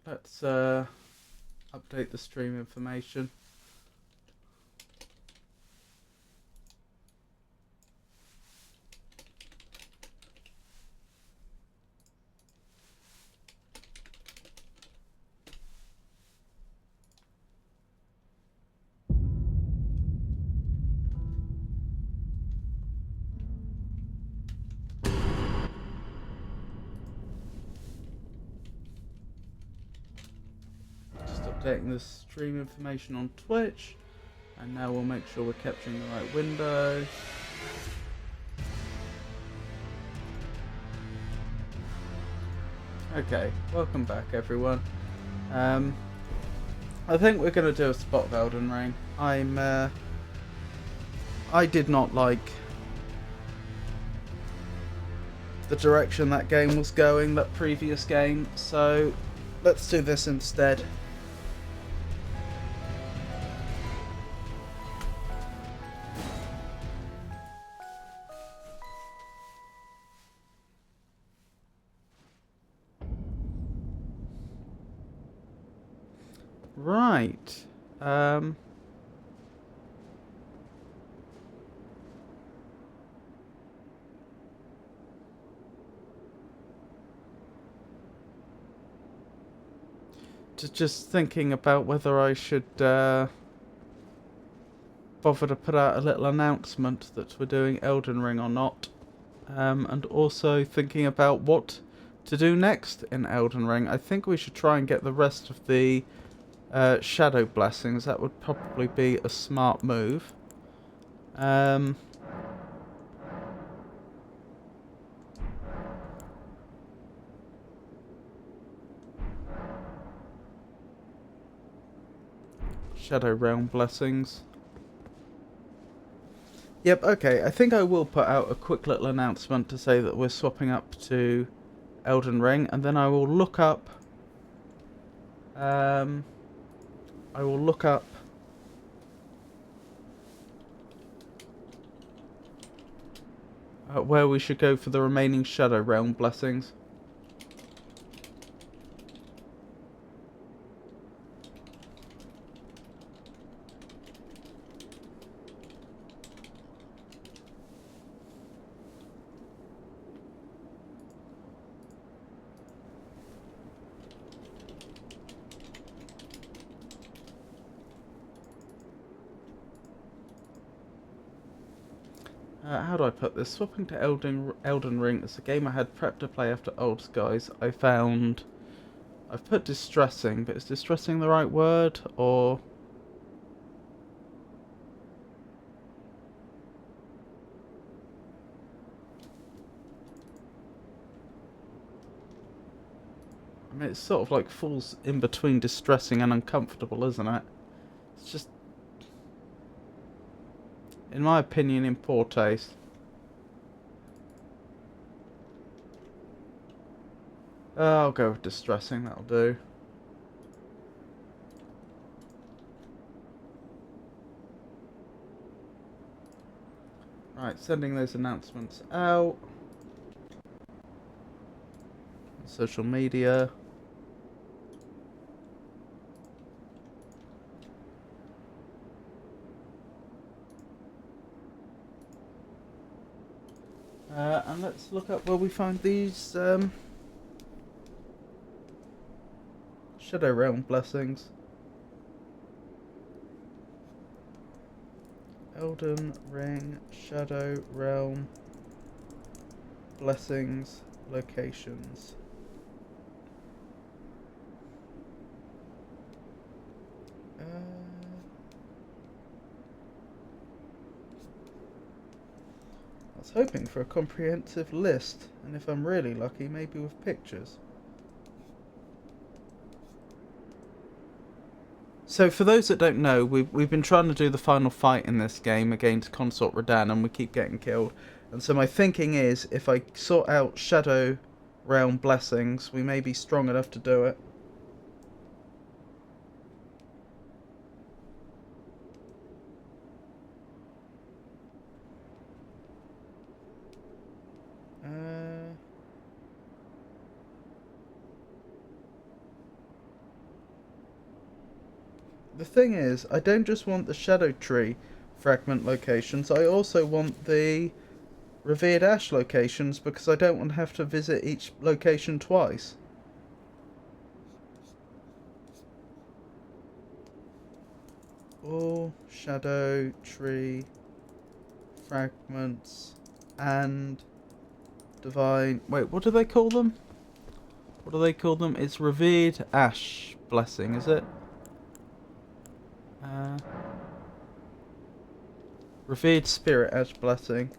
let's update the stream information. Just updating the stream information on Twitch, and now we'll make sure we're capturing the right window. Okay, welcome back everyone. I think we're going to do a spot of Elden Ring. I did not like the direction that game was going, that previous game, so let's do this instead. Right. Just thinking about whether I should bother to put out a little announcement that we're doing Elden Ring or not. And also thinking about what to do next in Elden Ring. I think we should try and get the rest of the shadow blessings. That would probably be a smart move. Shadow Realm blessings. Yep, okay, I think I will put out a quick little announcement to say that we're swapping up to Elden Ring, and then I will look up where we should go for the remaining Shadow Realm blessings. How do I put this? Swapping to Elden Ring is a game I had prepped to play after Old Skies. I've put distressing, but is distressing the right word, or... I mean, it sort of like falls in between distressing and uncomfortable, isn't it? It's just, in my opinion, in poor taste. I'll go with distressing, that'll do. Right, sending those announcements out. Social media. And let's look up where we find these Shadow Realm blessings. Elden Ring Shadow Realm blessings locations. I was hoping for a comprehensive list, and if I'm really lucky, maybe with pictures. So for those that don't know, we've been trying to do the final fight in this game against Consort Radahn, and we keep getting killed. And so my thinking is, if I sort out Shadow Realm blessings, we may be strong enough to do it. The thing is, I don't just want the Shadow Tree fragment locations, I also want the Revered Ash locations because I don't want to have to visit each location twice. All Shadow Tree fragments and divine... Wait, what do they call them? What do they call them? It's Revered Ash Blessing, is it? Revered Spirit Ash Blessing.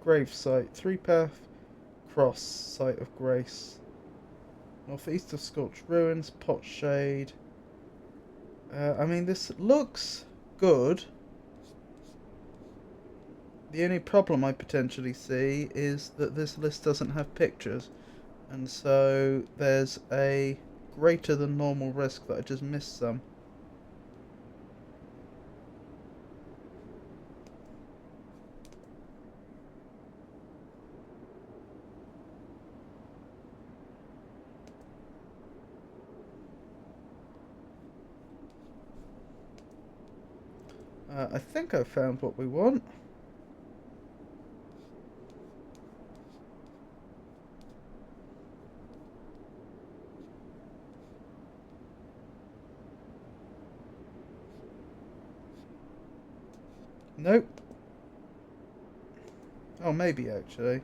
Grave site, 3-path cross, site of grace. Northeast of Scorched Ruins, pot shade. I mean, this looks good. The only problem I potentially see is that this list doesn't have pictures, and so there's a greater than normal risk that I just missed some. I think I've found what we want. Nope. Oh, maybe actually.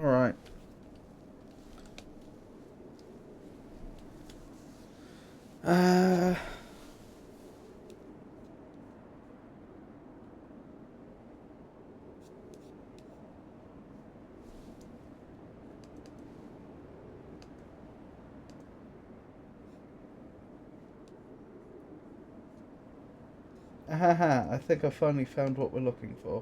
Alright. Ahaha, I think I finally found what we're looking for.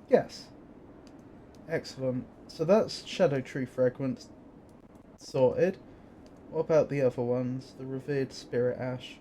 Yes. Excellent. So that's Shadow Tree fragments sorted. What about the other ones? The Revered Spirit Ash.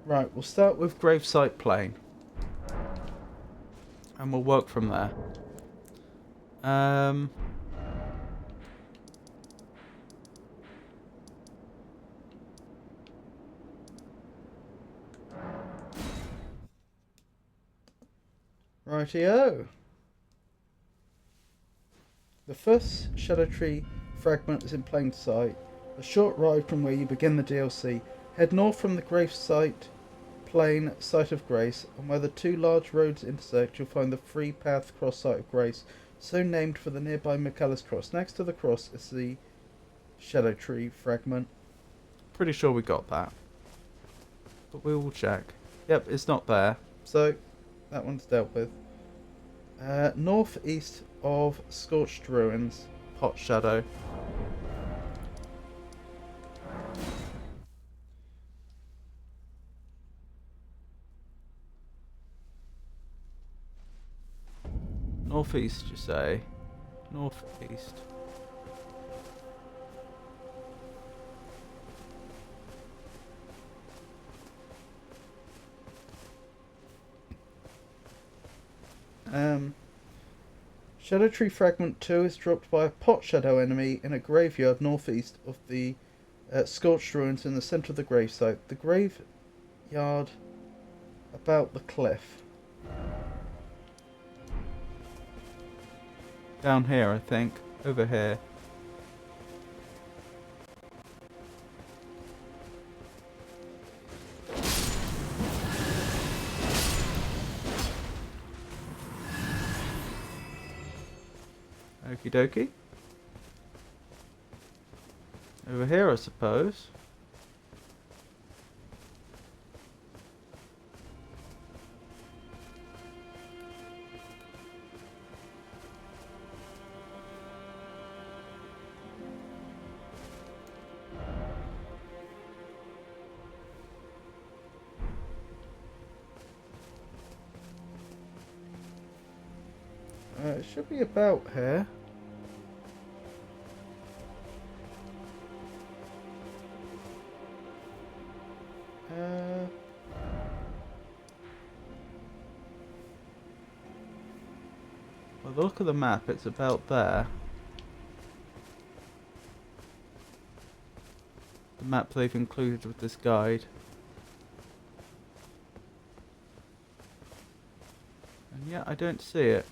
Right, we'll start with Gravesite Plain. And we'll work from there. Rightio. The first Shadow Tree fragment is in plain sight. A short ride from where you begin the DLC. Head north from the Gravesite Plain Site of Grace, and where the two large roads intersect, you'll find the 3-path cross Site of Grace, so named for the nearby Michaelis Cross. Next to the cross is the Shadow Tree fragment. Pretty sure we got that, but we will check. Yep, it's not there, so that one's dealt with. Northeast of Scorched Ruins, Pot Shadow. northeast, you say? Northeast. Shadow Tree Fragment 2 is dropped by a pot shadow enemy in a graveyard northeast of the scorched ruins in the centre of the gravesite. The graveyard about the cliff. Down here, I think. Over here. Okie dokie. Over here, I suppose. It should be about here. By the look of the map, it's about there. The map they've included with this guide. And yet I don't see it.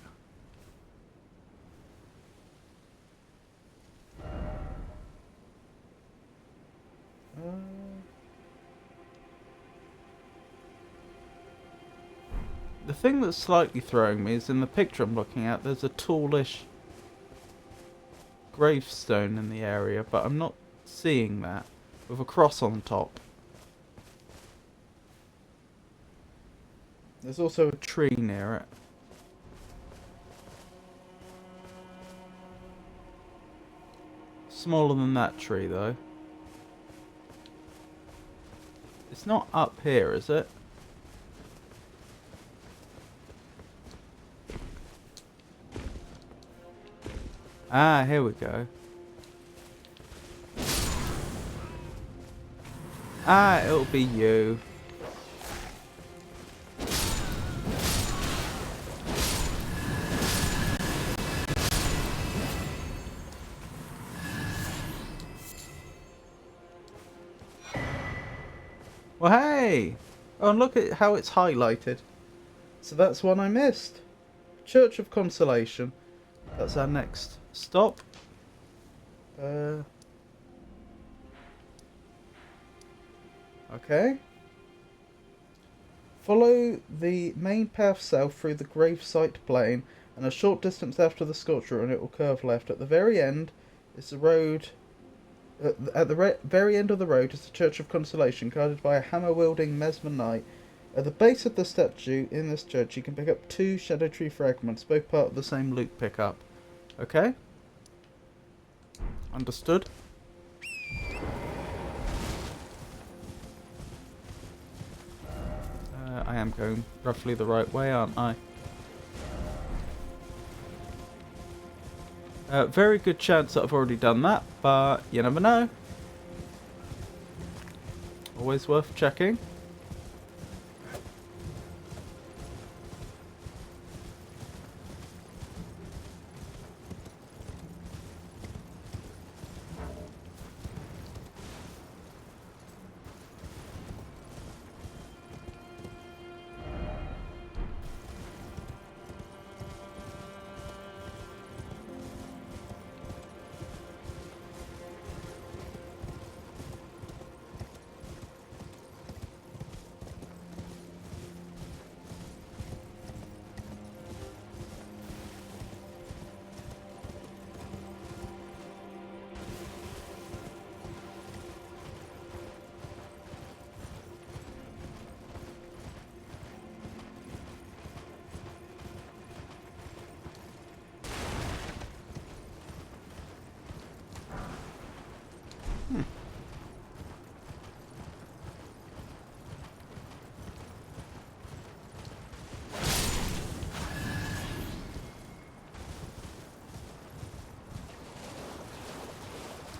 The thing that's slightly throwing me is in the picture I'm looking at, there's a tallish gravestone in the area, but I'm not seeing that, with a cross on top. There's also a tree near it. Smaller than that tree, though. It's not up here, is it? Ah, here we go. Ah, it'll be you. Well, hey! Oh, and look at how it's highlighted. So that's one I missed. Church of Consolation. That's our next stop. Okay. Follow the main path south through the gravesite plain, and a short distance after the sculpture ruin it will curve left. At the very end is the road. At the very end of the road is the Church of Consolation, guarded by a hammer-wielding Mesmer Knight. At the base of the statue in this church, you can pick up 2 Shadow Tree fragments, both part of the same loot pickup. Okay? Understood. I am going roughly the right way, aren't I? Very good chance that I've already done that, but you never know. Always worth checking.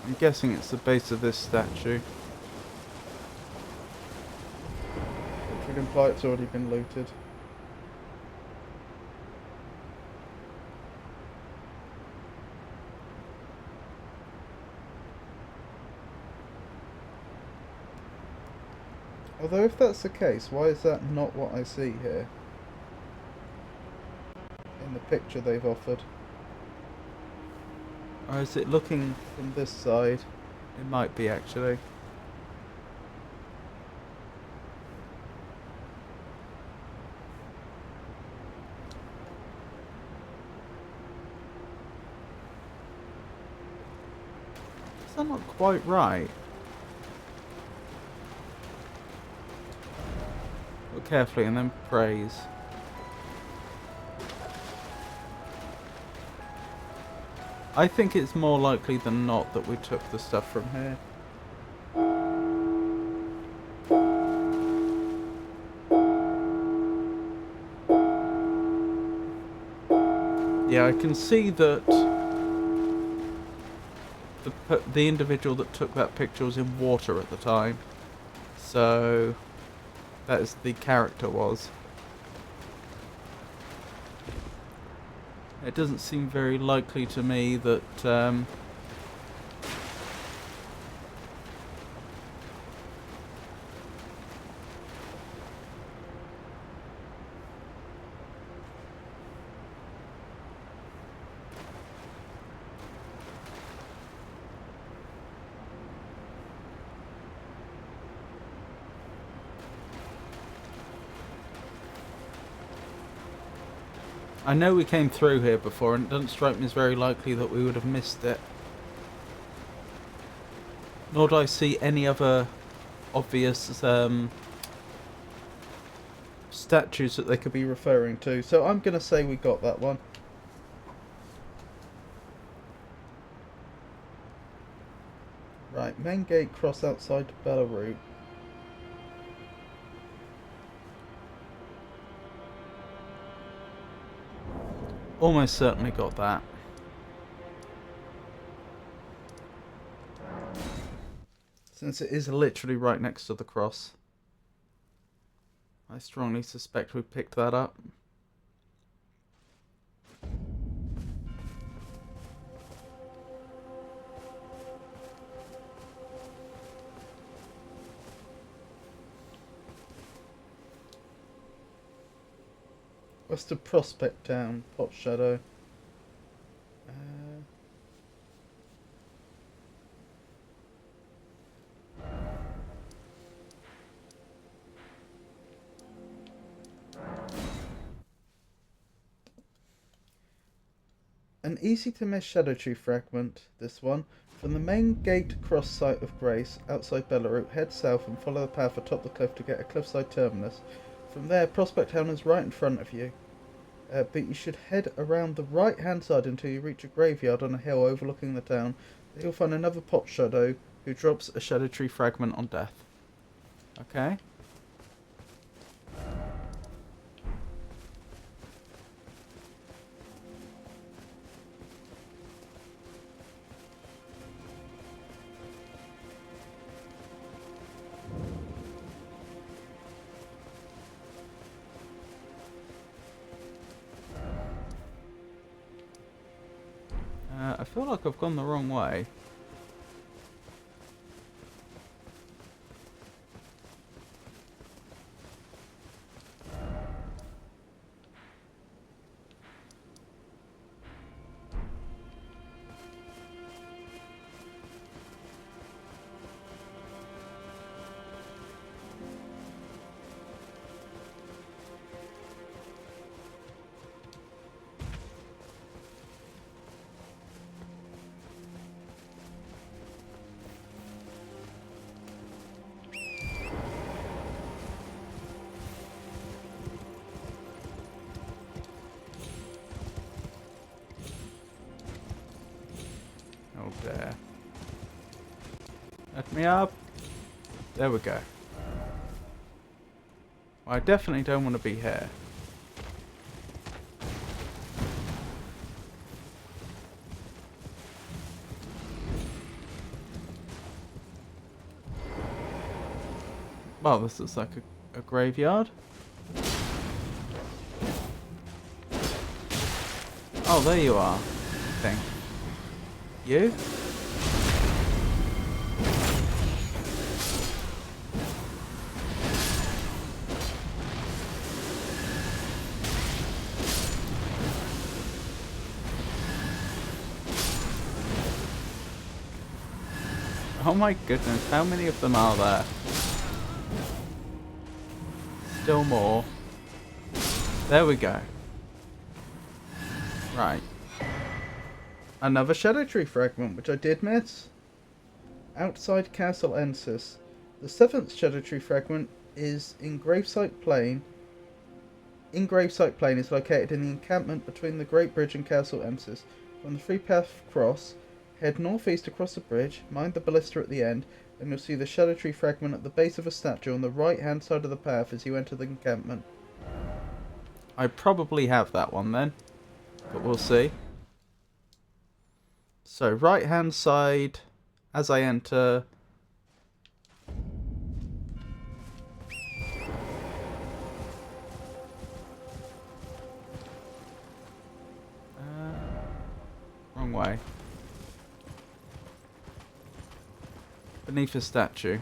I'm guessing it's the base of this statue. Which would imply it's already been looted. Although if that's the case, why is that not what I see here? In the picture they've offered. Or is it looking from this side? It might be actually. Is that not quite right? Look carefully and then praise. I think it's more likely than not that we took the stuff from here. Yeah, I can see that the individual that took that picture was in water at the time. So that is the character was. It doesn't seem very likely to me that I know we came through here before, and it doesn't strike me as very likely that we would have missed it. Nor do I see any other obvious statues that they could be referring to. So I'm going to say we got that one. Right, main gate cross outside Bayle. Almost certainly got that. Since it is literally right next to the cross. I strongly suspect we picked that up. West of Prospect Town, Pot Shadow. An easy to miss Shadow Tree fragment, this one. From the main gate cross site of Grace, outside Bayle, head south and follow the path atop the cliff to get a cliffside terminus. From there, Prospect Town is right in front of you. But you should head around the right hand side until you reach a graveyard on a hill overlooking the town. There you'll find another Pot Shadow who drops a Shadow Tree fragment on death. Okay. I feel like I've gone the wrong way. Oh dear. Let me up. There we go. Well, I definitely don't want to be here. Well, this looks like a graveyard. Oh, there you are. Thing. You? Oh my goodness, how many of them are there? Still more. There we go. Right. Another Shadow Tree fragment, which I did miss. Outside Castle Ensis. The 7th Shadow Tree fragment is in Gravesite Plain. In Gravesite Plain is located in the encampment between the Great Bridge and Castle Ensis. From the Free Path Cross, head northeast across the bridge, mind the ballista at the end, and you'll see the Shadow Tree fragment at the base of a statue on the right hand side of the path as you enter the encampment. I probably have that one then, but we'll see. So right hand side as I enter. Wrong way. Beneath a statue.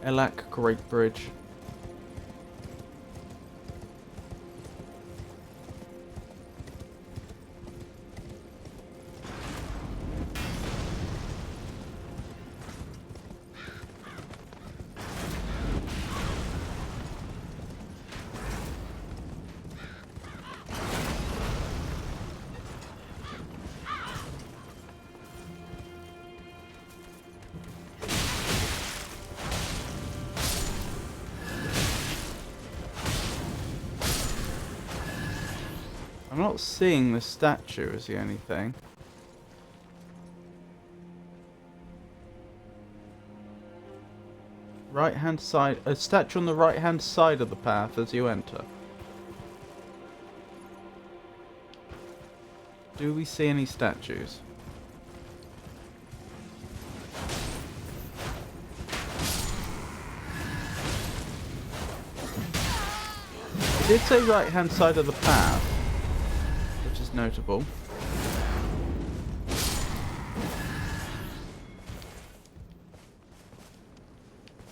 Elak Great Bridge. I'm not seeing the statue as the only thing. Right hand side, a statue on the right hand side of the path as you enter. Do we see any statues? It did say right hand side of the path, which is notable.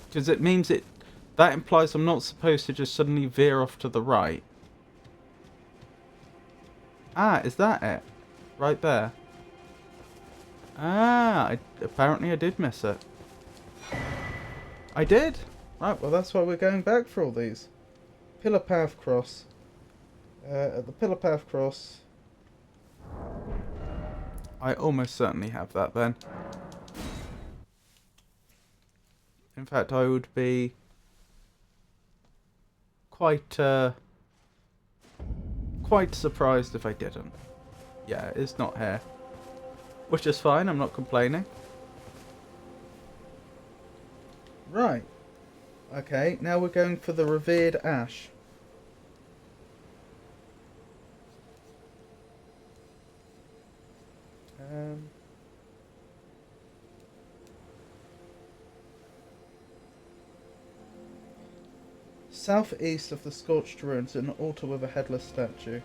Because it means that implies I'm not supposed to just suddenly veer off to the right. Ah, is that it? Right there. Ah, apparently I did miss it. I did? Right, well that's why we're going back for all these. Pillar Path Cross. At the Pillar Path Cross. I almost certainly have that then. In fact, I would be quite surprised if I didn't. Yeah, it's not here. Which is fine, I'm not complaining. Right. Okay, now we're going for the Revered Ash. Southeast of the Scorched Ruins, an altar with a headless statue.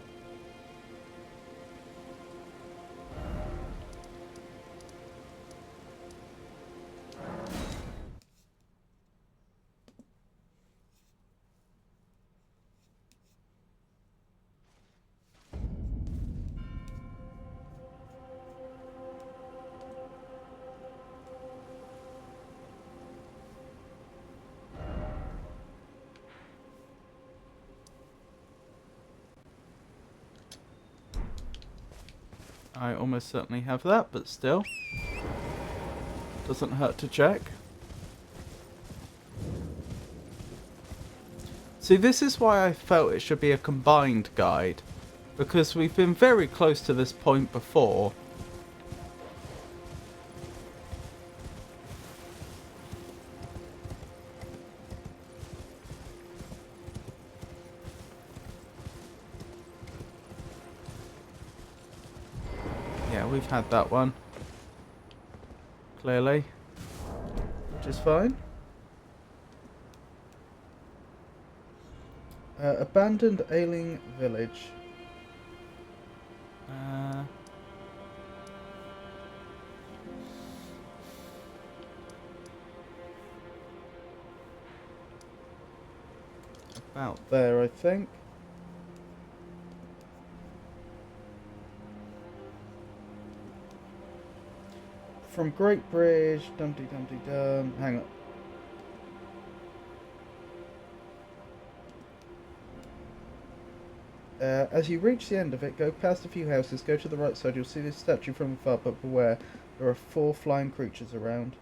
I almost certainly have that, but still. Doesn't hurt to check. See, this is why I felt it should be a combined guide. Because we've been very close to this point before. we've had that one. Clearly. Which is fine. Abandoned ailing village. About there, I think. From Great Bridge, dum-de-dum-de-dum. Hang on. As you reach the end of it, go past a few houses, go to the right side, you'll see this statue from afar, but beware, there are 4 flying creatures around.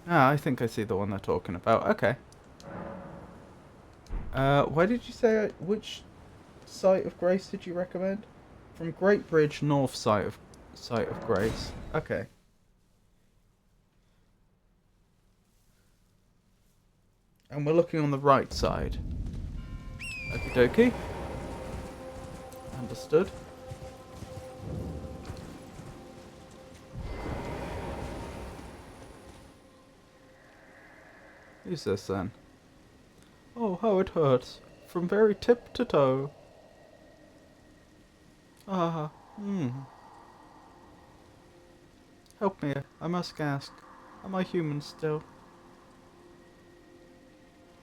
Ah, I think I see the one they're talking about. Okay. Why did you say, which site of Grace did you recommend? From Great Bridge, north side of Grace. Okay. And we're looking on the right side. Okie dokie. Understood. Who's this then? Oh, how it hurts. From very tip to toe. Ah, Help me, I must ask. Am I human still?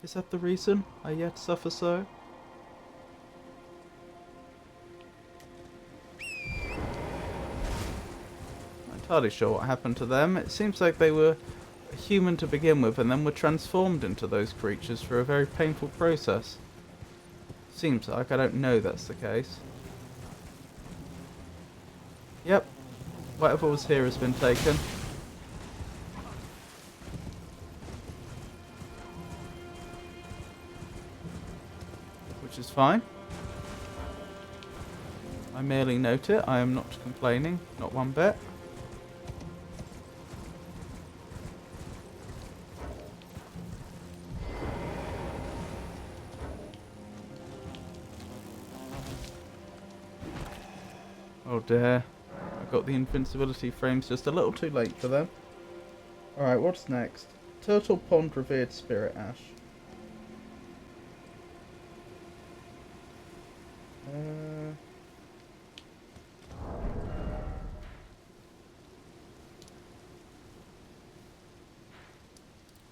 Is that the reason I yet suffer so? Not entirely sure what happened to them. It seems like they were human to begin with and then were transformed into those creatures through a very painful process. Seems like. I don't know that's the case. Yep. Whatever was here has been taken. Which is fine. I merely note it. I am not complaining. Not one bit. Oh dear. I got the invincibility frames just a little too late for them. Alright, what's next? Turtle Pond Revered Spirit Ash.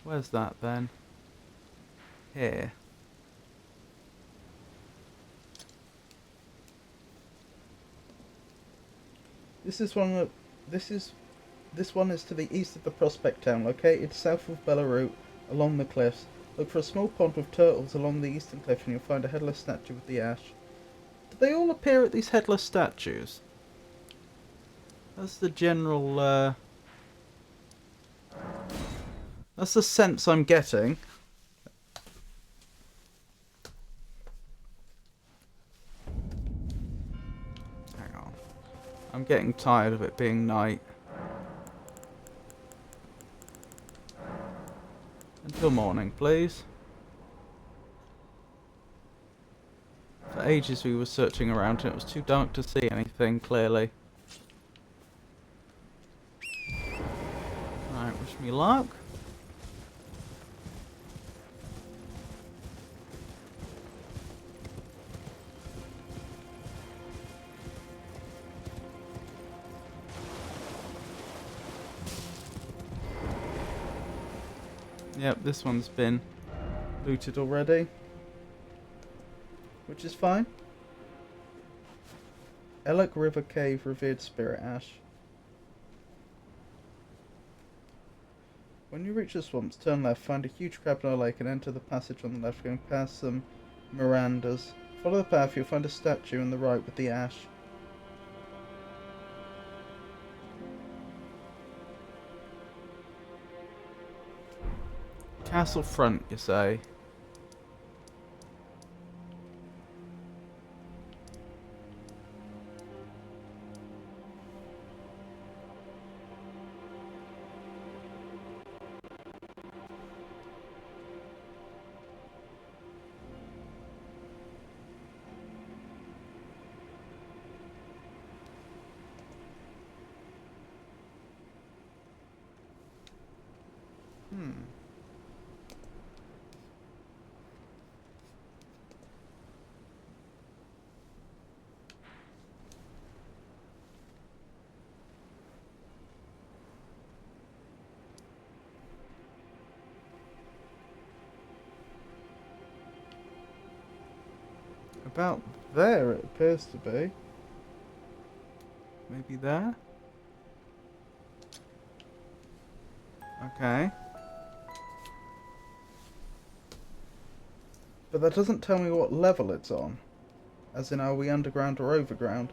Where's that then? Here. This one is to the east of the Prospect Town, located south of Belarus, along the cliffs. Look for a small pond with turtles along the eastern cliff and you'll find a headless statue with the ash. Do they all appear at these headless statues? That's the general, that's the sense I'm getting. Hang on. I'm getting tired of it being night. Until morning, please. For ages we were searching around and it was too dark to see anything clearly. Alright, wish me luck. Yep, this one's been looted already. Which is fine. Elk River Cave Revered Spirit Ash. When you reach the swamps, turn left, find a huge crab in a lake and enter the passage on the left, going past some Mirandas. Follow the path, you'll find a statue on the right with the ash. Castle front, you say? About there it appears to be. Maybe there? Okay. But that doesn't tell me what level it's on. As in, are we underground or overground?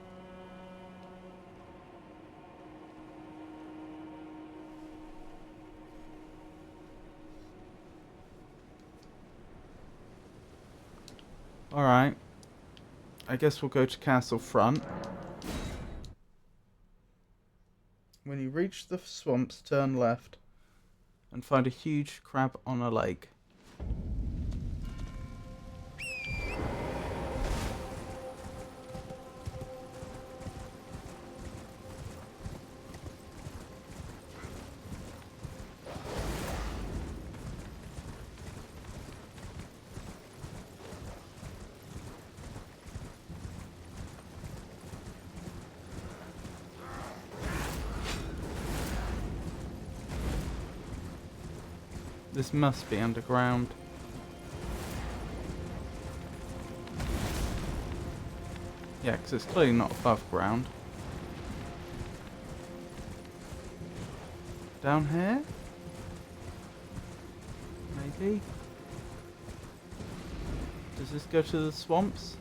Alright. I guess we'll go to Castle Front. When you reach the swamps, turn left and find a huge crab on a lake. This must be underground. Yeah, because it's clearly not above ground. Down here? Maybe? Does this go to the swamps?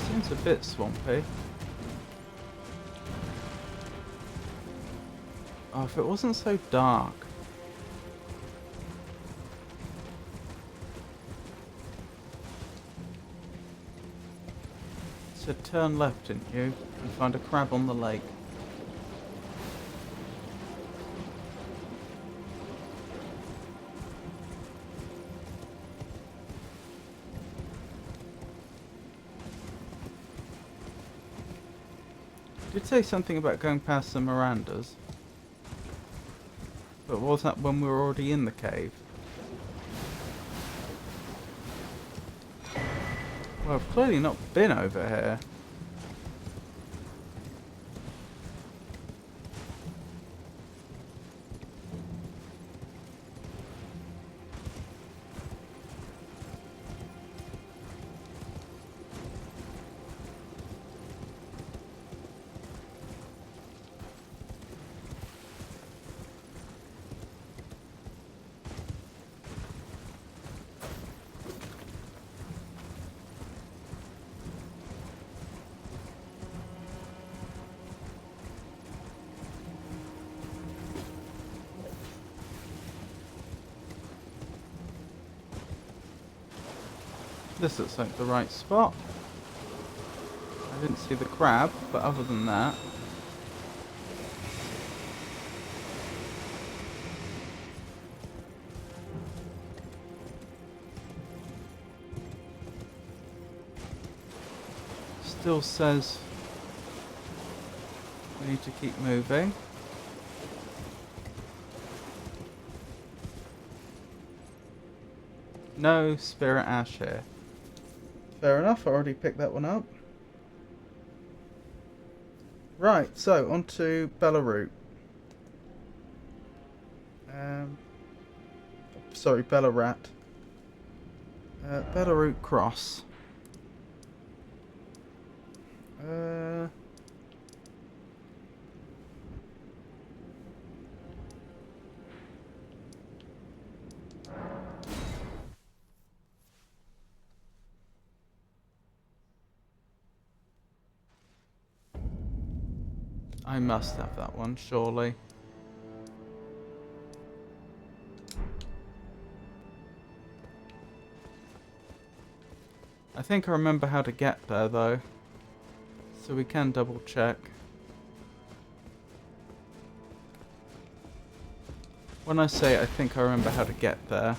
Seems a bit swampy. Oh, if it wasn't so dark. So turn left, didn't you? And find a crab on the lake. Did say something about going past the Mirandas. But was that when we were already in the cave? Well, I've clearly not been over here. This looks like the right spot. I didn't see the crab, but other than that... Still says we need to keep moving. No spirit ash here. Fair enough, I already picked that one up. Right, so on to Belarus. Sorry, Bellarat. Belarus Cross. I must have that one, surely. I think I remember how to get there, though. So we can double check. When I say I think I remember how to get there...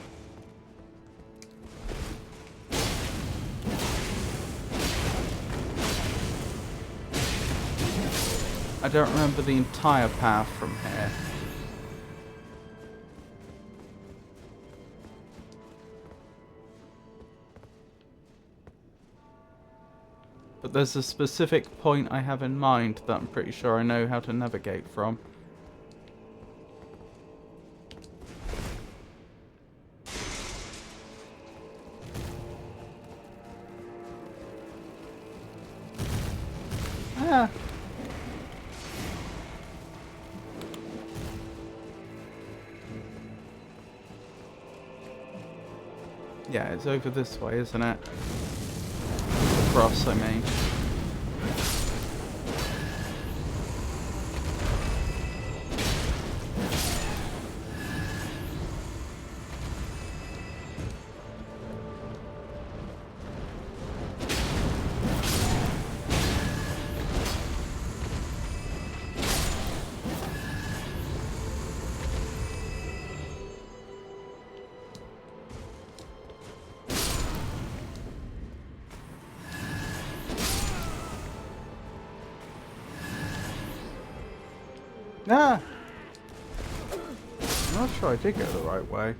I don't remember the entire path from here. But there's a specific point I have in mind that I'm pretty sure I know how to navigate from. Ah! Yeah, it's over this way, isn't it? Across, I mean. Ah! I'm not sure I did go the right way.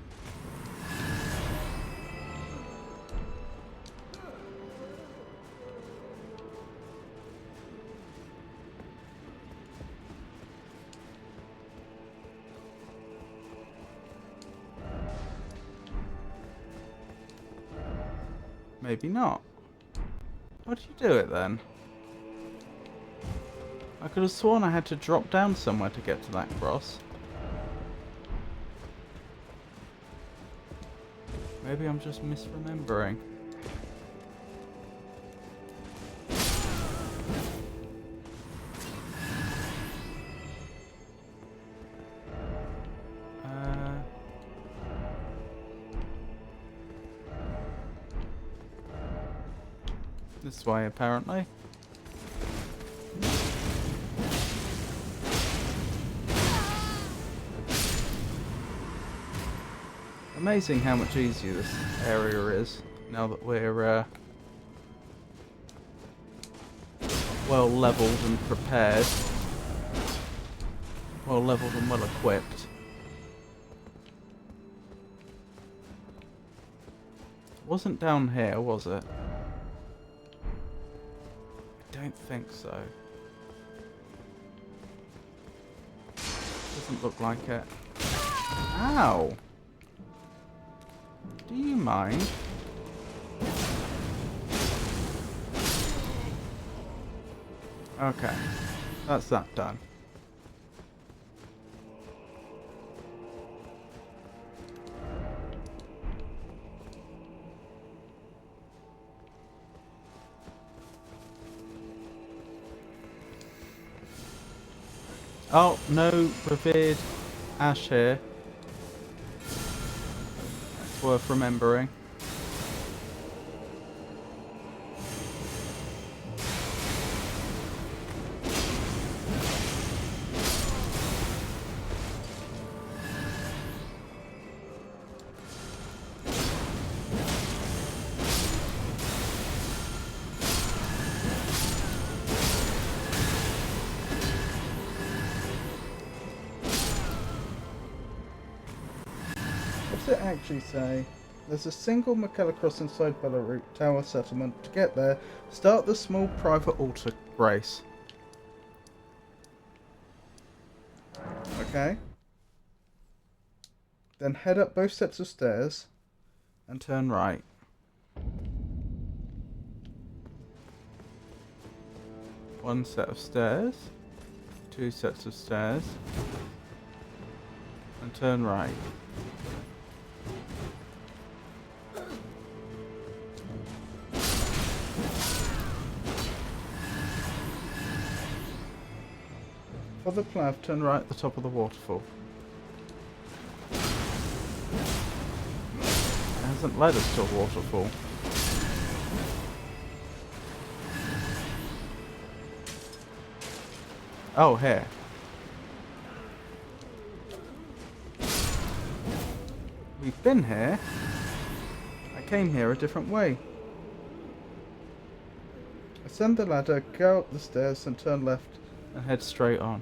Maybe not. How did you do it then? I could have sworn I had to drop down somewhere to get to that cross. Maybe I'm just misremembering. This way, apparently. Amazing how much easier this area is now that we're well leveled and prepared. Well leveled and well equipped. It wasn't down here, was it? I don't think so. Doesn't look like it. Ow! Do you mind? Okay, that's that done. Oh, no revered ash here. That's worth remembering. What's it actually say? There's a single McKellar cross inside Bayle Tower settlement. To get there, start the small private altar grace. Okay. Then head up both sets of stairs and turn right. One set of stairs, two sets of stairs, and turn right. For the plav, turn right at the top of the waterfall. It hasn't led us to a waterfall. Oh, here. We've been here. I came here a different way. Ascend the ladder, go up the stairs and turn left and head straight on.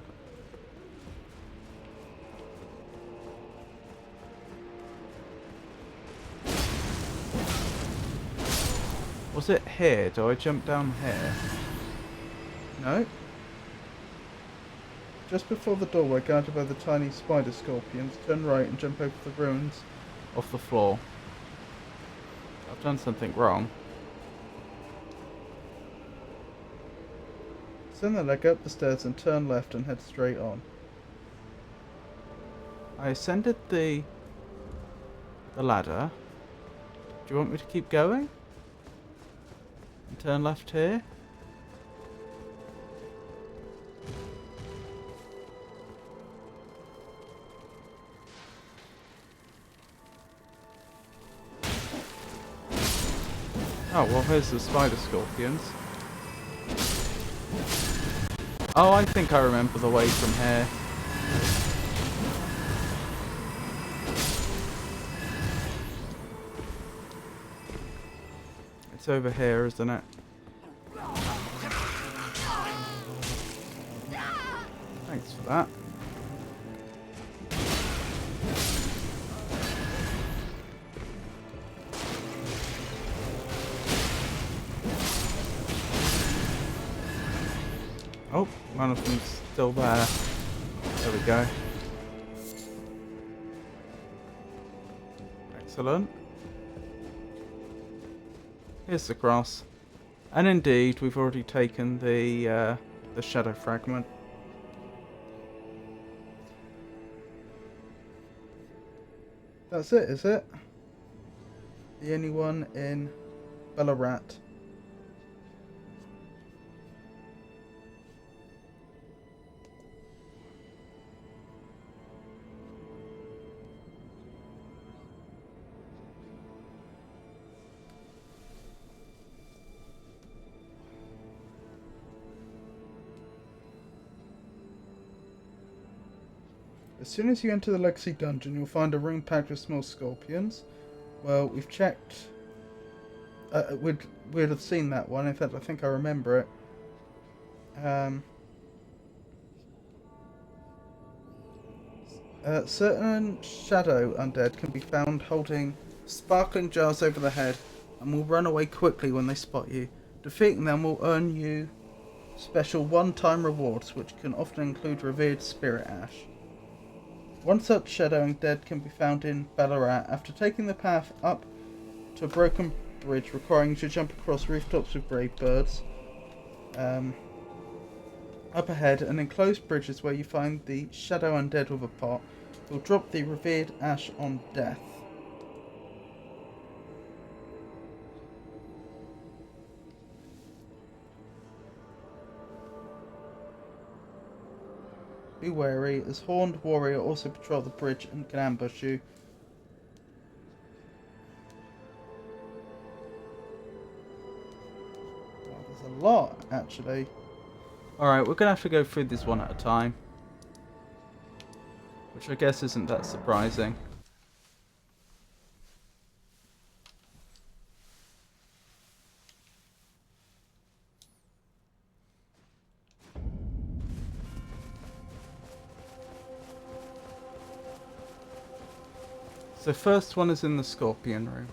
Was it here? Do I jump down here? No. Just before the doorway guarded by the tiny spider scorpions, turn right and jump over the ruins off the floor. I've done something wrong. Send the leg up the stairs and turn left and head straight on. I ascended the ladder. Do you want me to keep going? And turn left here? Oh, well, here's the spider scorpions. Oh, I think I remember the way from here. It's over here, isn't it? Thanks for that. Oh, one of them's still there. There we go. Excellent. Here's the cross. And indeed, we've already taken the shadow fragment. That's it, is it? The only one in Ballarat. As soon as you enter the Legacy Dungeon, you'll find a room packed with small scorpions. Well, we've checked. We'd have seen that one. In fact, I think I remember it. Certain shadow undead can be found holding sparkling jars over the head and will run away quickly when they spot you. Defeating them will earn you special one-time rewards, which can often include revered spirit ash. One such shadow undead can be found in Ballarat. After taking the path up to a broken bridge requiring you to jump across rooftops with brave birds, up ahead, an enclosed bridge is where you find the shadow undead with a pot. You'll drop the revered ash on death. Be wary, as horned warrior also patrol the bridge and can ambush you. Wow, there's a lot, actually. Alright, we're going to have to go through this one at a time. Which I guess isn't that surprising. So first one is in the Scorpion room.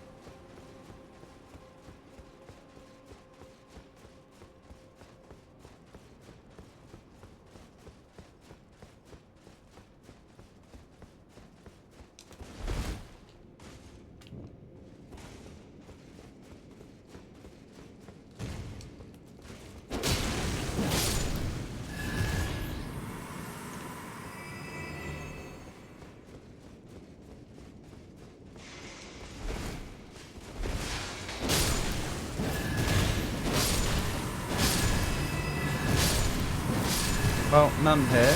Well, none here.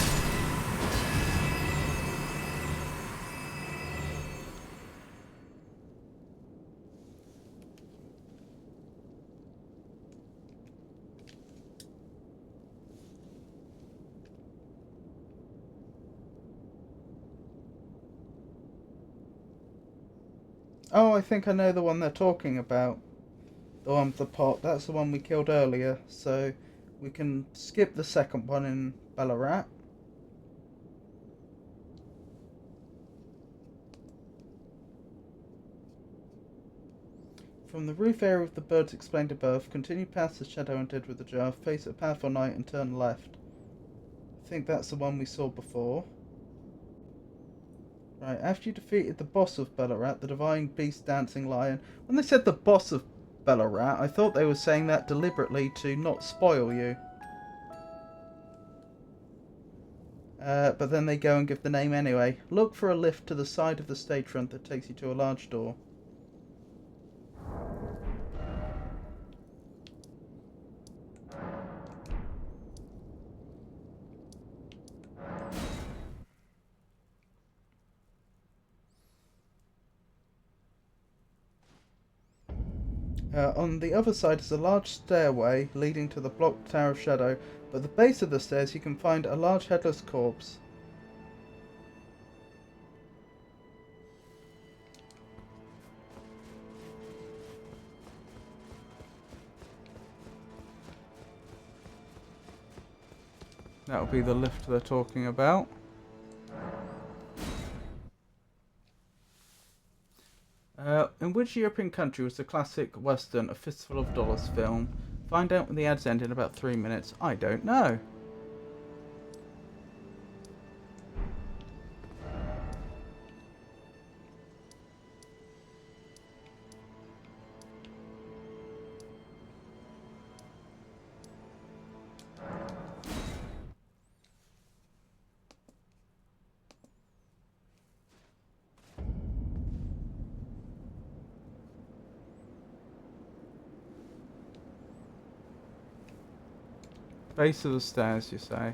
Oh, I think I know the one they're talking about. The one with the pot. That's the one we killed earlier. So we can skip the second one in Ballarat. From the roof area of the birds explained above, continue past the shadow and dead with the jar, face a path or night and turn left. I think that's the one we saw before. Right, after you defeated the boss of Ballarat, the divine beast dancing lion. When they said the boss of Ballarat, I thought they were saying that deliberately to not spoil you. But then they go and give the name anyway. Look for a lift to the side of the stage front that takes you to a large door. On the other side is a large stairway leading to the blocked Tower of Shadow, but at the base of the stairs you can find a large headless corpse. That'll be the lift they're talking about. In which European country was the classic western A Fistful of Dollars film? Find out when the ads end in about 3 minutes. I don't know. Base of the stairs, you say?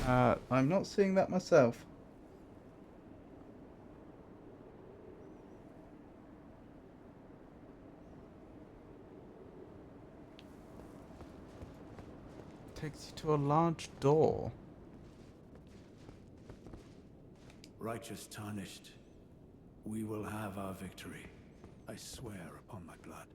I'm not seeing that myself. Takes you to a large door. Righteous tarnished, we will have our victory. I swear upon my blood.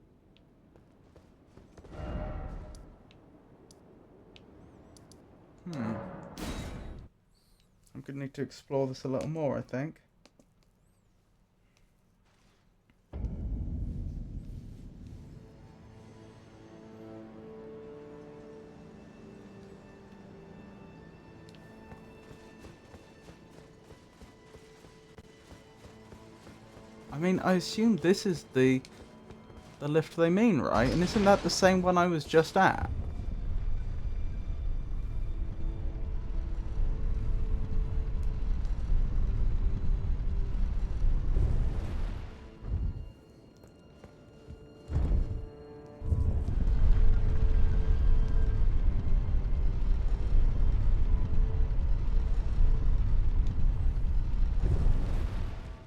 I'm going to need to explore this a little more, I think. I mean, I assume this is the lift they mean, right? And isn't that the same one I was just at?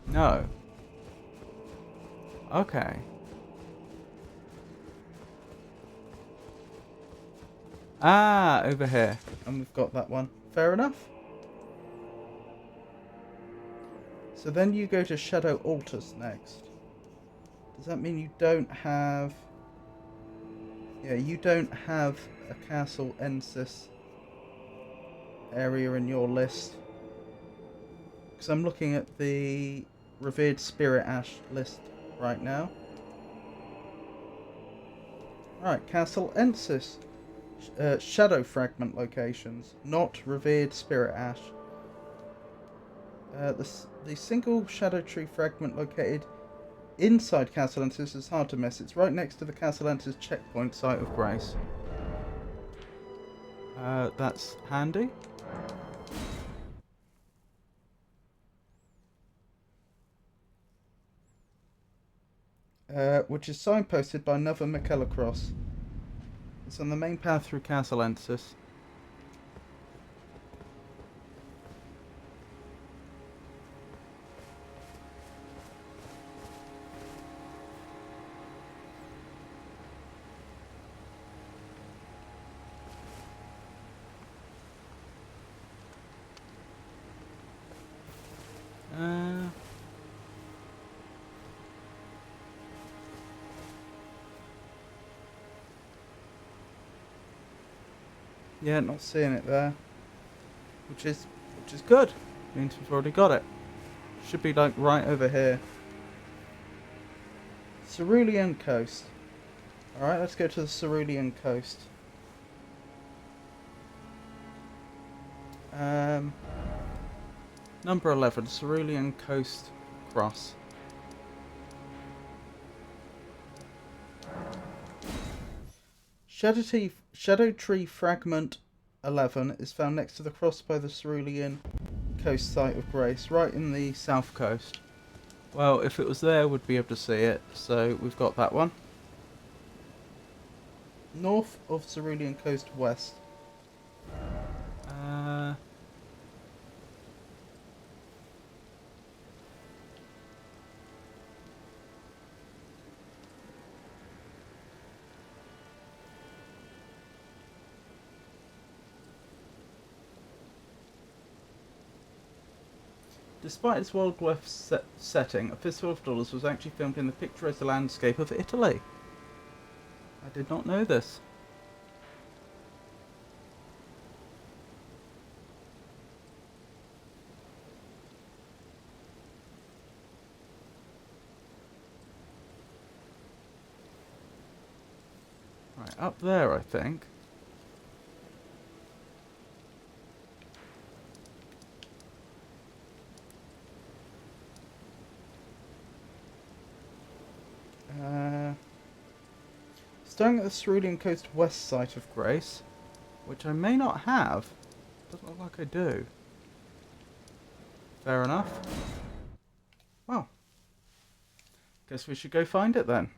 No. Okay. Ah, over here. And we've got that one. Fair enough. So then you go to Shadow Altars next. Does that mean you don't have... Yeah, you don't have a Castle Ensis area in your list. Because I'm looking at the Revered Spirit Ash list right now. Right, Castle Ensis. Shadow Fragment locations, not Revered Spirit Ash. The single Shadow Tree fragment located inside Castle Ensis is hard to miss. It's right next to the Castle Ensis checkpoint site of Grace. That's handy. Which is signposted by another McKellar Cross. It's on the main path through Castle Ensis. Yeah, not seeing it there. Which is good. Means we've already got it. Should be like right over here. Cerulean Coast. Alright, let's go to the Cerulean Coast. Number 11, Cerulean Coast Cross. Shadow Tree Fragment 11 is found next to the cross by the Cerulean Coast site of Grace, right in the south coast. Well, if it was there, we'd be able to see it, so we've got that one. North of Cerulean Coast West. Despite its Wild West setting, A Fistful of Dollars was actually filmed in the picturesque landscape of Italy. I did not know this. Right, up there, I think. Staying at the Cerulean Coast West site of Grace, which I may not have. Doesn't look like I do. Fair enough. Well, guess we should go find it then.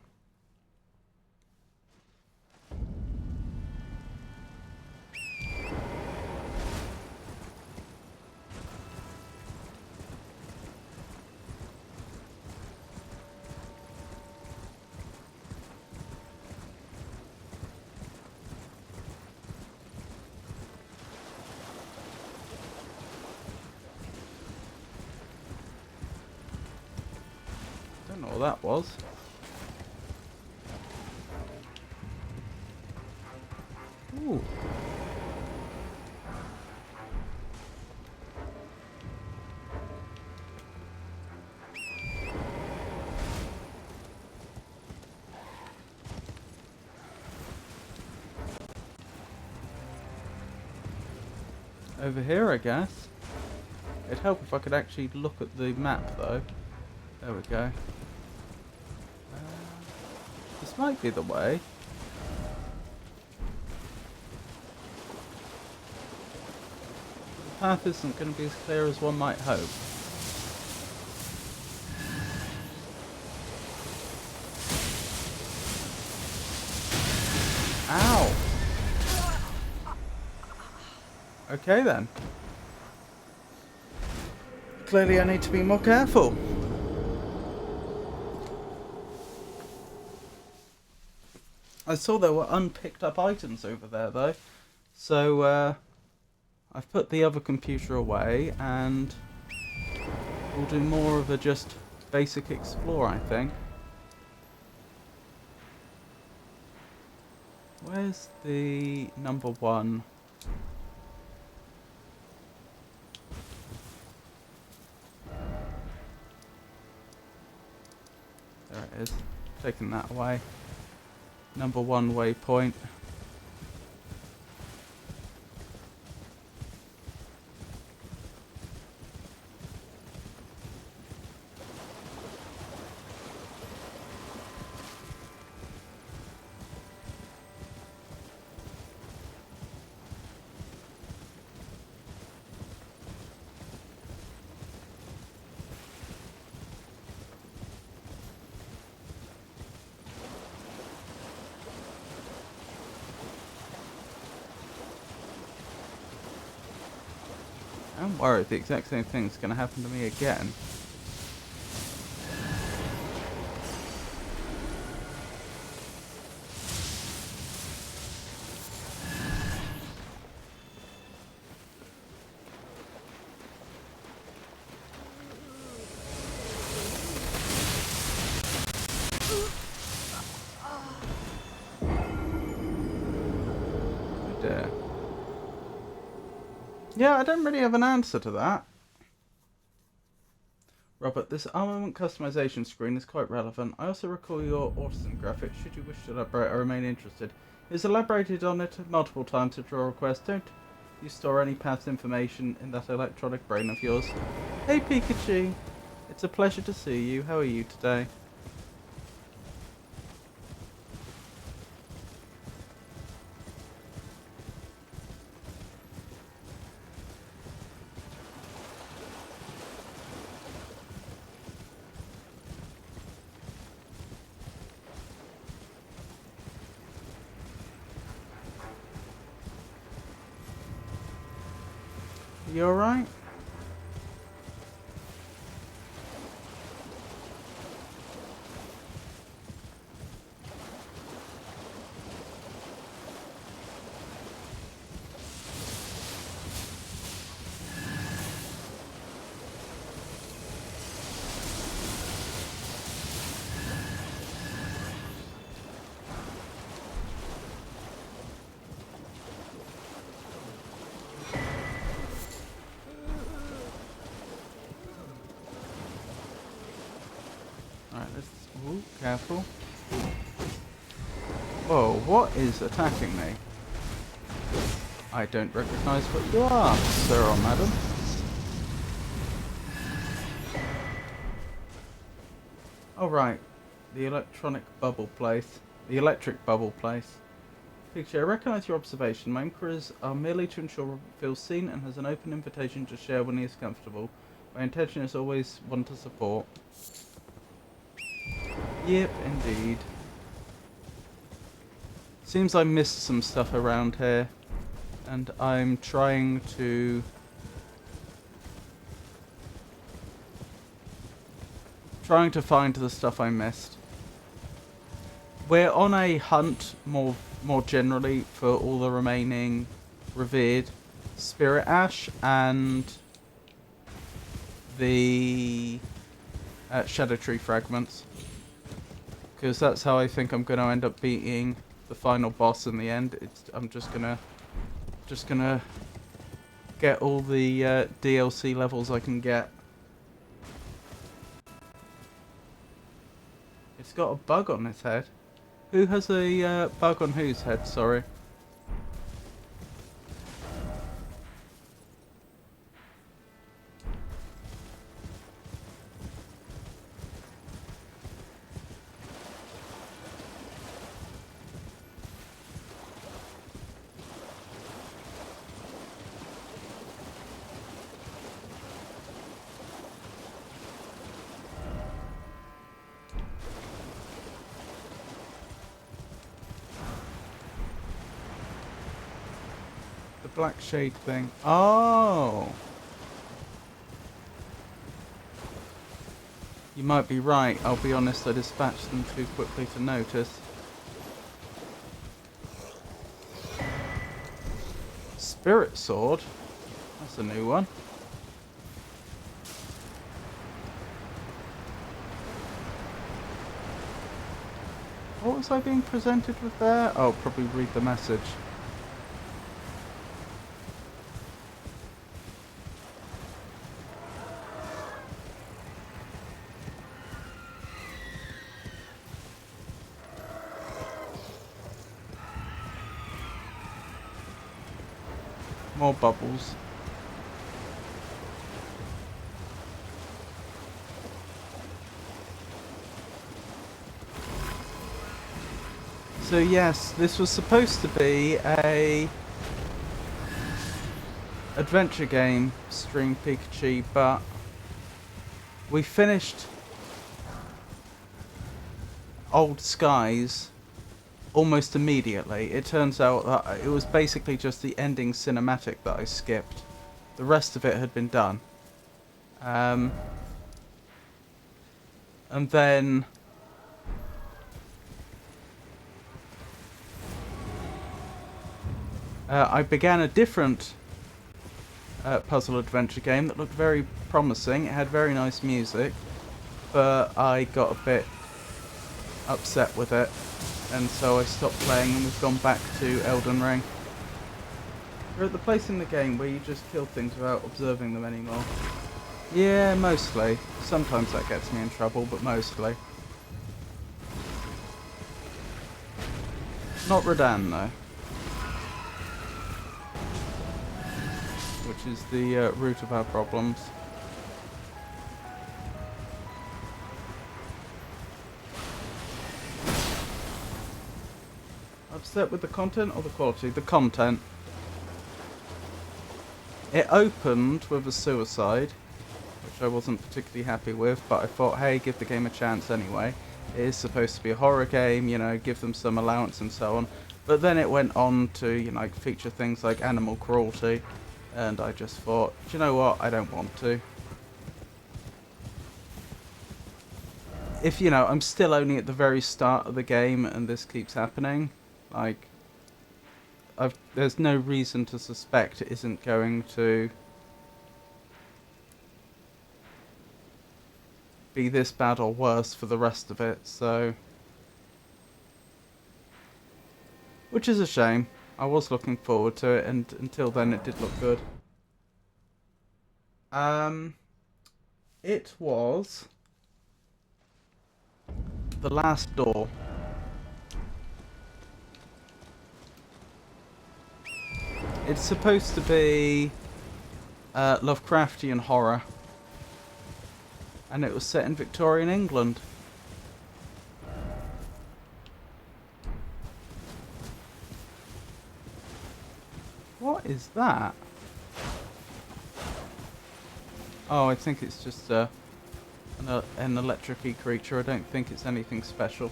Don't know what that was. Ooh. Over here, I guess. It'd help if I could actually look at the map, though. There we go. This might be the way. The path isn't going to be as clear as one might hope. Ow! Okay then. Clearly I need to be more careful. I saw there were unpicked up items over there though. So I've put the other computer away and we'll do more of a just basic explore, I think. Where's the number one? There it is. Taking that away. Number one waypoint. I'm worried the exact same thing's going to happen to me again. Oh dear. Yeah, I don't really have an answer to that. Robert, this armament customization screen is quite relevant. I also recall your awesome graphics. Should you wish to elaborate, I remain interested. It's elaborated on it multiple times at your request. Don't you store any past information in that electronic brain of yours? Hey Pikachu, it's a pleasure to see you. How are you today? You alright? Alright, let's... Ooh, careful. Whoa, what is attacking me? I don't recognise what you are, sir or madam. Oh right, the electronic bubble place. The electric bubble place. Picture, I recognise your observation. My inquiries are merely to ensure Robert feels seen and has an open invitation to share when he is comfortable. My intention is always one to support. Yep, indeed. Seems I missed some stuff around here, and I'm trying to find the stuff I missed. We're on a hunt more generally for all the remaining revered spirit ash and the shadow tree fragments, because that's how I think I'm going to end up beating the final boss in the end. I'm just gonna get all the DLC levels I can get. It's got a bug on its head. Who has a bug on whose head? Sorry. Black shade thing. Oh! You might be right. I'll be honest, I dispatched them too quickly to notice. Spirit sword? That's a new one. What was I being presented with there? Oh, probably read the message. More bubbles. So yes, this was supposed to be a adventure game, Stream Pikachu, but we finished Old Skies almost immediately. It turns out that it was basically just the ending cinematic that I skipped. The rest of it had been done. And then I began a different puzzle adventure game that looked very promising. It had very nice music, but I got a bit upset with it, and so I stopped playing, and we've gone back to Elden Ring. You're at the place in the game where you just kill things without observing them anymore. Yeah, mostly. Sometimes that gets me in trouble, but mostly. Not radahn, though. Which is the root of our problems. Upset with the content or the quality? The content. It opened with a suicide, which I wasn't particularly happy with, but I thought, hey, give the game a chance anyway. It is supposed to be a horror game, you know, give them some allowance and so on. But then it went on to, you know, feature things like animal cruelty, and I just thought, do you know what, I don't want to. If, you know, I'm still only at the very start of the game and this keeps happening, like, there's no reason to suspect it isn't going to be this bad or worse for the rest of it, so... Which is a shame. I was looking forward to it, and until then it did look good. It was... the last door. It's supposed to be Lovecraftian horror. And it was set in Victorian England. What is that? Oh, I think it's just an electric-y creature. I don't think it's anything special.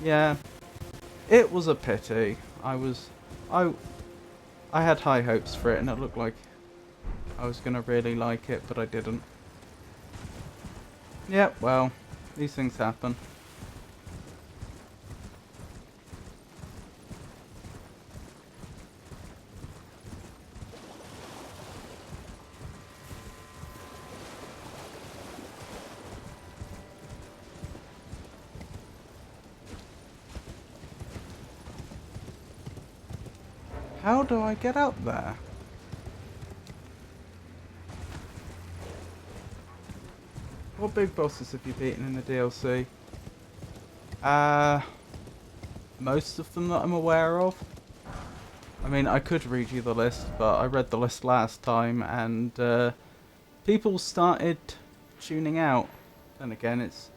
Yeah, it was a pity. I had high hopes for it, and it looked like I was gonna really like it, but I didn't. Yep, well, these things happen. How do I get up there? What big bosses have you beaten in the DLC? Most of them that I'm aware of. I mean, I could read you the list, but I read the list last time, and people started tuning out. Then again, it's...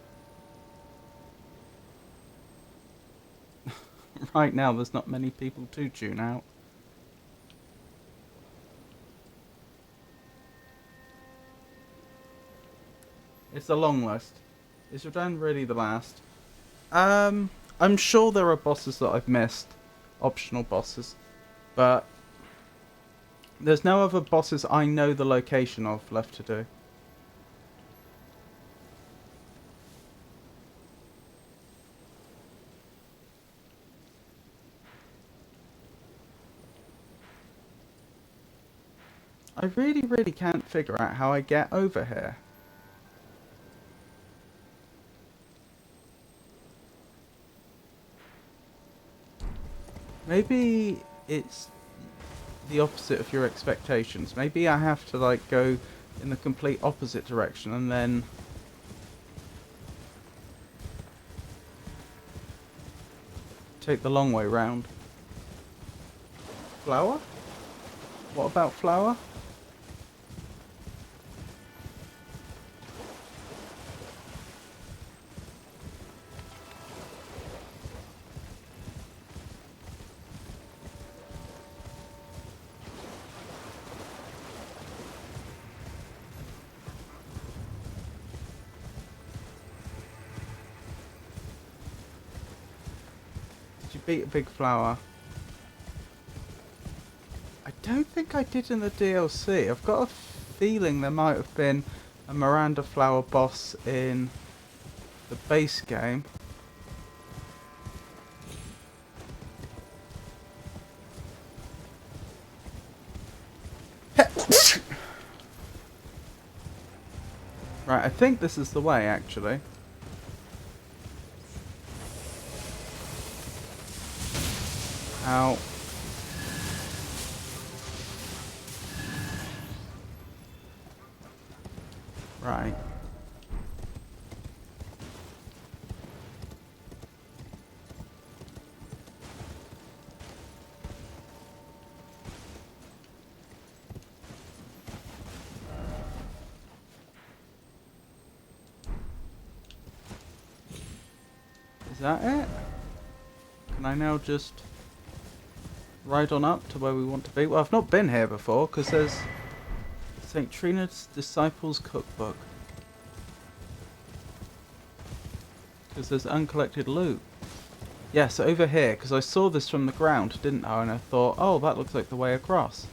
right now, there's not many people to tune out. It's a long list. Is radahn really the last? I'm sure there are bosses that I've missed. Optional bosses. But there's no other bosses I know the location of left to do. I really can't figure out how I get over here. Maybe it's the opposite of your expectations. Maybe I have to like go in the complete opposite direction and then take the long way round. Flower? What about flower? Beat a big flower. I don't think I did in the DLC. I've got a feeling there might have been a Miranda flower boss in the base game. Right, I think this is the way actually. Ow. Right. Is that it? Can I now just ride on up to where we want to be? Well, I've not been here before because there's St. Trina's Disciples Cookbook. Because there's uncollected loot. Yes, over here, because I saw this from the ground, didn't I? And I thought, oh, that looks like the way across.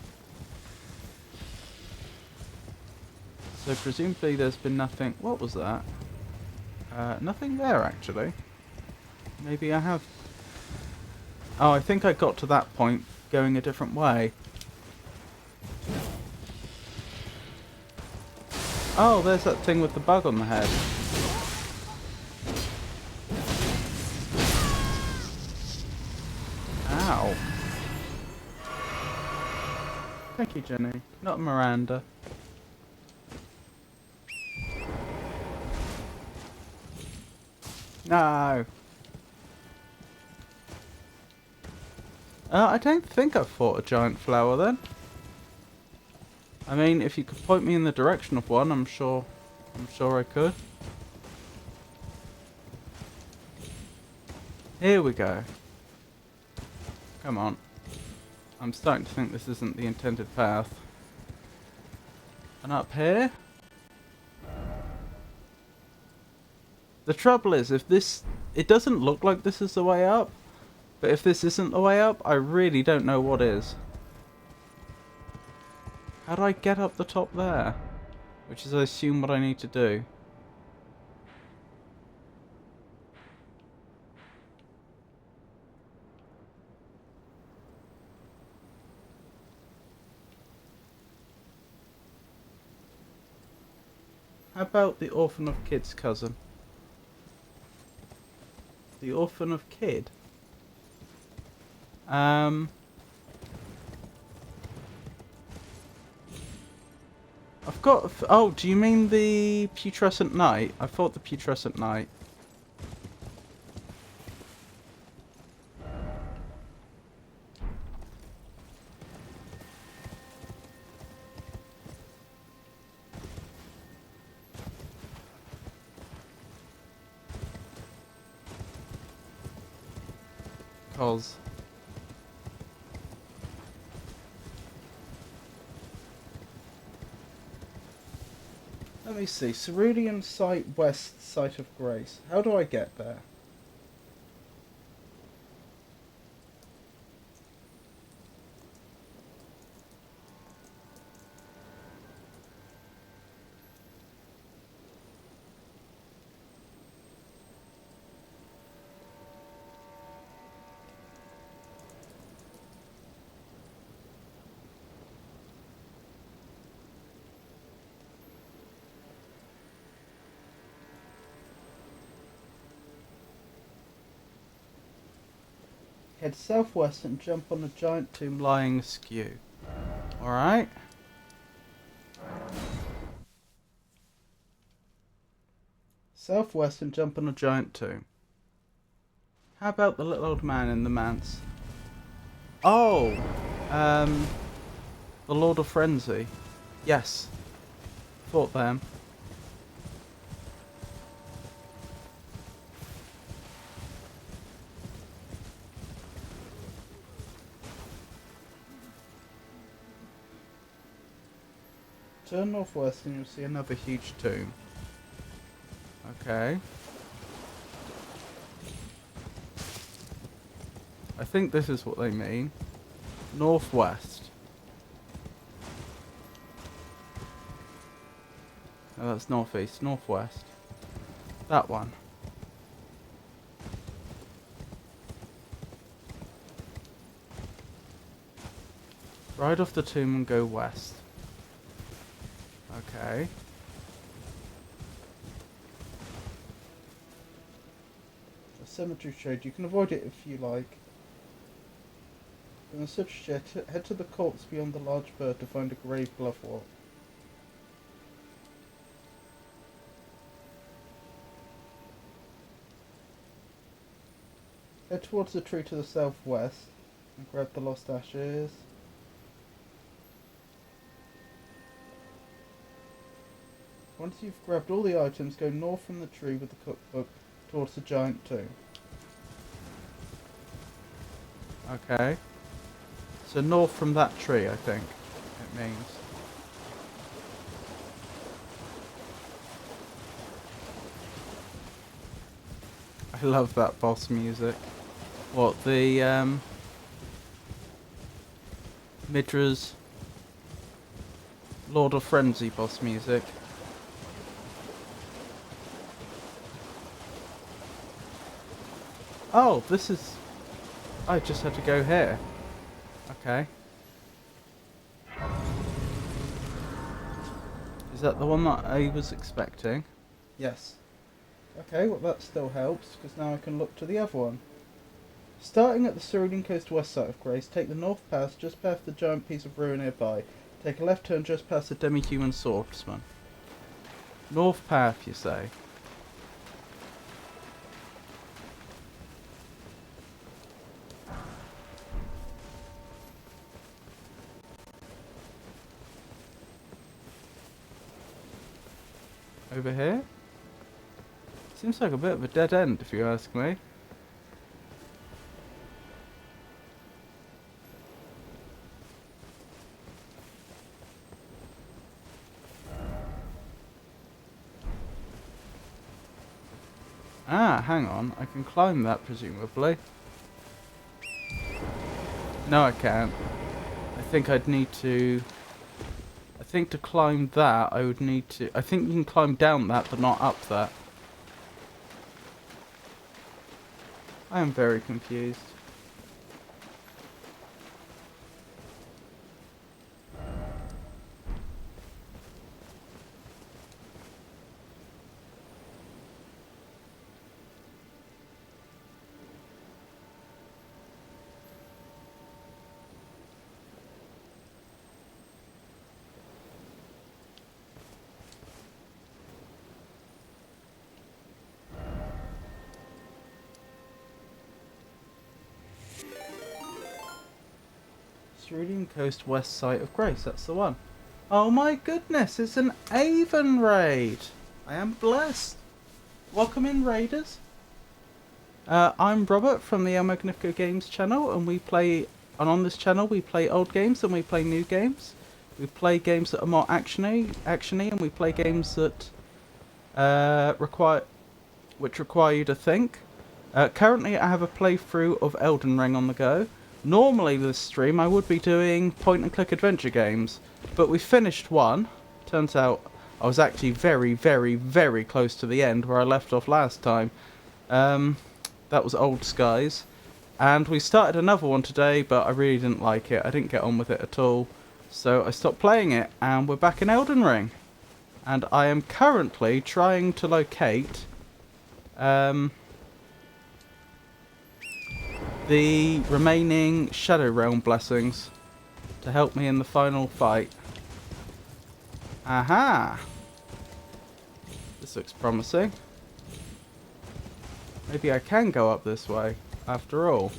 So presumably there's been nothing... What was that? Nothing there, actually. Maybe I have... Oh, I think I got to that point going a different way. Oh, there's that thing with the bug on the head. Ow. Thank you, Jenny. Not Miranda. No. I don't think I've fought a giant flower then. I mean, if you could point me in the direction of one, I'm sure I could. Here we go. Come on. I'm starting to think this isn't the intended path. And up here? The trouble is, if this... It doesn't look like this is the way up. But if this isn't the way up, I really don't know what is. How do I get up the top there? Which is, I assume, what I need to do. How about the Orphan of Kid's cousin? The Orphan of Kid? I've got... Oh, do you mean the Putrescent Knight? I thought the Putrescent Knight. Cause... Let me see. Cerulean Site West, Site of Grace. How do I get there? Head southwest and jump on a giant tomb lying askew. Alright. Southwest and jump on a giant tomb. How about the little old man in the manse? Oh! The Lord of Frenzy. Yes. Fought them. Turn northwest and you'll see another huge tomb. Okay. I think this is what they mean. Northwest. No, that's northeast. Northwest. That one. Ride off the tomb and go west. Okay. A cemetery shade. You can avoid it if you like. In a such shed, head to the corpse beyond the large bird to find a grave glove wall. Head towards the tree to the southwest and grab the lost ashes. Once you've grabbed all the items, go north from the tree with the cookbook towards the giant tomb. Okay. So north from that tree, I think it means. I love that boss music. What, the Midra's Lord of Frenzy boss music? Oh, this is... I just had to go here. Okay. Is that the one that I was expecting? Yes. Okay, well that still helps, because now I can look to the other one. Starting at the Cerulean Coast west side of Grace, take the north path just past the giant piece of ruin nearby. Take a left turn just past the demi-human swordsman. North path, you say? Over here? Seems like a bit of a dead end, if you ask me. Ah, hang on. I can climb that, presumably. No, I can't. I think I'd need to... I think to climb that, I would need to... I think you can climb down that, but not up that. I am very confused. Cerulean Coast west site of Grace, that's the one. Oh my goodness, it's an Avon raid! I am blessed. Welcome in, raiders. I'm Robert from the El Magnifico Games channel, and on this channel we play old games and we play new games. We play games that are more actiony, and we play games that require you to think. Currently I have a playthrough of Elden Ring on the go. Normally this stream I would be doing point and click adventure games, but we finished one. Turns out I was actually very, very, very close to the end where I left off last time. That was Old Skies. And we started another one today, but I really didn't like it. I didn't get on with it at all. So I stopped playing it, and we're back in Elden Ring. And I am currently trying to locate the remaining Shadow Realm blessings to help me in the final fight. Aha! This looks promising. Maybe I can go up this way, after all.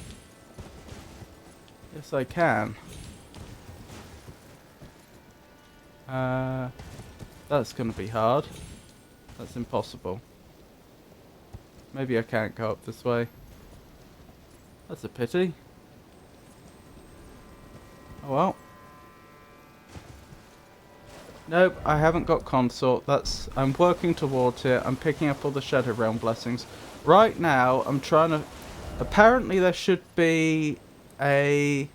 Yes, I can. That's gonna be hard. That's impossible. Maybe I can't go up this way. That's a pity. Oh well. Nope, I haven't got consort. I'm working towards it. I'm picking up all the Shadow Realm blessings. Right now, I'm trying to... Apparently there should be a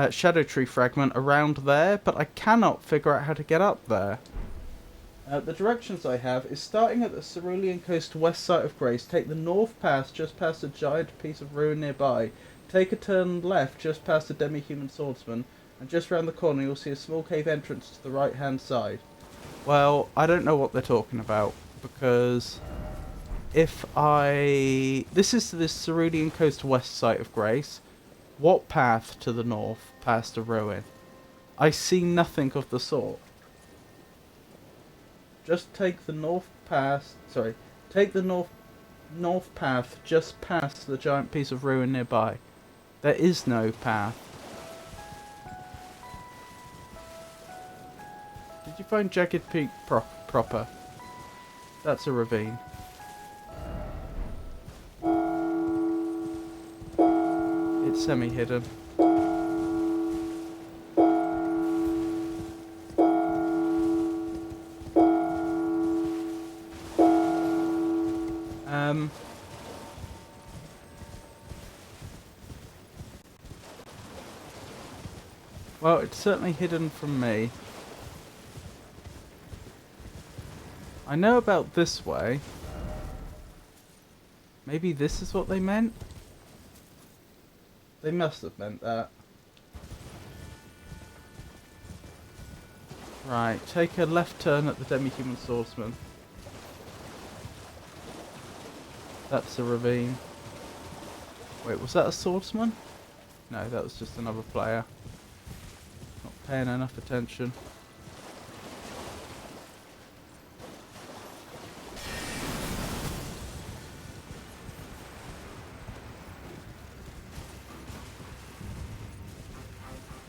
Shadow Tree fragment around there, but I cannot figure out how to get up there. The directions I have is starting at the Cerulean Coast west side of Grace, take the north path just past a giant piece of ruin nearby, take a turn left just past the demi-human swordsman, and just round the corner you'll see a small cave entrance to the right hand side. Well, I don't know what they're talking about, because if I... This is the Cerulean Coast west side of Grace. What path to the north past a ruin? I see nothing of the sort. Just take the north path, take the north path just past the giant piece of ruin nearby. There is no path. Did you find Jagged Peak proper? That's a ravine. It's semi-hidden. Well, it's certainly hidden from me. I know about this way. Maybe this is what they meant? They must have meant that. Right, take a left turn at the demi-human swordsman. That's a ravine. Wait, was that a swordsman? No, that was just another player. Not paying enough attention.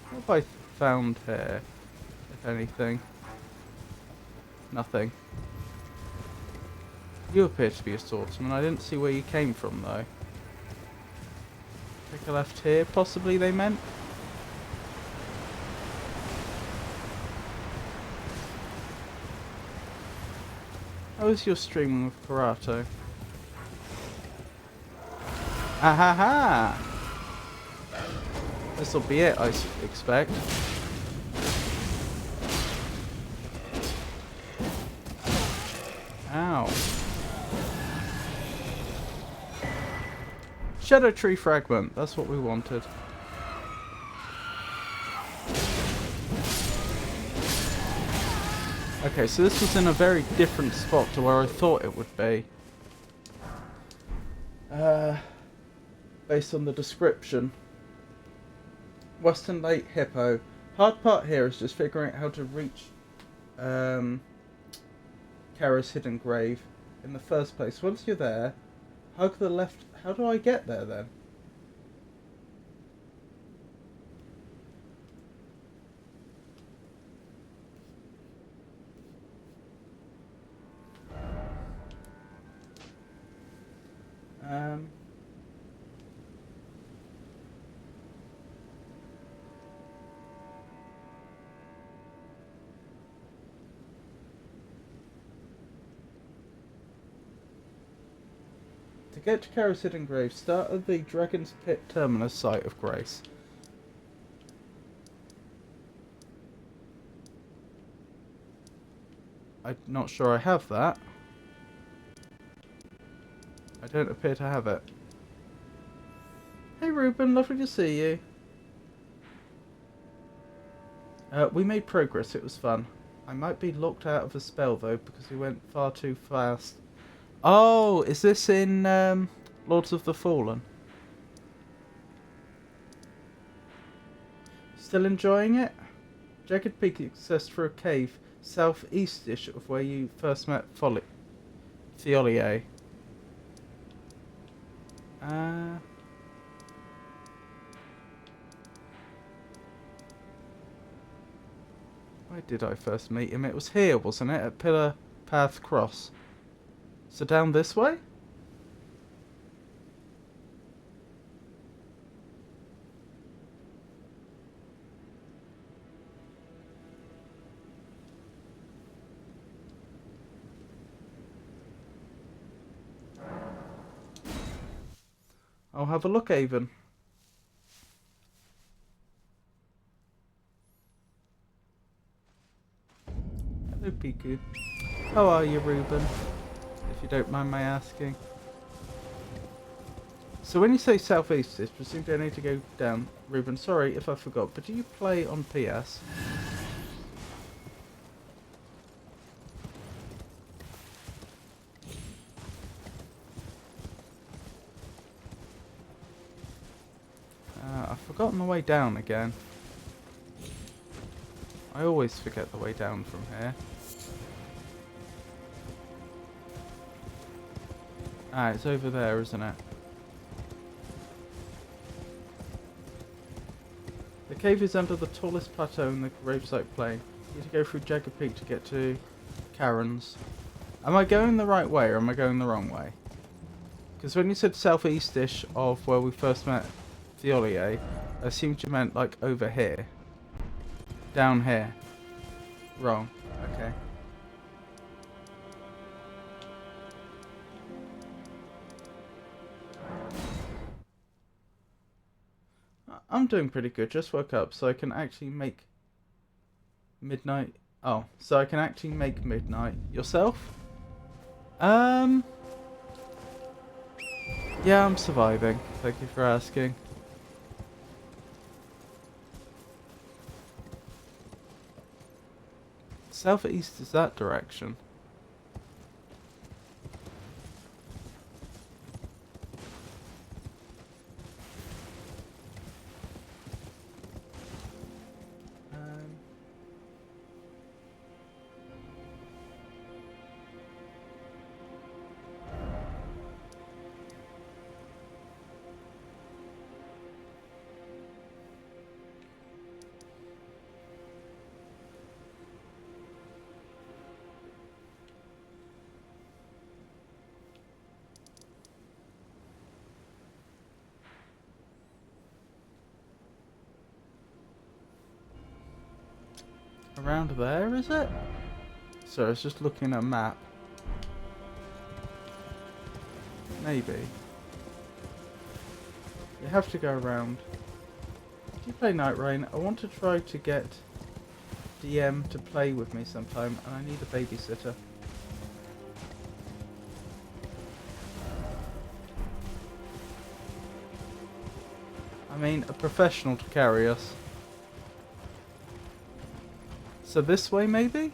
What have I found here, if anything? Nothing. You appear to be a swordsman. I didn't see where you came from, though. Take a left here, possibly they meant? How is your streaming with Karato? Ahaha! This'll be it, I expect. Ow. Shadow Tree Fragment, that's what we wanted. Okay, so this was in a very different spot to where I thought it would be. Based on the description. Western Lake Hippo. Hard part here is just figuring out how to reach Kara's hidden grave in the first place. Once you're there, hug the left. How do I get there then? To get to Kara's hidden grave, start at the Dragon's Pit terminus site of Grace. I'm not sure I have that. I don't appear to have it. Hey Ruben, lovely to see you. We made progress, it was fun. I might be locked out of a spell though, because we went far too fast. Oh, is this in Lords of the Fallen? Still enjoying it? Jagged Peak accessed through a cave southeast-ish of where you first met Thiolier. Where did I first meet him? It was here, wasn't it? At Pillar Path Cross. So down this way? I'll have a look, Avon. Hello, Piku. How are you, Ruben? If you don't mind my asking. So when you say southeast, I presume I need to go down. Ruben, sorry if I forgot, but do you play on PS? I've forgotten the way down again. I always forget the way down from here. Ah, it's over there, isn't it? The cave is under the tallest plateau in the gravesite plain. You need to go through Jagged Peak to get to Karen's. Am I going the right way or am I going the wrong way? Because when you said southeast-ish of where we first met Thiolier, I assumed you meant like over here. Down here. Wrong. Okay. I'm doing pretty good. Just woke up, so I can actually make midnight. Oh, so I can actually make midnight. Yourself? Yeah, I'm surviving. Thank you for asking. Southeast is that direction. Around there, is it? So I was just looking at a map. Maybe. You have to go around. Do you play Night Rain? I want to try to get DM to play with me sometime, and I need a babysitter. I mean, a professional to carry us. So this way, maybe?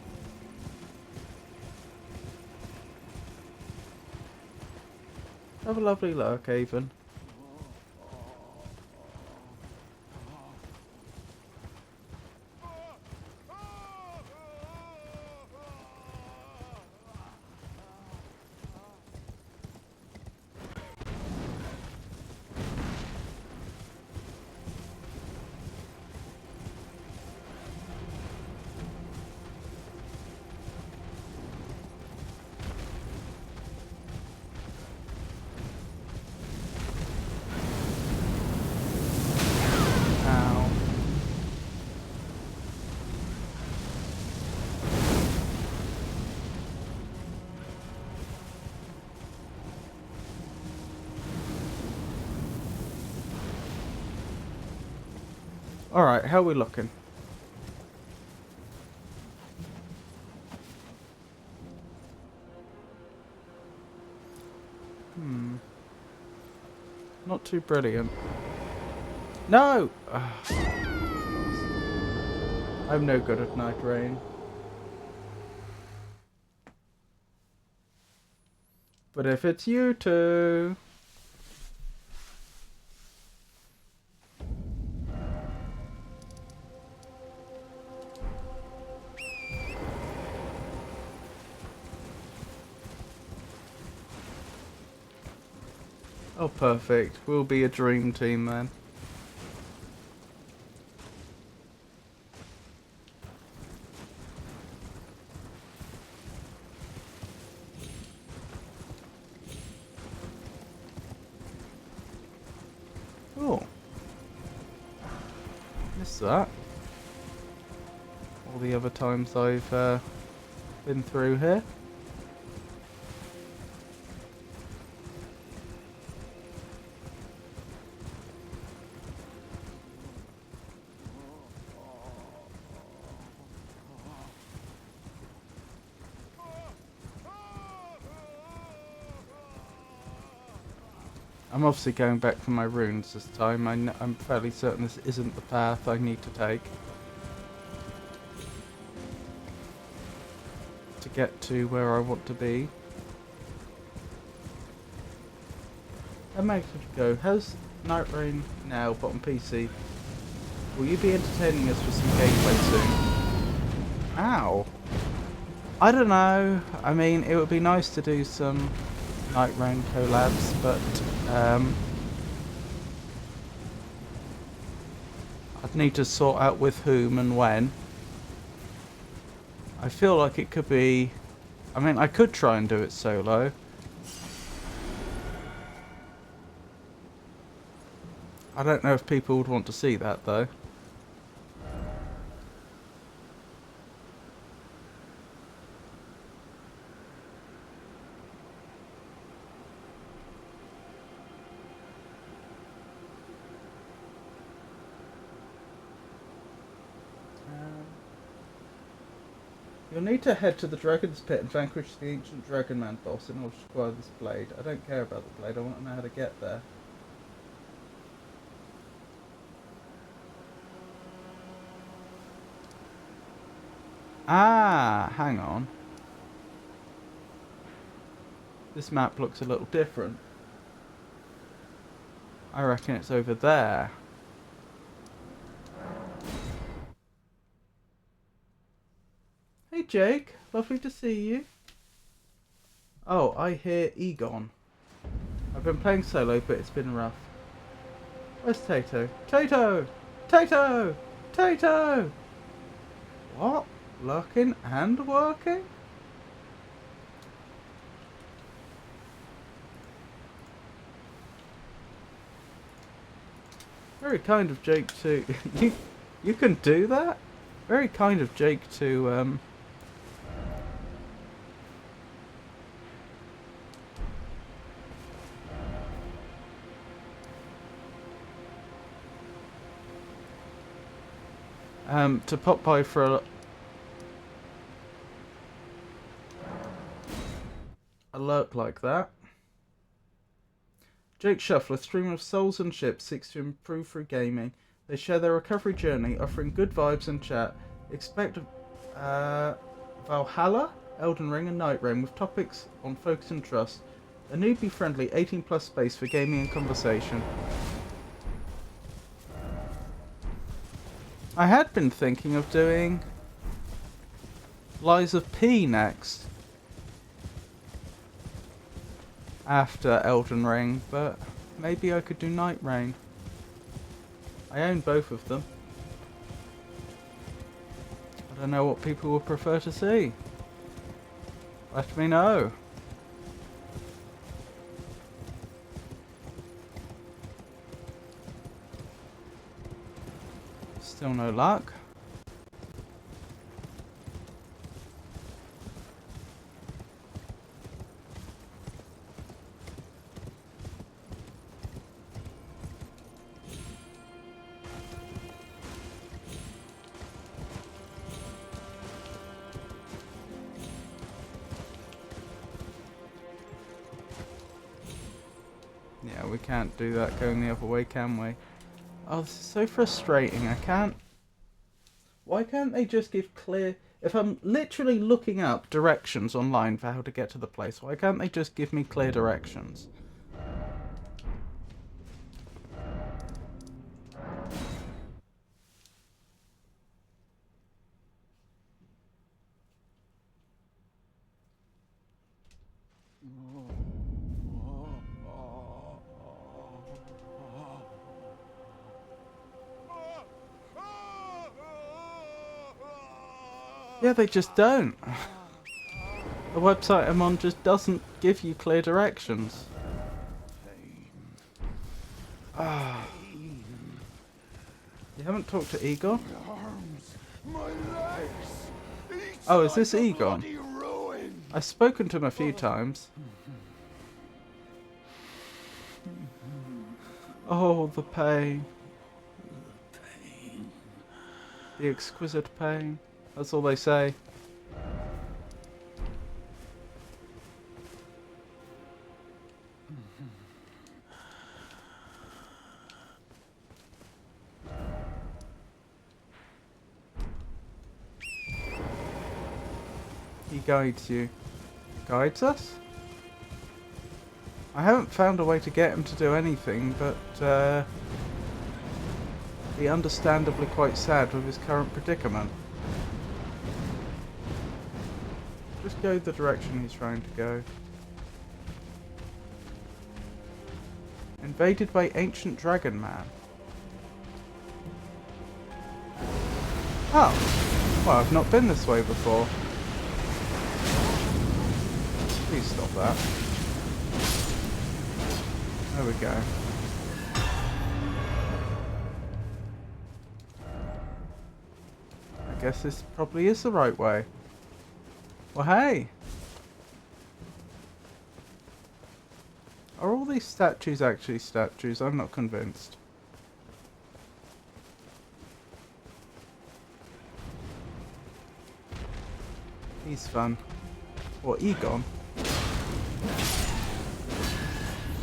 Have a lovely lurk, Avon. Alright, how are we looking? Not too brilliant. No! I'm no good at Night Rain. But if it's you two... Oh, perfect. We'll be a dream team then. Oh. Missed that. All the other times I've been through here. I'm obviously going back for my runes this time. I'm fairly certain this isn't the path I need to take to get to where I want to be. How makes it go? How's Night Rain now, but on PC? Will you be entertaining us with some gameplay soon? Ow! I don't know. I mean, it would be nice to do some Night Rain collabs, but I'd need to sort out with whom and when. I feel like it could be... I mean, I could try and do it solo. I don't know if people would want to see that, though. You'll need to head to the Dragon's Pit and vanquish the ancient Dragon Man boss in order to acquire this blade. I don't care about the blade, I want to know how to get there. Ah, hang on. This map looks a little different. I reckon it's over there. Hey Jake, lovely to see you. Oh, I hear Egon. I've been playing solo, but it's been rough. Where's Tato? Tato! Tato! Tato! What? Lurking and working? Very kind of Jake to... you can do that? Very kind of Jake to, to pop by for a lurk like that. Jake Shuffler, streamer of Souls and Ships, seeks to improve through gaming. They share their recovery journey, offering good vibes and chat. Expect Valhalla, Elden Ring and Night Rain with topics on focus and trust. A newbie-friendly 18+ space for gaming and conversation. I had been thinking of doing Lies of P next. After Elden Ring, but maybe I could do Night Rain. I own both of them. I don't know what people would prefer to see. Let me know. Still no luck. Yeah, we can't do that going the other way, can we? Oh, this is so frustrating. I can't... Why can't they just give clear... If I'm literally looking up directions online for how to get to the place, why can't they just give me clear directions? Yeah, they just don't. The website I'm on just doesn't give you clear directions. Ah. You haven't talked to Egon? Oh, is this Egon? I've spoken to him a few times. Oh, the pain. The exquisite pain. That's all they say. He guides you. Guides us? I haven't found a way to get him to do anything, but be understandably quite sad with his current predicament. Just go the direction he's trying to go. Invaded by ancient dragon man. Oh. Well, I've not been this way before. Please stop that. There we go. I guess this probably is the right way. Well, hey! Are all these statues actually statues? I'm not convinced. He's fun. Or Egon.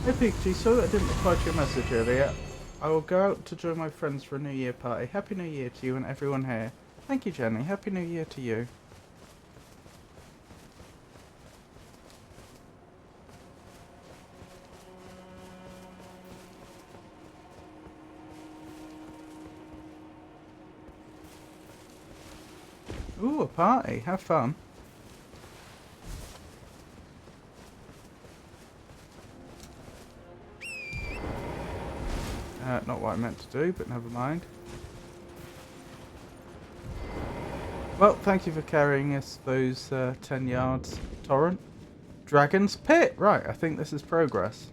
Hey Pikachu, sorry that I didn't reply to your message earlier. I will go out to join my friends for a New Year party. Happy New Year to you and everyone here. Thank you, Jenny. Happy New Year to you. Ooh, a party. Have fun. Not what I meant to do, but never mind. Well, thank you for carrying us those 10 yards, Torrent. Dragon's Pit! Right, I think this is progress.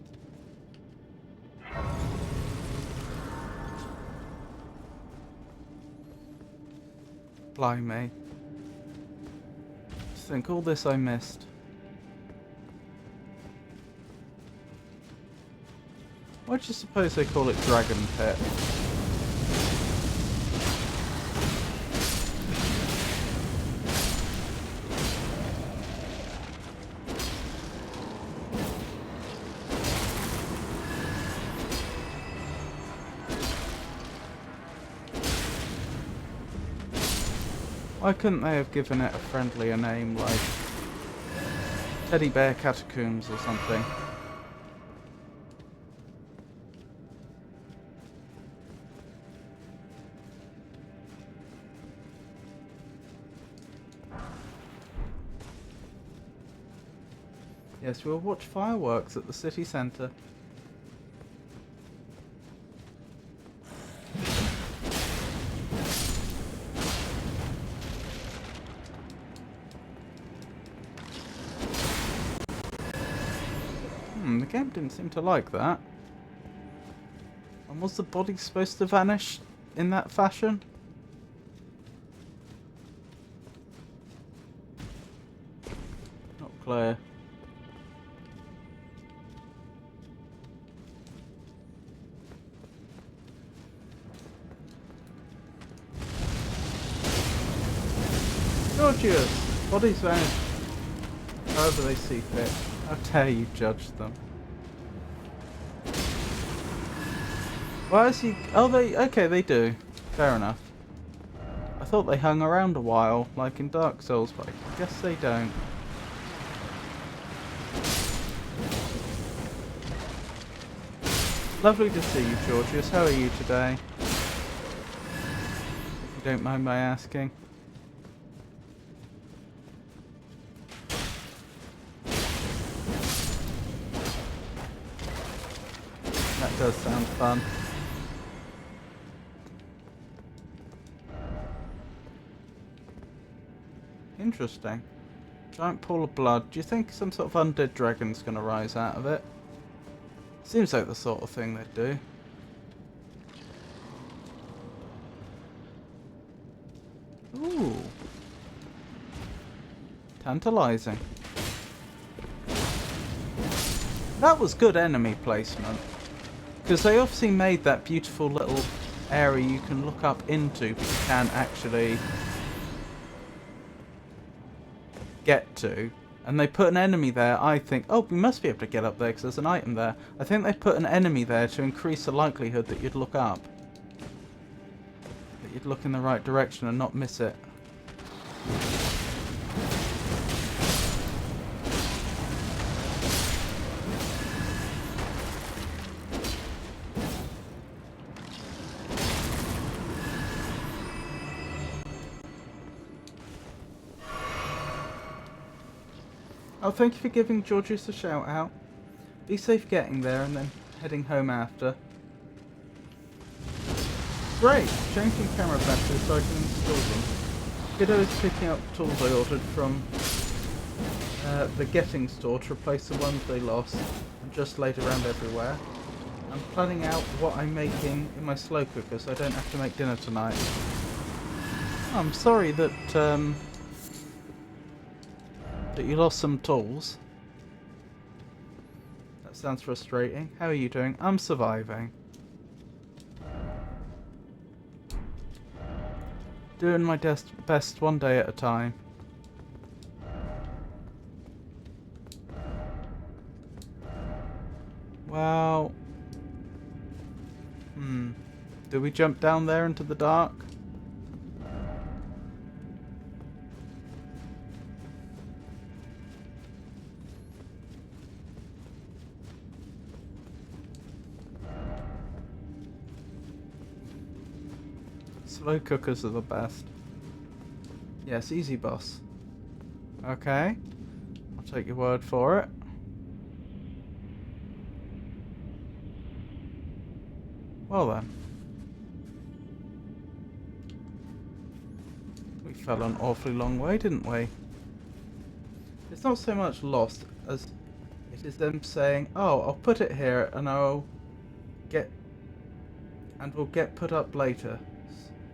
Blimey. Just think, all this I missed. Why do you suppose they call it Dragon Pit? Why couldn't they have given it a friendlier name like Teddy Bear Catacombs or something? Yes, we'll watch fireworks at the city centre. The game didn't seem to like that. And was the body supposed to vanish in that fashion? Not clear. Gorgeous! Bodies vanish however they see fit. How dare you judge them? Why is he... Oh, okay, they do. Fair enough. I thought they hung around a while, like in Dark Souls, but I guess they don't. Lovely to see you, Georgius. How are you today? If you don't mind my asking. That does sound fun. Interesting. Giant pool of blood. Do you think some sort of undead dragon's gonna rise out of it? Seems like the sort of thing they'd do. Ooh. Tantalizing. That was good enemy placement. Because they obviously made that beautiful little area you can look up into, but you can't actually get to. And they put an enemy there, I think. Oh, we must be able to get up there because there's an item there. I think they put an enemy there to increase the likelihood that you'd look up. That you'd look in the right direction and not miss it. Oh, thank you for giving Georgius a shout out. Be safe getting there and then heading home after. Great! Changing camera batteries so I can install them. Kiddo is picking up tools I ordered from the Getting store to replace the ones they lost and just laid around everywhere. I'm planning out what I'm making in my slow cooker so I don't have to make dinner tonight. I'm sorry that that you lost some tools. That sounds frustrating. How are you doing? I'm surviving. Doing my best one day at a time. Well... Do we jump down there into the dark? Slow cookers are the best. Yes, easy boss. Okay. I'll take your word for it. Well then. We fell an awfully long way, didn't we? It's not so much lost as it is them saying, oh, I'll put it here and we'll get put up later.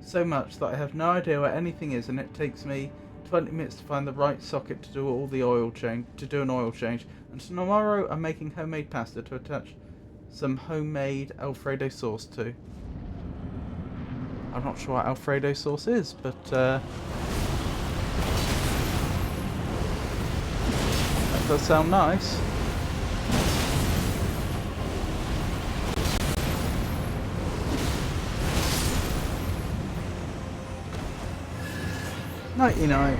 So much that I have no idea where anything is and it takes me 20 minutes to find the right socket to do an oil change. And tomorrow I'm making homemade pasta to attach some homemade Alfredo sauce to. I'm not sure what Alfredo sauce is, but that does sound nice. Nighty-night.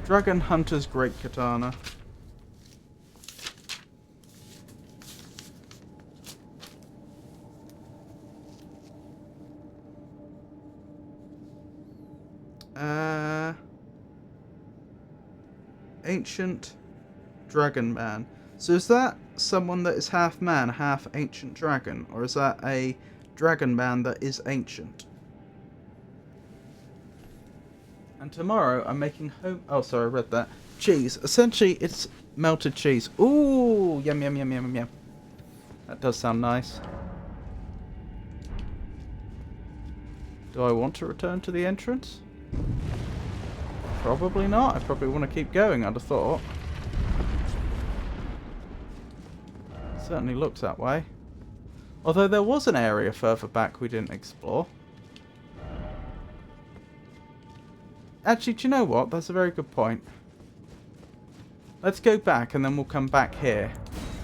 Dragon Hunter's Great Katana. Ancient Dragon Man. So is that someone that is half man, half ancient dragon? Or is that a dragon man that is ancient? And tomorrow I'm making oh, sorry, I read that. Cheese. Essentially, it's melted cheese. Ooh, yum, yum, yum, yum, yum. That does sound nice. Do I want to return to the entrance? Probably not. I probably want to keep going, I'd have thought. Certainly looks that way. Although there was an area further back we didn't explore. Actually, do you know what? That's a very good point. Let's go back and then we'll come back here.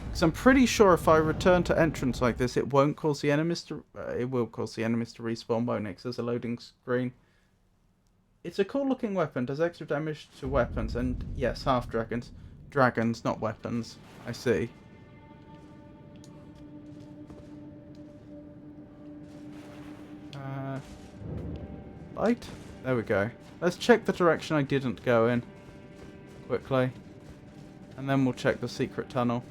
Because I'm pretty sure if I return to entrance like this, it won't cause the enemies to... it will cause the enemies to respawn, won't it? 'Cause there's a loading screen. It's a cool looking weapon. Does extra damage to weapons. And yes, half dragons. Dragons, not weapons. I see. Light? There we go. Let's check the direction I didn't go in. Quickly. And then we'll check the secret tunnel.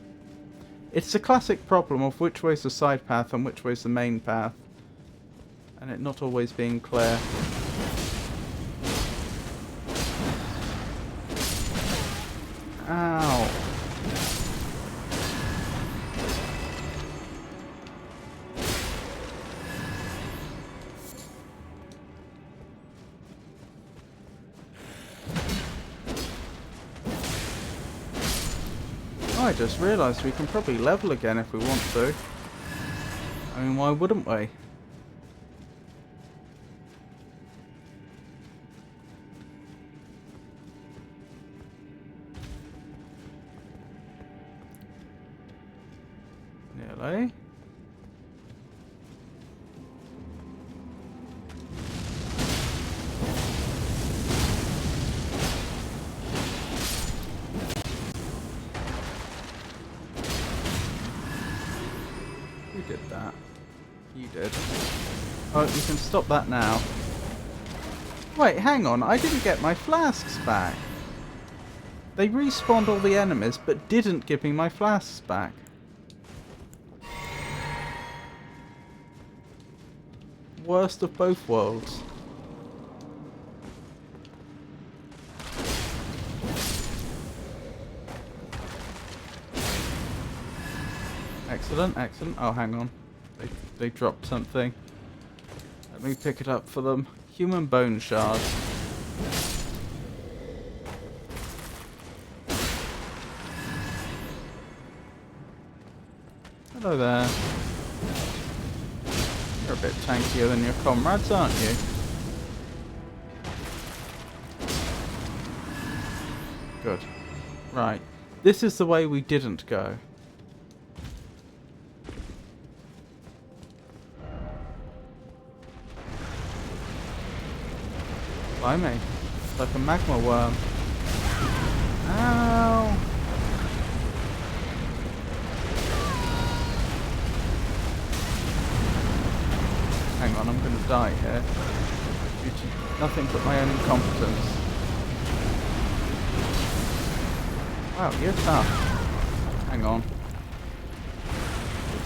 It's a classic problem of which way's the side path and which way's the main path. And it not always being clear. Ow. I just realised we can probably level again if we want to. I mean, why wouldn't we? Nearly. Did that. You did. Oh, you can stop that now. Wait, hang on. I didn't get my flasks back. They respawned all the enemies, but didn't give me my flasks back. worst of both worlds. Excellent, excellent. Oh, hang on. They dropped something. Let me pick it up for them. Human bone shard. Hello there. You're a bit tankier than your comrades, aren't you? Good. Right. This is the way we didn't go. Blimey. It's like a magma worm. Ow! Hang on, I'm going to die here. Due to nothing but my own incompetence. Wow, you're tough. Hang on.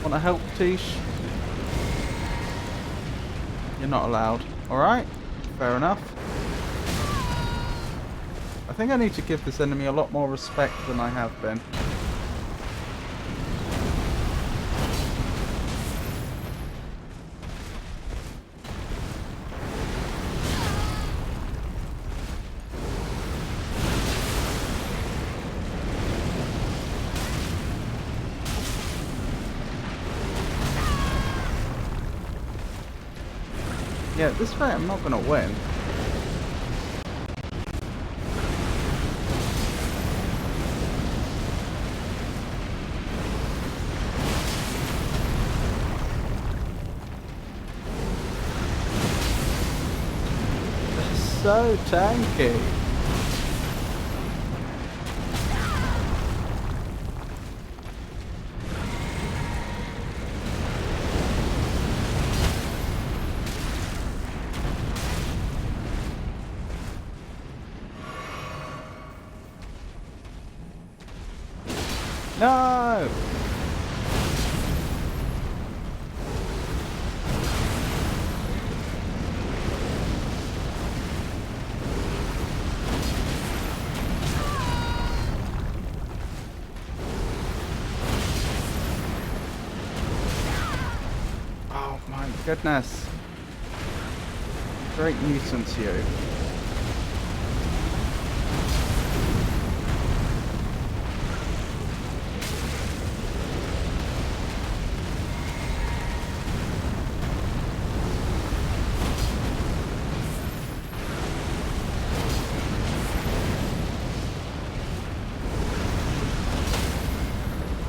Want to help, Tish? You're not allowed. Alright, fair enough. I think I need to give this enemy a lot more respect than I have been. Yeah, this fight I'm not going to win. They're so tanky. No! Oh my goodness. Great nuisance, you.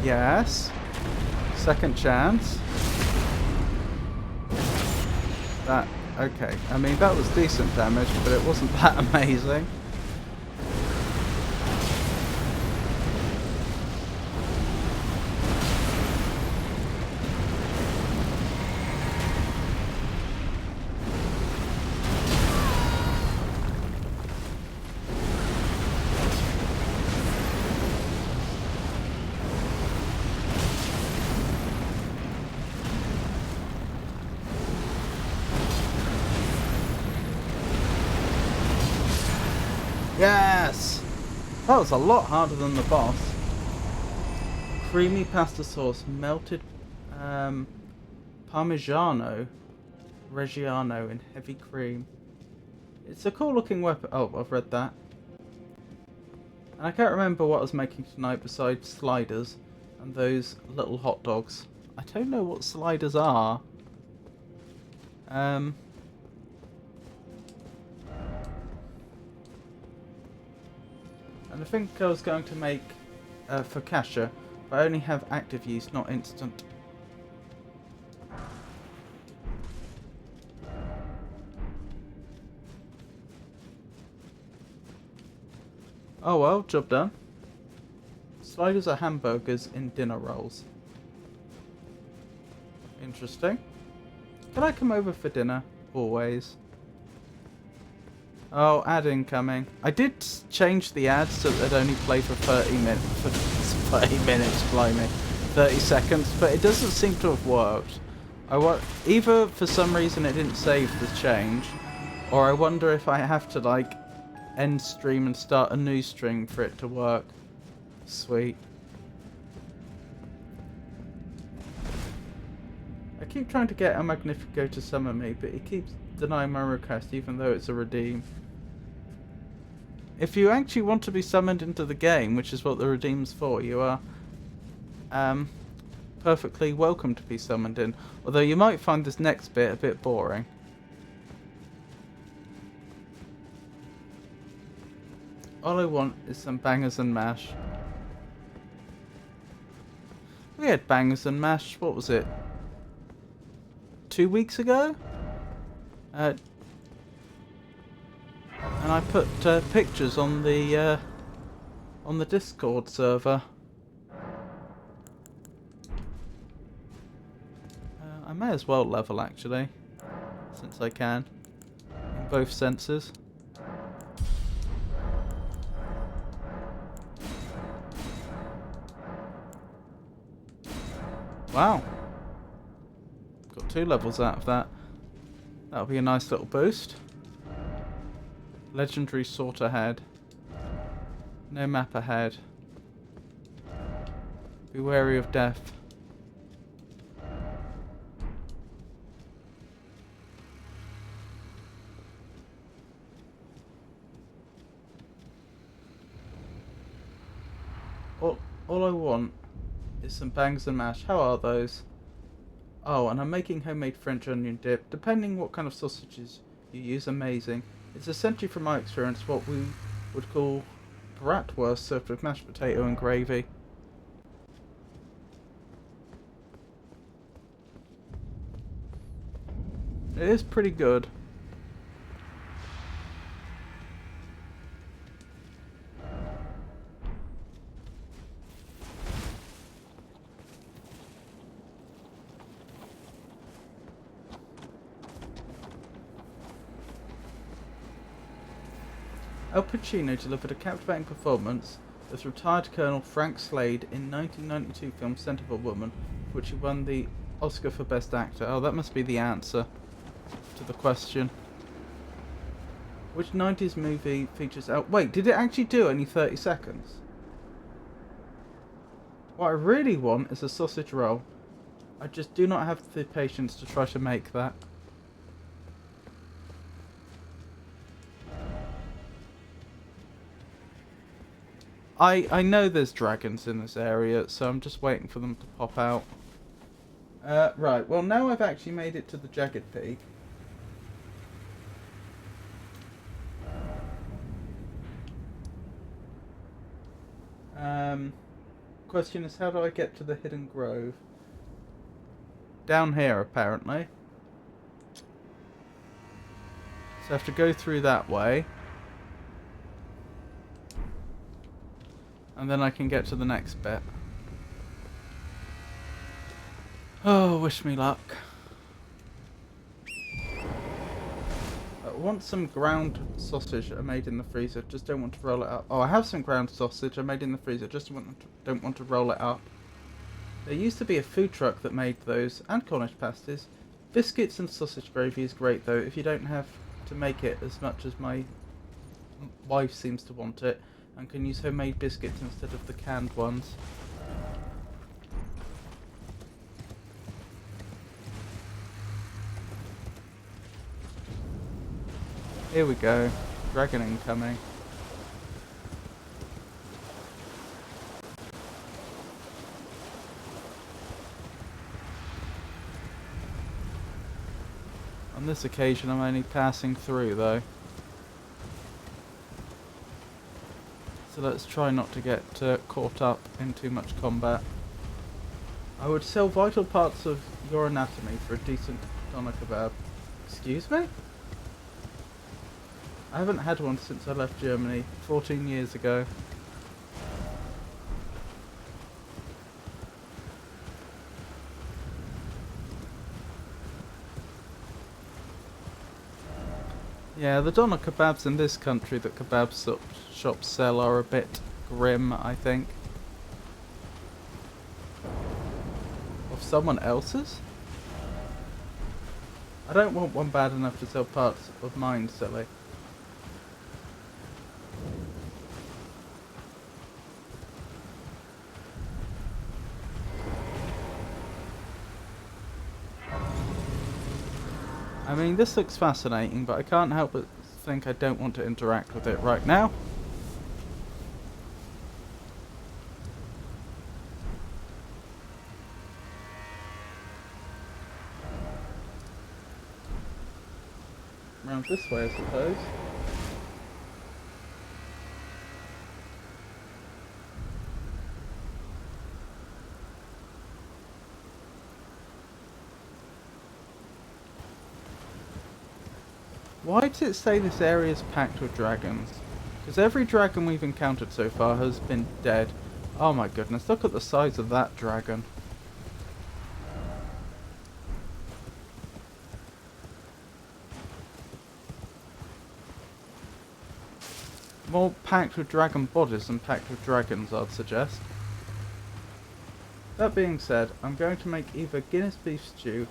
Yes. Second chance. That, okay. I mean, that was decent damage, but it wasn't that amazing. Yes! That was a lot harder than the boss. Creamy pasta sauce, melted Parmigiano Reggiano in heavy cream. It's a cool looking weapon. Oh, I've read that. And I can't remember what I was making tonight besides sliders and those little hot dogs. I don't know what sliders are. And I think I was going to make focaccia, but I only have active use, not instant. Oh well, job done. Sliders are hamburgers in dinner rolls. Interesting. Can I come over for dinner? Always. Oh, ad incoming. I did change the ad so that they'd only play for 30 minutes. For 30 minutes, blimey. 30 seconds, but it doesn't seem to have worked. Either for some reason it didn't save the change, or I wonder if I have to like end stream and start a new stream for it to work. Sweet. I keep trying to get El Magnifico to summon me, but he keeps denying my request even though it's a redeem. If you actually want to be summoned into the game, which is what the redeem's for, you are perfectly welcome to be summoned in. Although you might find this next bit a bit boring. All I want is some bangers and mash. We had bangers and mash, what was it? 2 weeks ago? And I put pictures on the Discord server. I may as well level actually, since I can, in both senses. Wow. Got 2 levels out of that. That'll be a nice little boost. Legendary sort ahead. No map ahead. Be wary of death. All I want is some bangs and mash. How are those? Oh, and I'm making homemade French onion dip. Depending what kind of sausages you use, amazing. It's essentially, from my experience, what we would call bratwurst served with mashed potato and gravy. It is pretty good. Al Pacino delivered a captivating performance as retired Colonel Frank Slade in 1992 film Scent of a Woman, for which he won the Oscar for Best Actor. Oh, that must be the answer to the question. Which 90s movie features Al... Wait, did it actually do only 30 seconds? What I really want is a sausage roll. I just do not have the patience to try to make that. I know there's dragons in this area, so I'm just waiting for them to pop out. Right, well now I've actually made it to the Jagged Peak. Question is, how do I get to the Hidden Grove? Down here, apparently. So I have to go through that way. And then I can get to the next bit. Oh, wish me luck. I want some ground sausage I made in the freezer. Just don't want to roll it up. Oh, I have some ground sausage I made in the freezer. Just don't want to roll it up. There used to be a food truck that made those, and Cornish pasties. Biscuits and sausage gravy is great though, if you don't have to make it as much as my wife seems to want it, and can use homemade biscuits instead of the canned ones. Here we go. Dragon incoming. On this occasion I'm only passing through though. So let's try not to get caught up in too much combat. I would sell vital parts of your anatomy for a decent doner kebab. Excuse me? I haven't had one since I left Germany 14 years ago. Yeah, the doner kebabs in this country that kebab shops sell are a bit grim, I think. Of someone else's? I don't want one bad enough to sell parts of mine, silly. I mean, this looks fascinating, but I can't help but think I don't want to interact with it right now. Around this way, I suppose. Why does it say this area is packed with dragons? Because every dragon we've encountered so far has been dead. Oh my goodness, look at the size of that dragon. More packed with dragon bodies than packed with dragons, I'd suggest. That being said, I'm going to make either Guinness beef stew,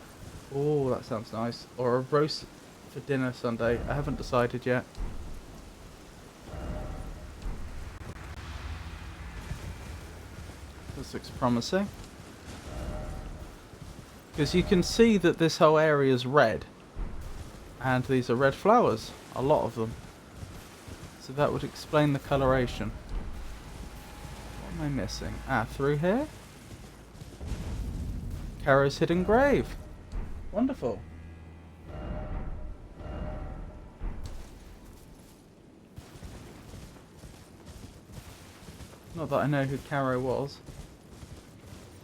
oh that sounds nice, or a roast for dinner Sunday. I haven't decided yet. This looks promising. Because you can see that this whole area is red. And these are red flowers. A lot of them. So that would explain the coloration. What am I missing? Ah, through here? Caro's hidden grave. Wonderful. Not that I know who Caro was.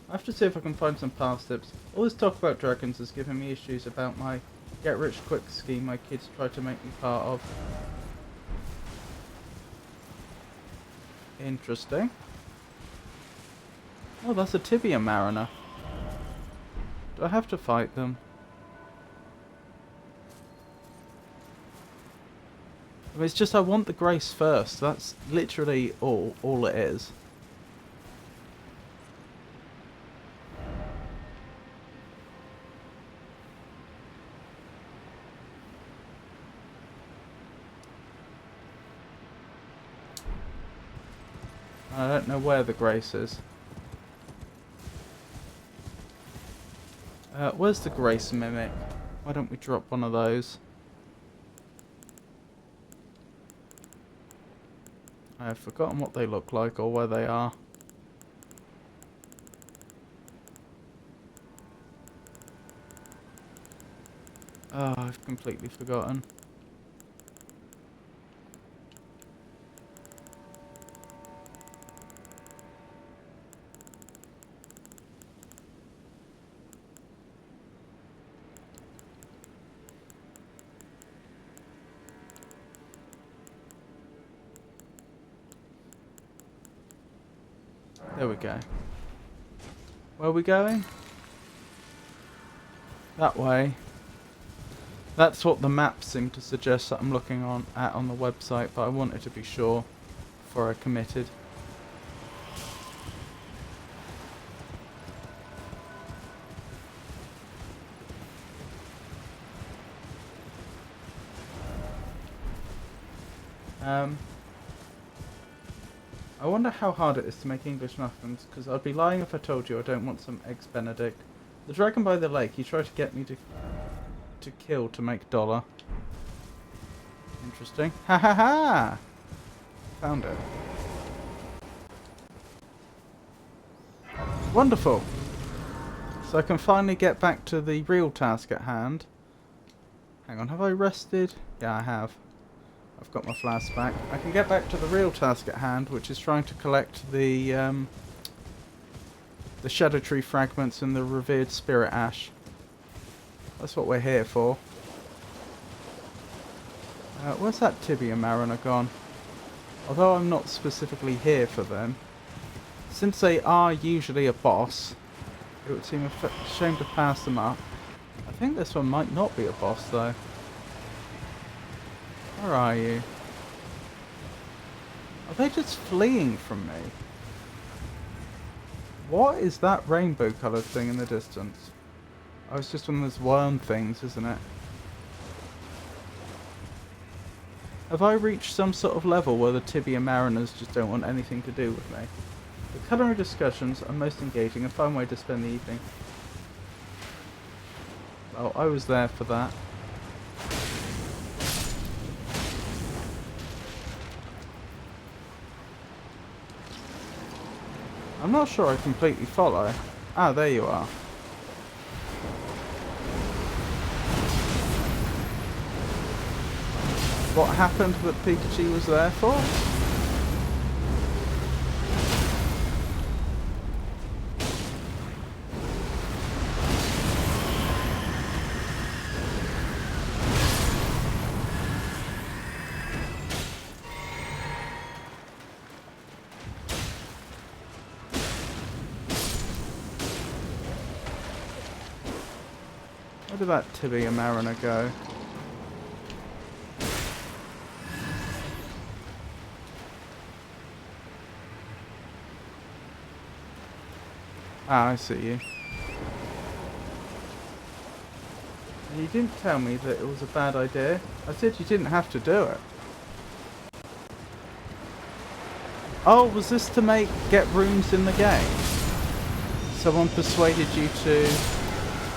I have to see if I can find some past tips. All this talk about dragons is giving me issues about my get-rich-quick scheme my kids try to make me part of. Interesting. Oh, that's a tibia mariner. Do I have to fight them? I mean, it's just I want the grace first. That's literally all it is. I don't know where the grace is. Where's the grace mimic? Why don't we drop one of those? I have forgotten what they look like or where they are. Oh, I've completely forgotten. There we go. Where are we going? That way. That's what the map seemed to suggest that I'm looking at on the website, but I wanted to be sure before I committed. I wonder how hard it is to make English muffins, because I'd be lying if I told you I don't want some eggs Benedict. The dragon by the lake, he tried to get me to kill to make dollar. Interesting. Ha ha ha! Found it. Wonderful! So I can finally get back to the real task at hand. Hang on, have I rested? Yeah, I have. I've got my flask back. I can get back to the real task at hand, which is trying to collect the Shadow Tree fragments and the revered spirit ash. That's what we're here for. Where's that tibia mariner gone? Although I'm not specifically here for them, since they are usually a boss, it would seem a shame to pass them up. I think this one might not be a boss though. Where are you? Are they just fleeing from me? What is that rainbow coloured thing in the distance? Oh, it's just one of those worm things, isn't it? Have I reached some sort of level where the Tibia Mariners just don't want anything to do with me? The culinary discussions are most engaging, a fun way to spend the evening. Well, I was there for that. I'm not sure I completely follow. Ah, there you are. What happened that Pikachu was there for? Where did that Tibia Mariner go? Ah, I see you. And you didn't tell me that it was a bad idea. I said you didn't have to do it. Oh, was this to get runes in the game? Someone persuaded you to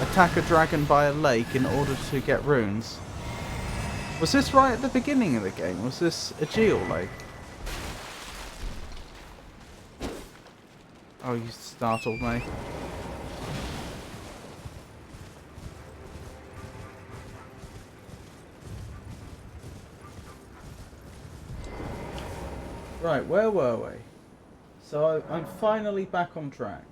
attack a dragon by a lake in order to get runes. Was this right at the beginning of the game? Was this a Geo lake? Oh, you startled me. Right, where were we? So I'm finally back on track.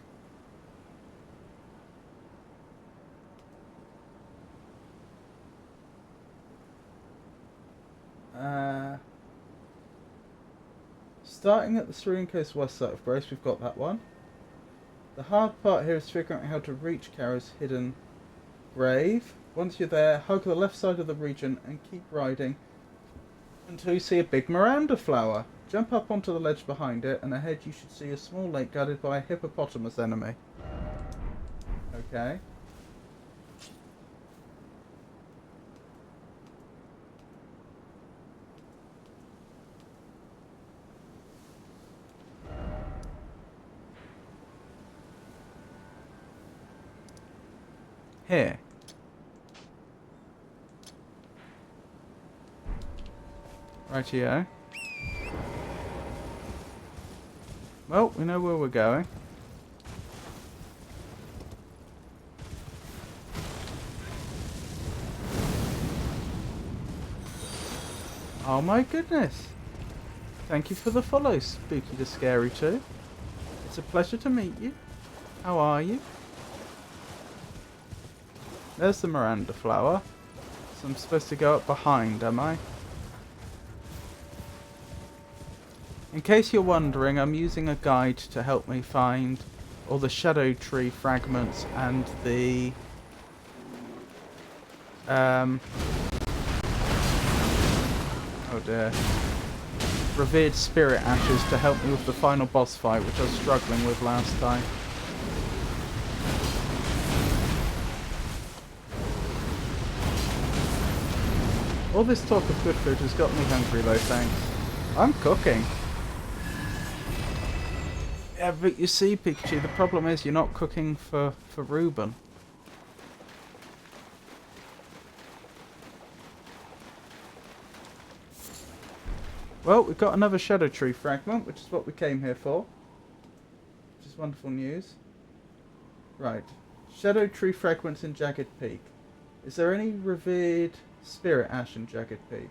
Starting at the Cerulean Coast west side of Grace, we've got that one. The hard part here is figuring out how to reach Kara's hidden grave. Once you're there, hug the left side of the region and keep riding until you see a big Miranda flower. Jump up onto the ledge behind it, and ahead you should see a small lake guarded by a hippopotamus enemy. Okay. Here. Rightio. Well, we know where we're going. Oh my goodness. Thank you for the follow, Spooky the Scary 2. It's a pleasure to meet you. How are you? There's the Miranda flower. So I'm supposed to go up behind, am I? In case you're wondering, I'm using a guide to help me find all the shadow tree fragments and the oh dear, revered spirit ashes to help me with the final boss fight, which I was struggling with last time. All this talk of good food has got me hungry though, thanks. I'm cooking. Yeah, but you see, Pikachu, the problem is you're not cooking for Ruben. Well, we've got another Shadow Tree fragment, which is what we came here for. Which is wonderful news. Right. Shadow Tree fragments in Jagged Peak. Is there any revered spirit ash in Jagged Peak?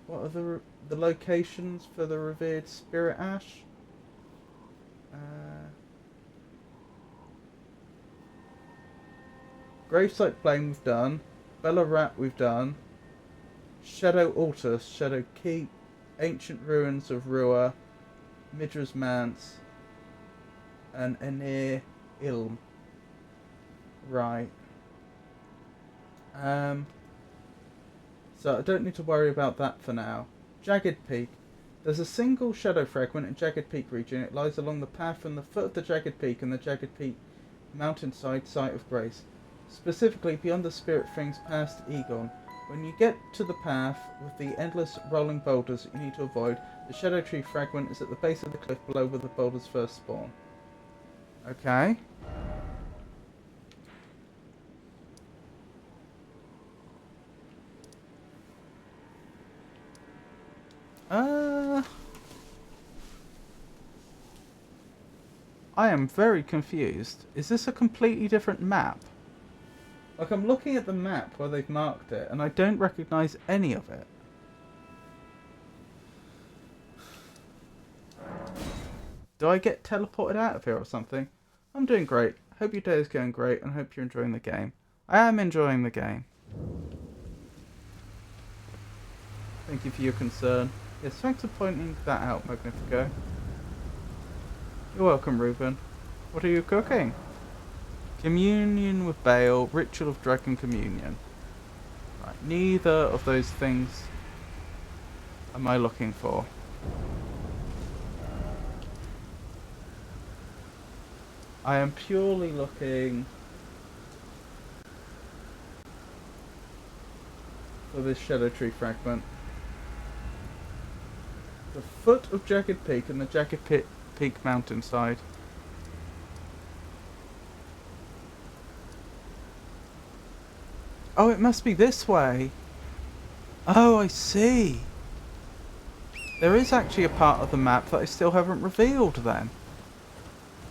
What are the locations for the revered spirit ash? Gravesite Plain we've done. Bella Rat we've done. Shadow Altar, Shadow Keep, Ancient Ruins of Rua, Midra's Manse, and Enir Ilm. Right. So I don't need to worry about that for now. Jagged Peak. There's a single shadow fragment in Jagged Peak region. It lies along the path from the foot of the Jagged Peak and the Jagged Peak mountainside site of Grace. Specifically beyond the Spirit Things past Egon. When you get to the path with the endless rolling boulders you need to avoid, the shadow tree fragment is at the base of the cliff below where the boulders first spawn. Okay. I am very confused. Is this a completely different map? Like, I'm looking at the map where they've marked it, and I don't recognise any of it. Do I get teleported out of here or something? I'm doing great. Hope your day is going great, and hope you're enjoying the game. I am enjoying the game. Thank you for your concern. Yes, thanks for pointing that out, Magnifico. You're welcome, Reuben. What are you cooking? Communion with bayle, ritual of dragon communion. Right, neither of those things am I looking for. I am purely looking for this shadow tree fragment. The foot of Jagged Peak and the Jagged Peak mountainside. Oh, it must be this way. Oh, I see. There is actually a part of the map that I still haven't revealed then.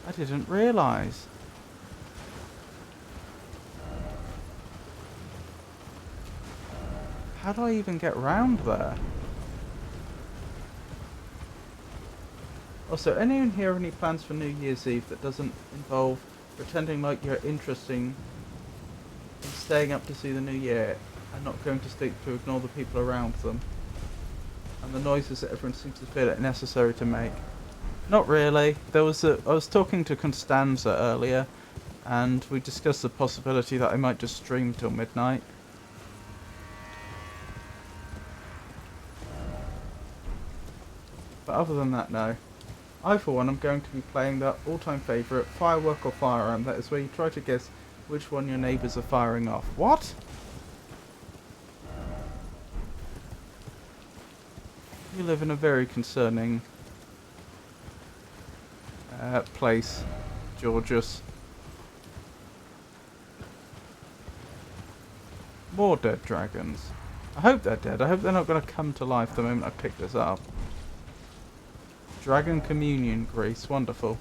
I didn't realise. How do I even get round there? Also, anyone here have any plans for New Year's Eve that doesn't involve pretending like you're interested in staying up to see the new year and not going to sleep to ignore the people around them and the noises that everyone seems to feel it necessary to make? Not really. I was talking to Constanza earlier, and we discussed the possibility that I might just stream till midnight. But other than that, no. I, for one, am going to be playing that all-time favourite, Firework or Firearm. That is where you try to guess which one your neighbours are firing off. What? You live in a very concerning place, Georgius. More dead dragons. I hope they're dead. I hope they're not going to come to life the moment I pick this up. Dragon Communion Grease. Wonderful.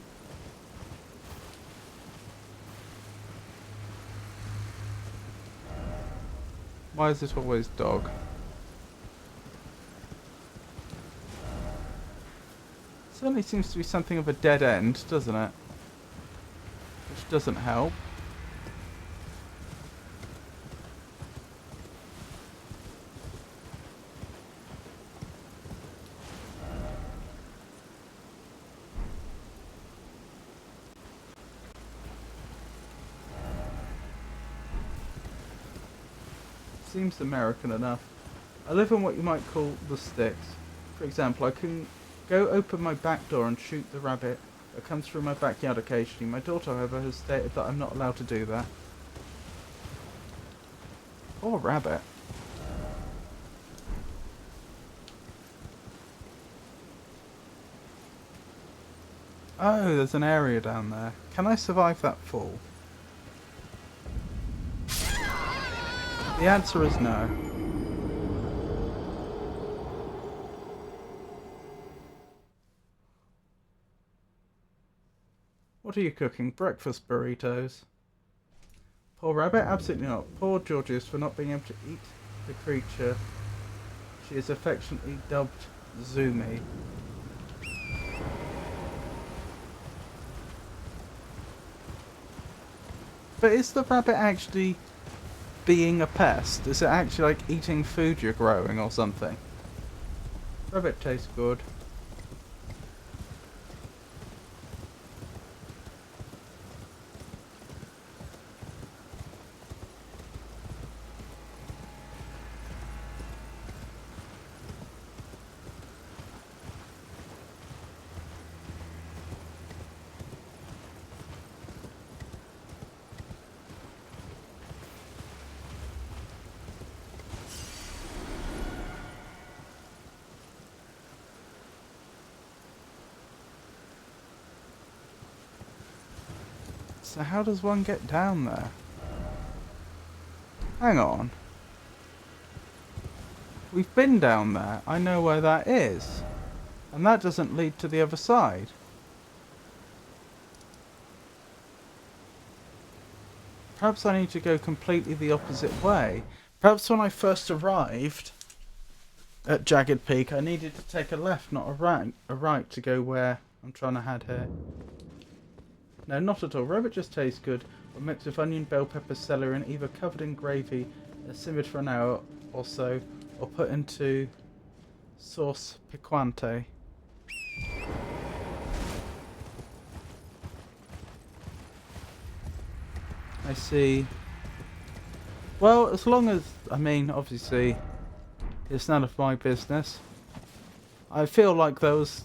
Why is it always dog? Certainly seems to be something of a dead end, doesn't it? Which doesn't help. Seems American enough. I live in what you might call the sticks. For example, I can go open my back door and shoot the rabbit that comes through my backyard occasionally. My daughter, however, has stated that I'm not allowed to do that. Poor rabbit. Oh, there's an area down there. Can I survive that fall? The answer is no. What are you cooking? Breakfast burritos. Poor rabbit? Absolutely not. Poor Georgius for not being able to eat the creature she is affectionately dubbed Zumi. But is the rabbit actually being a pest? Is it actually like eating food you're growing or something? Rabbit tastes good. So how does one get down there? Hang on. We've been down there. I know where that is. And that doesn't lead to the other side. Perhaps I need to go completely the opposite way. Perhaps when I first arrived at Jagged Peak, I needed to take a left, not a right to go where I'm trying to head here. No, not at all. Rabbit just tastes good. A mix of onion, bell pepper, celery, and either covered in gravy, simmered for an hour or so, or put into sauce picante. I see. Well, as long as, I mean, obviously, it's none of my business. I feel like there was...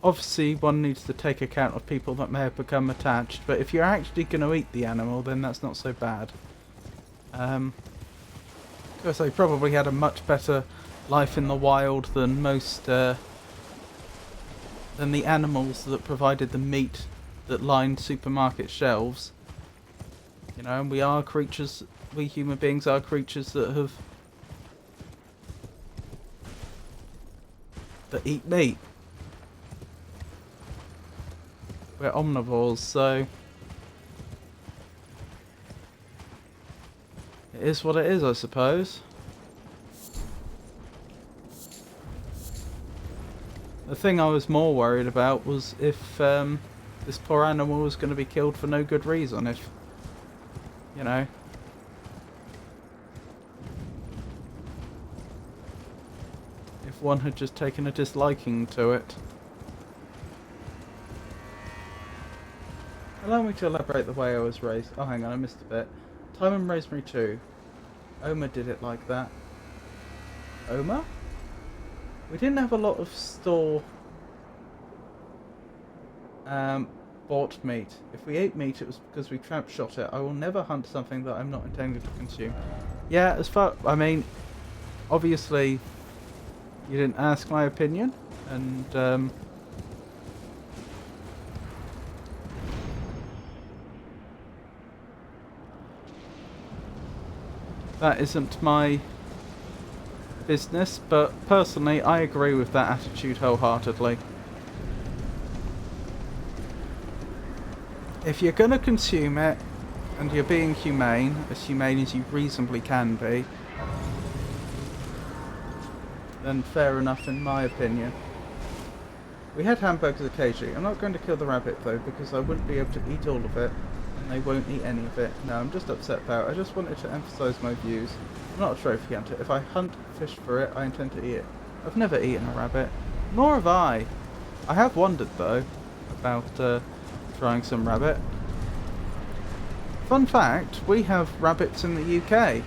Obviously, one needs to take account of people that may have become attached, but if you're actually going to eat the animal, then that's not so bad. Because they probably had a much better life in the wild than most, than the animals that provided the meat that lined supermarket shelves. You know, and we are creatures, we human beings are creatures that eat meat. We're omnivores, so it is what it is, I suppose. The thing I was more worried about was if this poor animal was going to be killed for no good reason, if, you know. If one had just taken a disliking to it. Allow me to elaborate the way I was raised. Oh, hang on, I missed a bit. Thyme raised me too. Oma did it like that. Oma? We didn't have a lot of store bought meat. If we ate meat, it was because we trap shot it. I will never hunt something that I'm not intending to consume. Yeah, as far... I mean, obviously, you didn't ask my opinion, and that isn't my business, but personally I agree with that attitude wholeheartedly. If you're going to consume it, and you're being humane as you reasonably can be, then fair enough in my opinion. We had hamburgers occasionally. I'm not going to kill the rabbit though, because I wouldn't be able to eat all of it, and they won't eat any of it. No, I'm just upset about it. I just wanted to emphasise my views. I'm not a trophy hunter. If I hunt fish for it, I intend to eat it. I've never eaten a rabbit. Nor have I. I have wondered though about trying some rabbit. Fun fact, we have rabbits in the UK,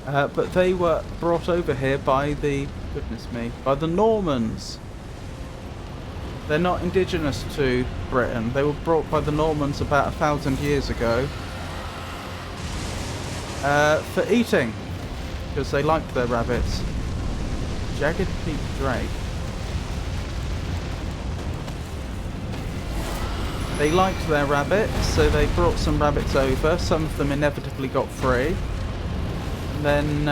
but they were brought over here by the, goodness me, by the Normans. They're not indigenous to Britain. They were brought by the Normans about 1,000 years ago for eating, because they liked their rabbits. Jagged Peak Drake. They liked their rabbits, so they brought some rabbits over. Some of them inevitably got free. And then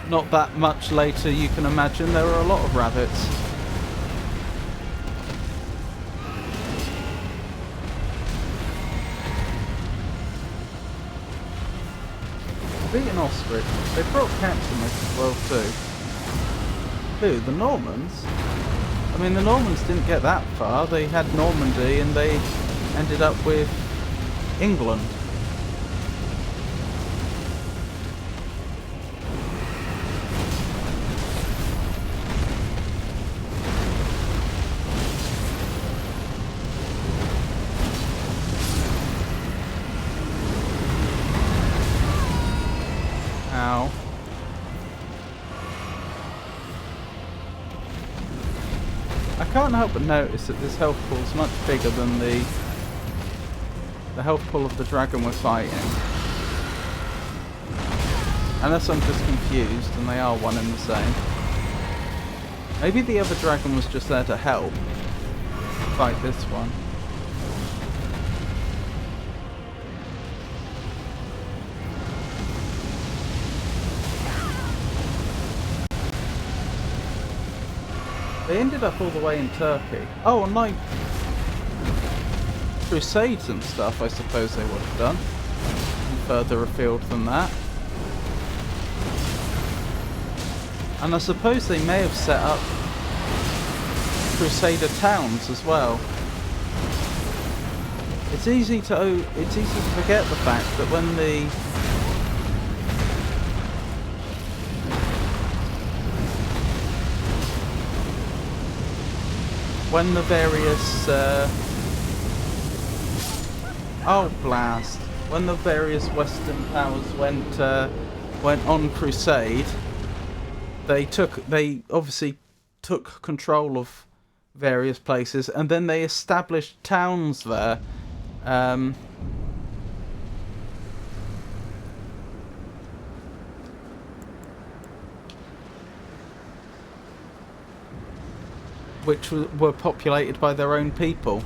not that much later, you can imagine, there were a lot of rabbits. Beaten ostrich. They brought cats in this as well too. Who? The Normans? I mean, the Normans didn't get that far. They had Normandy and they ended up with England. Ow. I can't help but notice that this health pool is much bigger than the The health pool of the dragon we're fighting. Unless I'm just confused and they are one and the same. Maybe the other dragon was just there to help fight this one. They ended up all the way in Turkey. Oh, and like crusades and stuff, I suppose they would have done. And further afield than that. And I suppose they may have set up Crusader towns as well. It's easy to forget the fact that when the various oh blast! When the various Western powers went on crusade, they obviously took control of various places, and then they established towns there. Which were populated by their own people.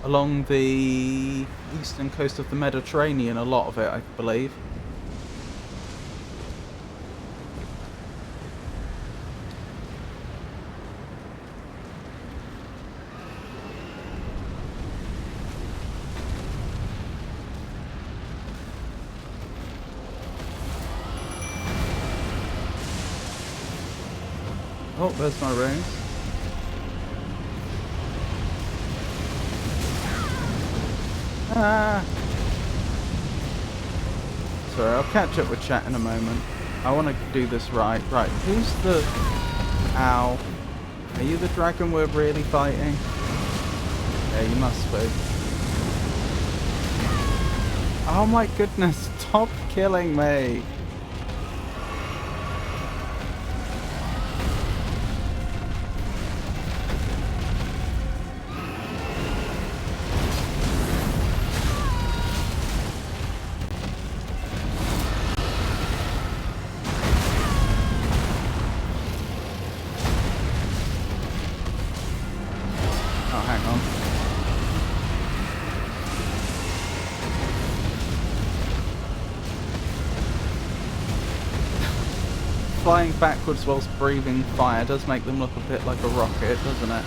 Along the eastern coast of the Mediterranean, a lot of it, I believe. Oh, there's my runes. Ah! Sorry, I'll catch up with chat in a moment. I want to do this right. Right, who's the... Ow. Are you the dragon we're really fighting? Yeah, you must be. Oh my goodness, stop killing me! Flying backwards whilst breathing fire does make them look a bit like a rocket, doesn't it?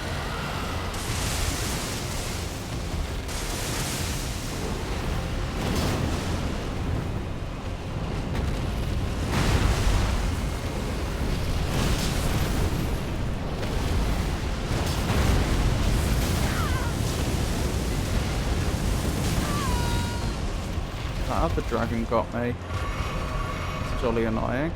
That other dragon got me. It's jolly annoying.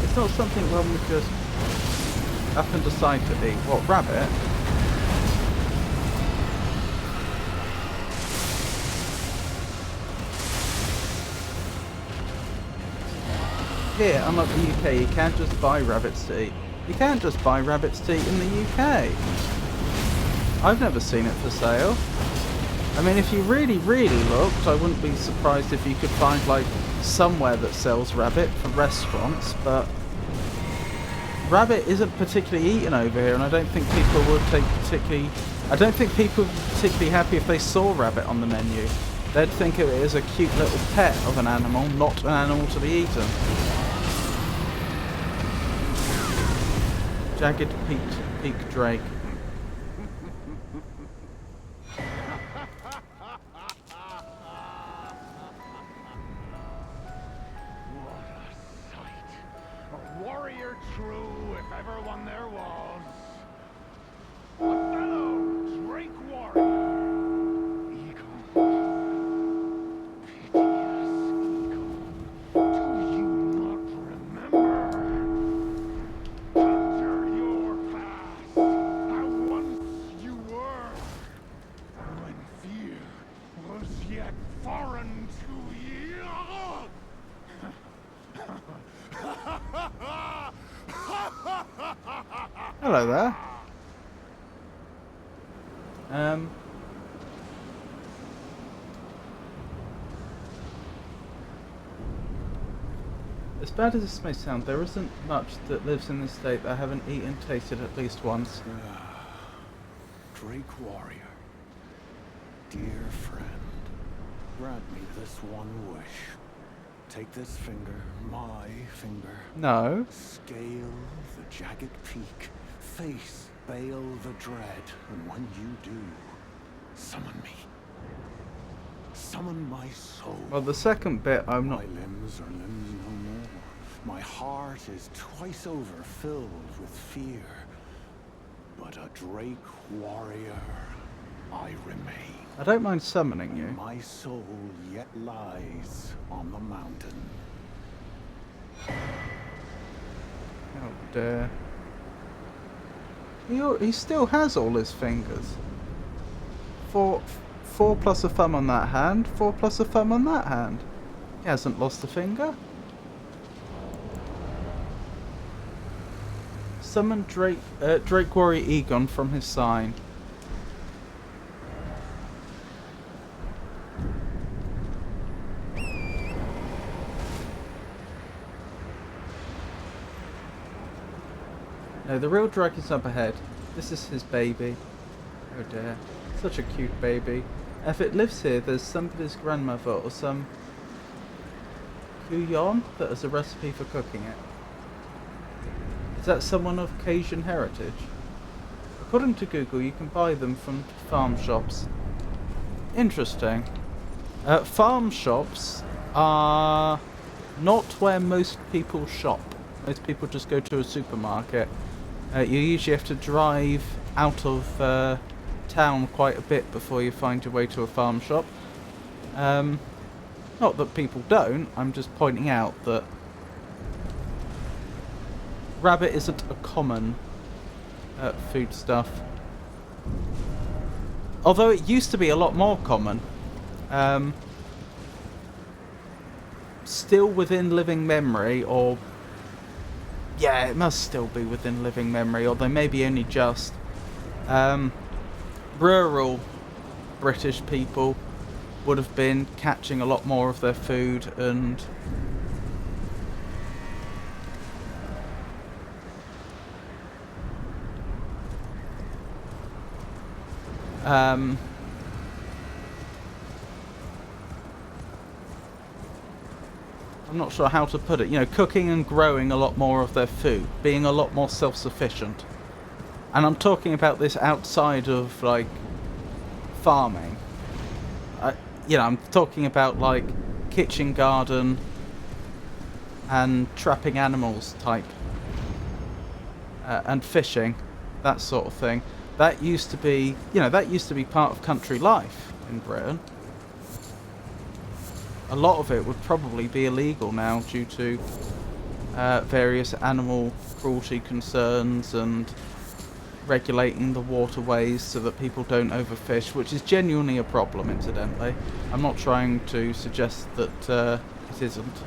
It's not something one would just up and decide to eat. What, rabbit? Here, unlike the UK, you can't just buy rabbits to eat. You can't just buy rabbits to eat in the UK. I've never seen it for sale. I mean, if you really, really looked, I wouldn't be surprised if you could find, like, somewhere that sells rabbit for restaurants, but rabbit isn't particularly eaten over here, and I don't think people would I don't think people would be particularly happy if they saw rabbit on the menu. They'd think of it as a cute little pet of an animal, not an animal to be eaten. Jagged Peak Drake. Warrior true, if ever one there was. Hello there. As bad as this may sound, there isn't much that lives in this state that I haven't eaten, tasted at least once. Drake warrior, dear friend, grant me this one wish. Take this finger, my finger. No. Scale the jagged peak, face Bayle the dread, and when you do, summon me. Summon my soul. Well, the second bit, I'm not. My limbs are limbs no more. My heart is twice over filled with fear. But a Drake warrior, I remain. I don't mind summoning you. My soul yet lies on the mountain. Oh dear. He still has all his fingers. Four plus a thumb on that hand, 4 plus a thumb on that hand. He hasn't lost a finger. Summon Drake Warrior Egon from his sign. No, the real drag is up ahead. This is his baby. Oh dear. Such a cute baby. If it lives here, there's somebody's grandmother or some Kuyon that has a recipe for cooking it. Is that someone of Cajun heritage? According to Google, you can buy them from farm shops. Interesting. Farm shops are not where most people shop. Most people just go to a supermarket. You usually have to drive out of town quite a bit before you find your way to a farm shop. Not that people don't, I'm just pointing out that rabbit isn't a common foodstuff. Although it used to be a lot more common. Still within living memory, or... yeah, it must still be within living memory, although maybe only just. Rural British people would have been catching a lot more of their food and I'm not sure how to put it, you know, cooking and growing a lot more of their food, being a lot more self-sufficient. And I'm talking about this outside of, like, farming. You know, I'm talking about, like, kitchen garden and trapping animals type. And fishing, that sort of thing. That used to be, you know, that used to be part of country life in Britain. A lot of it would probably be illegal now due to various animal cruelty concerns and regulating the waterways so that people don't overfish, which is genuinely a problem, incidentally. I'm not trying to suggest that it isn't.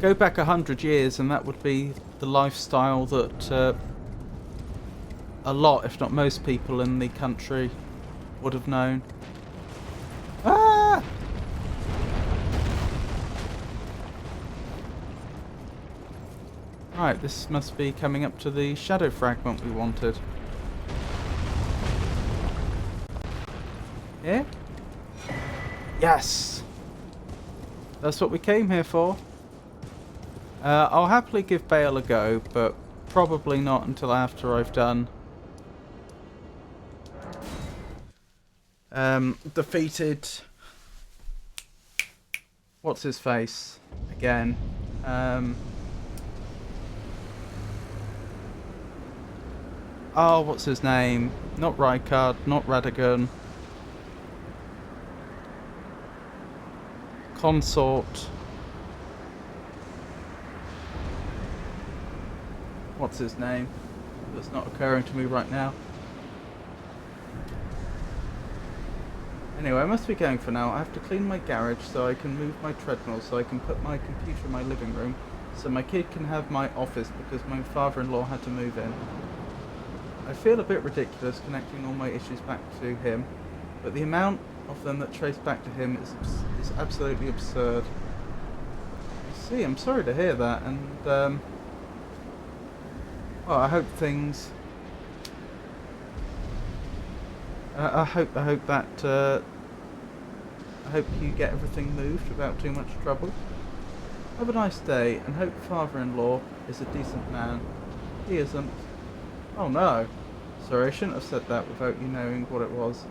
Go back 100 years and that would be the lifestyle that a lot, if not most people in the country would have known. Ah! Right, this must be coming up to the shadow fragment we wanted. Here? Yes! That's what we came here for. I'll happily give Bayle a go, but probably not until after I've done defeated what's his face again. Oh, what's his name? Not Rykard, not Radahn. Consort. What's his name? That's not occurring to me right now. Anyway, I must be going for now. I have to clean my garage so I can move my treadmill, so I can put my computer in my living room, so my kid can have my office because my father-in-law had to move in. I feel a bit ridiculous connecting all my issues back to him, but the amount of them that trace back to him is absolutely absurd. See, I'm sorry to hear that, and well, I hope things. I hope that I hope you get everything moved without too much trouble. Have a nice day, and hope father-in-law is a decent man. He isn't. Oh no. Sorry, I shouldn't have said that without you knowing what it was.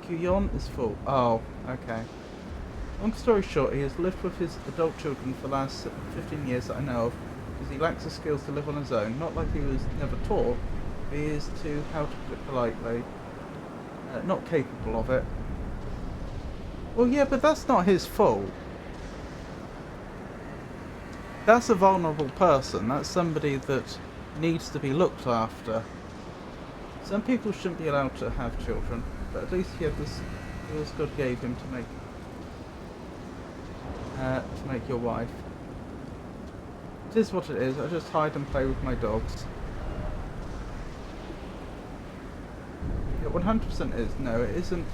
Kuyon is full. Oh, okay. Long story short, he has lived with his adult children for the last 15 years that I know of, because he lacks the skills to live on his own. Not like he was never taught, but he is too, how to put it politely, not capable of it. Well, yeah, but that's not his fault. That's a vulnerable person. That's somebody that needs to be looked after. Some people shouldn't be allowed to have children, but at least he had the skills God gave him to make your wife. It is what it is. I just hide and play with my dogs. It 100% is. No, it isn't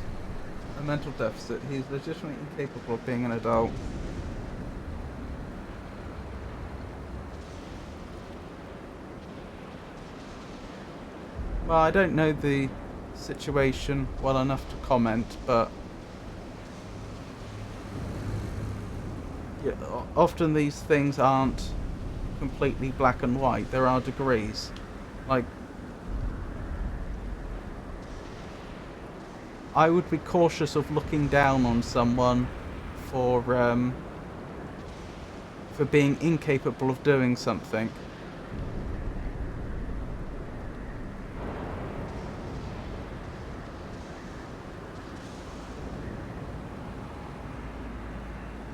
a mental deficit. He is legitimately incapable of being an adult. Well, I don't know the situation well enough to comment, but yeah, often these things aren't completely black and white. There are degrees. Like, I would be cautious of looking down on someone for being incapable of doing something.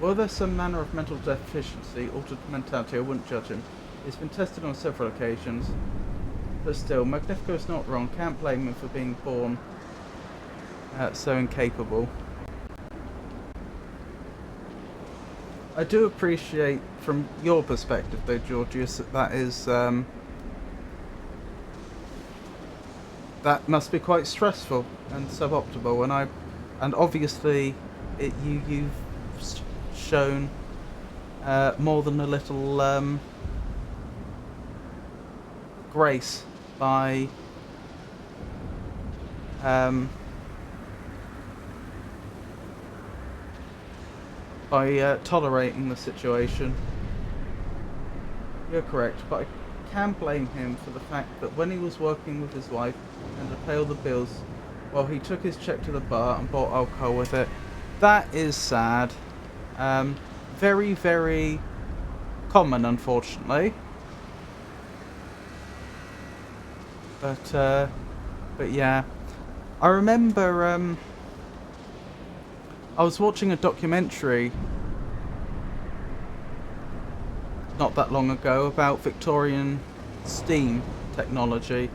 Were there some manner of mental deficiency, altered mentality, I wouldn't judge him. It's been tested on several occasions. But still, Magnifico is not wrong. Can't blame him for being born so incapable. I do appreciate, from your perspective though, Georgius, that is that must be quite stressful and suboptimal. And obviously, you've shown more than a little grace by tolerating the situation. You're correct, but I can blame him for the fact that when he was working with his wife and to pay all the bills, well, he took his check to the bar and bought alcohol with it. That is sad. Very, very common, unfortunately. But yeah, I remember I was watching a documentary not that long ago about Victorian steam technology,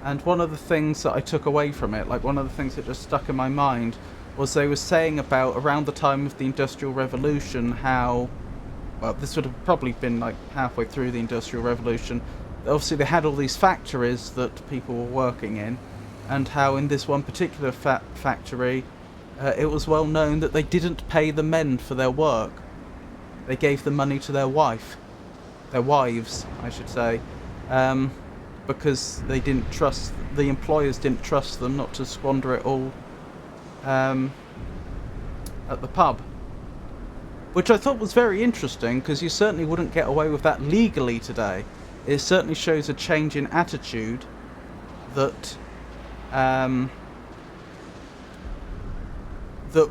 and one of the things that I took away from it, like one of the things that just stuck in my mind, was they were saying about around the time of the Industrial Revolution how, well, this would have probably been like halfway through the Industrial Revolution, obviously they had all these factories that people were working in, and how in this one particular factory it was well known that they didn't pay the men for their work. They gave the money to their wives, I should say, because they didn't trust, the employers didn't trust them not to squander it all at the pub. Which I thought was very interesting, because you certainly wouldn't get away with that legally today. It certainly shows a change in attitude that that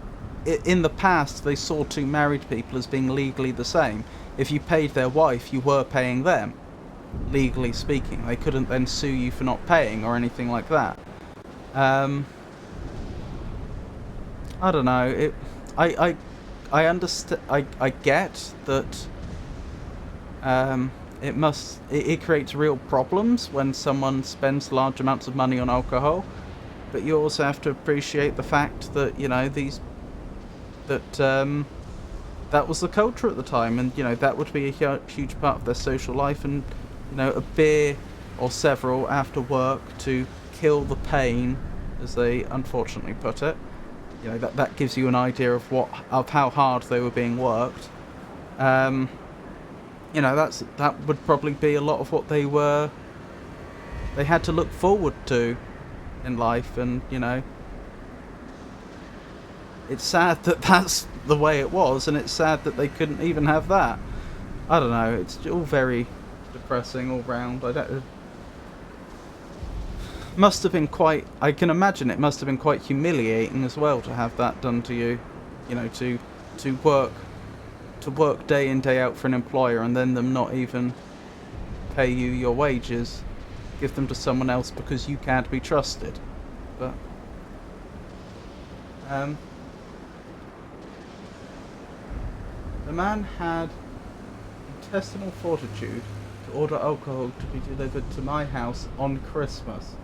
in the past they saw two married people as being legally the same. If you paid their wife, you were paying them, legally speaking. They couldn't then sue you for not paying or anything like that. I don't know. I understand. I get that. It creates real problems when someone spends large amounts of money on alcohol. but you also have to appreciate the fact that, you know, that was the culture at the time, and, you know, that would be a huge part of their social life, and, you know, a beer or several after work to kill the pain, as they unfortunately put it. You know, that gives you an idea of how hard they were being worked. You know, that would probably be a lot of what they had to look forward to in life, and, you know, it's sad that that's the way it was, and it's sad that they couldn't even have that. I don't know, it's all very depressing all round. Must have been quite, I can imagine it must have been quite humiliating as well to have that done to you. You know, to work day in day out for an employer and then them not even pay you your wages, give them to someone else because you can't be trusted. But the man had intestinal fortitude to order alcohol to be delivered to my house on Christmas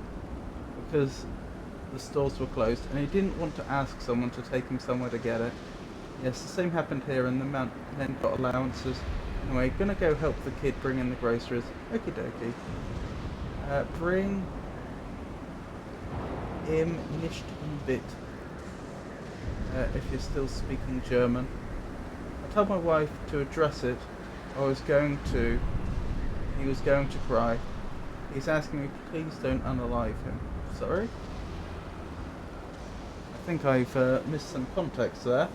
because the stores were closed, and he didn't want to ask someone to take him somewhere to get it. Yes, the same happened here, and the men got allowances. Anyway, gonna go help the kid bring in the groceries. Okie dokie. Bring im nicht bit. If you're still speaking German. I told my wife to address it. He was going to cry. He's asking me, please don't unalive him. Sorry? I think I've missed some context there.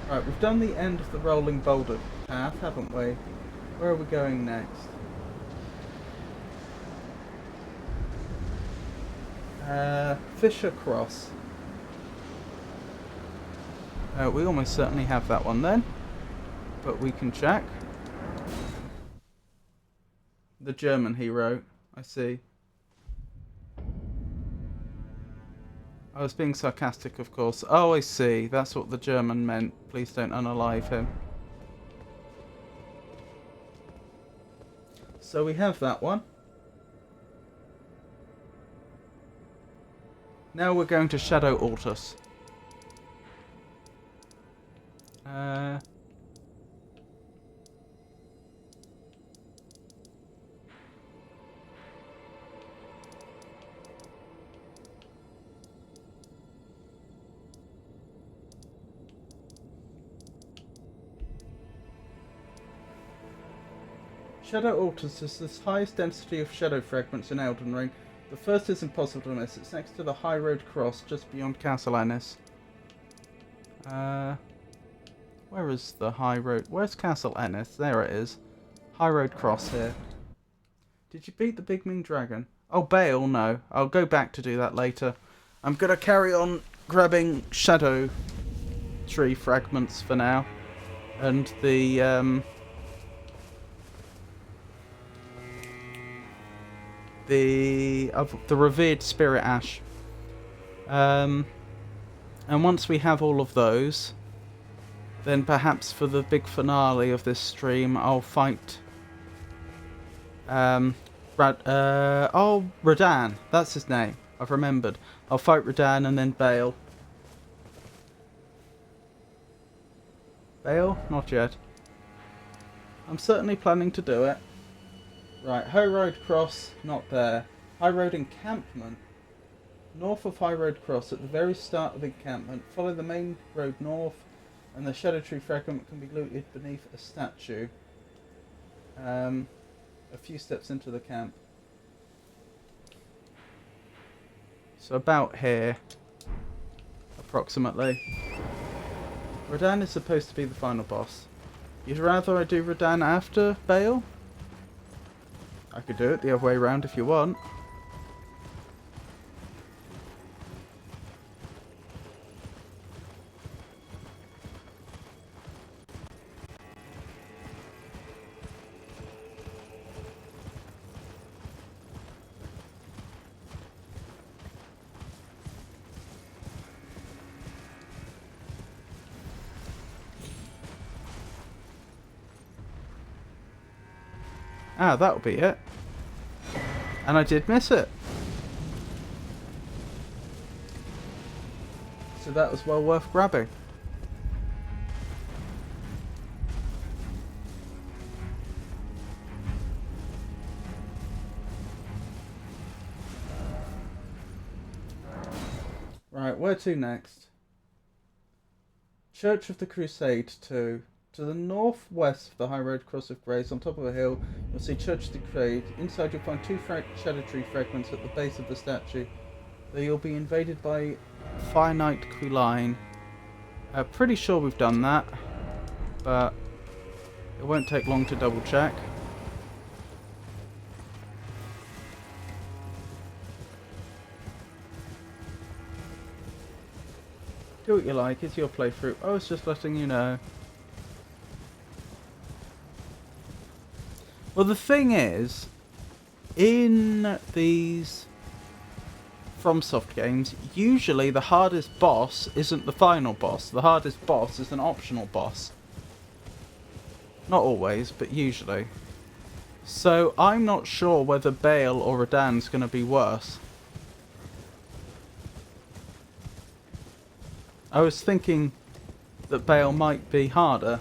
Right, we've done the end of the rolling boulder path, haven't we? Where are we going next? Fisher Cross. We almost certainly have that one then, but we can check. The German hero, I see. I was being sarcastic, of course. Oh, I see. That's what the German meant. Please don't unalive him. So we have that one. Now we're going to Shadow Altus. Shadow Altus is the highest density of shadow fragments in Elden Ring. The first is impossible to miss. It's next to the High Road Cross, just beyond Castle Ennis. Where is the High Road? Where's Castle Ennis? There it is. High Road Cross here. Did you beat the big mean dragon? Oh, Bayle, no. I'll go back to do that later. I'm gonna carry on grabbing shadow tree fragments for now. And the revered spirit ash. And once we have all of those, then perhaps for the big finale of this stream, I'll fight radahn. That's his name. I've remembered. I'll fight radahn and then Bayle. Bayle? Not yet. I'm certainly planning to do it. Right, High Road Cross, not there. High Road Encampment. North of High Road Cross, at the very start of the encampment, follow the main road north, and the Shadow Tree fragment can be looted beneath a statue. A few steps into the camp. So about here, approximately. Radahn is supposed to be the final boss. You'd rather I do Radahn after Bayle? I could do it the other way around if you want. Ah, that'll be it. And I did miss it. So that was well worth grabbing. Right, where to next? Church of the Crusade 2. To the northwest of the high road cross of Grace, on top of a hill, you'll see Church of the Crusade. Inside you'll find two shadow tree fragments at the base of the statue. Though you'll be invaded by finite Quilline. Pretty sure we've done that, but it won't take long to double check. Do what you like, it's your playthrough. I was just letting you know. Well, the thing is, in these FromSoft games, usually the hardest boss isn't the final boss. The hardest boss is an optional boss. Not always, but usually. So I'm not sure whether Bayle or Radahn's going to be worse. I was thinking that Bayle might be harder.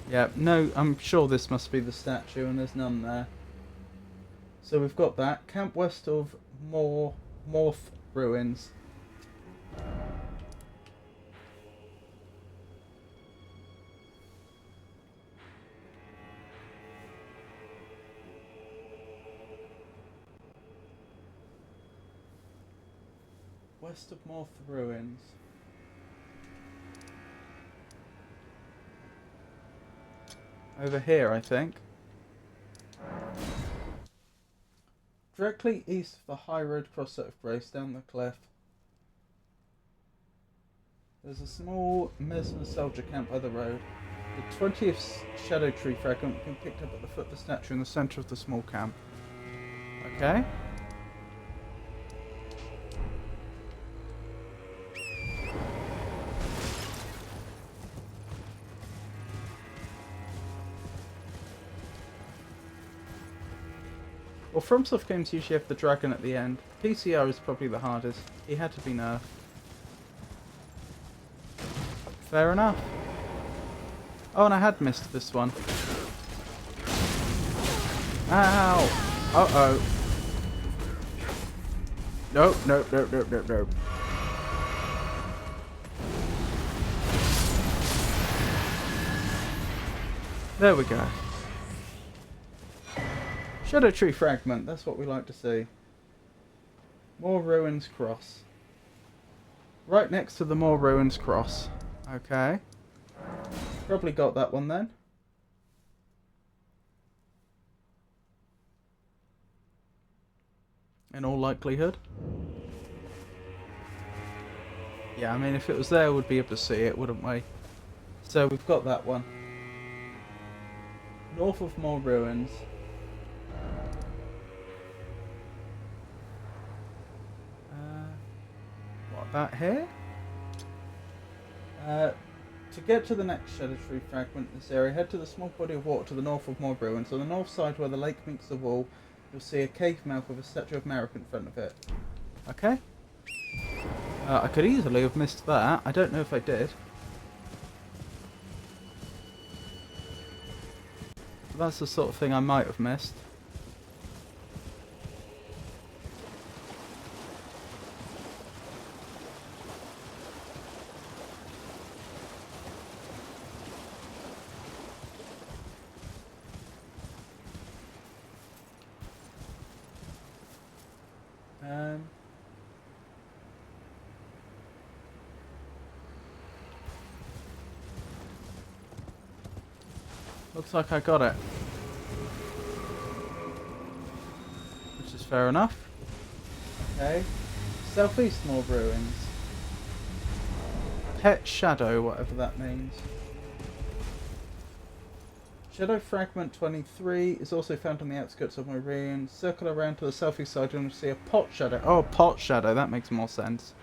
Yeah, no, I'm sure this must be the statue and there's none there. So we've got that. Camp west of Morth Ruins. West of Morth Ruins. Over here, I think. Directly east of the high road cross of Grace, down the cliff. There's a small Mesmer soldier camp by the road. The 20th shadow tree fragment can be picked up at the foot of the statue in the centre of the small camp. Okay. Well, FromSoft games usually have the dragon at the end. PCR is probably the hardest. He had to be nerfed. Fair enough. Oh, and I had missed this one. Ow! Uh-oh. Nope, nope, nope, nope, nope, nope. There we go. Shadow tree fragment, that's what we like to see. More Ruins Cross. Right next to the More Ruins Cross. Okay. Probably got that one then. In all likelihood. Yeah, I mean, if it was there, we'd be able to see it, wouldn't we? So we've got that one. North of More Ruins. What about here? To get to the next Shadow Tree fragment in this area, head to the small body of water to the north of More Ruins. On the north side where the lake meets the wall, you'll see a cave mouth with a statue of Merrick in front of it. Okay. I could easily have missed that. I don't know if I did. But that's the sort of thing I might have missed. Looks like I got it. Which is fair enough. Okay. Southeast More Ruins. Pet Shadow, whatever that means. Shadow Fragment 23 is also found on the outskirts of my ruins. Circle around to the southeast side and you'll see a pot shadow. Oh, pot shadow, that makes more sense.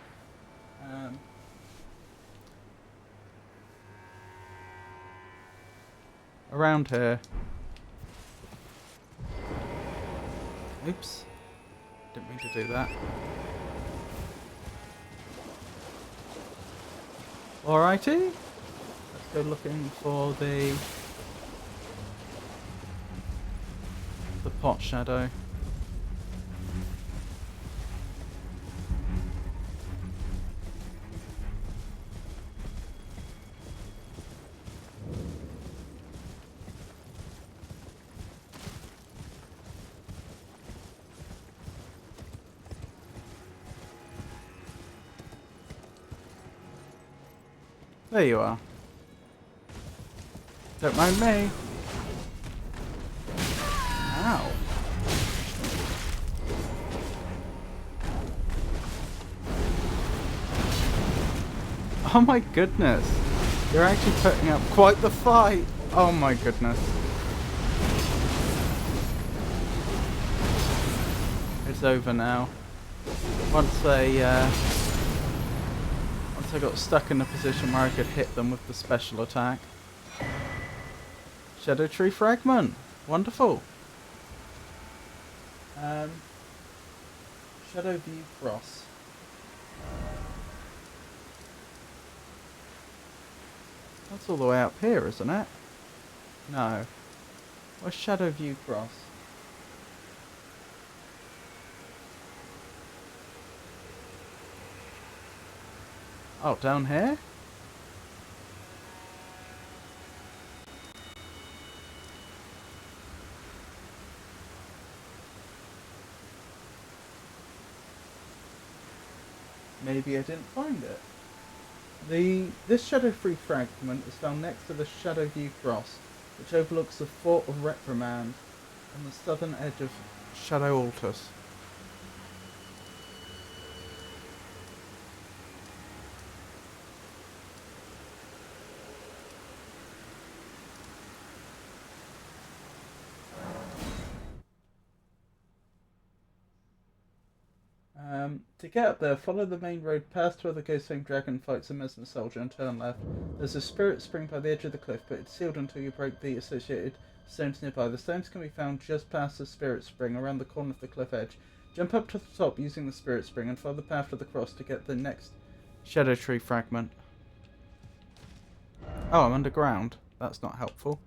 around here. Oops. Didn't mean to do that. Alrighty. Let's go looking for the pot shadow. There you are. Don't mind me. Ow. Oh my goodness. You're actually putting up quite the fight. Oh my goodness. It's over now. Once I got stuck in a position where I could hit them with the special attack. Shadow Tree Fragment. Wonderful. Shadow View Cross. That's all the way up here, isn't it? No. Where's Shadow View Cross? Oh, down here? Maybe I didn't find it. This Shadow-free fragment is found next to the Shadow View Cross, which overlooks the Fort of Reprimand on the southern edge of Shadow Altus. To get up there, follow the main road past where the Ghost-Fang Dragon fights a Mesmer soldier and turn left. There's a spirit spring by the edge of the cliff, but it's sealed until you break the associated stones nearby. The stones can be found just past the spirit spring, around the corner of the cliff edge. Jump up to the top using the spirit spring and follow the path of the cross to get the next Shadow Tree fragment. Oh, I'm underground. That's not helpful.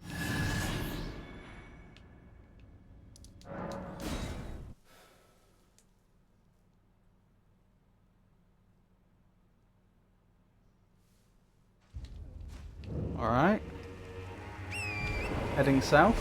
Alright. Heading south.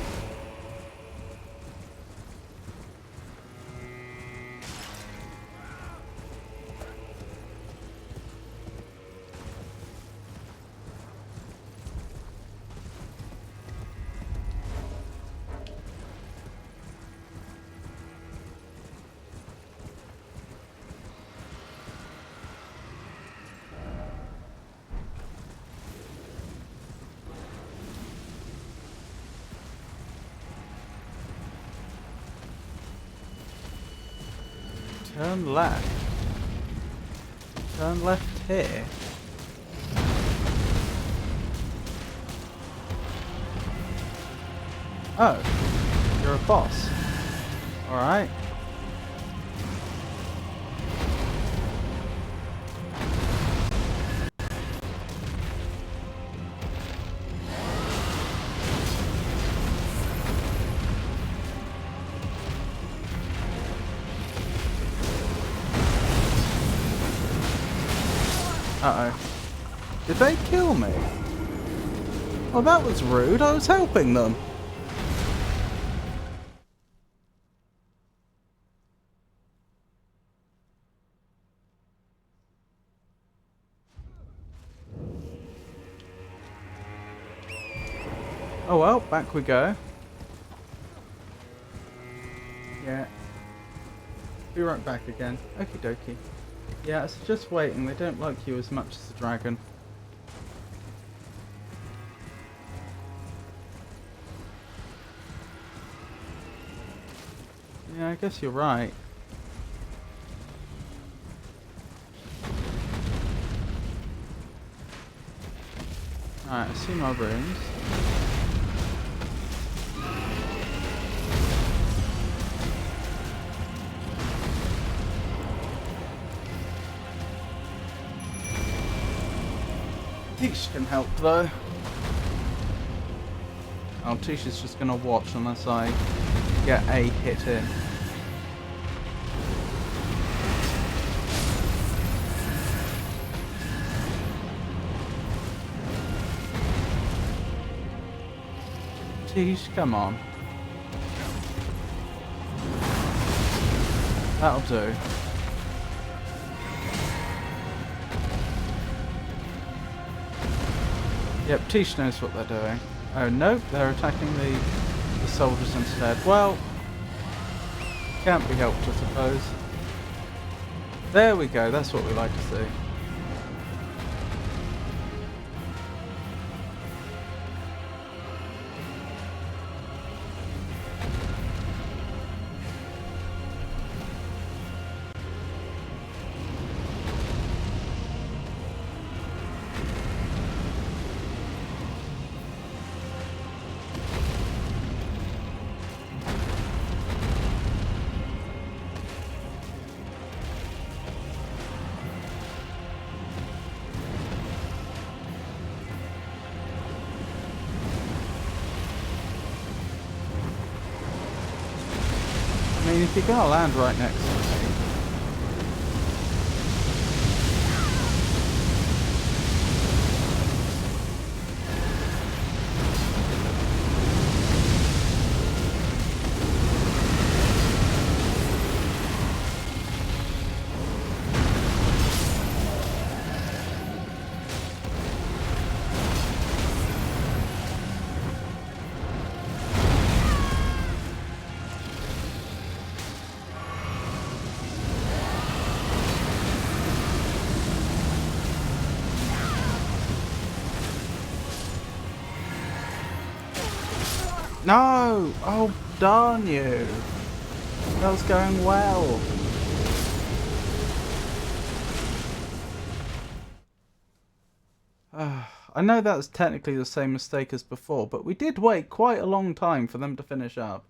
Turn left. Turn left here. Oh, you're a boss. Alright. Uh-oh. Did they kill me? Well, that was rude. I was helping them. Oh well, back we go. Yeah. Be right back again. Okie dokie. Yeah, it's just waiting. They don't like you as much as the dragon. Yeah, I guess you're right. Alright, I see my rooms. Tish can help though. Oh, Tish is just gonna watch unless I get a hit in. Tish, come on. That'll do. Yep, Tish knows what they're doing. Oh, nope, they're attacking the soldiers instead. Well, can't be helped, I suppose. There we go, that's what we like to see. I mean, if you're gonna land right next to me. No! Oh, darn you! That was going well. I know that's technically the same mistake as before, but we did wait quite a long time for them to finish up.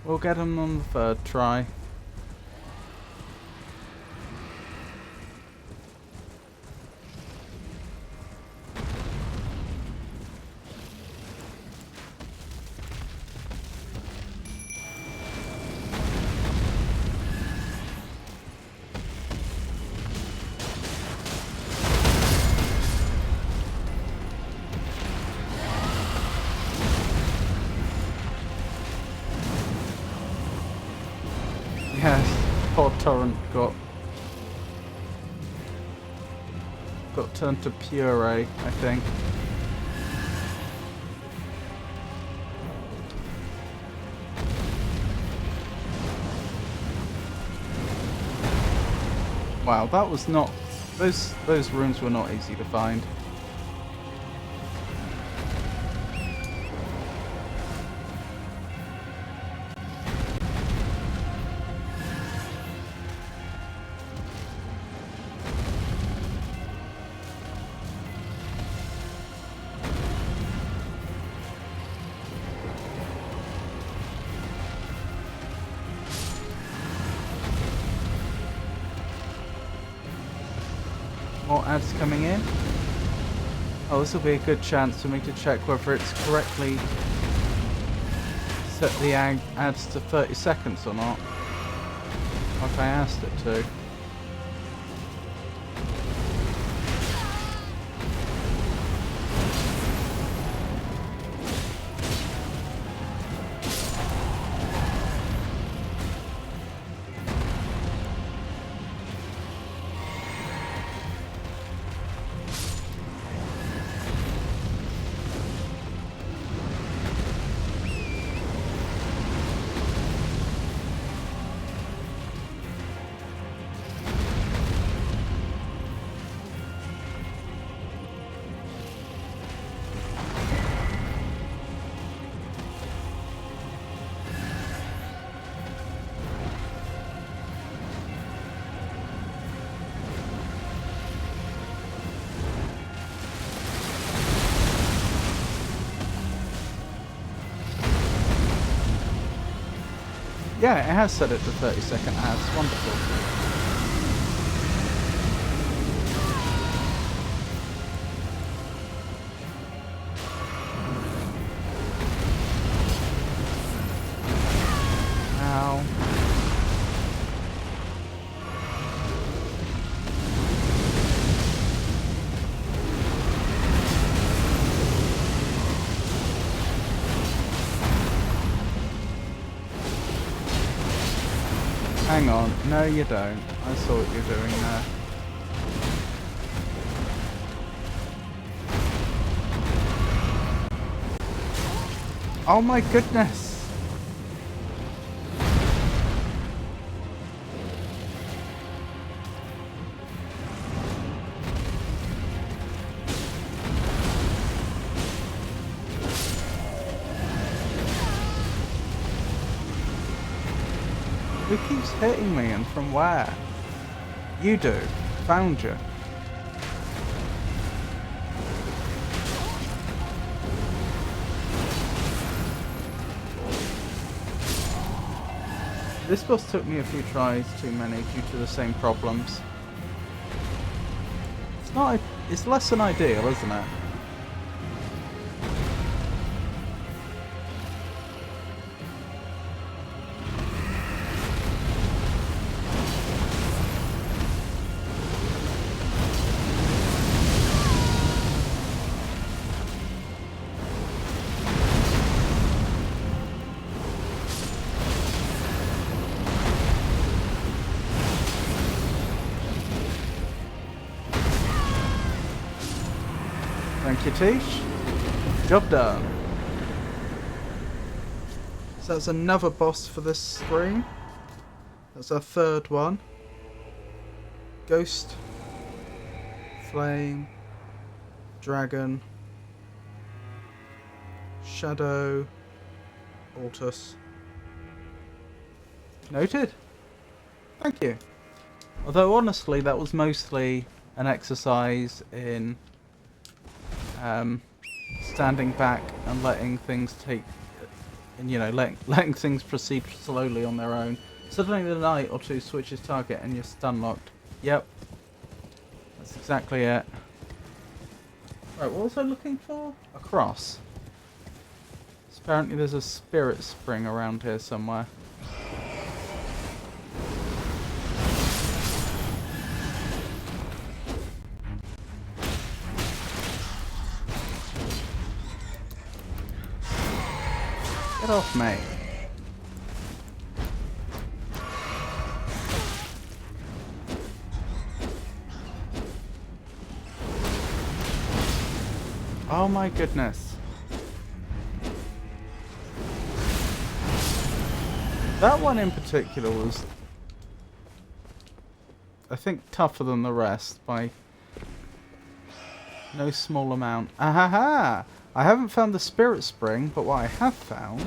We'll get them on the third try. Yes, poor Torrent got turned to puree, I think. Wow, that was not... Those rooms were not easy to find. More ads coming in. Oh, this will be a good chance for me to check whether it's correctly set the ads to 30 seconds or not. Like I asked it to. Yeah, it has set it to 30-second ads. Wonderful. Ow. Hang on. No, you don't. I saw what you're doing there. Oh my goodness! Who keeps hitting me and from where? You do. Found you. This boss took me a few tries too many due to the same problems. It's less than ideal, isn't it? Thank you, Tish. Job done. So that's another boss for this stream. That's our third one. Ghost, Flame, Dragon, Shadow, Altus. Noted. Thank you. Although honestly that was mostly an exercise in standing back and letting things take, and you know, letting things proceed slowly on their own. Suddenly the knight or two switches target and you're stun locked. Yep, that's exactly it. Right, what was I looking for? A cross. So apparently there's a spirit spring around here somewhere. Get off me. Oh my goodness. That one in particular was, I think, tougher than the rest by no small amount. Ahaha! I haven't found the spirit spring, but what I have found,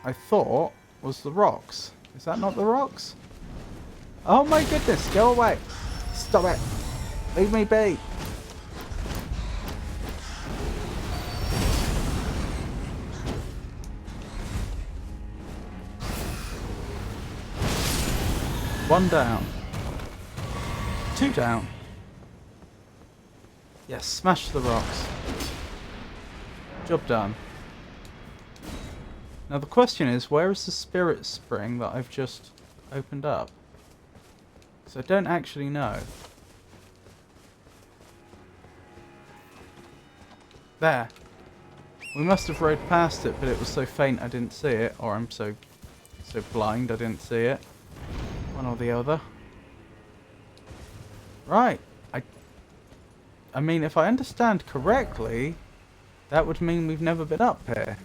I thought, was the rocks. Is that not the rocks? Oh my goodness, go away! Stop it! Leave me be! One down. Two down. Yes, smash the rocks. Job done. Now the question is, where is the spirit spring that I've just opened up? Because I don't actually know. There. We must have rode past it, but it was so faint I didn't see it, or I'm so blind I didn't see it. One or the other. Right. I mean, if I understand correctly, that would mean we've never been up here.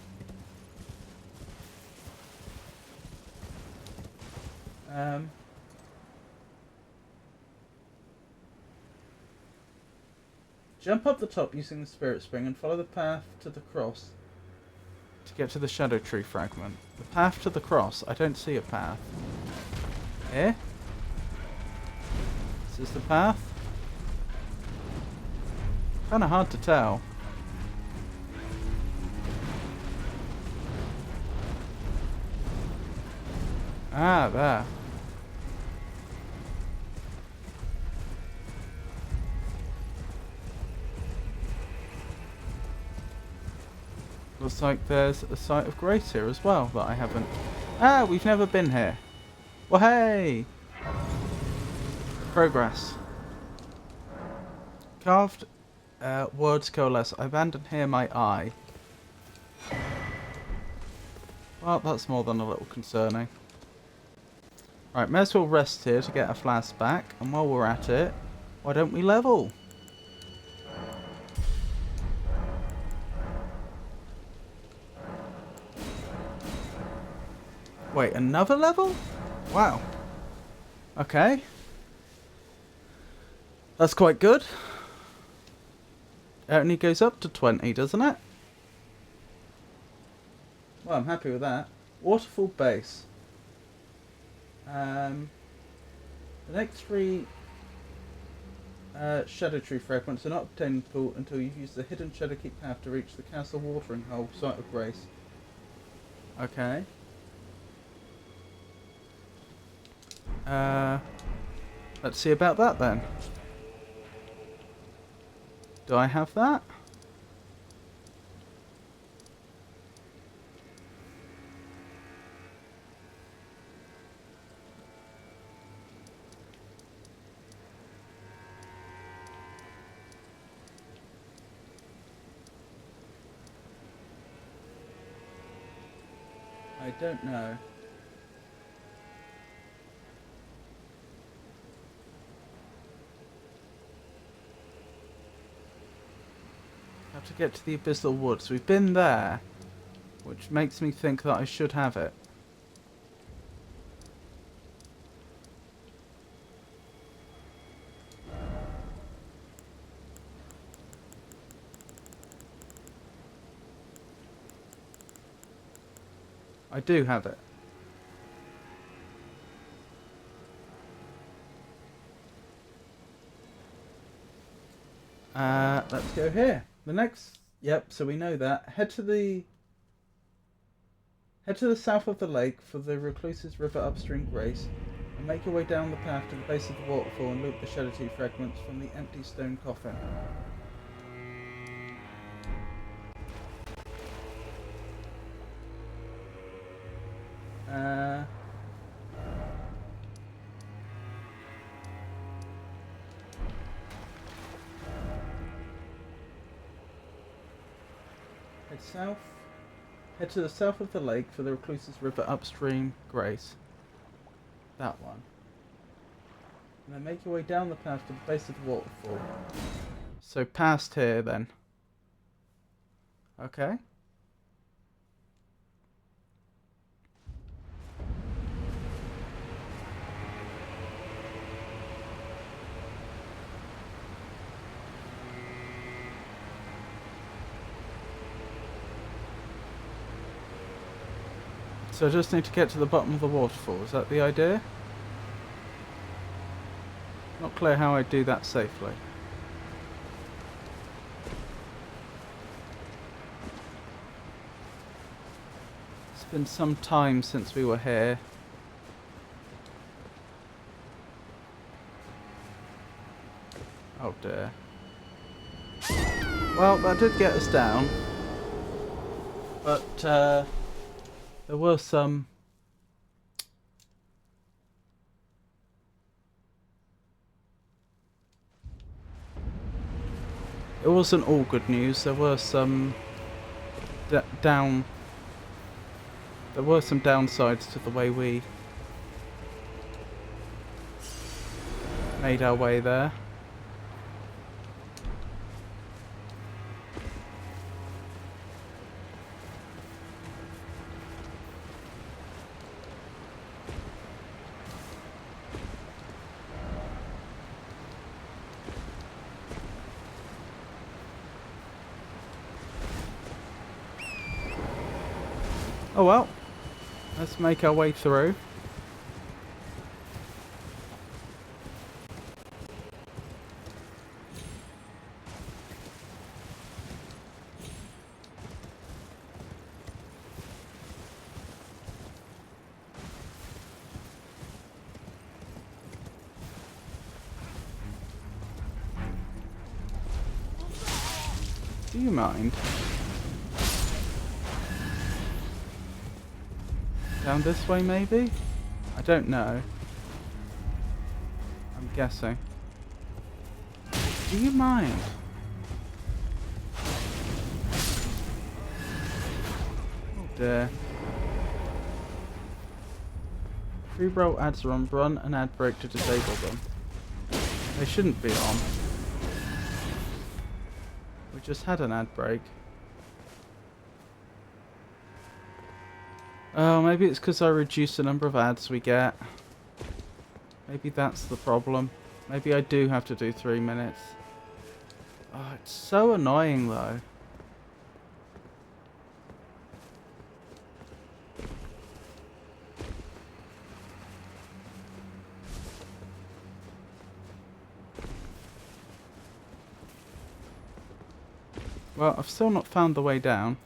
Jump up the top using the spirit spring and follow the path to the cross to get to the shadow tree fragment. The path to the cross. I don't see a path. Here? This is the path? Kinda hard to tell. Ah, there. Looks like there's a site of grace here as well that I haven't... Ah, we've never been here. Well, hey! Progress. Carved words coalesce. I abandon here my eye. Well, that's more than a little concerning. Right, may as well rest here to get a flask back. And while we're at it, why don't we level? Wait, another level? Wow. Okay. That's quite good. It only goes up to 20, doesn't it? Well, I'm happy with that. Waterfall base. The next 3 Shadow Tree fragments are not obtainable until you've used the hidden Shadow Keep path to reach the Castle Watering Hole, Site of Grace. Okay. Let's see about that then. Do I have that? I don't know. Have to get to the Abyssal Woods. We've been there, which makes me think that I should have it. I do have it. Let's go here. The next, yep, so we know that. Head to the south of the lake for the Recluse's River upstream Grace, and make your way down the path to the base of the waterfall and loot the Shadow Tree fragments from the empty stone coffin. Head south. Head to the south of the lake for the Recluse's River upstream Grace. That one. And then make your way down the path to the base of the waterfall. So past here then. Okay. So I just need to get to the bottom of the waterfall, is that the idea? Not clear how I do that safely. It's been some time since we were here. Oh dear. Well, that did get us down. But, there were some... It wasn't all good news. There were some There were some downsides to the way we made our way there. Oh well, let's make our way through. Do you mind? Down this way, maybe? I don't know. I'm guessing. Do you mind? Oh dear. Pre-roll ads are on. Run an ad break to disable them. They shouldn't be on. We just had an ad break. Oh, maybe it's because I reduced the number of ads we get. Maybe that's the problem. Maybe I do have to do 3 minutes. Oh, it's so annoying though. Well, I've still not found the way down.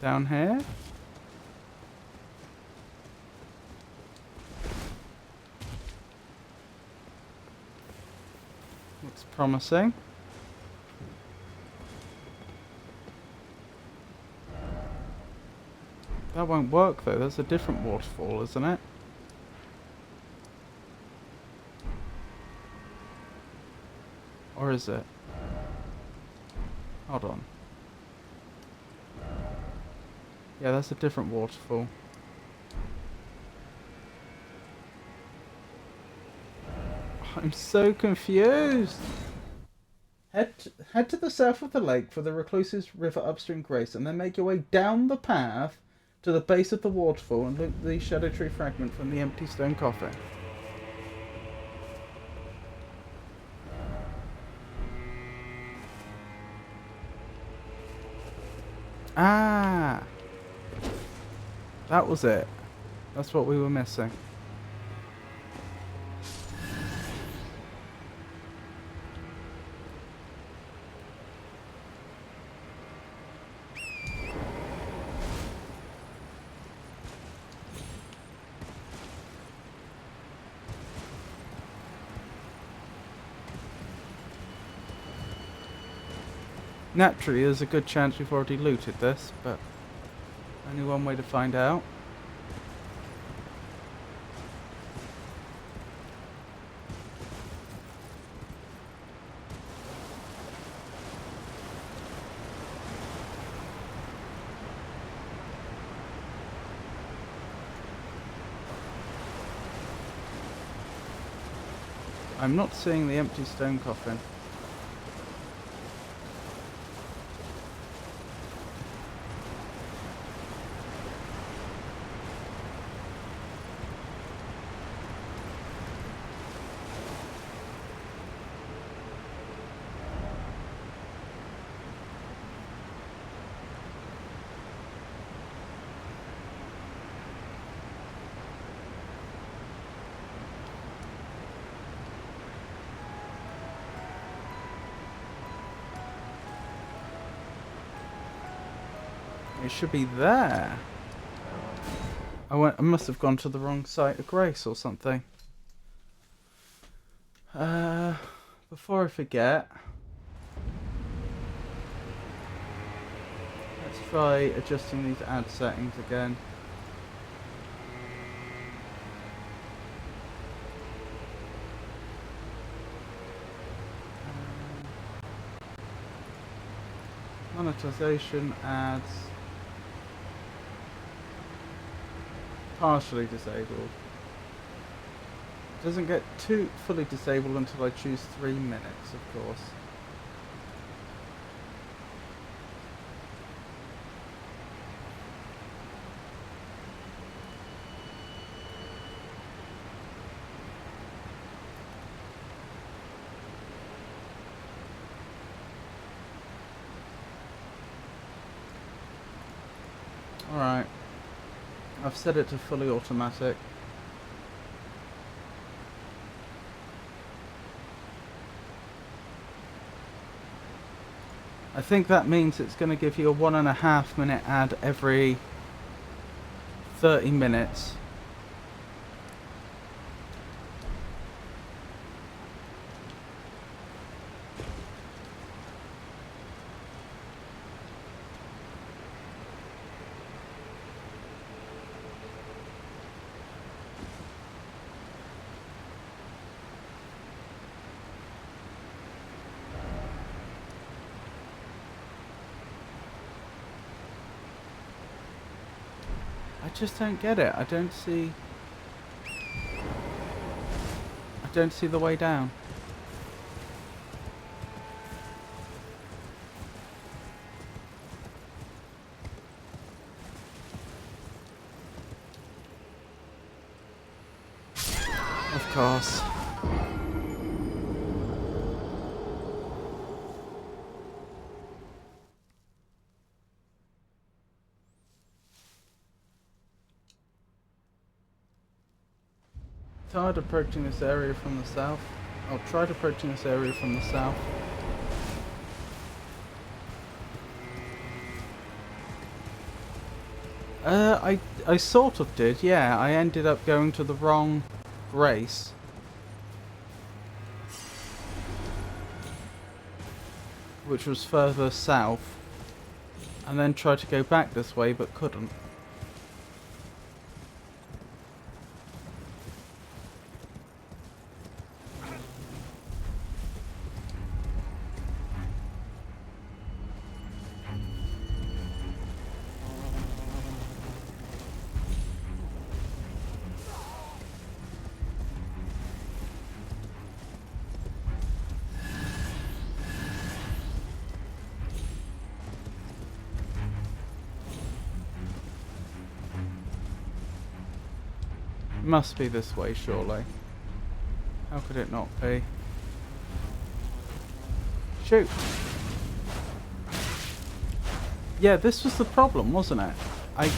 Down here? Looks promising. That won't work though, that's a different waterfall, isn't it? Or is it? Hold on. Yeah, that's a different waterfall. I'm so confused! Head to the south of the lake for the Recluse's River upstream Grace, and then make your way down the path to the base of the waterfall and loot the Shadow Tree fragment from the empty stone coffin. Ah! That was it. That's what we were missing. Naturally, there's a good chance we've already looted this, but only one way to find out. I'm not seeing the empty stone coffin. It should be there. I must have gone to the wrong site of Grace or something. Before I forget, let's try adjusting these ad settings again. Monetization ads. Partially disabled. It doesn't get too fully disabled until I choose 3 minutes, of course. Alright. I've set it to fully automatic. I think that means it's going to give you a 1.5 minute ad every 30 minutes. I just don't get it. I don't see the way down. Of course. Tried approaching this area from the south. Oh, tried approaching this area from the south. I sort of did, yeah. I ended up going to the wrong race. Which was further south. And then tried to go back this way, but couldn't. Must be this way, surely. How could it not be? Shoot! Yeah, this was the problem, wasn't it?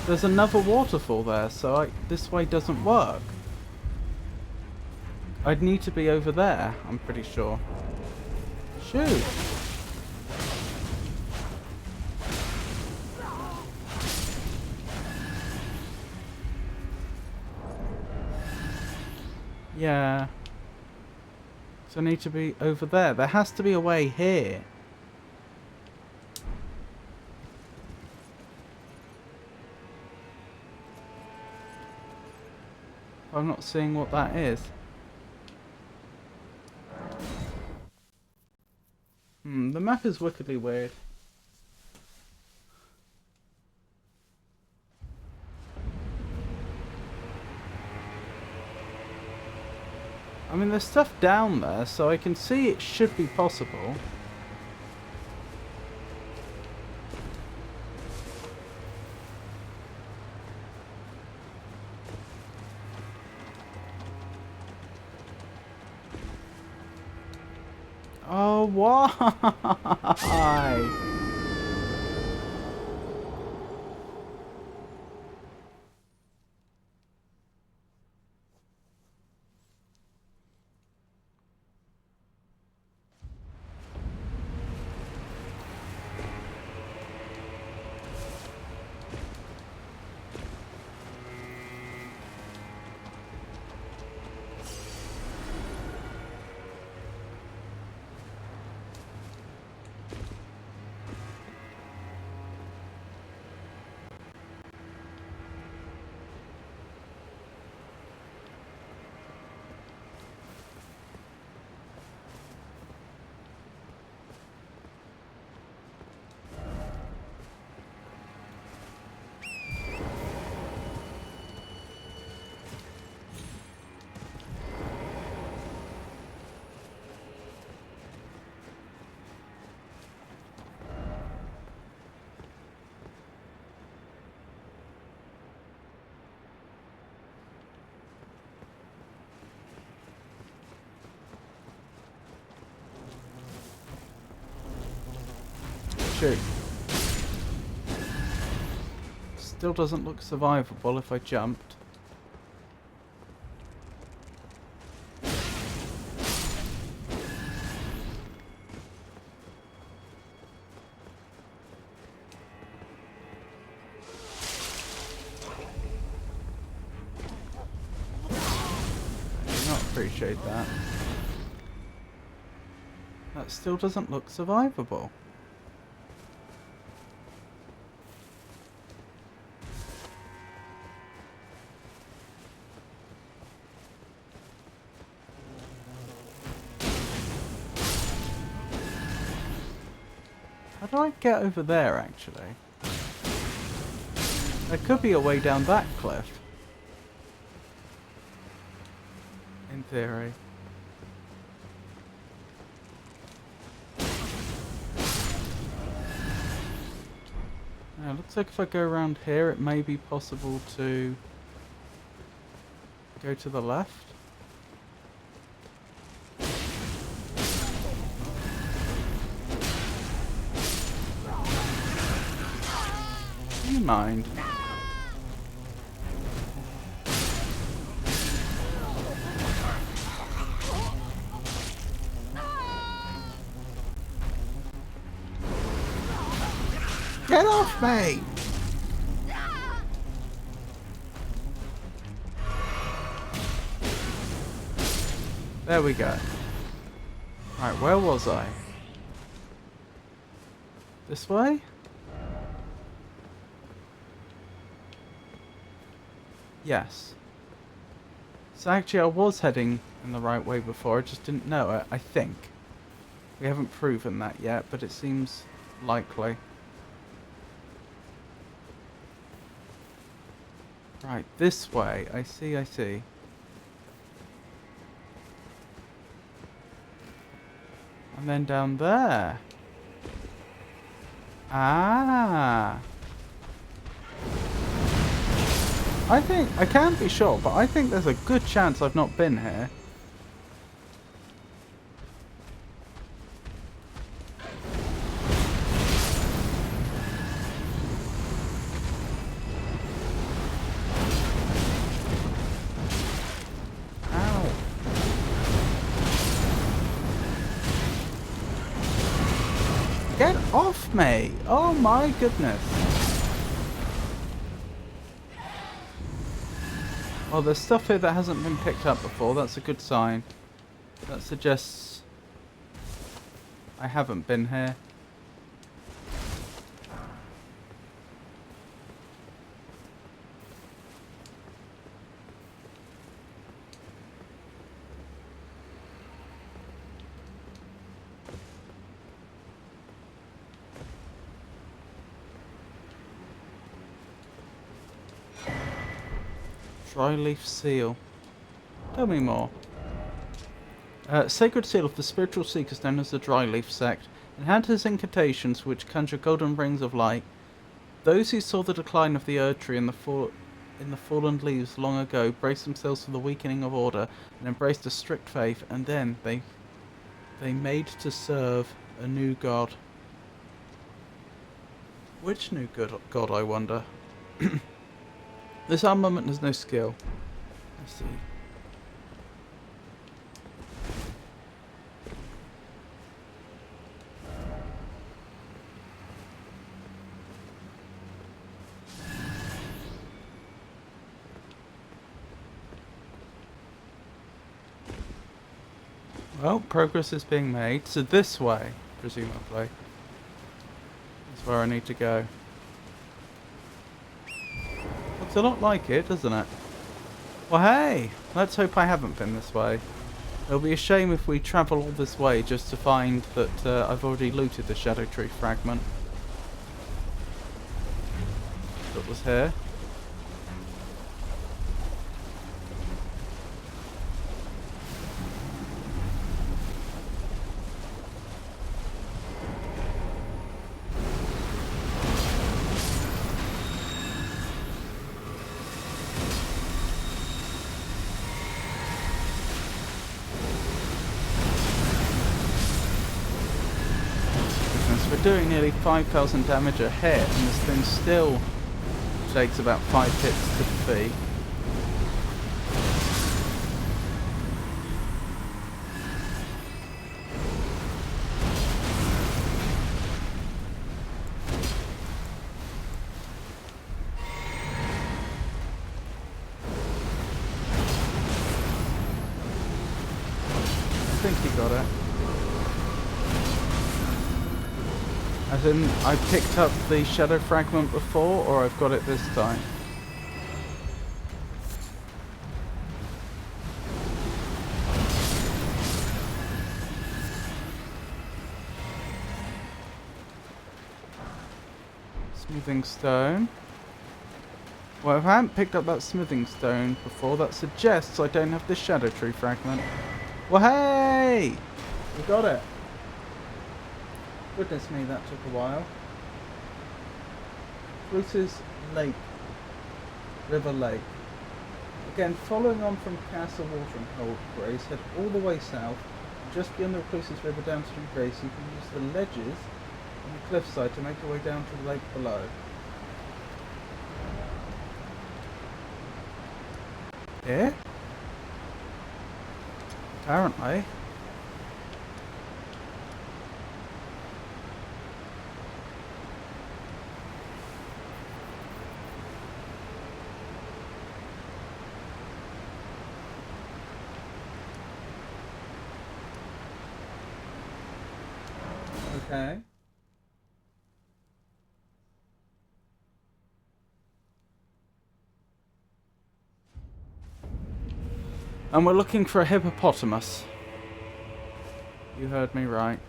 There's another waterfall there, so this way doesn't work. I'd need to be over there, I'm pretty sure. Shoot! Yeah. So I need to be over there. There has to be a way here. I'm not seeing what that is. The map is wickedly weird. I mean, there's stuff down there, so I can see it should be possible. Oh, why? Shoot. still doesn't look survivable if I jumped. Appreciate that. That still doesn't look survivable. How do I get over there, actually? There could be a way down that cliff. In theory. Now, it looks like if I go around here, it may be possible to go to the left. Do you mind? Get off me! There we go. Right, where was I? This way? Yes. So actually I was heading in the right way before, I just didn't know it, I think. We haven't proven that yet, but it seems likely. Right, this way. I see, I see. And then down there. Ah. I think, I can't be sure, but I think there's a good chance I've not been here. Get off me! Oh my goodness. Oh, there's stuff here that hasn't been picked up before. That's a good sign. That suggests I haven't been here. Dry leaf seal. Tell me more. Sacred seal of the spiritual seekers known as the Dry Leaf Sect. Enhances incantations which conjure golden rings of light. Those who saw the decline of the Erd tree in the fallen leaves long ago braced themselves for the weakening of order and embraced a strict faith, and then they made to serve a new god. Which new god, I wonder? This armament has no skill. I see. Well, progress is being made. So this way, presumably, is where I need to go. Looks a lot like it, doesn't it? Well, hey! Let's hope I haven't been this way. It'll be a shame if we travel all this way just to find that I've already looted the Shadow Tree fragment that was here. We're doing nearly 5,000 damage a hit, and this thing's still takes about 5 hits to defeat. I think he got it. As in, I picked up the shadow fragment before, or I've got it this time. Smoothing stone. Well, if I haven't picked up that smoothing stone before, that suggests I don't have the shadow tree fragment. Well, hey! We got it. Goodness me, that took a while. Bruce's Lake. River Lake. Again, following on from Castle Watering Hole Grace, head all the way south, just beyond the Recluse's River downstream Grace, you can use the ledges on the cliffside to make your way down to the lake below. Here? Apparently. Okay. And we're looking for a hippopotamus. You heard me right.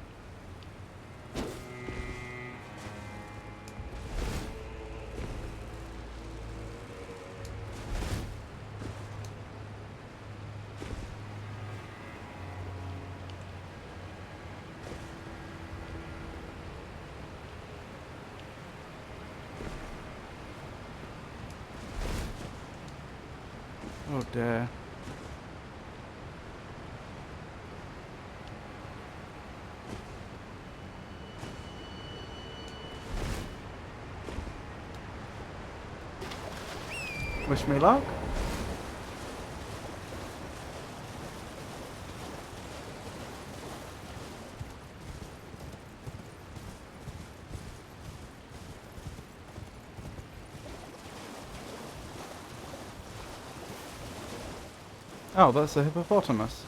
Oh dear. Wish me luck. Oh, that's a hippopotamus.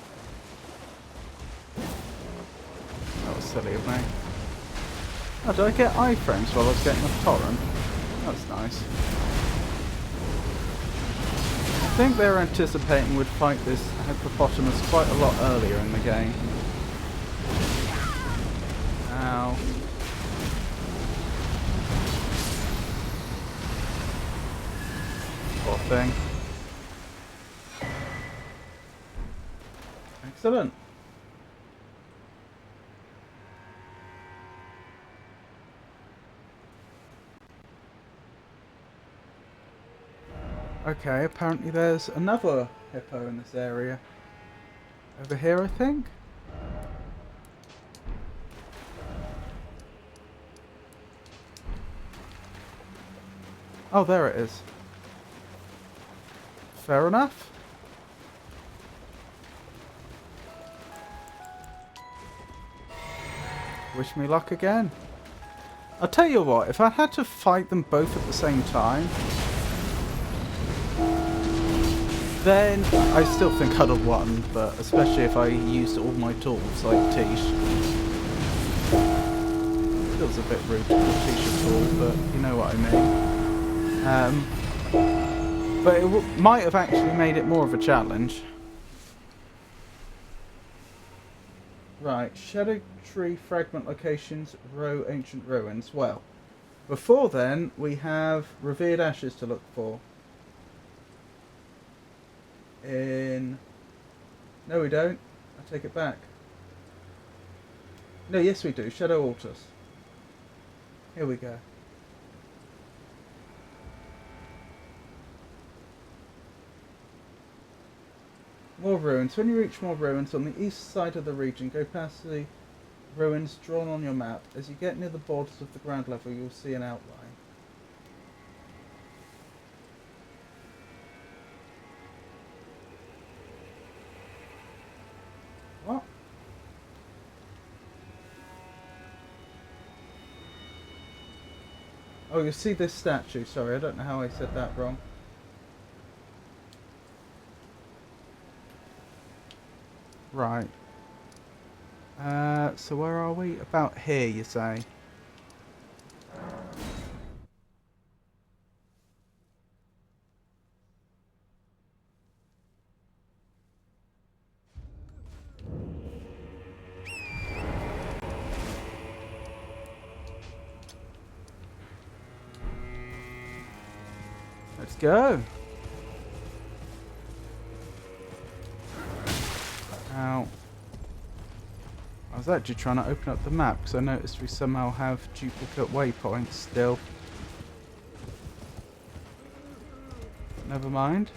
That was silly of me. Oh, did I get iframes while I was getting a torrent? That's nice. I think they were anticipating we'd fight this hippopotamus quite a lot earlier in the game. Ow. Poor thing. Excellent. Okay, apparently there's another hippo in this area. Over here, I think? Oh, there it is. Fair enough. Wish me luck again. I'll tell you what, if I had to fight them both at the same time, then I still think I'd have won, but especially if I used all my tools like Tish. Feels a bit rude to call Tish a tool, but you know what I mean. But it might have actually made it more of a challenge. Right, Shadow Tree Fragment Locations, Row Ancient Ruins. Well, before then, we have Revered Ashes to look for. No, we don't. I take it back. No, yes we do. Shadow Altars. Here we go. More ruins. When you reach more ruins on the east side of the region, go past the ruins drawn on your map. As you get near the borders of the ground level, you'll see an outline. Oh, you see this statue. Sorry, I don't know how I said that wrong. Right. So where are we? About here, you say? Let's go. Ow. I was actually trying to open up the map because I noticed we somehow have duplicate waypoints still. Never mind.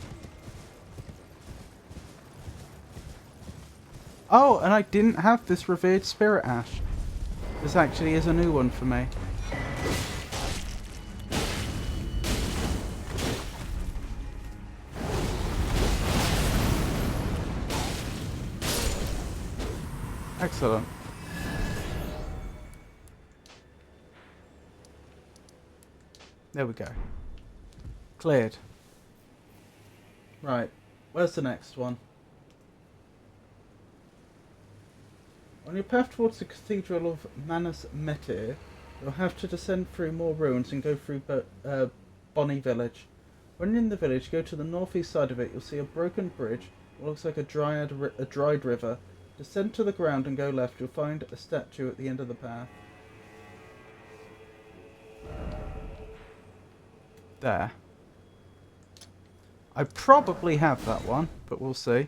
Oh, and I didn't have this revered spirit ash. This actually is a new one for me. Excellent. There we go. Cleared. Right. Where's the next one? On your path towards the Cathedral of Manus Metir, you'll have to descend through more ruins and go through Bonny Village. When you're in the village, go to the northeast side of it. You'll see a broken bridge. It looks like a dried river. Descend to the ground and go left. You'll find a statue at the end of the path. There. I probably have that one, but we'll see.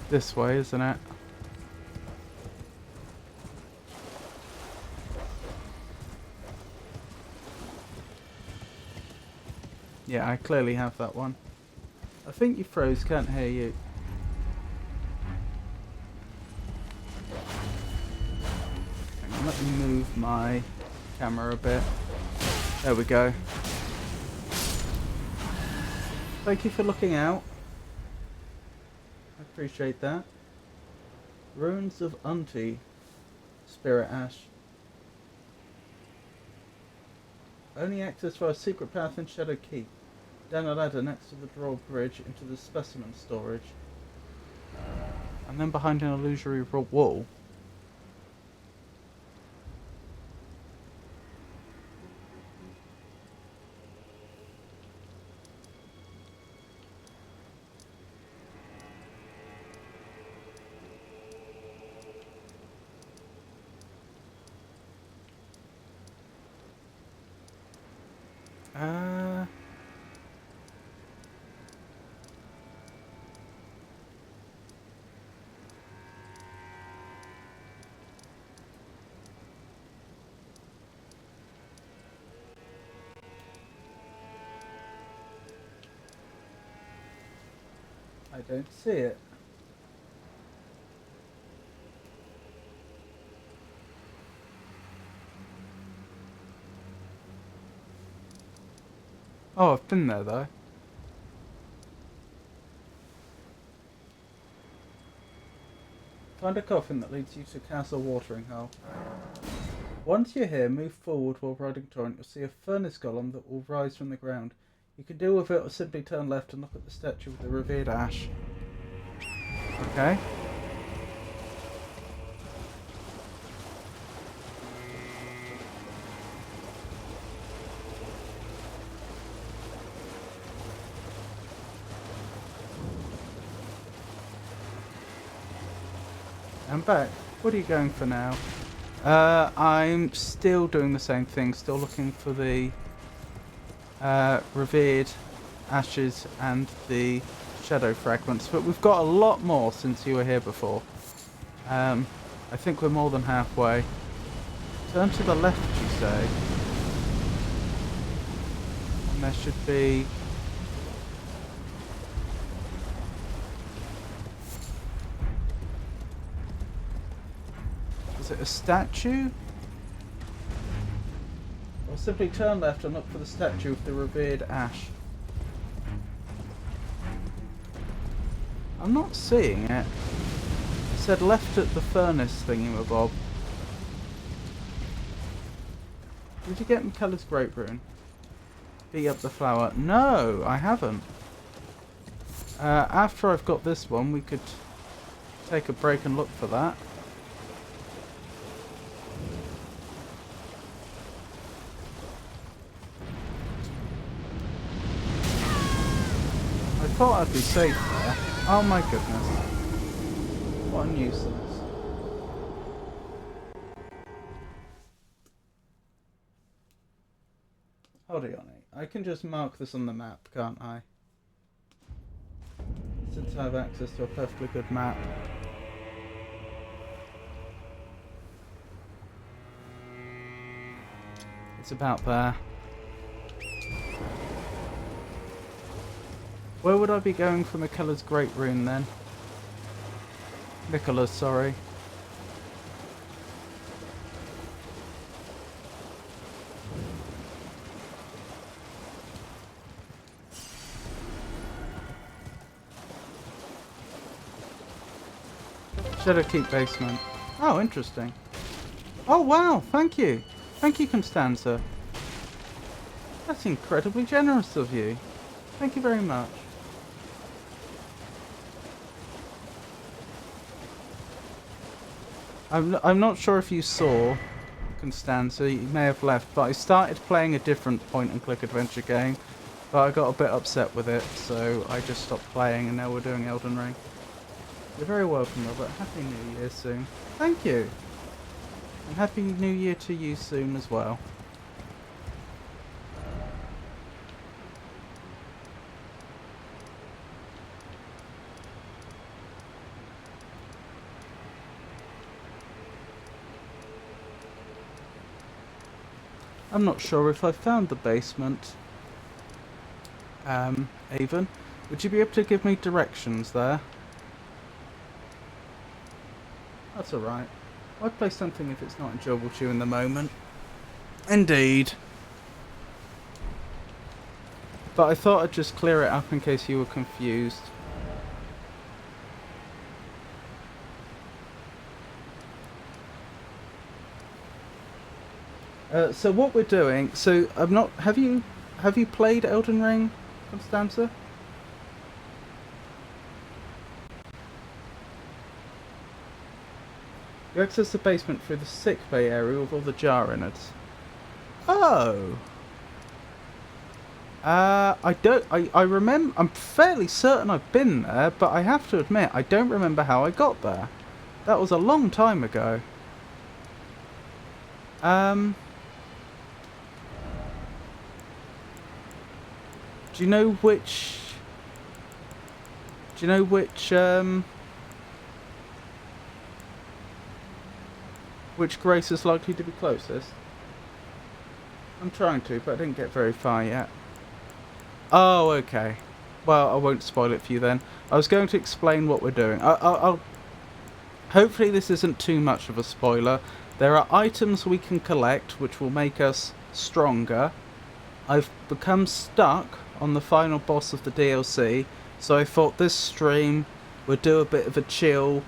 This way, isn't it? Yeah, I clearly have that one. I think you froze, can't hear you. Hang on, let me move my camera a bit. There we go. Thank you for looking out. I appreciate that. Ruins of Unti. Spirit Ash. Only access via a secret path in Shadow Keep. Down a ladder next to the drawbridge into the specimen storage. And then behind an illusory wall. I don't see it. Oh, I've been there though. Find a coffin that leads you to Castle Watering Hole. Once you're here, move forward while riding Torrent. You'll see a furnace golem that will rise from the ground. You can deal with it or simply turn left and look at the statue with the revered ash. Okay. I'm back. What are you going for now? I'm still doing the same thing. Still looking for the revered ashes and the shadow fragments. But we've got a lot more since you were here before. I think we're more than halfway. Turn to the left, you say. And there should be Is it a statue? Or simply turn left and look for the statue of the revered Ash. I'm not seeing it. It said left at the furnace thingamabob. Did you get McCullough's Great Rune? Beat up the flower. No, I haven't. After I've got this one, we could take a break and look for that. I thought I'd be safe there. Oh my goodness. What a nuisance. Hold on, I can just mark this on the map, can't I? Since I have access to a perfectly good map. It's about there. Where would I be going for Miquella's Great Rune then? Miquella's, sorry. Shadowkeep basement. Oh, interesting. Oh wow, thank you. Thank you, Constanza. That's incredibly generous of you. Thank you very much. I'm not sure if you saw, Constanza, you may have left, but I started playing a different point-and-click adventure game, but I got a bit upset with it, so I just stopped playing, and now we're doing Elden Ring. You're very welcome, Robert. Happy New Year soon. Thank you. And Happy New Year to you soon as well. I'm not sure if I found the basement. Avon, would you be able to give me directions there? That's alright. Why play something if it's not enjoyable to you in the moment? Indeed. But I thought I'd just clear it up in case you were confused. So what we're doing, so I'm not, have you played Elden Ring, Constanza? You access the basement through the sick bay area with all the jar innards. Oh. I remember, I'm fairly certain I've been there, but I have to admit, I don't remember how I got there. That was a long time ago. Do you know which Grace is likely to be closest? I'm trying to, but I didn't get very far yet. Oh, okay. Well, I won't spoil it for you then. I was going to explain what we're doing. I'll hopefully this isn't too much of a spoiler. There are items we can collect which will make us stronger. I've become stuck on the final boss of the DLC, so I thought this stream would do a bit of a chill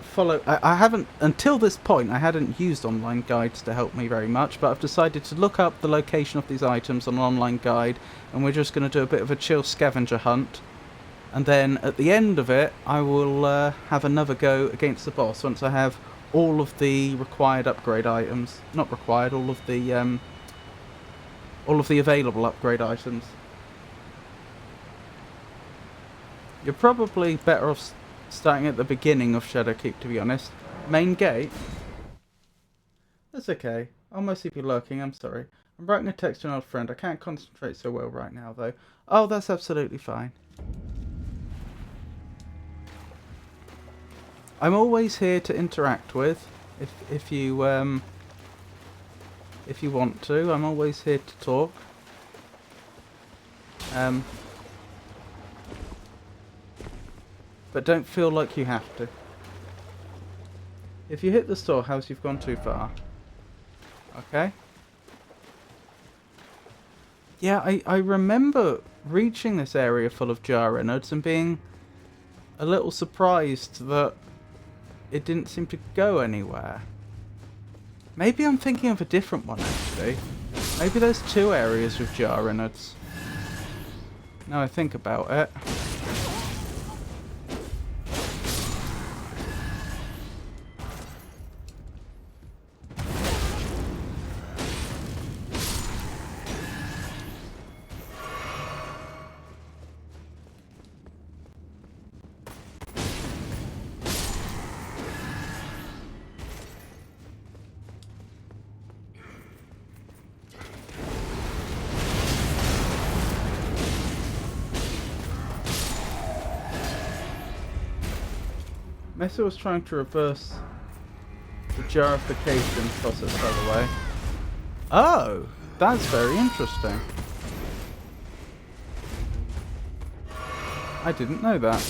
follow. I haven't, until this point, I hadn't used online guides to help me very much, but I've decided to look up the location of these items on an online guide, and we're just going to do a bit of a chill scavenger hunt. And then at the end of it, I will have another go against the boss once I have all of the required upgrade items. Not required, all of the available upgrade items. You're probably better off starting at the beginning of Shadowkeep, to be honest. Main gate? That's okay. I'll mostly be lurking, I'm sorry. I'm writing a text to an old friend. I can't concentrate so well right now, though. Oh, that's absolutely fine. I'm always here to interact with, if you want to. I'm always here to talk. But don't feel like you have to. If you hit the storehouse, you've gone too far. Okay. Yeah, I remember reaching this area full of jar innards and being a little surprised that it didn't seem to go anywhere. Maybe I'm thinking of a different one, actually. Maybe there's 2 areas with jar innards. Now I think about it. Mesa was trying to reverse the jarification process, by the way. Oh, that's very interesting. I didn't know that.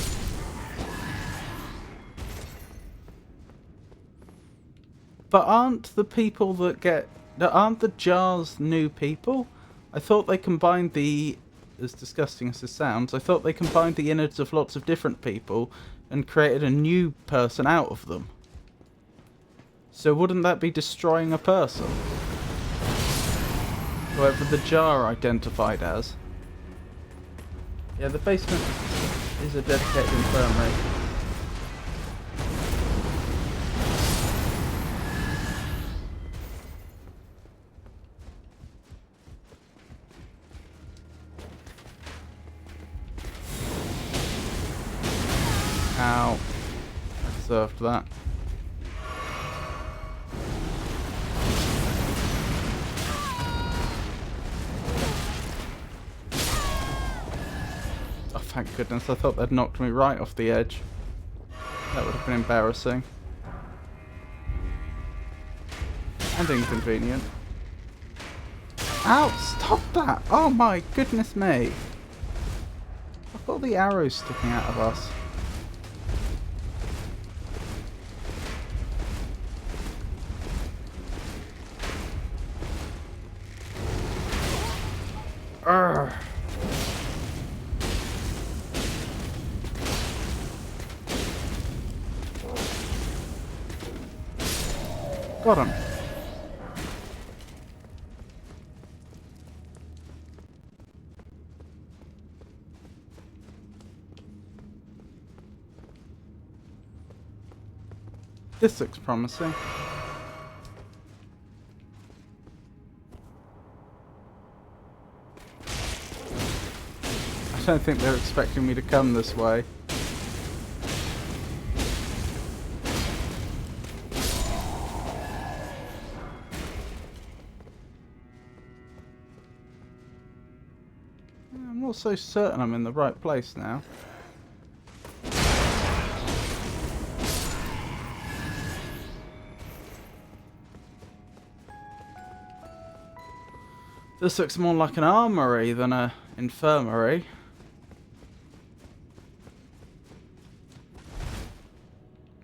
But aren't the people aren't the jars new people? I thought they combined as disgusting as this sounds, I thought they combined the innards of lots of different people and created a new person out of them. So wouldn't that be destroying a person? Whoever the jar identified as. Yeah, the basement is a dedicated infirmary. Ow. I deserved that. Oh, thank goodness. I thought they'd knocked me right off the edge. That would have been embarrassing. And inconvenient. Ow! Stop that! Oh my goodness me! I've got the arrows sticking out of us. Urgh. Got him. This looks promising. I don't think they're expecting me to come this way. I'm not so certain I'm in the right place now. This looks more like an armory than an infirmary.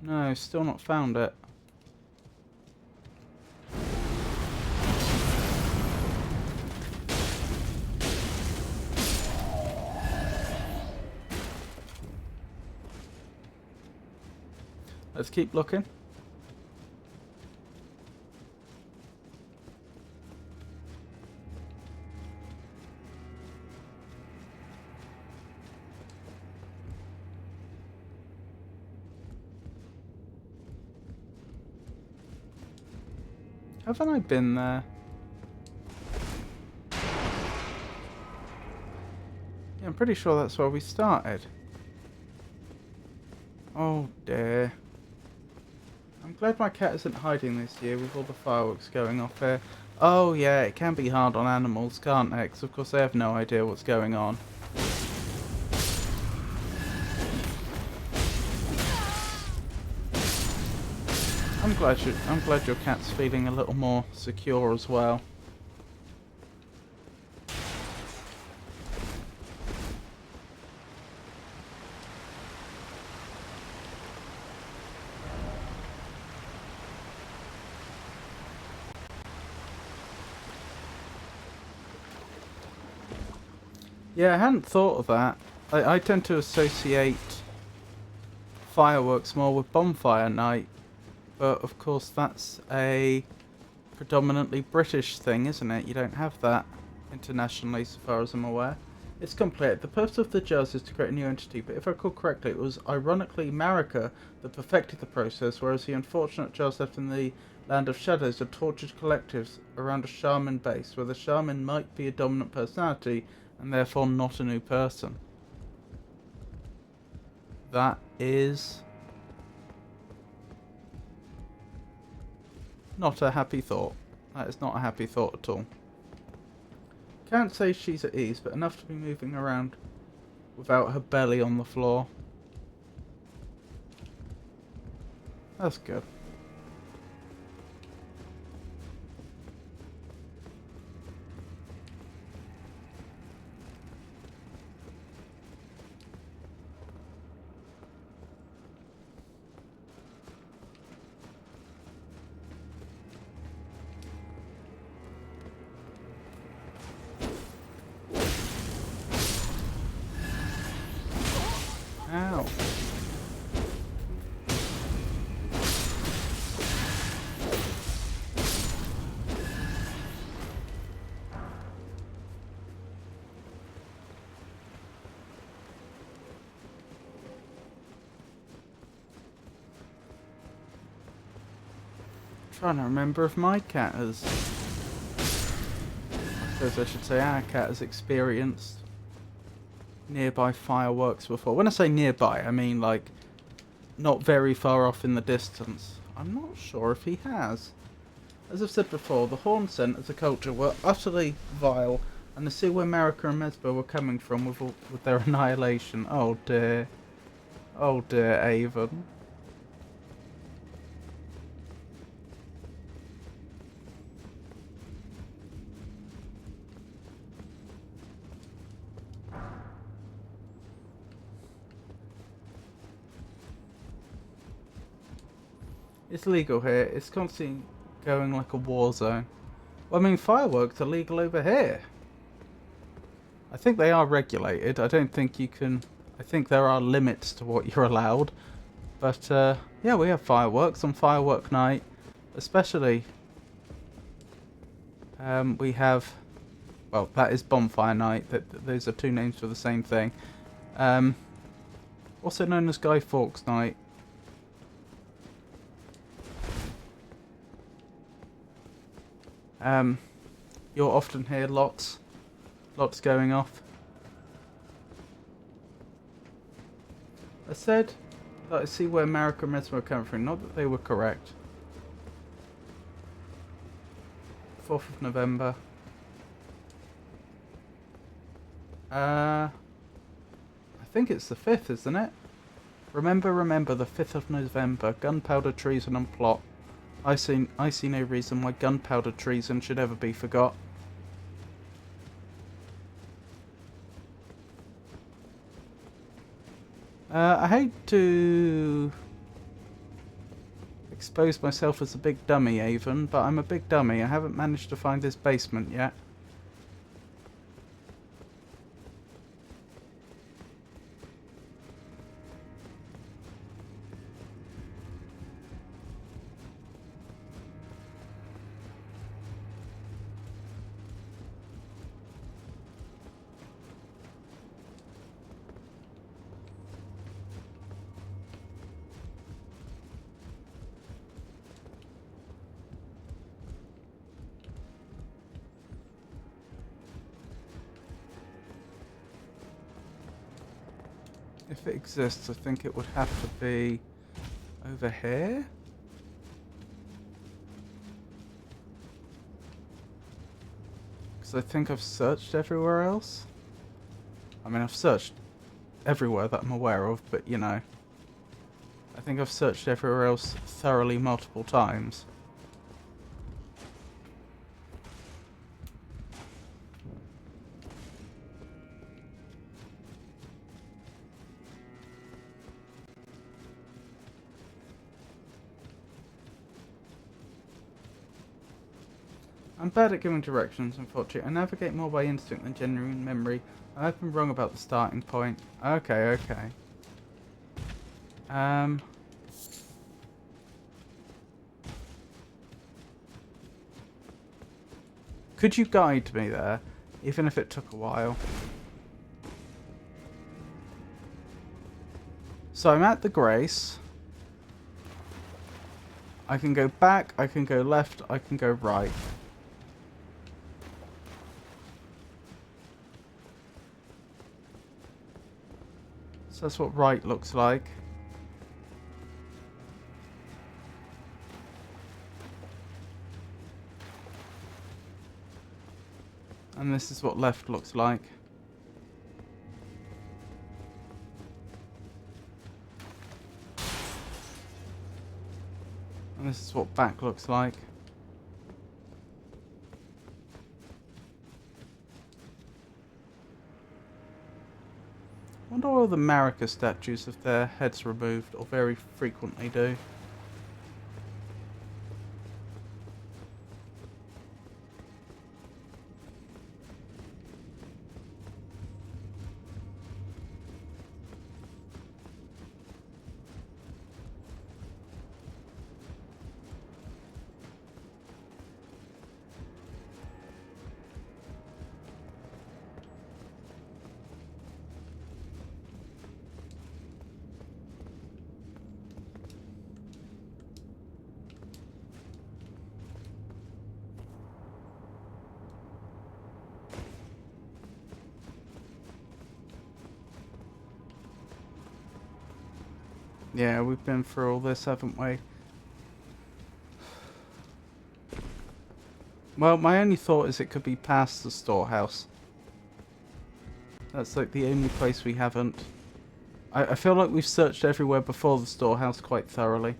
No, still not found it. Let's keep looking. Haven't I been there? Yeah, I'm pretty sure that's where we started. Oh dear. I'm glad my cat isn't hiding this year with all the fireworks going off here. Oh yeah, it can be hard on animals, can't it? 'Cause of course they have no idea what's going on. I'm glad your cat's feeling a little more secure as well. Yeah, I hadn't thought of that. I tend to associate fireworks more with bonfire night, but of course that's a predominantly British thing, isn't it? You don't have that internationally, so far as I'm aware. It's complicated. The purpose of the jars is to create a new entity, but if I recall correctly, it was ironically Marika that perfected the process, whereas the unfortunate jars left in the Land of Shadows are tortured collectives around a shaman base, where the shaman might be a dominant personality, and therefore not a new person. That is not a happy thought. That is not a happy thought at all. Can't say she's at ease, but enough to be moving around without her belly on the floor. That's good. Ow. Trying to remember if my cat has... I suppose I should say our cat has experienced nearby fireworks before. When I say nearby, I mean like not very far off in the distance. I'm not sure if he has. As I've said before, the horn scent as a culture were utterly vile, and to see where Marika and Mesbah were coming from with their annihilation. Oh dear. Oh dear, Avon. It's legal here. It's constantly going like a war zone. Well, I mean, fireworks are legal over here. I think they are regulated. I don't think you can... I think there are limits to what you're allowed. But, yeah, we have fireworks on firework night. Especially... we have... Well, that is bonfire night. Those are two names for the same thing. Also known as Guy Fawkes night. You'll often hear lots going off. I said that I see where Marika and Mesmer are coming from, not that they were correct. 4th of November. I think it's the 5th, isn't it? Remember, the 5th of November, gunpowder treason and plot. I see no reason why gunpowder treason should ever be forgot. I hate to expose myself as a big dummy, Avon, but I'm a big dummy. I haven't managed to find this basement yet. If it exists, I think it would have to be over here. Because I think I've searched everywhere else. I mean, I've searched everywhere that I'm aware of, but you know. I think I've searched everywhere else thoroughly multiple times. I'm bad at giving directions, unfortunately. I navigate more by instinct than genuine memory. I've been wrong about the starting point. Okay, okay. Could you guide me there, even if it took a while? So I'm at the Grace. I can go back, I can go left, I can go right. So that's what right looks like. And this is what left looks like. And this is what back looks like. I wonder why all the Marika statues have their heads removed, or very frequently do. Yeah, we've been through all this, haven't we? Well, my only thought is it could be past the storehouse. That's like the only place we haven't. I feel like we've searched everywhere before the storehouse quite thoroughly.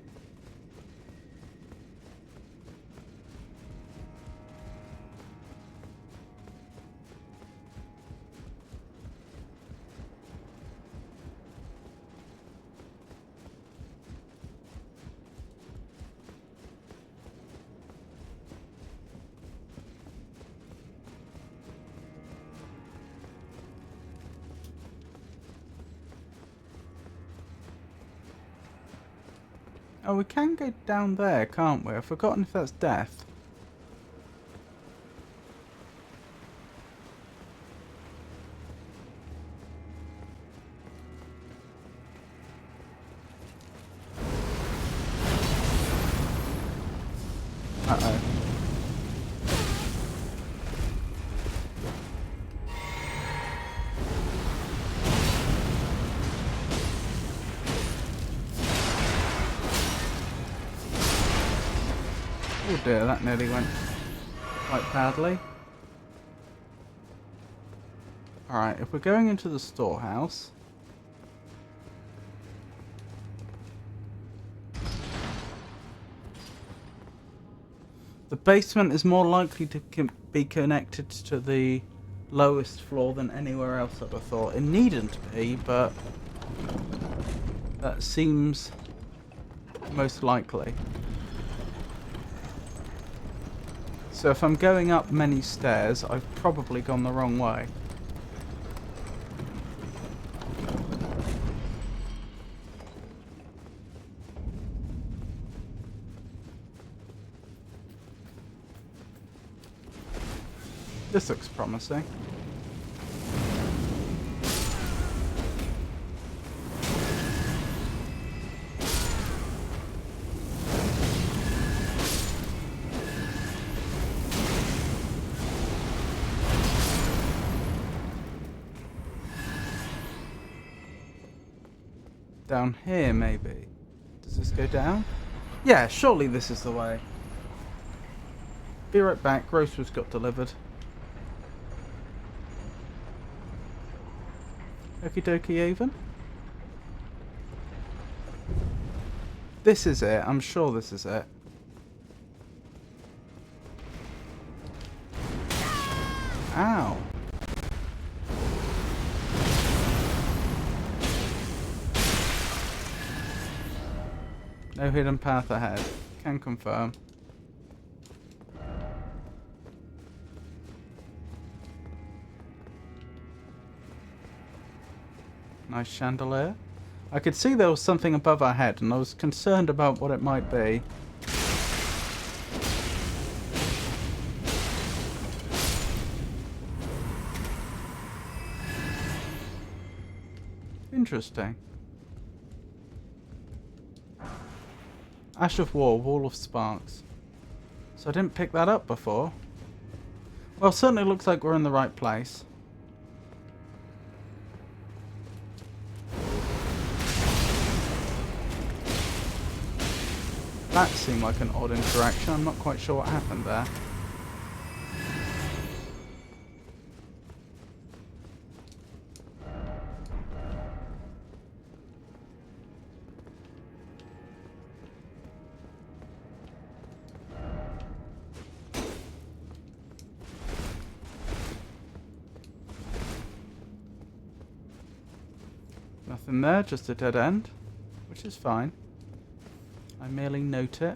Oh, we can go down there, can't we? I've forgotten if that's death. Uh-oh. Oh dear, that nearly went quite badly. Alright, if we're going into the storehouse... The basement is more likely to be connected to the lowest floor than anywhere else, I'd have thought. It needn't be, but that seems most likely. So if I'm going up many stairs, I've probably gone the wrong way. This looks promising. Down here, maybe. Does this go down? Yeah, surely this is the way. Be right back. Groceries got delivered. Okie dokie, even. This is it. I'm sure this is it. Ow. No hidden path ahead. Can confirm. Nice chandelier. I could see there was something above our head, and I was concerned about what it might be. Interesting. Ash of War, Wall of Sparks. So I didn't pick that up before. Well, certainly looks like we're in the right place. That seemed like an odd interaction. I'm not quite sure what happened there. Nothing there, just a dead end, which is fine. I merely note it.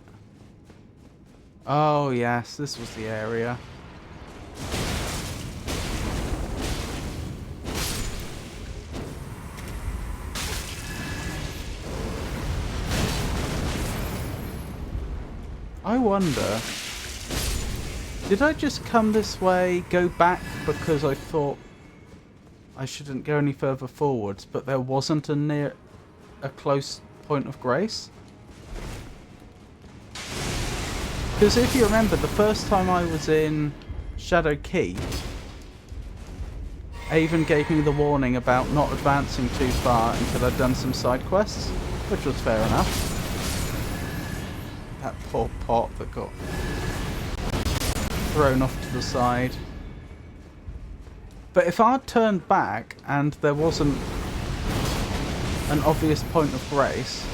Oh yes, this was the area. I wonder, did I just come this way, go back because I thought I shouldn't go any further forwards, but there wasn't a close point of grace? Because if you remember, the first time I was in Shadow Key, it even gave me the warning about not advancing too far until I'd done some side quests, which was fair enough. That poor pot that got thrown off to the side. But if I'd turned back and there wasn't an obvious point of grace,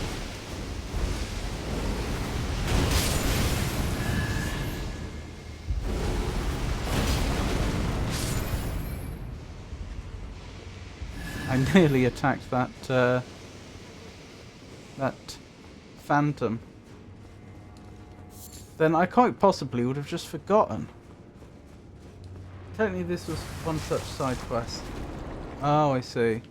I nearly attacked that that phantom. Then I quite possibly would have just forgotten. Technically this was one such side quest. Oh, I see.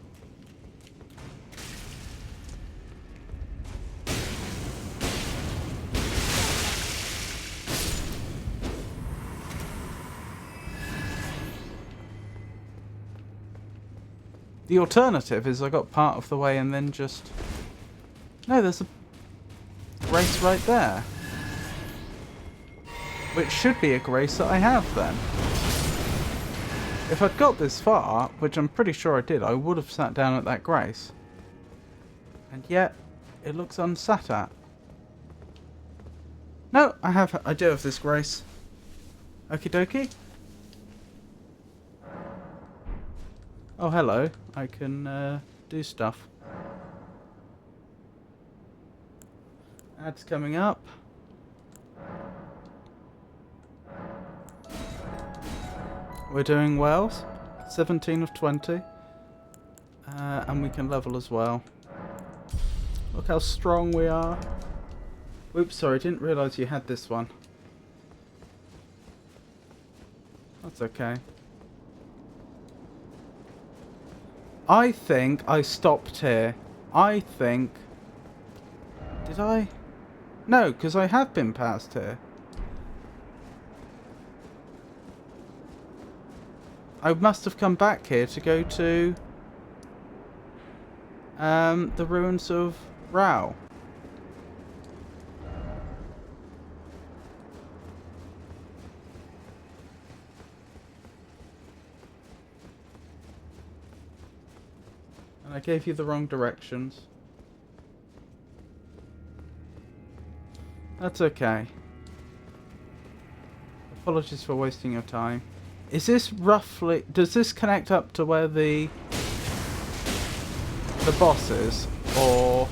The alternative is I got part of the way and then just... No, there's a grace right there. Which should be a grace that I have then. If I'd got this far, which I'm pretty sure I did, I would have sat down at that grace. And yet, it looks unsat at. No, I do have this grace. Okie dokie. Oh, hello. I can do stuff. Ads coming up. We're doing well. 17 of 20. And we can level as well. Look how strong we are. Oops, sorry, didn't realise you had this one. That's okay. I think I stopped here. I think... Did I? No, because I have been past here. I must have come back here to go to the ruins of Rao. And I gave you the wrong directions. That's okay. Apologies for wasting your time. Is this roughly... Does this connect up to where the boss is? Or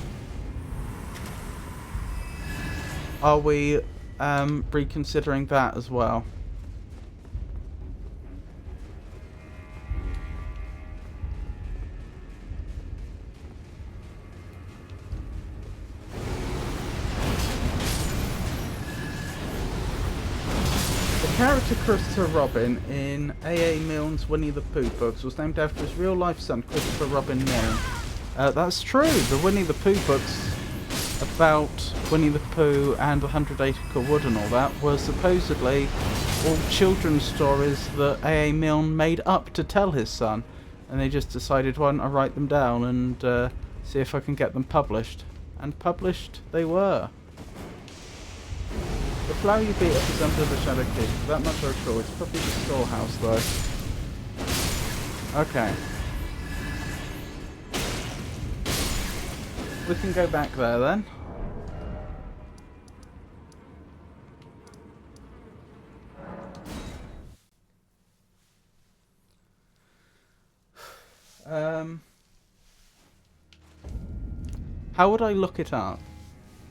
are we reconsidering that as well? The character Christopher Robin in A.A. Milne's Winnie the Pooh books was named after his real-life son, Christopher Robin Milne. That's true. The Winnie the Pooh books about Winnie the Pooh and the 100 Acre Wood and all that were supposedly all children's stories that A.A. Milne made up to tell his son. And they just decided, why don't I write them down and see if I can get them published. And published they were. The flower you beat up is under the Shadow Keep. That much I'm sure. It's probably the storehouse though. Okay. We can go back there then. How would I look it up?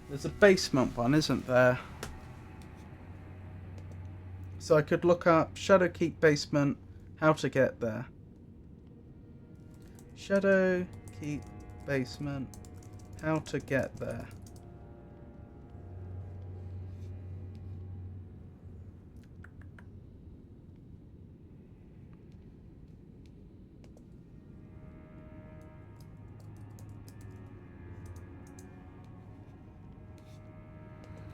There's a basement one, isn't there? So I could look up Shadowkeep basement, how to get there. Shadowkeep basement, how to get there.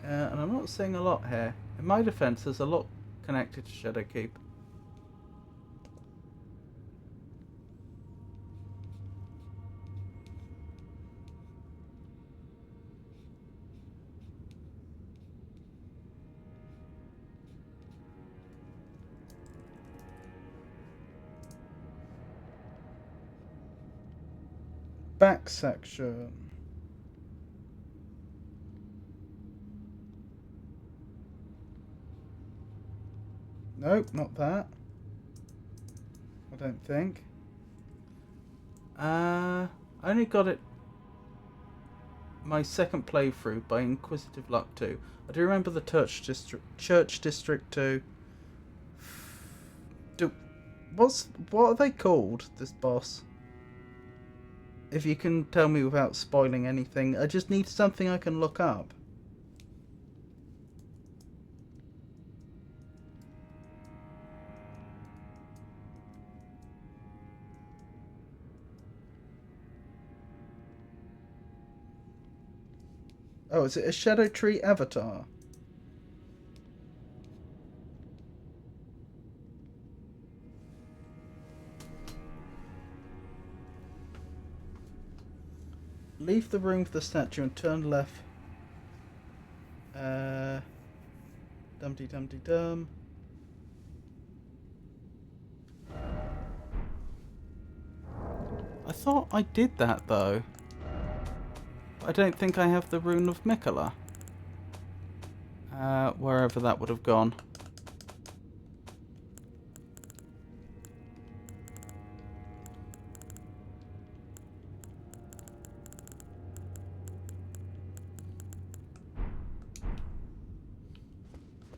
And I'm not seeing a lot here. In my defense, there's a lot connected to Shadowkeep. Back section. Nope, not that. I don't think. I only got it my second playthrough by Inquisitive Luck 2. I do remember the Church District 2. What are they called, this boss? If you can tell me without spoiling anything, I just need something I can look up. Oh, is it a Shadow Tree avatar? Leave the room for the statue and turn left. Dum-de-dum-de-dum. I thought I did that though. I don't think I have the Rune of Mikola. Wherever that would have gone.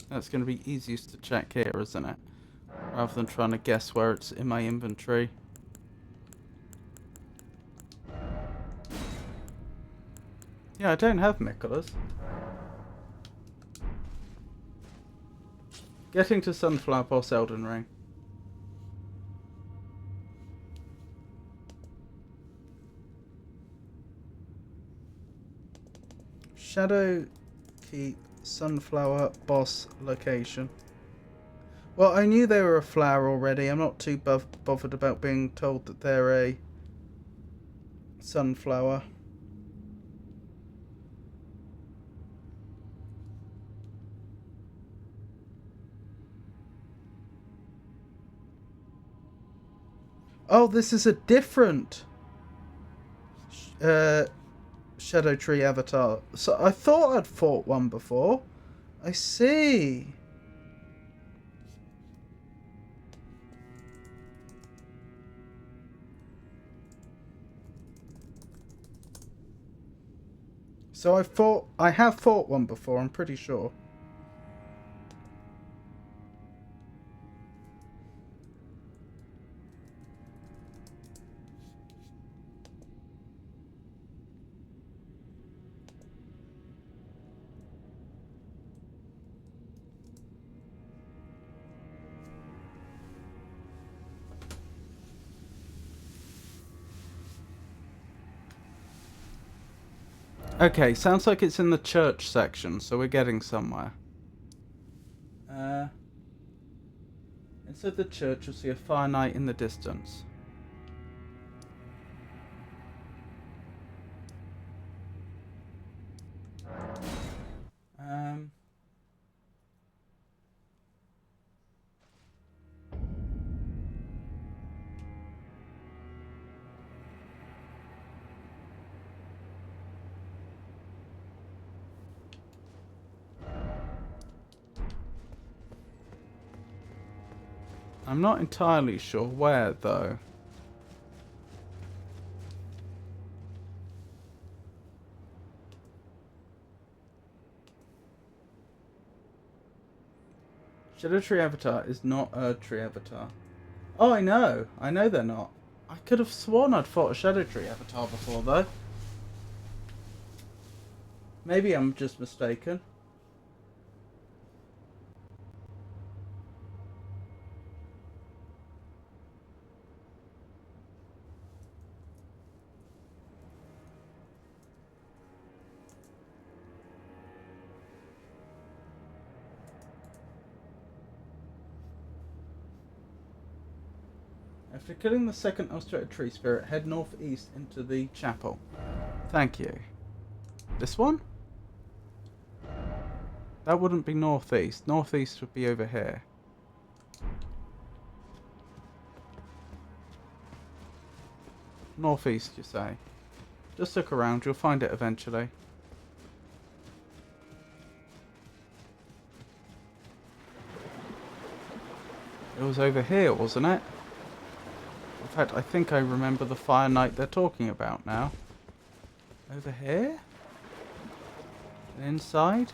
That's going to be easiest to check here, isn't it? Rather than trying to guess where it's in my inventory. Yeah, I don't have Mikola's. Getting to Sunflower Boss Elden Ring. Shadowkeep Sunflower Boss location. Well, I knew they were a flower already. I'm not too bothered about being told that they're a sunflower. Oh, this is a different Shadow Tree avatar. So I thought I'd fought one before. I see. So I have fought one before, I'm pretty sure. Okay, sounds like it's in the church section, so we're getting somewhere. Inside the church, you'll see a fire knight in the distance. I'm not entirely sure where, though. Shadow Tree Avatar is not Earth Tree Avatar. Oh, I know. I know they're not. I could have sworn I'd fought a Shadow Tree Avatar before, though. Maybe I'm just mistaken. After killing the second illustrated tree spirit, head northeast into the chapel. Thank you. This one? That wouldn't be northeast. Northeast would be over here. Northeast, you say? Just look around, you'll find it eventually. It was over here, wasn't it? In fact, I think I remember the fire knight they're talking about now. Over here? And inside?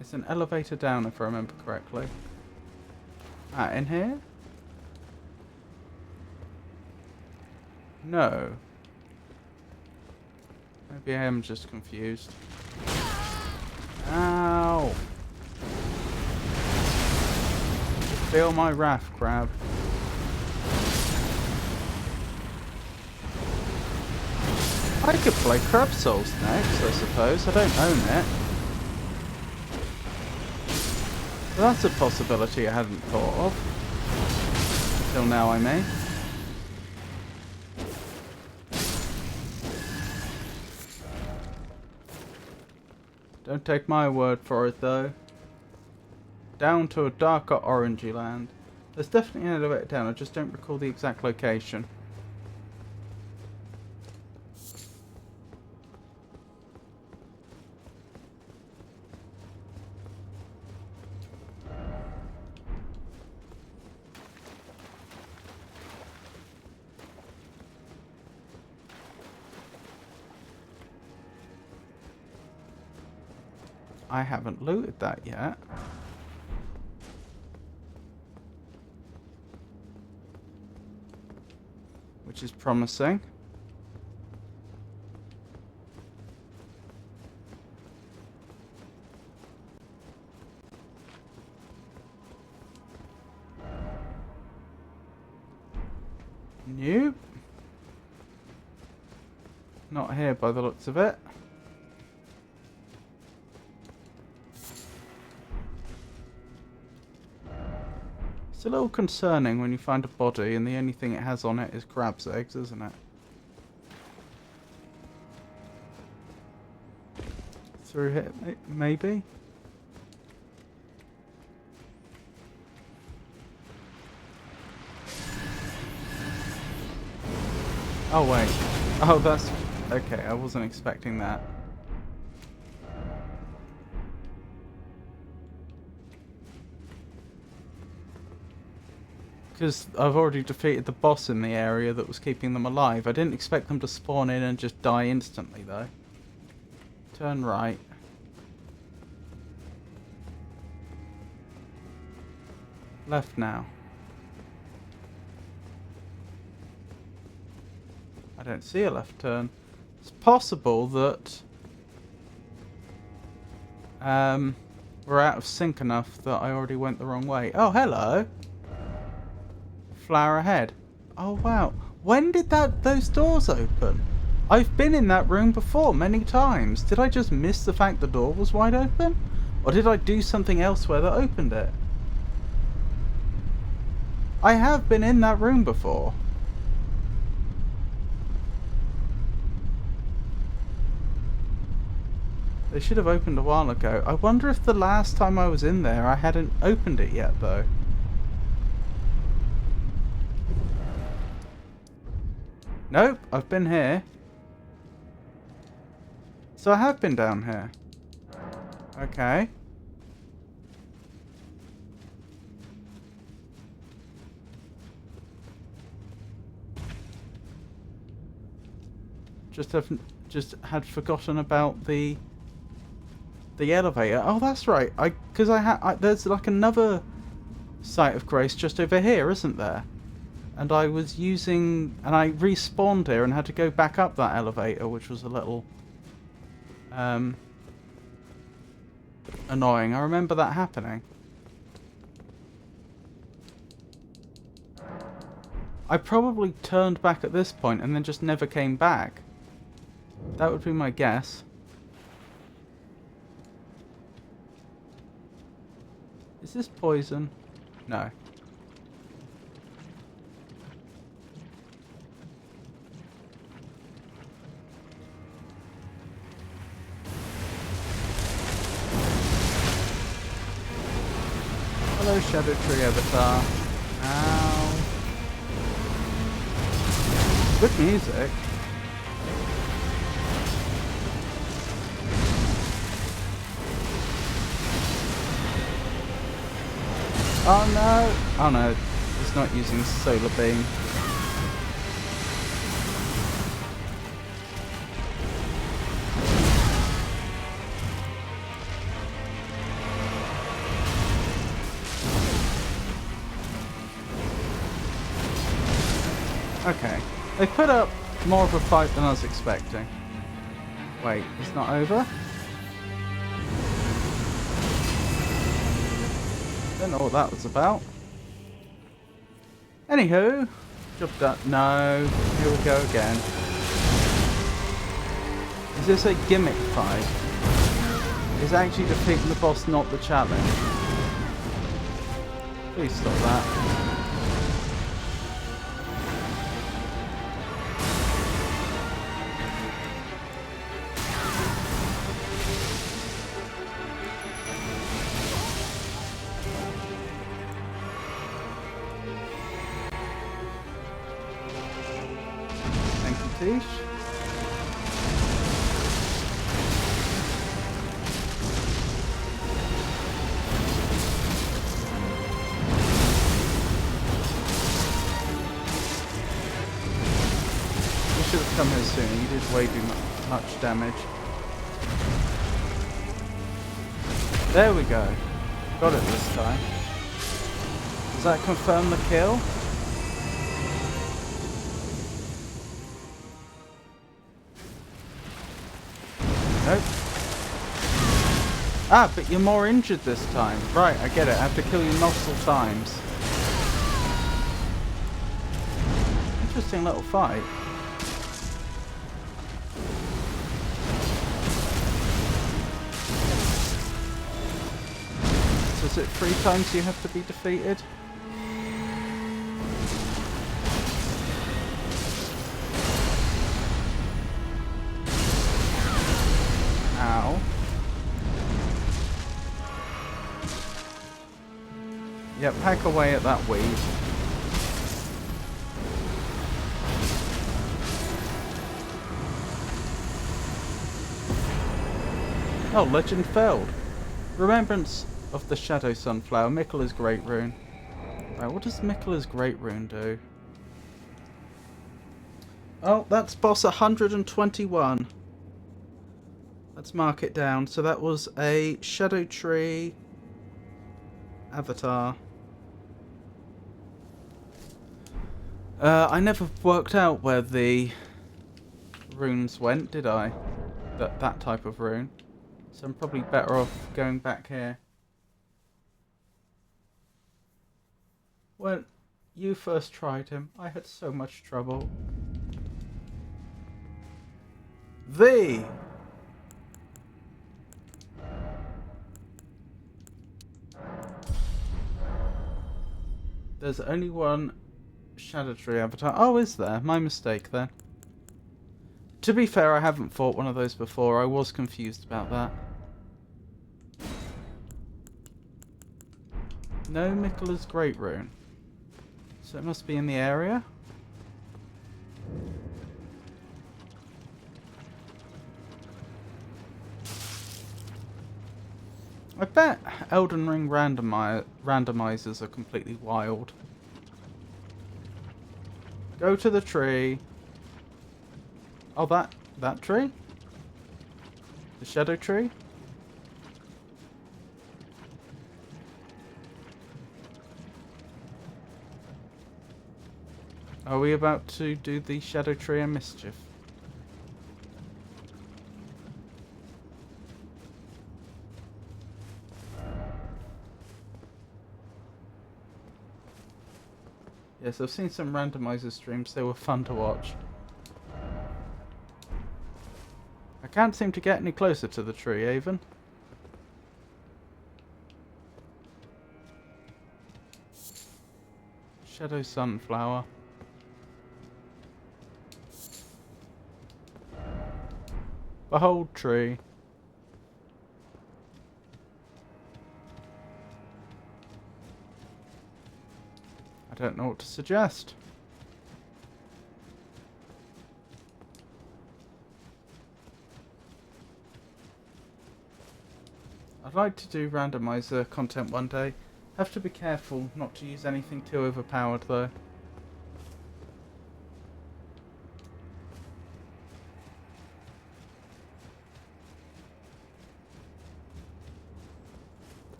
It's an elevator down, if I remember correctly. Ah, in here? No. Maybe I am just confused. Ow! Feel my wrath, crab. I could play Crab Souls next, I suppose. I don't own it. But that's a possibility I hadn't thought of. Till now, I may. Don't take my word for it, though. Down to a darker orangey land. There's definitely an elevator down, I just don't recall the exact location. I haven't looted that yet. Which is promising. Nope. Not here by the looks of it. It's a little concerning when you find a body and the only thing it has on it is crab's eggs, isn't it? Through here, maybe? Oh wait. Oh, that's... Okay, I wasn't expecting that. Because I've already defeated the boss in the area that was keeping them alive. I didn't expect them to spawn in and just die instantly, though. Turn right. Left now. I don't see a left turn. It's possible that we're out of sync enough that I already went the wrong way. Oh, hello. Flower ahead. Oh, wow. When did those doors open? I've been in that room before many times. Did I just miss the fact the door was wide open? Or did I do something elsewhere that opened it? I have been in that room before. They should have opened a while ago. I wonder if the last time I was in there I hadn't opened it yet though. Nope, I've been here. So I have been down here. Okay. Just had forgotten about the elevator. Oh, that's right. There's like another site of grace just over here, isn't there? And I was using, and I respawned here and had to go back up that elevator, which was a little annoying. I remember that happening. I probably turned back at this point and then just never came back. That would be my guess. Is this poison? No. Hello, Shadow Tree Avatar. Ow. Good music. Oh no! Oh no, it's not using solar beam. Okay, they put up more of a fight than I was expecting. Wait, it's not over? Don't know what that was about. Anywho, job done. No, here we go again. Is this a gimmick fight? Is actually defeating the boss not the challenge? Please stop that. Tish. You should have come here sooner. You did way too much damage. There we go. Got it this time. Does that confirm the kill? Nope. Ah, but you're more injured this time. Right, I get it. I have to kill you multiple times. Interesting little fight. So is it 3 times you have to be defeated? Ow. Yep, hack away at that weed. Oh, legend failed. Remembrance of the Shadow Sunflower, Miquella's Great Rune. Right, what does Miquella's Great Rune do? Oh, that's boss 121. Let's mark it down. So that was a Shadow Tree Avatar. I never worked out where the runes went, did I? That type of rune. So I'm probably better off going back here. When you first tried him, I had so much trouble. Thee! There's only one Shadow Tree avatar. Oh, is there? My mistake then. To be fair, I haven't fought one of those before. I was confused about that. No Miquella's Great Rune. So it must be in the area? I bet Elden Ring randomizers are completely wild. Go to the tree. Oh, that tree? The Shadow Tree? Are we about to do the Shadow Tree a mischief? Yes, I've seen some randomizer streams. They were fun to watch. I can't seem to get any closer to the tree, even. Shadow Sunflower. Behold tree. I don't know what to suggest. I'd like to do randomizer content one day. Have to be careful not to use anything too overpowered though.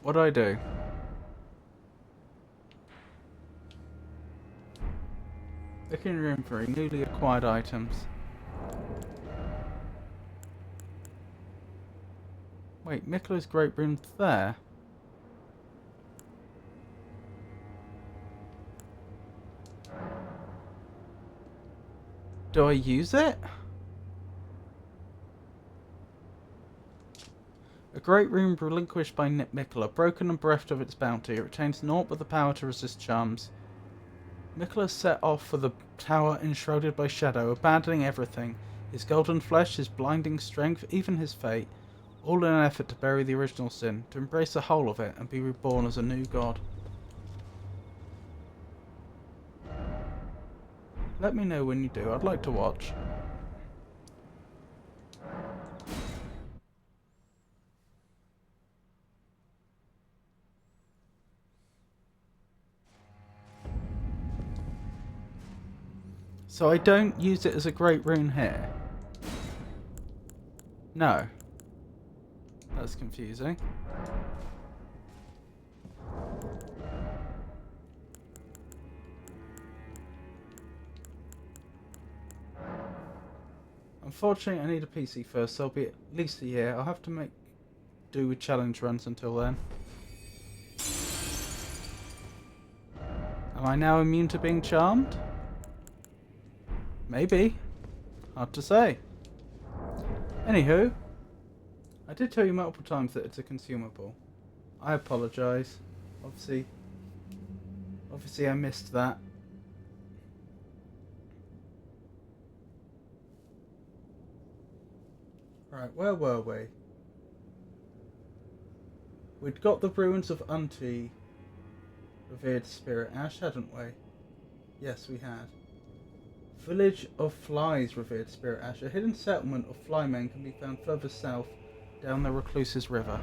What do I do? Look in your inventory, newly acquired items. Wait, Miquella's Great Rune's there? Do I use it? A great rune relinquished by Miquella, broken and bereft of its bounty. It retains naught but the power to resist charms. Miquella set off for the tower enshrouded by shadow, abandoning everything. His golden flesh, his blinding strength, even his fate. All in an effort to bury the original sin, to embrace the whole of it and be reborn as a new god. Let me know when you do, I'd like to watch. So I don't use it as a great rune here? No. That's confusing. Unfortunately, I need a PC first, so I'll be at least a year. I'll have to make do with challenge runs until then. Am I now immune to being charmed? Maybe. Hard to say. Anywho, I did tell you multiple times that it's a consumable. I apologise. Obviously I missed that. Right, where were we? We'd got the ruins of Unti, revered spirit ash, hadn't we? Yes, we had. Village of Flies, revered spirit ash. A hidden settlement of flymen can be found further south down the Recluse's River.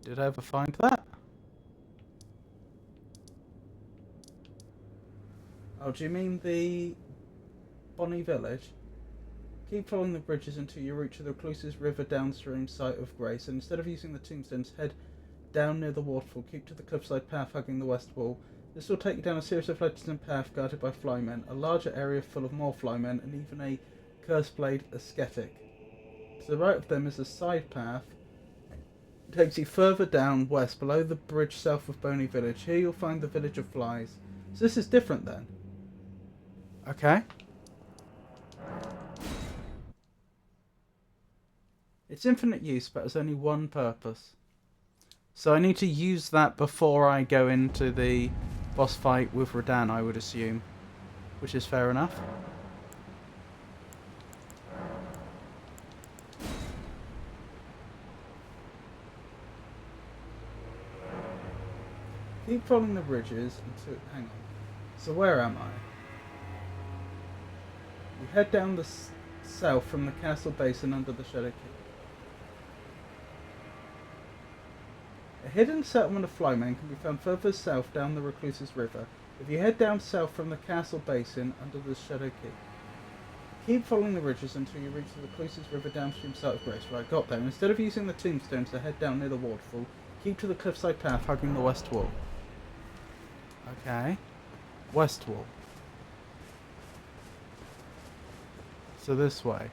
Did I ever find that? Oh, do you mean the Bonnie Village? Keep following the bridges until you reach the Recluse's River downstream site of Grace, and instead of using the tombstones, head down near the waterfall. Keep to the cliffside path hugging the west wall. This will take you down a series of ledges and path guarded by flymen, a larger area full of more flymen, and even a curse blade ascetic. To the right of them is a side path. It takes you further down west, below the bridge south of Boney Village. Here you'll find the Village of Flies. So this is different then. Okay. It's infinite use, but has only one purpose. So I need to use that before I go into the boss fight with Radahn, I would assume. Which is fair enough. Keep following the bridges until... Hang on. So where am I? You head down the south from the castle basin under the Shadow Keep. A hidden settlement of Flymen can be found further south down the Recluse's River. If you head down south from the castle basin under the Shadow Keep. Keep following the ridges until you reach the Recluse's River downstream site of Grace. Right, got there. Instead of using the tombstones to head down near the waterfall, keep to the cliffside path hugging the west wall. Okay. West wall. So this way.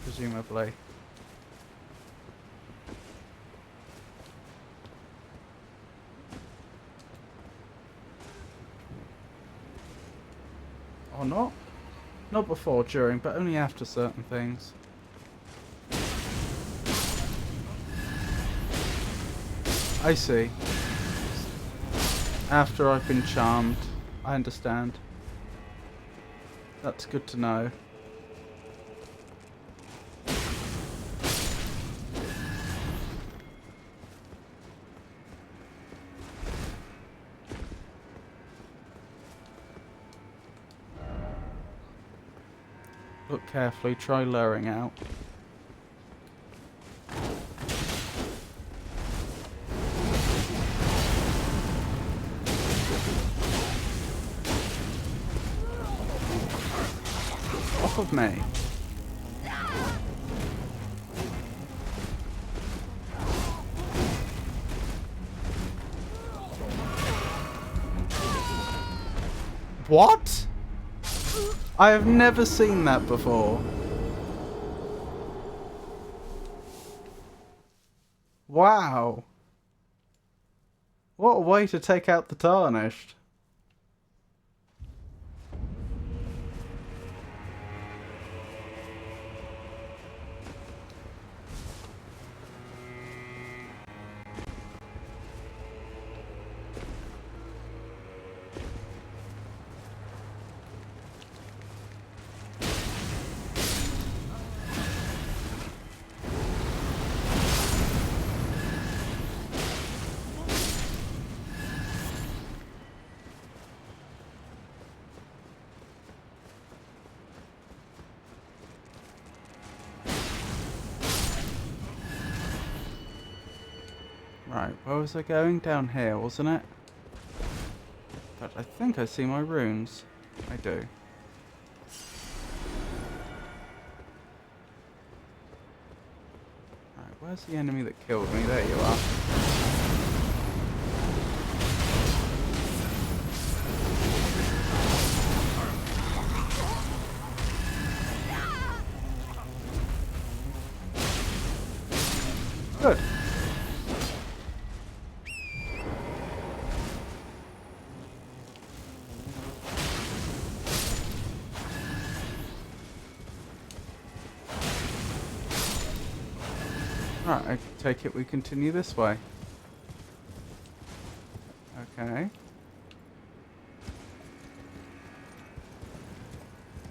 Presumably. Or not? Not before, during, but only after certain things. I see. After I've been charmed. I understand. That's good to know. Look carefully, try luring out. Off of me. What? I have never seen that before. Wow. What a way to take out the Tarnished. Right, where was I going? Down here, wasn't it? But I think I see my runes. I do. Right, where's the enemy that killed me? There you are. Good. Right, I take it we continue this way. Okay.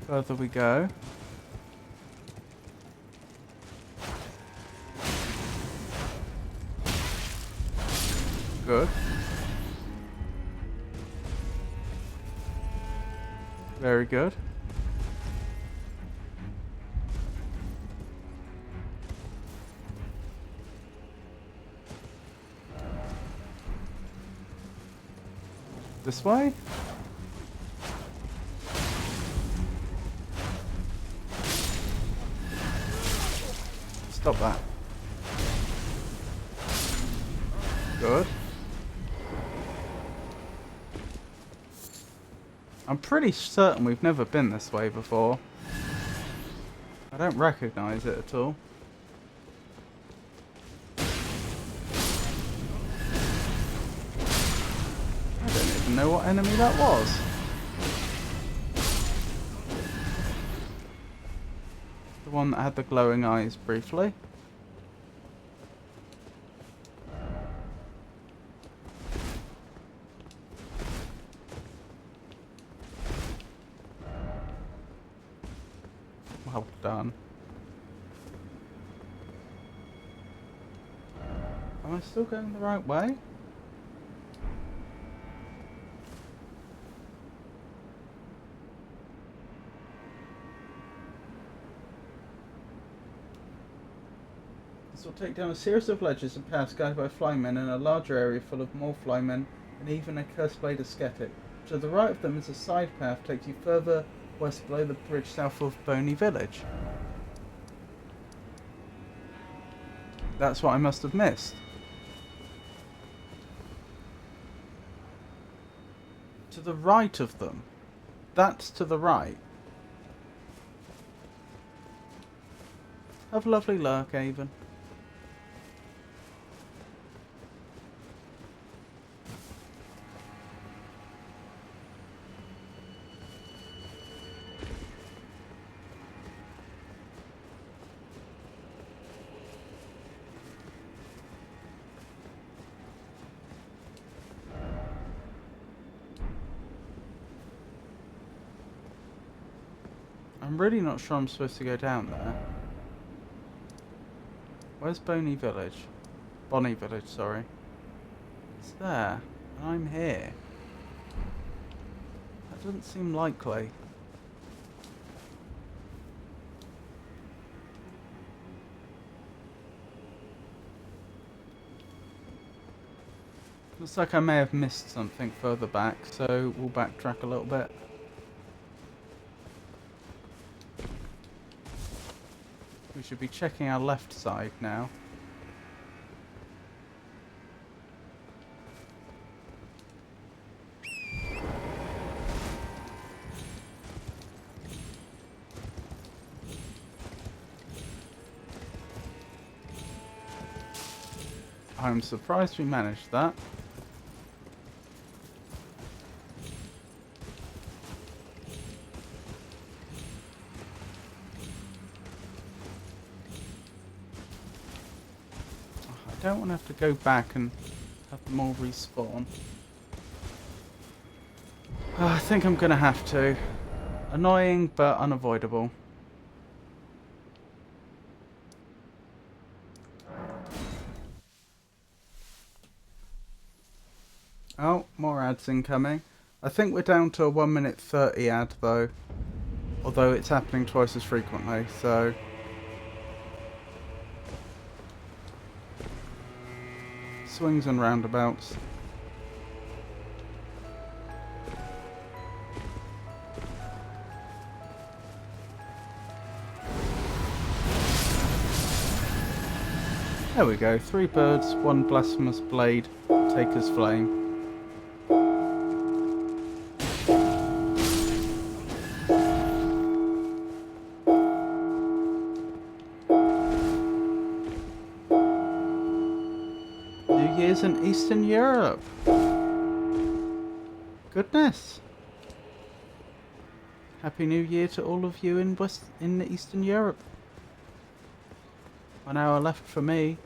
Further we go. Good. Very good. This way? Stop that. Good. I'm pretty certain we've never been this way before. I don't recognise it at all. I don't even know what enemy that was. The one that had the glowing eyes briefly. Well done. Am I still going the right way? This will take down a series of ledges and paths guided by flymen in a larger area full of more flymen and even a cursed blade ascetic. To the right of them is a side path takes you further west below the bridge south of Boney Village. That's what I must have missed. To the right of them. That's to the right. Have a lovely lurk, Avon. I'm really not sure I'm supposed to go down there. Where's Boney Village? Bonnie Village, sorry. It's there, and I'm here. That doesn't seem likely. Looks like I may have missed something further back, so we'll backtrack a little bit. We should be checking our left side now. I'm surprised we managed that. I don't want to have to go back and have them all respawn. I think I'm going to have to. Annoying, but unavoidable. Oh, more ads incoming. I think we're down to a 1:30 ad though. Although it's happening twice as frequently, so... Swings and roundabouts. There we go, 3 birds, 1 blasphemous blade, Taker's Flame. New Year's in Eastern Europe. Goodness. Happy New Year to all of you in Eastern Europe. 1 hour left for me.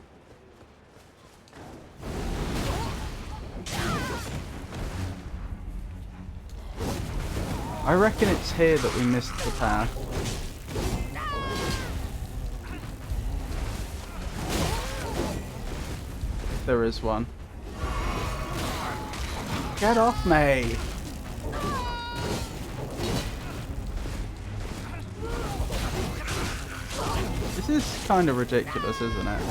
I reckon it's here that we missed the path. If there is one. Get off me! This is kind of ridiculous, isn't it?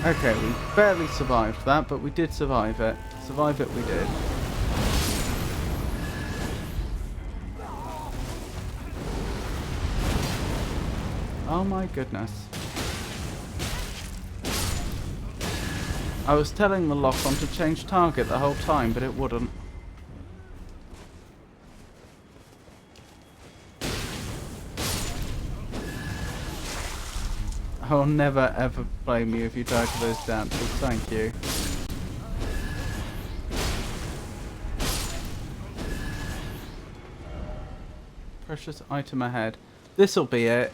Okay, we barely survived that, but we did survive it. Survive it we did. Oh my goodness. I was telling the lock-on to change target the whole time, but it wouldn't. I'll never ever blame you if you die to those dancers, thank you. Precious item ahead. This'll be it.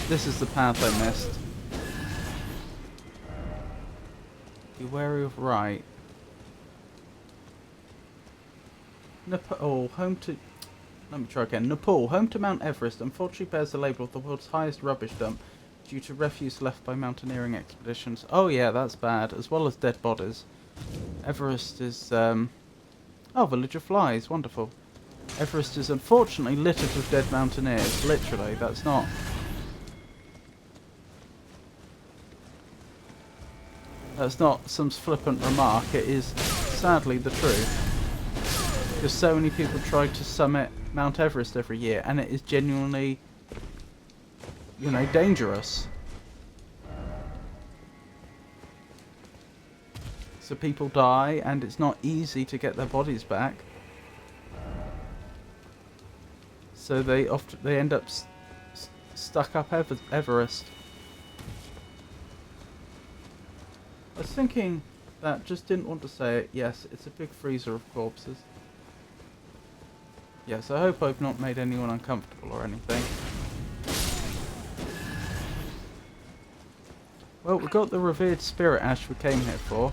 This is the path I missed. Be wary of right. Nepal, home to... Let me try again. Nepal, home to Mount Everest, unfortunately bears the label of the world's highest rubbish dump due to refuse left by mountaineering expeditions. Oh yeah, that's bad, as well as dead bodies. Everest is... Oh, Village of Flies, wonderful. Everest is unfortunately littered with dead mountaineers, literally, that's not... That's not some flippant remark, it is sadly the truth. Because so many people try to summit Mount Everest every year, and it is genuinely, you know, dangerous. So people die, and it's not easy to get their bodies back. So they end up stuck up Everest. I was thinking that, just didn't want to say it. Yes, it's a big freezer of corpses. Yes, I hope I've not made anyone uncomfortable or anything. Well, we got the revered spirit ash we came here for.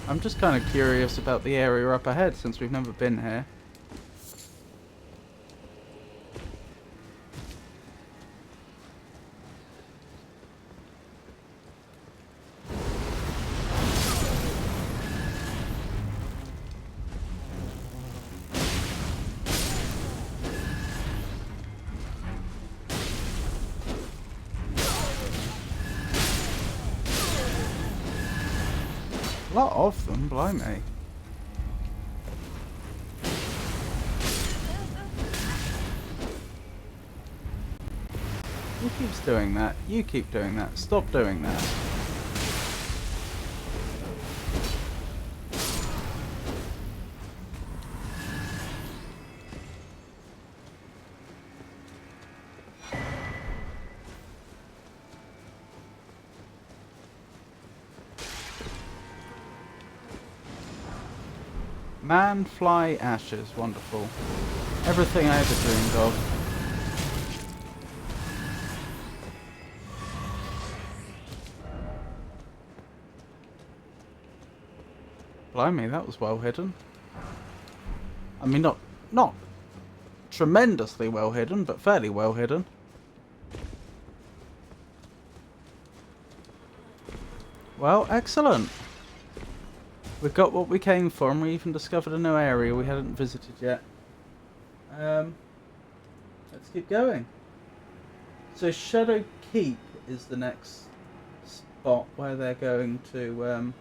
I'm just kind of curious about the area up ahead since we've never been here. A lot of them, blimey. Who keeps doing that? You keep doing that. Stop doing that. Man, fly, ashes. Wonderful. Everything I ever dreamed of. Blimey, that was well hidden. I mean, not tremendously well hidden, but fairly well hidden. Well, excellent. We've got what we came for, and we even discovered a new area we hadn't visited yet. Let's keep going. So Shadow Keep is the next spot where they're going to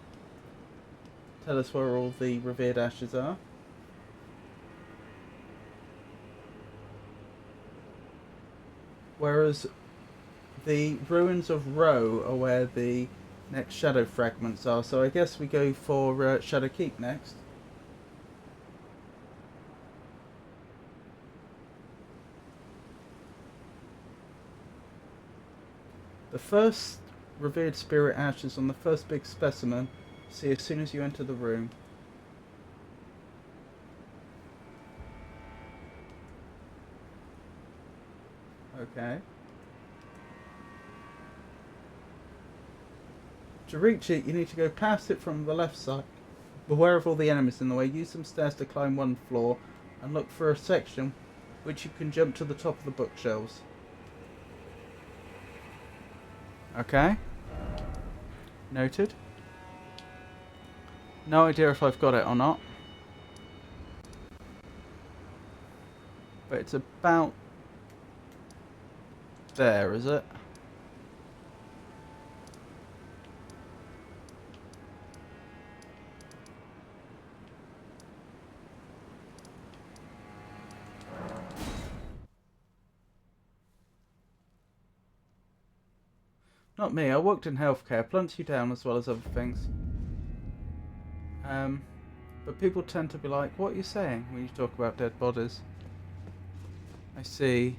tell us where all the revered ashes are. Whereas the ruins of Roe are where the next shadow fragments are, so I guess we go for Shadow Keep next. The first revered spirit ashes on the first big specimen, see as soon as you enter the room. Okay. To reach it, you need to go past it from the left side. Beware of all the enemies in the way. Use some stairs to climb one floor and look for a section which you can jump to the top of the bookshelves. Okay. Noted. No idea if I've got it or not. But it's about there, is it? Not me, I worked in healthcare, plenty down as well as other things. But people tend to be like, what are you saying when you talk about dead bodies? I see.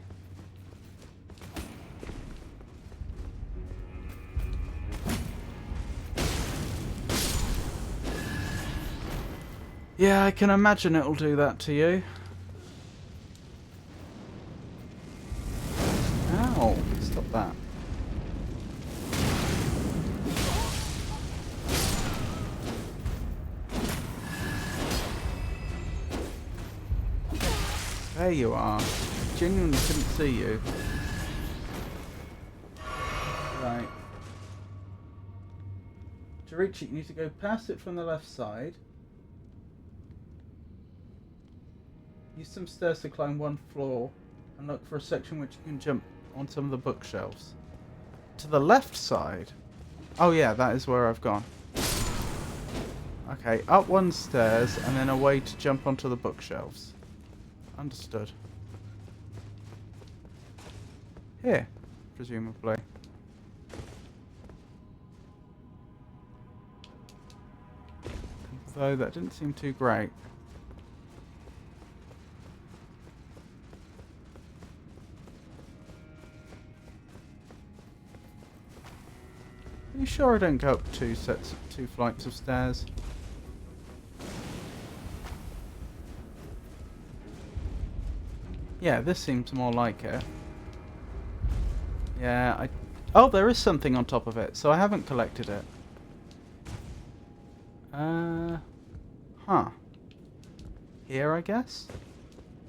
Yeah, I can imagine it'll do that to you. Ow, stop that. There you are. Genuinely couldn't see you. Right. To reach it, you need to go past it from the left side. Use some stairs to climb one floor and look for a section which you can jump on some of the bookshelves. To the left side? Oh yeah, that is where I've gone. Okay, up one stairs and then a way to jump onto the bookshelves. Understood. Here, presumably. Though that didn't seem too great. Are you sure I don't go up two flights of stairs? Yeah, this seems more like it. Yeah, oh, there is something on top of it, so I haven't collected it. Huh. Here, I guess?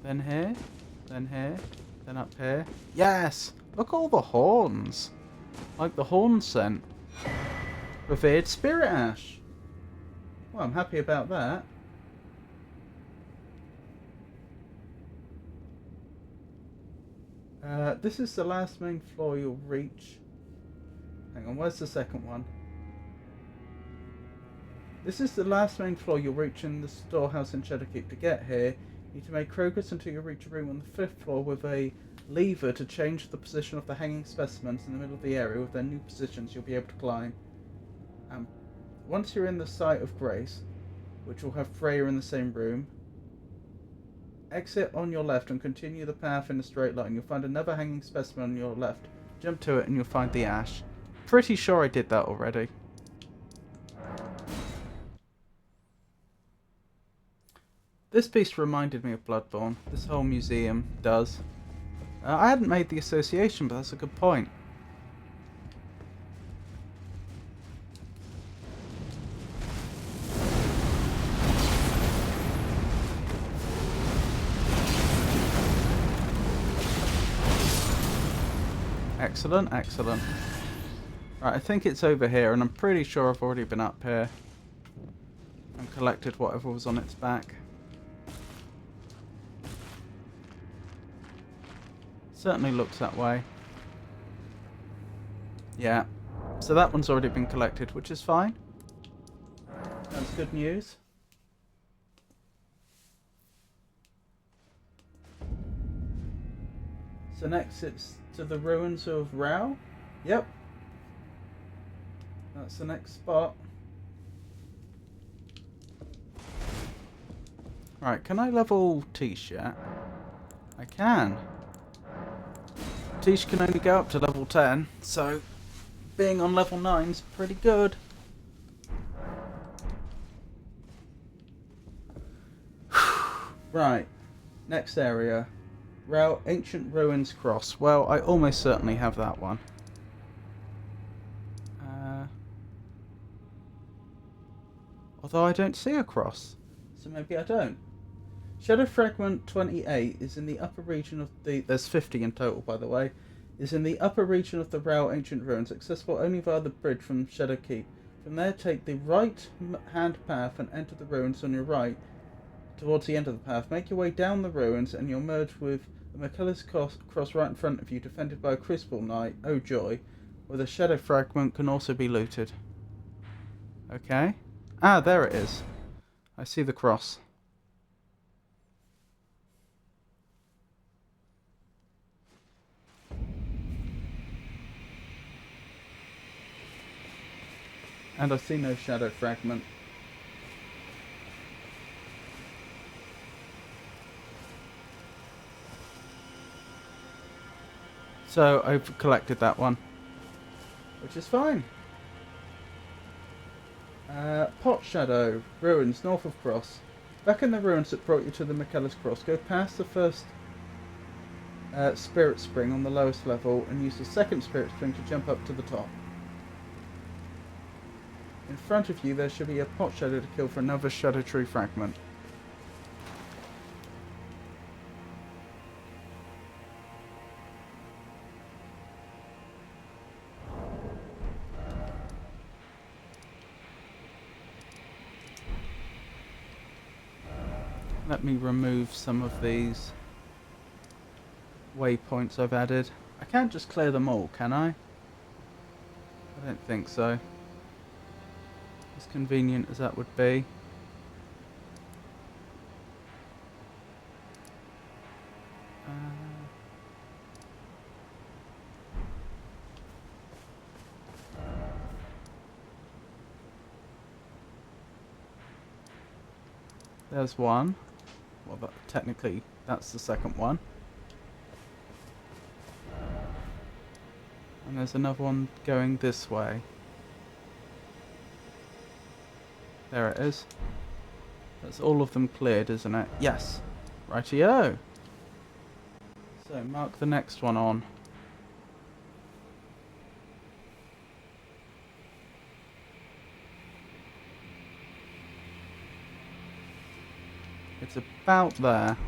Then here? Then here? Then up here? Yes! Look at all the horns! Like the horn scent. Revered spirit ash. Well, I'm happy about that. This is the last main floor you'll reach. Hang on, where's the second one? This is the last main floor you'll reach in the storehouse in Shadowkeep. To get here, you need to make progress until you reach a room on the 5th floor with a lever to change the position of the hanging specimens in the middle of the area. With their new positions, you'll be able to climb. Once you're in the Site of Grace, which will have Freya in the same room, exit on your left and continue the path in a straight line. You'll find another hanging specimen on your left. Jump to it and you'll find the ash. Pretty sure I did that already. This piece reminded me of Bloodborne. This whole museum does. I hadn't made the association, but that's a good point. Excellent, excellent. Right, I think it's over here, and I'm pretty sure I've already been up here and collected whatever was on its back. Certainly looks that way. Yeah. So that one's already been collected, which is fine. That's good news. So next it's to the ruins of Rao. Yep. That's the next spot. Right, can I level Tish yet? I can. Tish can only go up to level 10, so being on level 9 is pretty good. Right, next area. Rao Ancient Ruins Cross. Well, I almost certainly have that one. Although I don't see a cross, so maybe I don't. Shadow Fragment 28 is in the upper region of the... There's 50 in total, by the way. Is in the upper region of the Rao Ancient Ruins, accessible only via the bridge from Shadowkeep. From there, take the right-hand path and enter the ruins on your right, towards the end of the path. Make your way down the ruins, and you'll merge with the McCullis Cross right in front of you, defended by a Crucible Knight, oh joy, where the Shadow Fragment can also be looted. Okay. Ah, there it is. I see the cross. And I see no shadow fragment. So I've collected that one, which is fine. Pot Shadow, ruins north of Cross. Back in the ruins that brought you to the McKellar's Cross, go past the first spirit spring on the lowest level and use the second spirit spring to jump up to the top. In front of you there should be a pot shadow to kill for another shadow tree fragment. Let me remove some of these waypoints I've added. I can't just clear them all, can I? I don't think so. As convenient as that would be. There's one. Well, technically, that's the second one. And there's another one going this way. There it is. That's all of them cleared, isn't it? Yes. Rightio. So, mark the next one on. It's about there.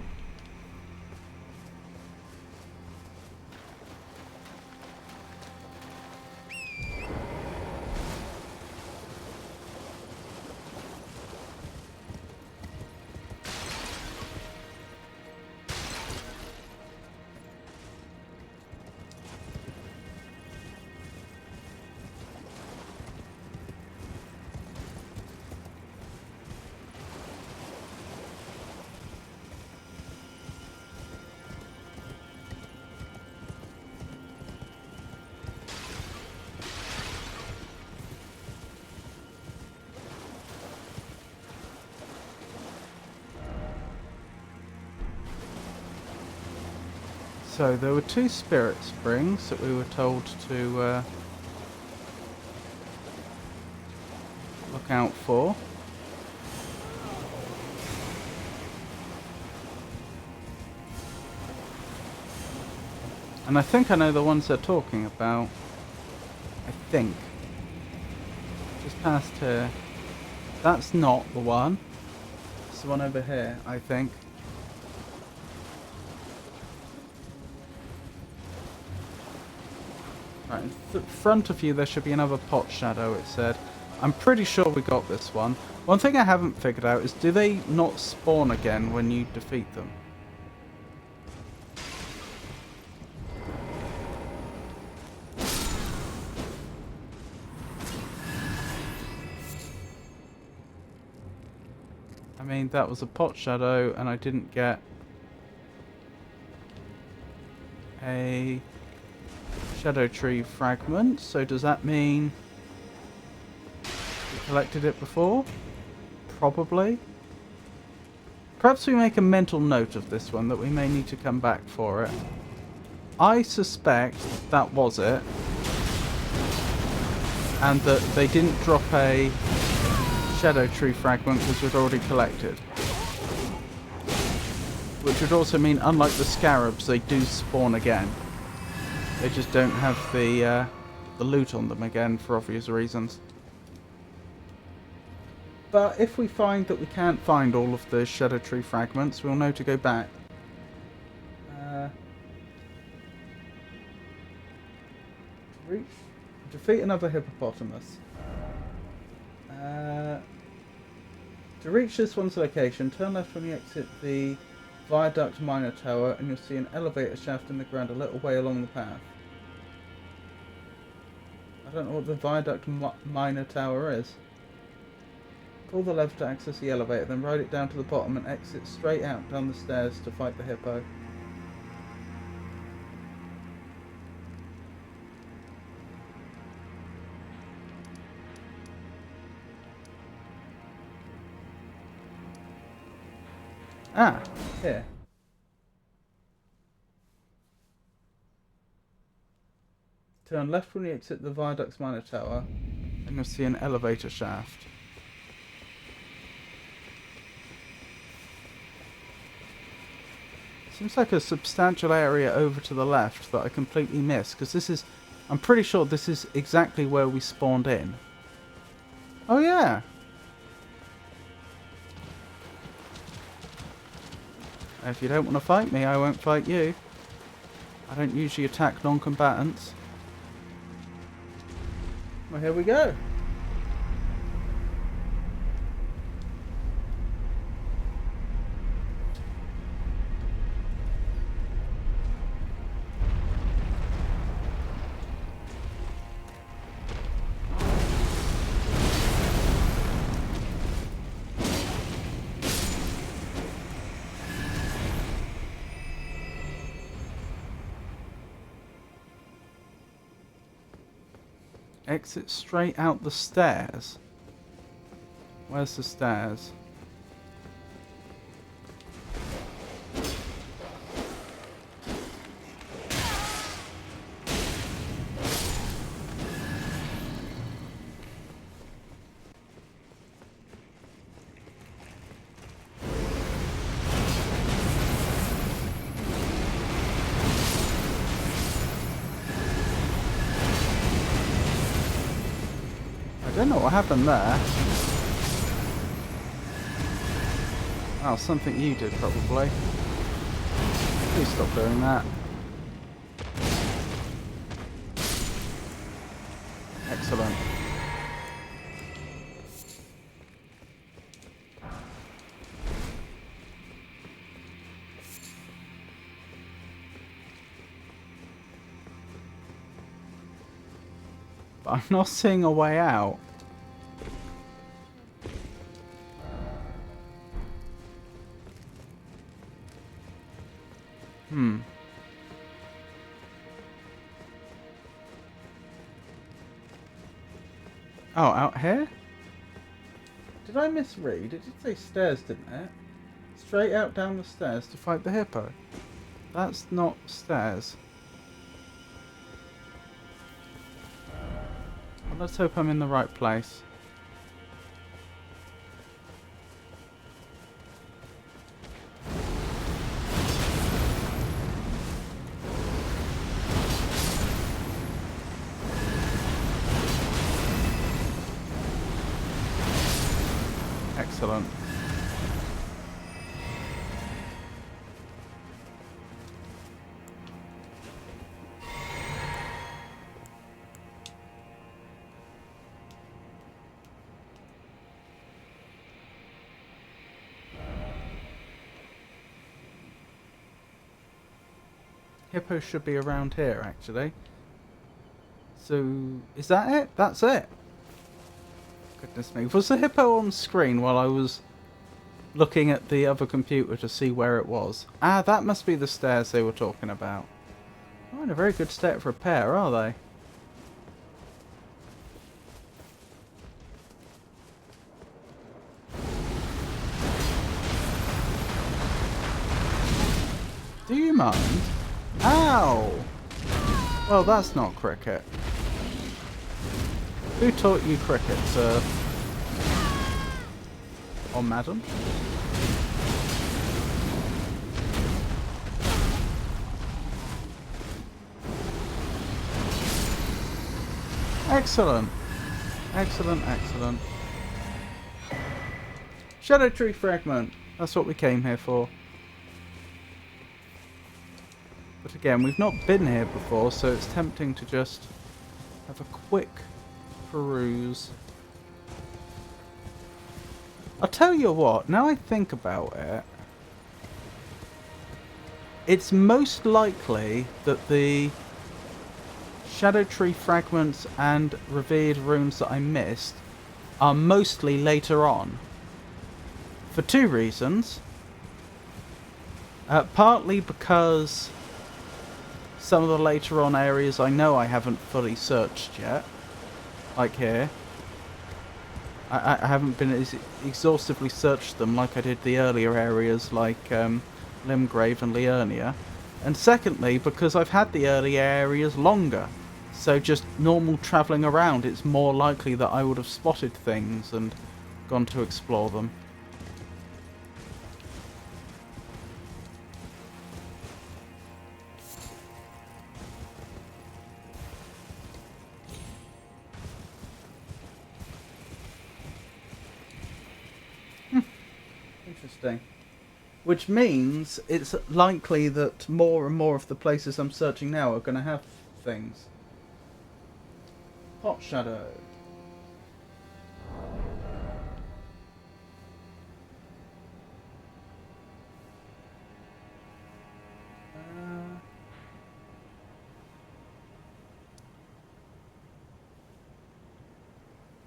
So there were 2 spirit springs that we were told to look out for. And I think I know the ones they're talking about. I think. Just past here. That's not the one. It's the one over here, I think. Right, in front of you there should be another pot shadow, it said. I'm pretty sure we got this one. One thing I haven't figured out is, do they not spawn again when you defeat them? I mean, that was a pot shadow and I didn't get a shadow tree fragment, so does that mean we collected it before? Probably. Perhaps we make a mental note of this one, that we may need to come back for it. I suspect that was it, and that they didn't drop a shadow tree fragment because we'd already collected. Which would also mean, unlike the scarabs, they do spawn again. They just don't have the loot on them again for obvious reasons. But if we find that we can't find all of the shadow tree fragments, we'll know to go back. Defeat another hippopotamus. To reach this one's location, turn left when you exit the Viaduct Miner Tower and you'll see an elevator shaft in the ground a little way along the path. I don't know what the Viaduct Miner Tower is. Pull the lever to access the elevator, then ride it down to the bottom and exit straight out down the stairs to fight the hippo. Ah, here. Turn left when you exit the Viaducts Minor Tower, and you'll see an elevator shaft. Seems like a substantial area over to the left that I completely missed, because this is... I'm pretty sure this is exactly where we spawned in. Oh yeah! If you don't want to fight me, I won't fight you. I don't usually attack non-combatants. Well, here we go. Exit straight out the stairs. Where's the stairs? I don't know what happened there. Oh, something you did probably. Please stop doing that. Excellent. But I'm not seeing a way out. Oh, out here? Did I misread? It did say stairs, didn't it? Straight out down the stairs to fight the hippo. That's not stairs. Well, let's hope I'm in the right place. Excellent. Hippo should be around here, actually. So, is that it? That's it. Goodness me. Was the hippo on screen while I was looking at the other computer to see where it was? Ah, that must be the stairs they were talking about. Oh, in a very good state of repair, are they? Do you mind? Ow! Well, that's not cricket. Who taught you cricket, sir? Or madam? Excellent. Excellent, excellent. Shadow Tree Fragment. That's what we came here for. But again, we've not been here before, so it's tempting to just have a quick peruse. I'll tell you what, now I think about it, it's most likely that the Shadow Tree fragments and revered runes that I missed are mostly later on. For two reasons. Partly because some of the later on areas I know I haven't fully searched yet. Like here. I haven't been exhaustively searched them like I did the earlier areas like Limgrave and Liurnia. And secondly, because I've had the earlier areas longer. So just normal travelling around, it's more likely that I would have spotted things and gone to explore them. Interesting. Which means it's likely that more and more of the places I'm searching now are going to have things. Hot shadow.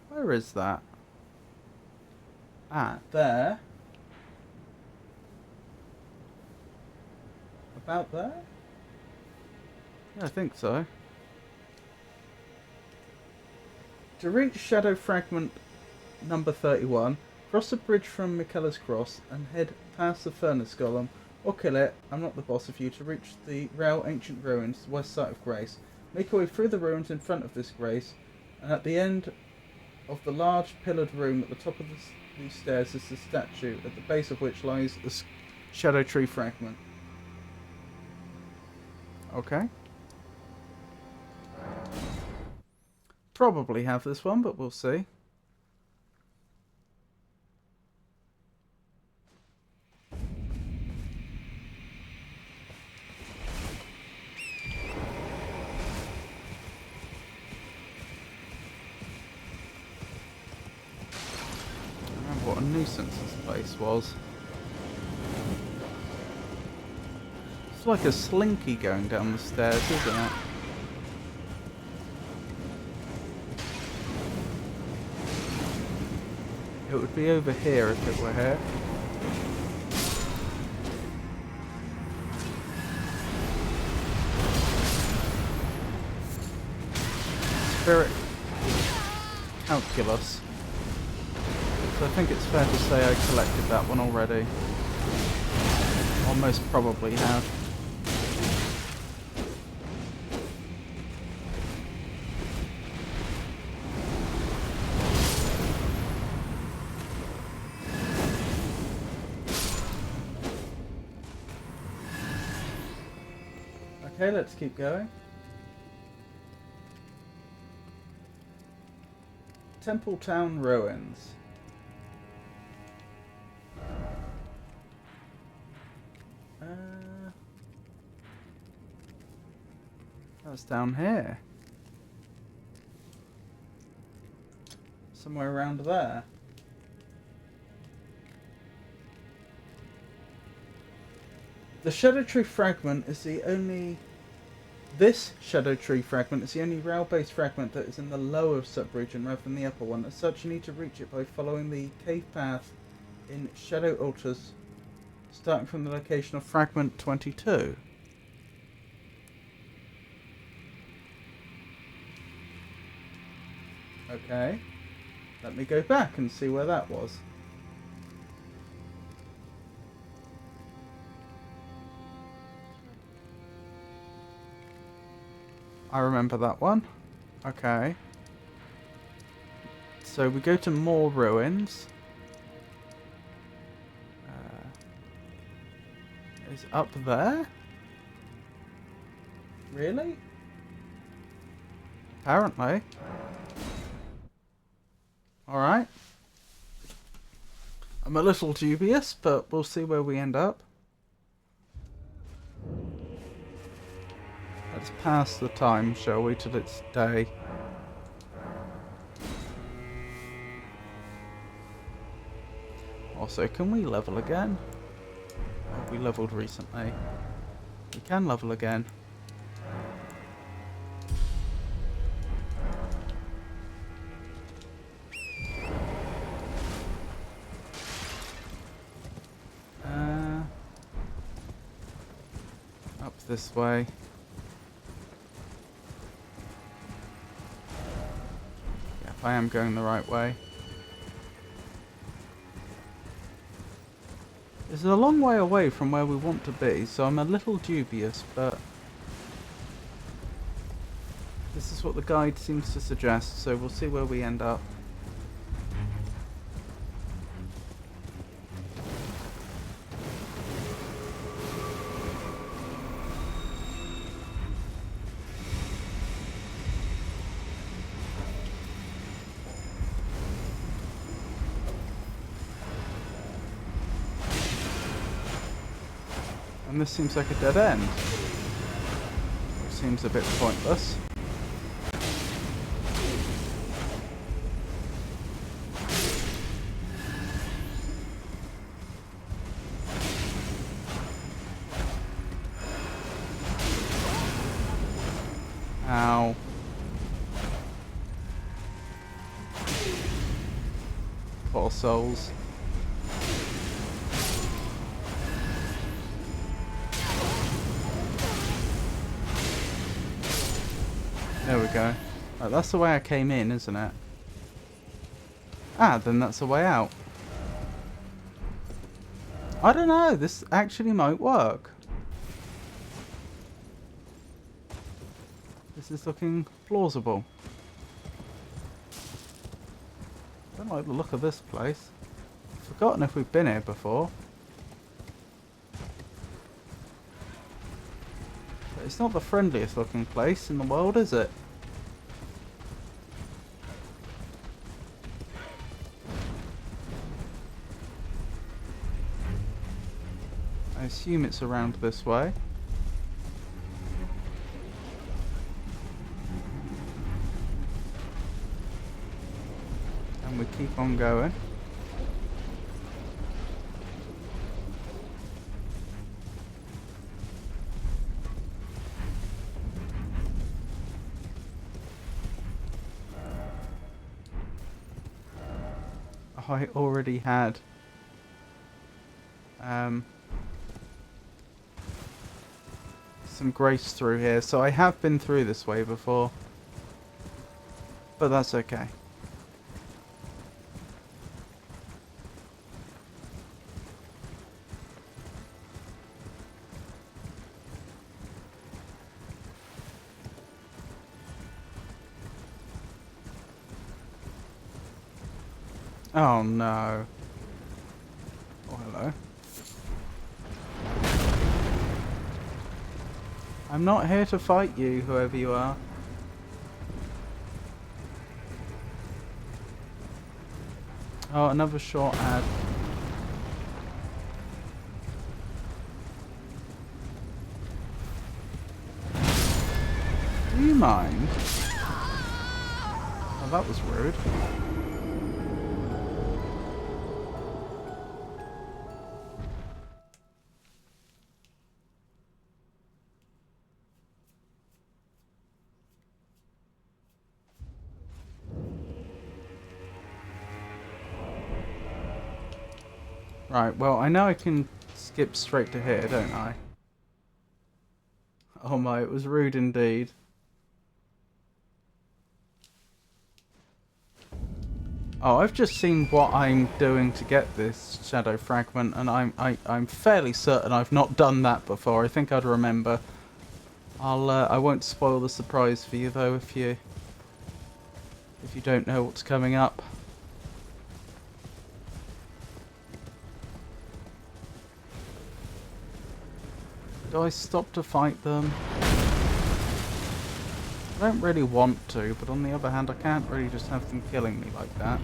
Where is that? Ah, there. About there? Yeah, I think so. To reach Shadow Fragment number 31, cross the bridge from Michaela's Cross and head past the Furnace Golem, or kill it, I'm not the boss of you, to reach the Rail Ancient Ruins, west side of Grace. Make your way through the ruins in front of this Grace, and at the end of the large pillared room at the top of the stairs is the statue, at the base of which lies a Shadow Tree Fragment. Okay. Probably have this one, but we'll see. Remember what a nuisance this place was. It's like a slinky going down the stairs, isn't it? It would be over here if it were here. Spirit Calculus. So I think it's fair to say I collected that one already. Or most probably have. Okay, let's keep going. Templetown Ruins. That's down here. Somewhere around there. The Shadow Tree Fragment is the only... This Shadow Tree Fragment is the only rail-based fragment that is in the lower sub-region rather than the upper one. As such, you need to reach it by following the cave path in Shadow Altars, starting from the location of Fragment 22. Okay. Let me go back and see where that was. I remember that one. Okay. So we go to more ruins. Is up there? Really? Apparently. Alright. I'm a little dubious, but we'll see where we end up. Let's pass the time, shall we, till it's day. Also, can we level again? Oh, we leveled recently. We can level again. Up this way. Yeah, if I am going the right way. It's a long way away from where we want to be, so I'm a little dubious, but this is what the guide seems to suggest, so we'll see where we end up. And this seems like a dead end, which seems a bit pointless. Ow. Poor souls. There we go. Right, that's the way I came in, isn't it? Ah, then that's the way out. I don't know, this actually might work. This is looking plausible. I don't like the look of this place. I've forgotten if we've been here before. But it's not the friendliest looking place in the world, is it? I assume it's around this way. And we keep on going. I already had some grace through here, so I have been through this way before, but that's okay. Oh no. Oh, hello. I'm not here to fight you, whoever you are. Oh, another short ad. Do you mind? Oh, that was rude. Right, well, I know I can skip straight to here, don't I? Oh my, it was rude indeed. Oh, I've just seen what I'm doing to get this shadow fragment, and I'm fairly certain I've not done that before. I think I'd remember. I won't spoil the surprise for you though if you don't know what's coming up. Do I stop to fight them? I don't really want to, but on the other hand, I can't really just have them killing me like that.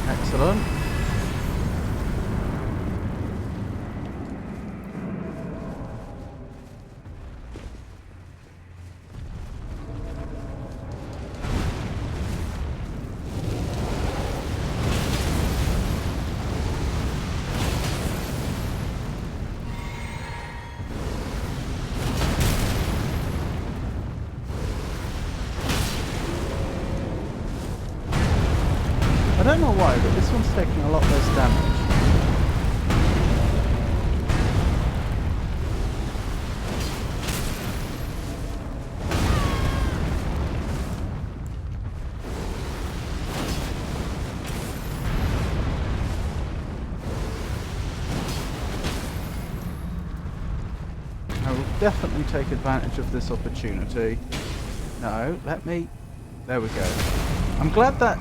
Excellent. I don't know why, but this one's taking a lot less damage. definitely take advantage of this opportunity. No, let me... There we go. I'm glad that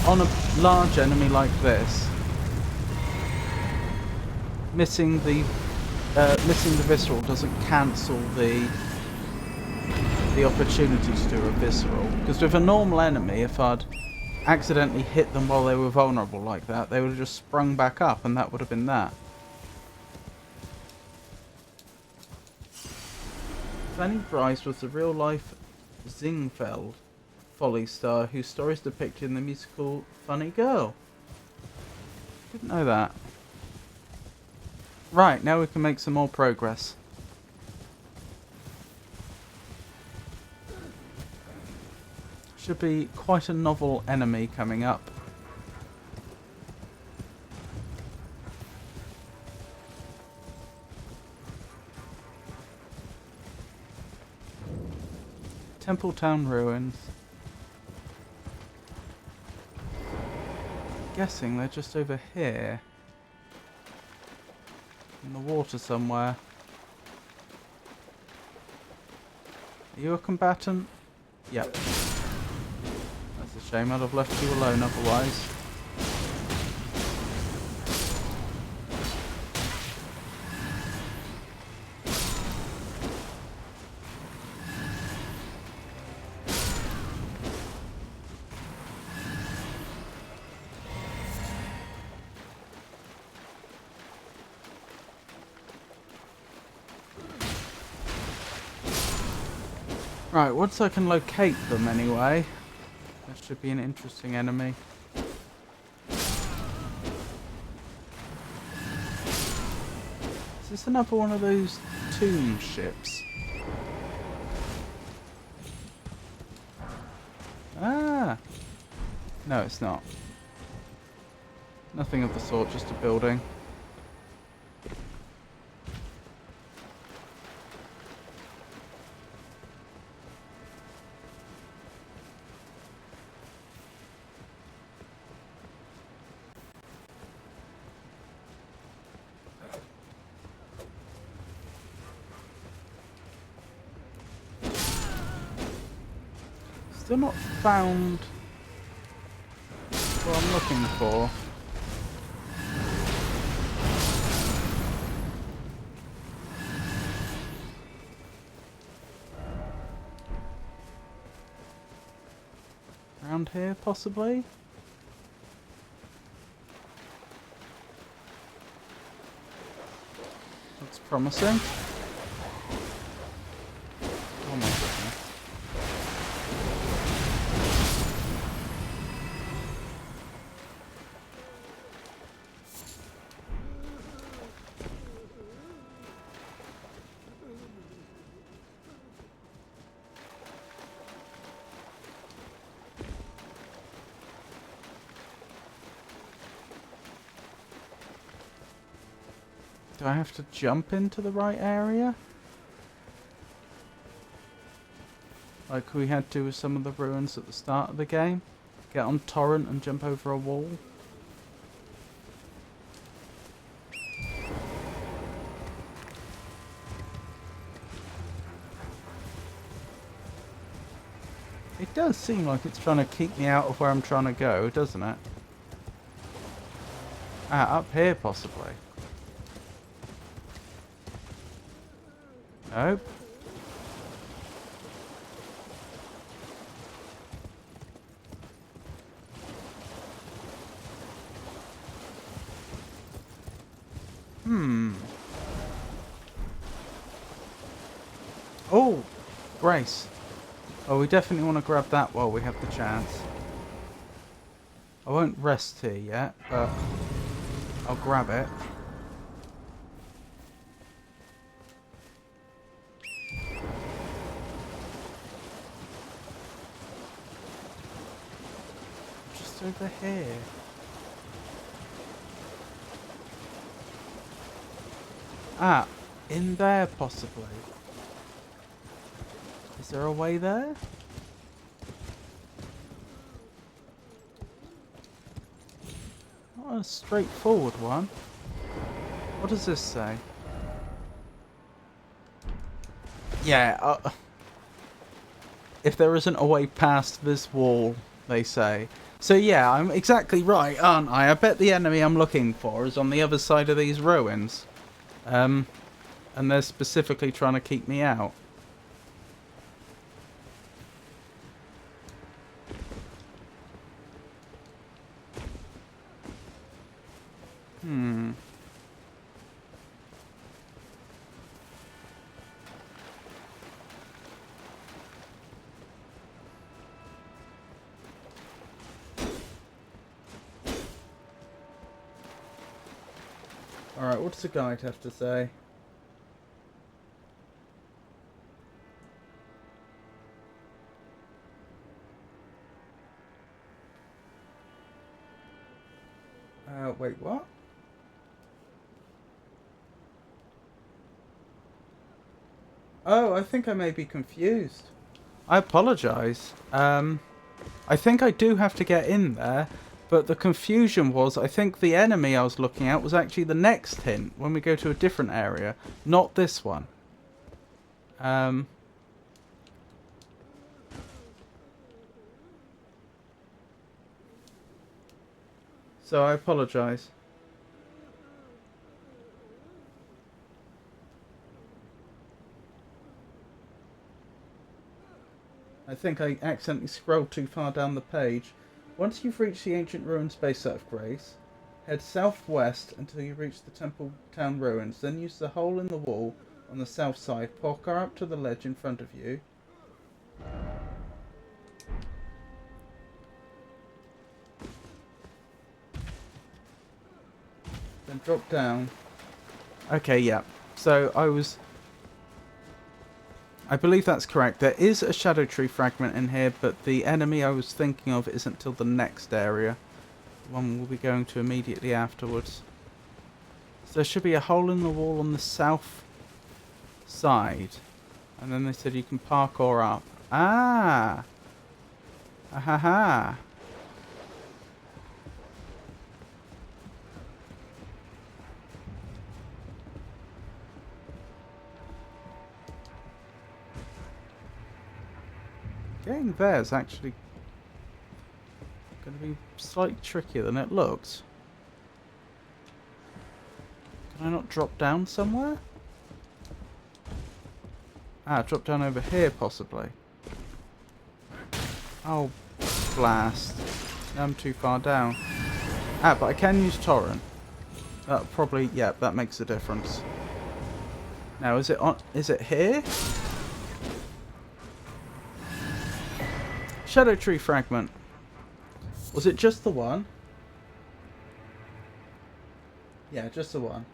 on a large enemy like this, missing the visceral doesn't cancel the opportunity to do a visceral. Because with a normal enemy, if I'd accidentally hit them while they were vulnerable like that, they would have just sprung back up, and that would have been that. Fanny Bryce was the real-life Zingfeld Folly star whose story is depicted in the musical Funny Girl. Didn't know that. Right, now we can make some more progress. Should be quite a novel enemy coming up. Templetown ruins. Guessing they're just over here. In the water somewhere. Are you a combatant? Yep. That's a shame, I'd have left you alone otherwise. Right, once I can locate them anyway, that should be an interesting enemy. Is this another one of those tomb ships? Ah! No, it's not. Nothing of the sort, just a building. Still not found what I'm looking for. Around here, possibly? Looks promising. Oh my goodness. Do I have to jump into the right area? Like we had to with some of the ruins at the start of the game? Get on torrent and jump over a wall? It does seem like it's trying to keep me out of where I'm trying to go, doesn't it? Ah, up here possibly. Nope. Oh! Grace. Oh, we definitely want to grab that while we have the chance. I won't rest here yet, but I'll grab it. Just over here. Ah, in there possibly. Is there a way there? Not a straightforward one. What does this say? Yeah, if there isn't a way past this wall, they say. So yeah, I'm exactly right, aren't I? I bet the enemy I'm looking for is on the other side of these ruins. And they're specifically trying to keep me out. Alright, what does the guide have to say? Wait, what? Oh, I think I may be confused. I apologise. I think I do have to get in there, but the confusion was, I think the enemy I was looking at was actually the next hint when we go to a different area, not this one. So I apologise. I think I accidentally scrolled too far down the page. Once you've reached the ancient ruins base out of Grace, head southwest until you reach the Temple Town ruins. Then use the hole in the wall on the south side. Parkour up to the ledge in front of you. Then drop down. Okay, yeah. So I believe that's correct. There is a shadow tree fragment in here, but the enemy I was thinking of isn't till the next area. The one we'll be going to immediately afterwards. So there should be a hole in the wall on the south side. And then they said you can parkour up. Ah! Ahaha! Getting there is actually going to be slightly trickier than it looks. Can I not drop down somewhere? Ah, drop down over here possibly. Oh, blast. Now I'm too far down. Ah, but I can use torrent. That probably, yeah, that makes a difference. Now, is it here? Shadow tree fragment. Was it just the one? Yeah, just the one.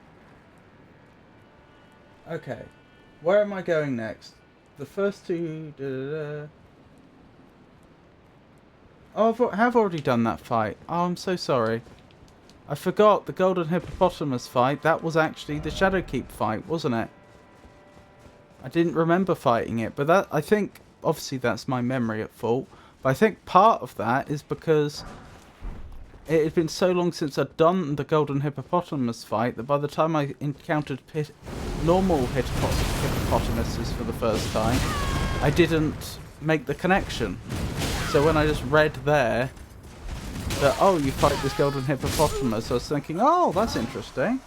Okay. Where am I going next? The first two... Oh, I have already done that fight. Oh, I'm so sorry. I forgot the golden hippopotamus fight. That was actually the Shadowkeep fight, wasn't it? I didn't remember fighting it, but that, I think, obviously that's my memory at fault. But I think part of that is because it had been so long since I'd done the golden hippopotamus fight that by the time I encountered normal hippopotamuses for the first time, I didn't make the connection. So when I just read there that, oh, you fight this golden hippopotamus, I was thinking, oh, that's interesting.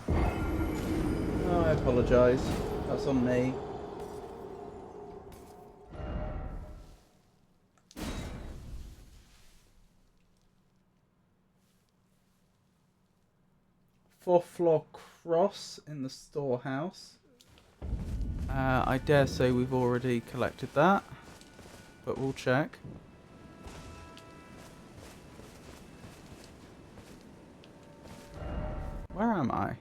Oh, I apologise. That's on me. Fourth floor cross in the storehouse. I dare say we've already collected that, but we'll check. Where am I?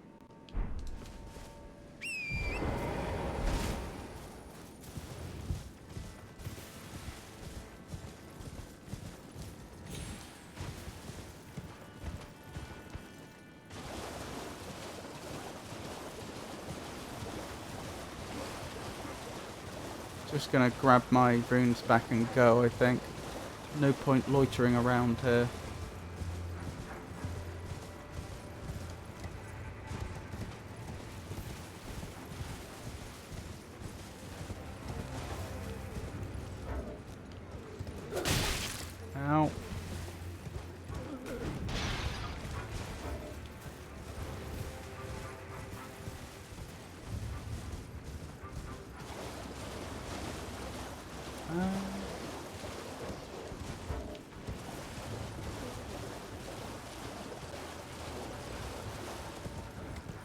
Just gonna grab my runes back and go, I think. No point loitering around here. Ow.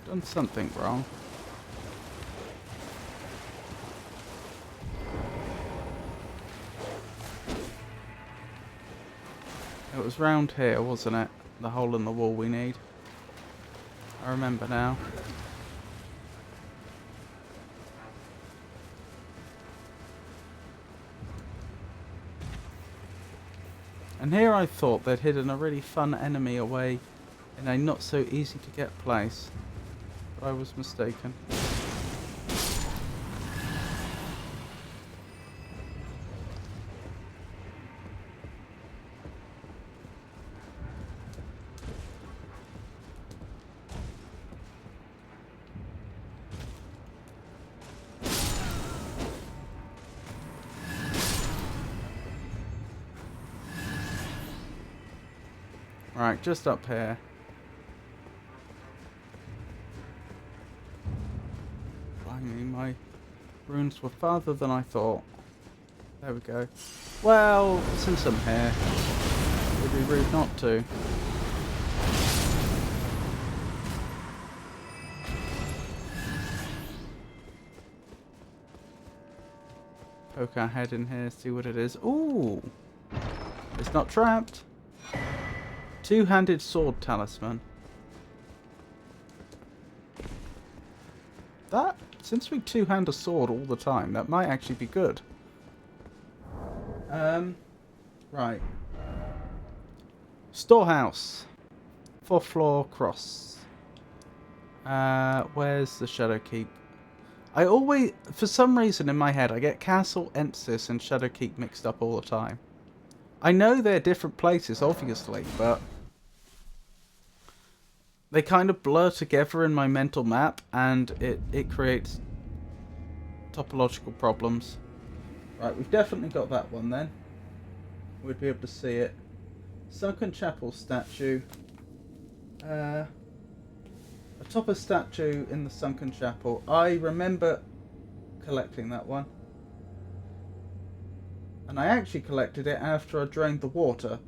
Done something wrong. It was round here, wasn't it? The hole in the wall we need. I remember now. And here I thought they'd hidden a really fun enemy away in a not so easy to get place. But I was mistaken. Right, just up here. Blimey, my runes were farther than I thought. There we go. Well, since I'm here, it would be rude not to. Poke our head in here, see what it is. Ooh! It's not trapped. Two-handed sword talisman. That, since we two-hand a sword all the time, that might actually be good. Right. Storehouse. 4th floor cross. Where's the Shadow Keep? I always, for some reason in my head, I get Castle, Ensis, and Shadow Keep mixed up all the time. I know they're different places, obviously, but they kind of blur together in my mental map, and it creates topological problems. Right, we've definitely got that one then. We'd be able to see it. Sunken Chapel statue. Atop a statue in the Sunken Chapel. I remember collecting that one. And I actually collected it after I drained the water,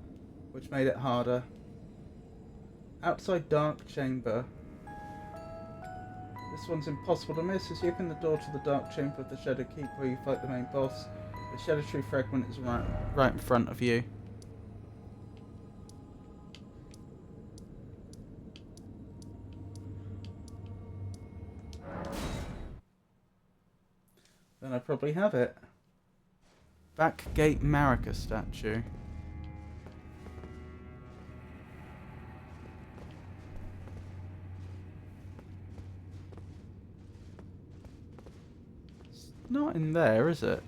which made it harder. Outside dark chamber. This one's impossible to miss as you open the door to the dark chamber of the Shadow Keep where you fight the main boss. The Shadow Tree fragment is right in front of you. Then I probably have it. Backgate Marika statue. It's not in there, is it?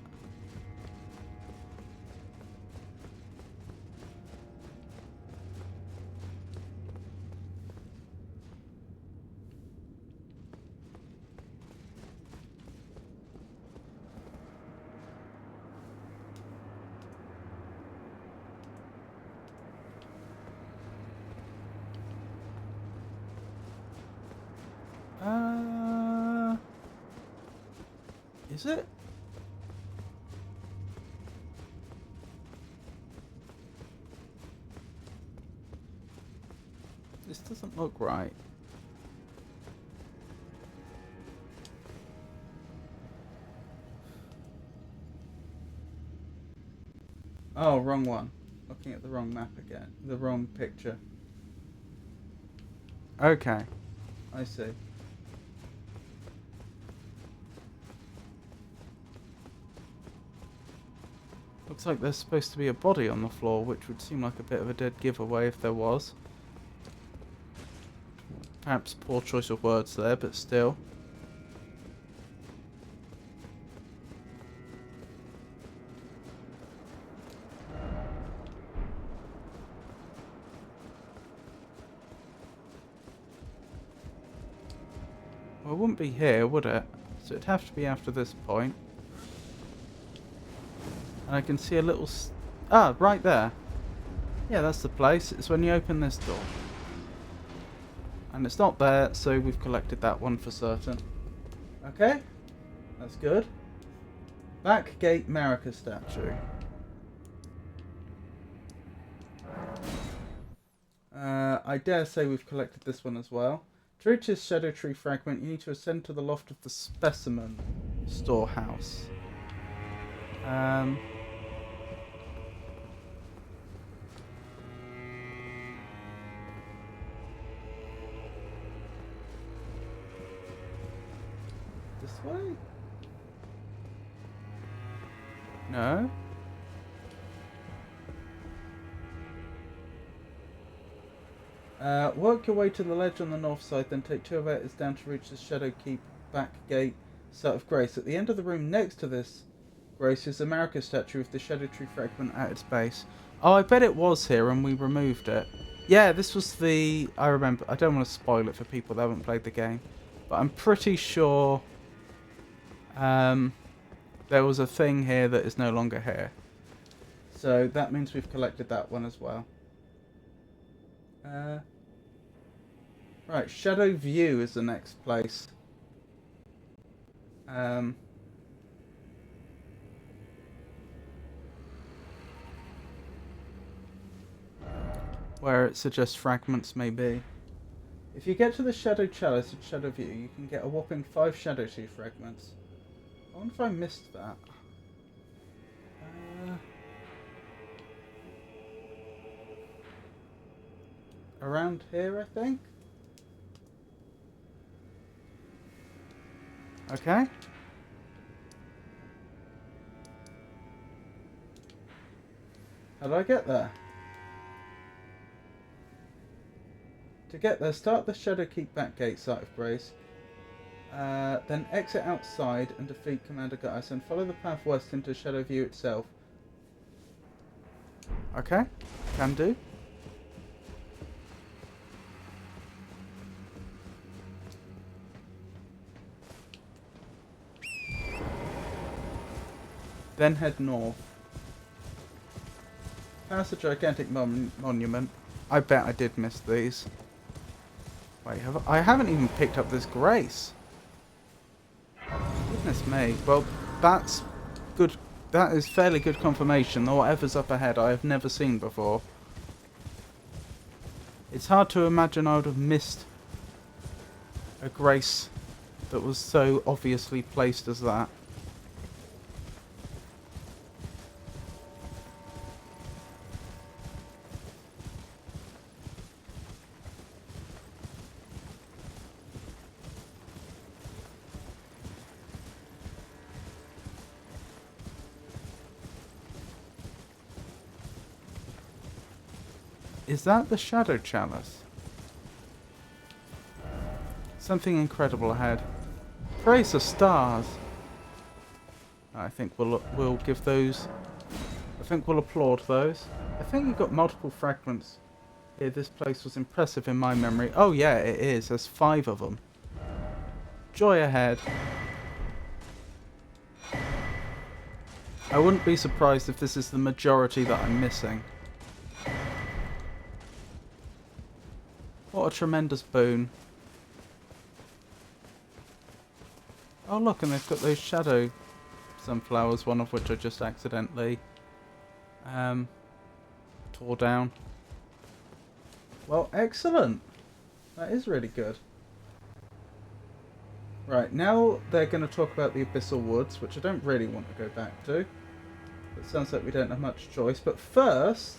Is it? This doesn't look right. Oh, wrong one. Looking at the wrong map again. The wrong picture. Okay. I see. Looks like there's supposed to be a body on the floor, which would seem like a bit of a dead giveaway if there was. Perhaps poor choice of words there, but still. Well, it wouldn't be here, would it? So it'd have to be after this point. And I can see a little... right there. Yeah, that's the place. It's when you open this door. And it's not there, so we've collected that one for certain. Okay, that's good. Back gate Marika statue. I dare say we've collected this one as well. To reach this shadow tree fragment, you need to ascend to the loft of the specimen storehouse. This way? No? Work your way to the ledge on the north side, then take 2 elevators down to reach the Shadow Keep back gate site of Grace. At the end of the room next to this Grace is the Marika statue with the Shadow Tree fragment at its base. Oh, I bet it was here and we removed it. Yeah, this was the... I remember. I don't want to spoil it for people that haven't played the game. But I'm pretty sure there was a thing here that is no longer here. So that means we've collected that one as well. Right, Shadow View is the next place. Where it suggests fragments may be. If you get to the Shadow Chalice at Shadow View, you can get a whopping 5 Shadow Tree fragments. I wonder if I missed that. Around here, I think? Okay. How do I get there? To get there, start the Shadow Keep back gate site of Grace. Then exit outside and defeat Commander Gaius and follow the path west into Shadow View itself. Okay, can do. Then head north. Past the gigantic monument. I bet I did miss these. Wait, I haven't even picked up this Grace. Goodness me. Well, that's good. That is fairly good confirmation that whatever's up ahead I have never seen before. It's hard to imagine I would have missed a Grace that was so obviously placed as that. Is that the Shadow Chalice? Something incredible ahead. Praise the stars. I think we'll give those. I think we'll applaud those. I think you've got multiple fragments here. This place was impressive in my memory. Oh yeah, it is. There's 5 of them. Joy ahead. I wouldn't be surprised if this is the majority that I'm missing. What a tremendous boon. Oh look, and they've got those shadow sunflowers, one of which I just accidentally tore down. Well, excellent. That is really good. Right, now they're going to talk about the Abyssal Woods, which I don't really want to go back to. It sounds like we don't have much choice, but first...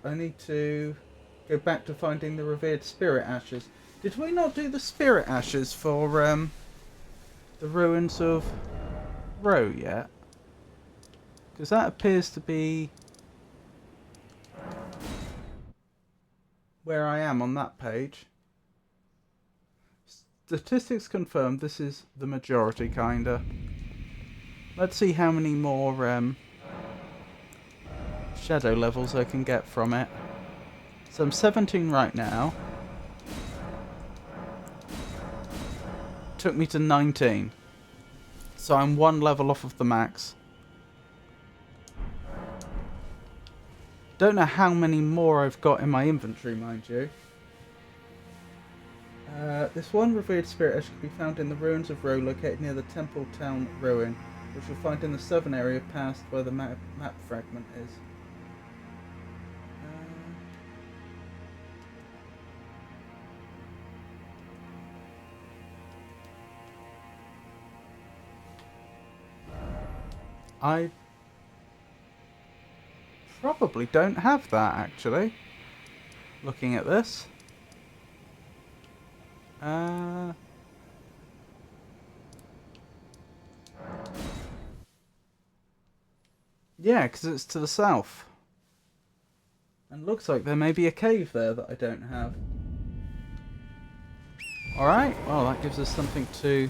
I need to go back to finding the revered spirit ashes. Did we not do the spirit ashes for the ruins of Row yet? Because that appears to be where I am on that page. Statistics confirm this is the majority, kinda. Let's see how many more shadow levels I can get from it. So I'm 17 right now. Took me to 19. So I'm 1 level off of the max. Don't know how many more I've got in my inventory, mind you. This one revered spirit ash can be found in the ruins of Row located near the Temple Town ruin, which you'll find in the southern area past where the map fragment is. I probably don't have that, actually. Looking at this. Yeah, because it's to the south. And looks like there may be a cave there that I don't have. Alright, well that gives us something to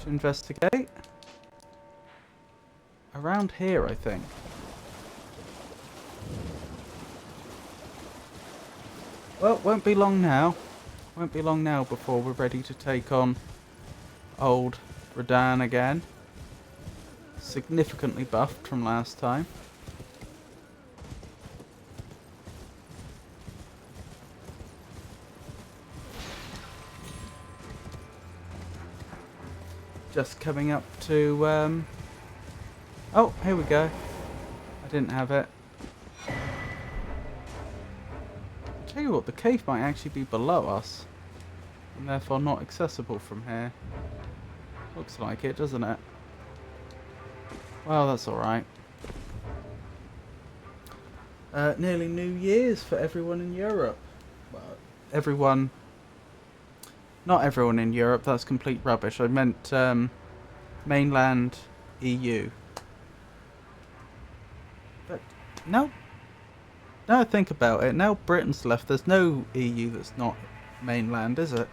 investigate. Around here, I think. Well, won't be long now. Won't be long now before we're ready to take on old Radahn again. Significantly buffed from last time. Just coming up to, oh, here we go. I didn't have it. I'll tell you what, the cave might actually be below us. And therefore not accessible from here. Looks like it, doesn't it? Well, that's alright. Nearly New Year's for everyone in Europe. Well, everyone... Not everyone in Europe, that's complete rubbish. I meant mainland EU. But, no. Now I think about it, now Britain's left, there's no EU that's not mainland, is it?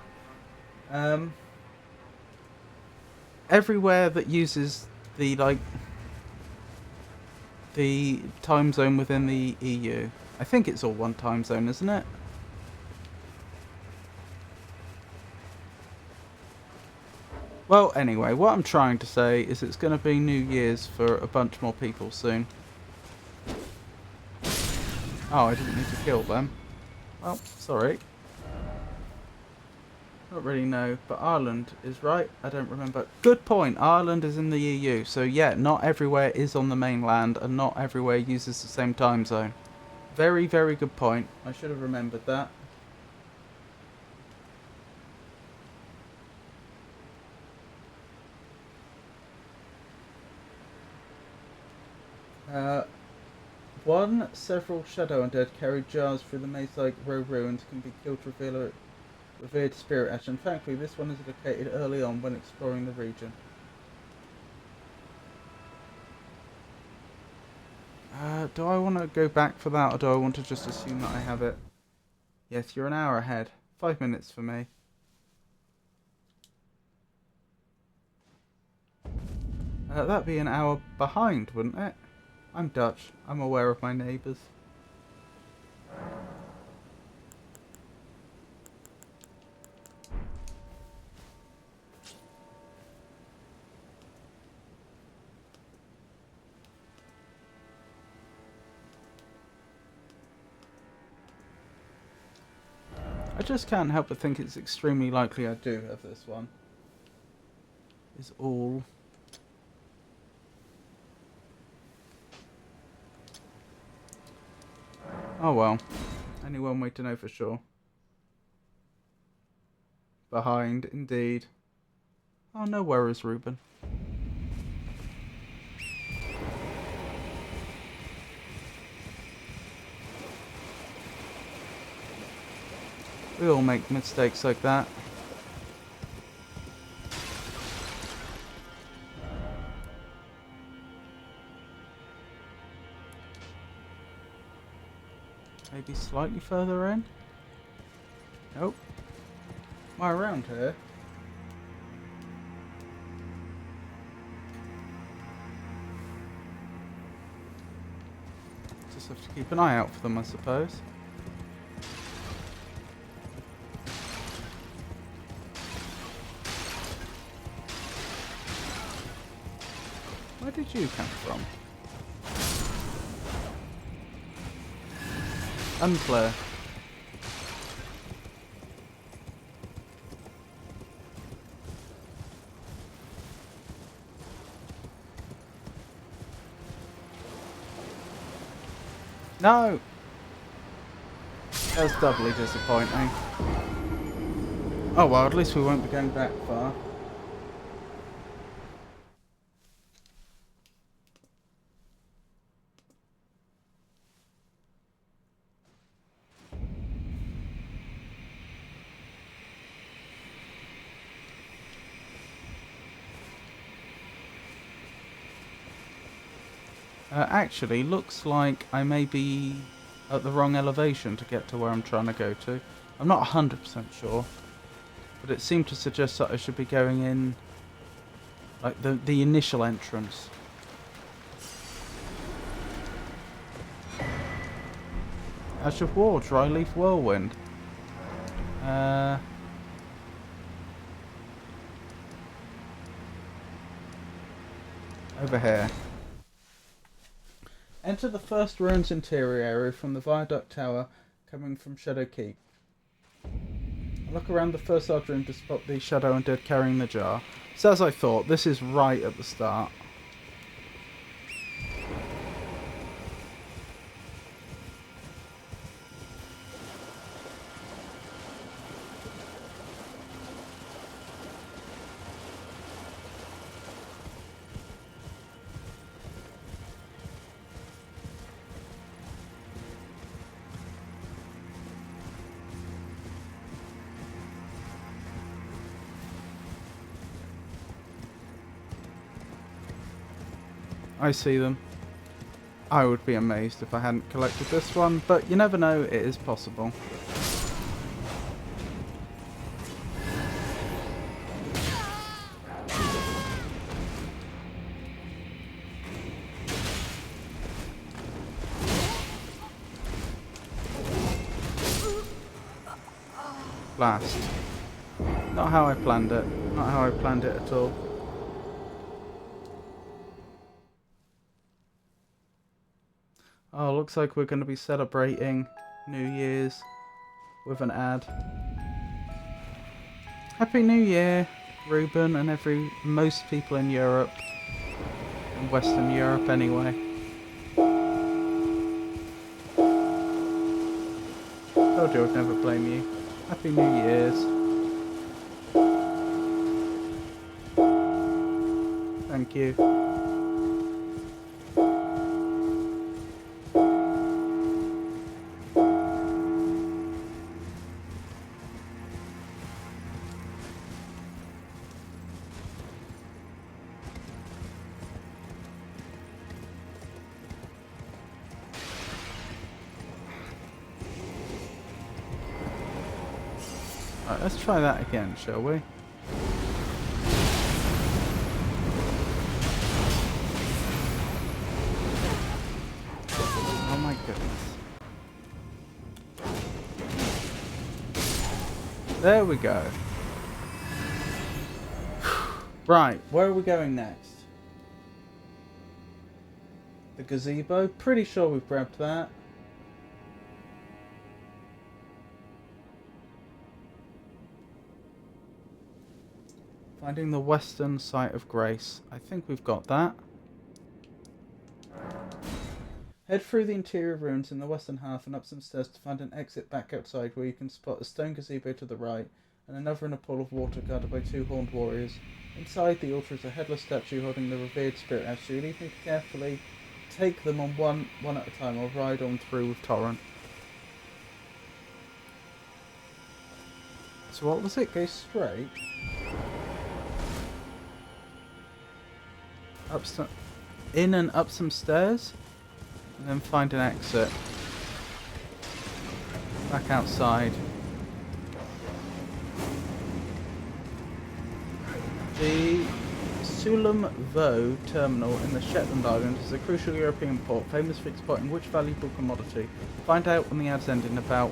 Everywhere that uses the, like, the time zone within the EU. I think it's all one time zone, isn't it? Well, anyway, what I'm trying to say is it's going to be New Year's for a bunch more people soon. Oh, I didn't need to kill them. Well, sorry. Don't really know, but Ireland is right. I don't remember. Good point. Ireland is in the EU, so yeah, not everywhere is on the mainland, and not everywhere uses the same time zone. Very, very good point. I should have remembered that. Several shadow undead carry jars through the maze-like row ruins can be killed to reveal a revered spirit ash, and thankfully this one is located early on when exploring the region. Do I want to go back for that, or do I want to just assume that I have it? Yes, you're an hour ahead. 5 minutes for me. That'd be an hour behind, wouldn't it? I'm Dutch. I'm aware of my neighbours. I just can't help but think it's extremely likely I do have this one. Is all. Oh well. Only one way to know for sure. Behind, indeed. Oh, no worries, Ruben. We all make mistakes like that. Maybe slightly further in? Nope. Am I around here? Just have to keep an eye out for them, I suppose. Where did you come from? Unclear. No! That's doubly disappointing. Oh well, at least we won't be going that far. Actually, looks like I may be at the wrong elevation to get to where I'm trying to go to. I'm not 100% sure, but it seemed to suggest that I should be going in like the initial entrance. Ash of War, Dryleaf Whirlwind. Over here. Enter the first ruins interior area from the viaduct tower coming from Shadow Keep. Look around the first large room to spot the Shadow Undead carrying the jar. So as I thought, this is right at the start. I see them. I would be amazed if I hadn't collected this one, but you never know, it is possible. Blast. Not how I planned it. Not how I planned it at all. Oh, looks like we're going to be celebrating New Year's with an ad. Happy New Year, Ruben, and most people in Europe. In Western Europe, anyway. Told you I'd never blame you. Happy New Year's. Thank you. Right, let's try that again, shall we? Oh my goodness. There we go. Right, where are we going next? The gazebo? Pretty sure we've grabbed that. Finding the western site of grace. I think we've got that. Head through the interior ruins in the western half and up some stairs to find an exit back outside where you can spot a stone gazebo to the right and another in a pool of water guarded by two horned warriors. Inside the altar is a headless statue holding the revered spirit ash. So you need to carefully take them on one at a time or ride on through with Torrent. So what was it? Go straight? In and up some stairs, and then find an exit. Back outside. The Sulam-Vo terminal in the Shetland Islands is a crucial European port, famous for exporting which valuable commodity? Find out when the ads end in about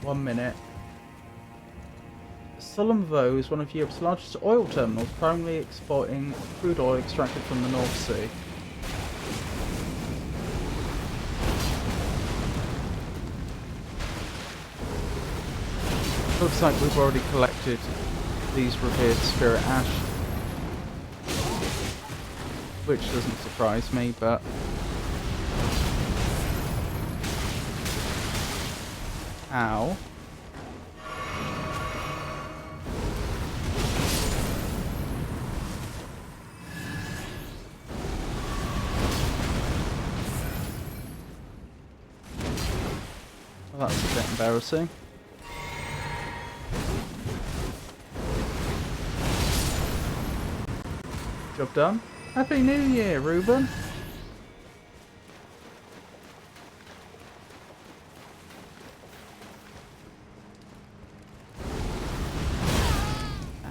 1 minute. Sulam-Vo is one of Europe's largest oil terminals, primarily exporting crude oil extracted from the North Sea. Looks like we've already collected these revered spirit ash, which doesn't surprise me, but ow. Well, that's a bit embarrassing. Job done. Happy New Year, Ruben.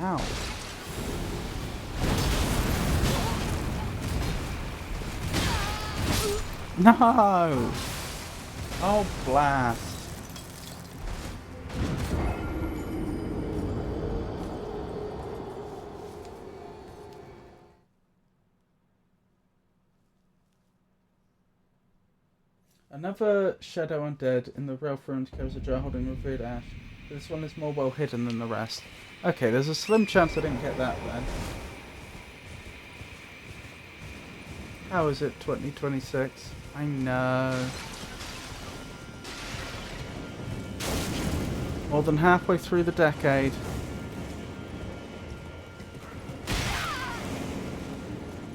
Ow. No! Oh, blast. Another shadow undead in the Ralph ruins carries a jar holding revered ash. This one is more well hidden than the rest. Okay, there's a slim chance I didn't get that then. How is it 2026? I know. More than halfway through the decade.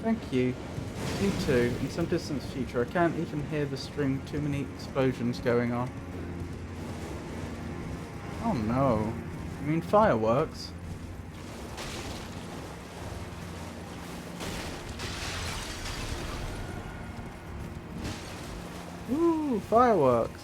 Thank you. You too. In some distant future, I can't even hear the string. Too many explosions going on. Oh no. You mean fireworks? Ooh, fireworks.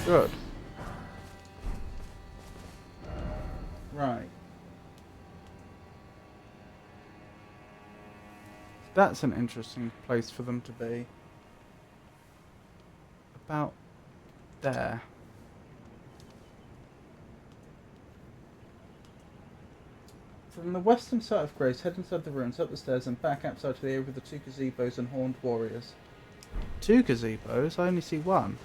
Good. Right. That's an interesting place for them to be. About there. From the western side of Grace, head inside the ruins, up the stairs, and back outside to the area with the 2 gazebos and horned warriors. 2 gazebos? I only see 1.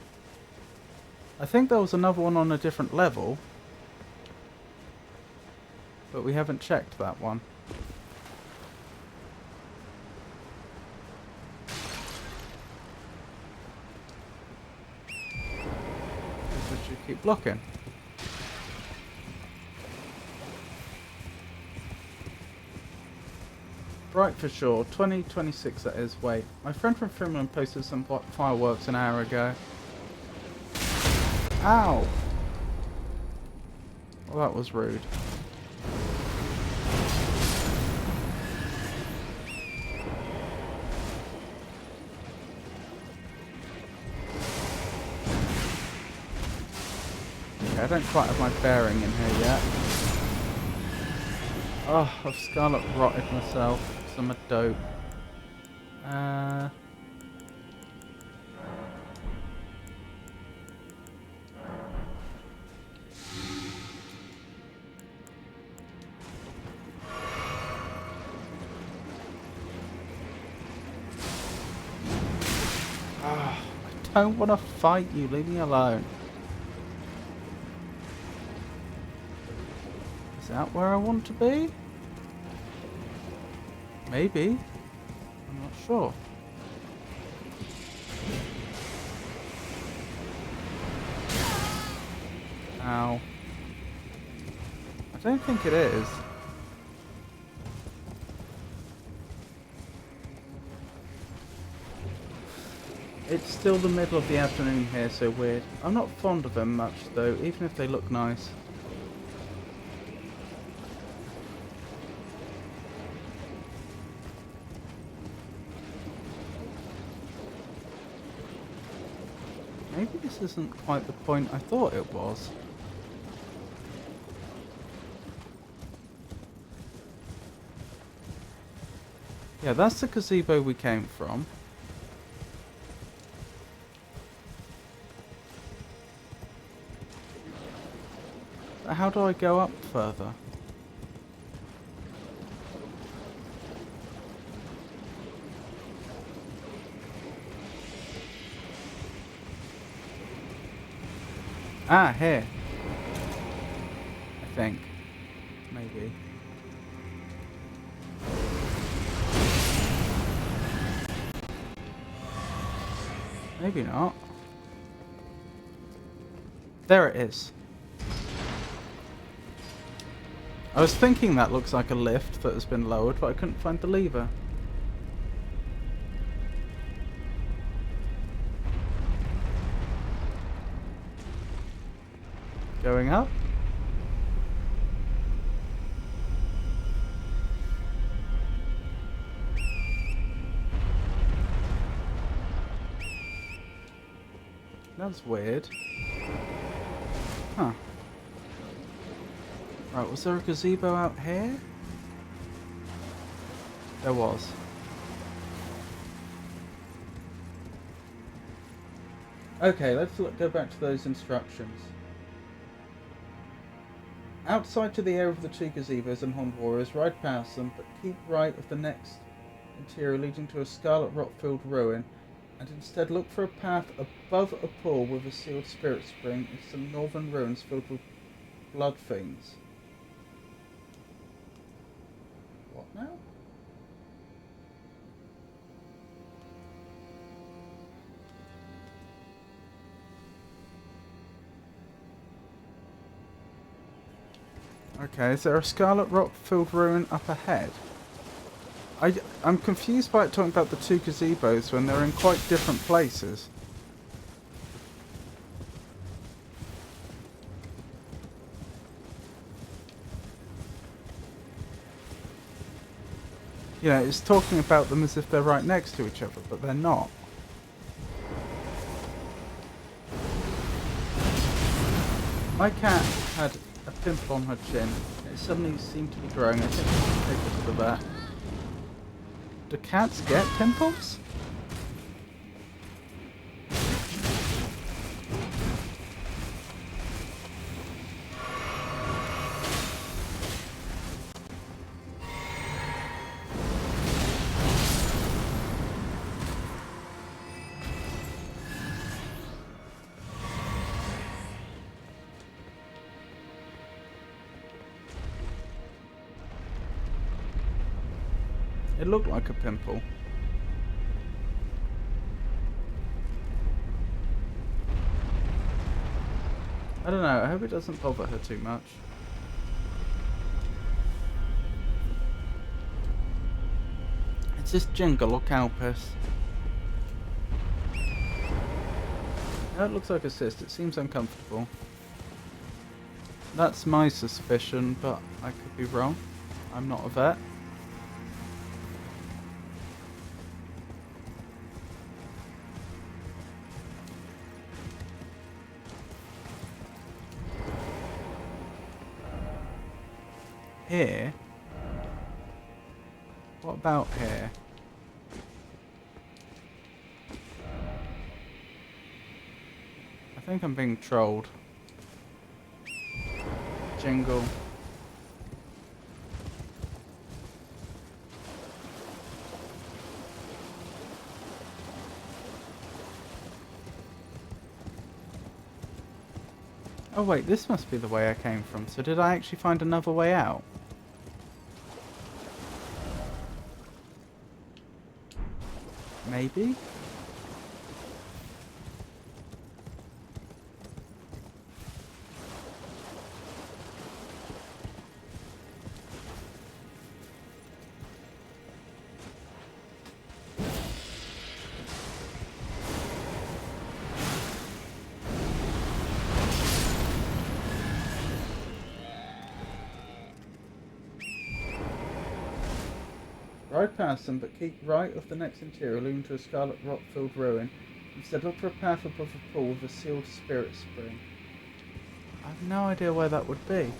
I think there was another one on a different level, but we haven't checked that one. We should keep blocking. Right, for sure. 2026 that is. Wait, my friend from Finland posted some fireworks an hour ago. Ow! Well, that was rude. Okay, I don't quite have my bearing in here yet. Oh, I've scarlet rotted myself. 'Cause I'm a dope. I don't want to fight you, leave me alone. Is that where I want to be? Maybe. I'm not sure. Ow. I don't think it is. It's Still the middle of the afternoon here, so weird. I'm not fond of them much though, even if they look nice. Maybe this isn't quite the point I thought it was. Yeah, that's the gazebo we came from. But how do I go up further? Ah, here. I think. Maybe. Maybe not. There it is. I was thinking that looks like a lift that has been lowered, but I couldn't find the lever. Going up. That's weird. Huh. Right, was there a gazebo out here? There was. Okay, let's go back to those instructions. Outside to the area of the two gazebos and horned warriors, ride past them, but keep right of the next interior leading to a scarlet rock-filled ruin, and instead look for a path above a pool with a sealed spirit spring and some northern ruins filled with blood fiends. What now? Okay, is there a scarlet rock-filled ruin up ahead? I'm confused by it talking about the two gazebos when they're in quite different places. You know, it's talking about them as if they're right next to each other, but they're not. My cat had a pimple on her chin. It suddenly seemed to be growing. I think I should take her to the vet. Do cats get pimples? It looked like a pimple. I don't know, I hope it doesn't bother her too much. It's this jingle or cowpiss. That looks like a cyst, it seems uncomfortable. That's my suspicion, but I could be wrong. I'm not a vet. Here? What about here? I think I'm being trolled. Jingle. Oh wait, this must be the way I came from. So did I actually find another way out? Maybe? Ride past them, but keep right of the next interior, leading to a scarlet rock-filled ruin. Instead, look for a path above a pool with a sealed spirit spring. I have no idea where that would be.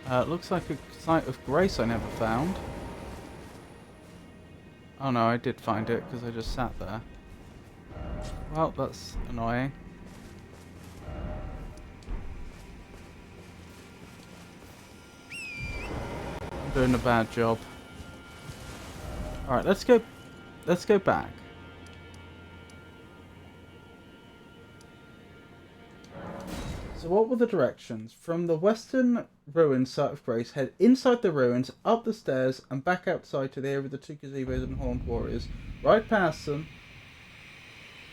It looks like a site of grace I never found. Oh no, I did find it because I just sat there. Well, that's annoying. I'm doing a bad job. Alright, let's go back. So what were the directions? From the western ruins site of grace, head inside the ruins, up the stairs, and back outside to the area of the 2 gazebos and horned warriors. Right past them.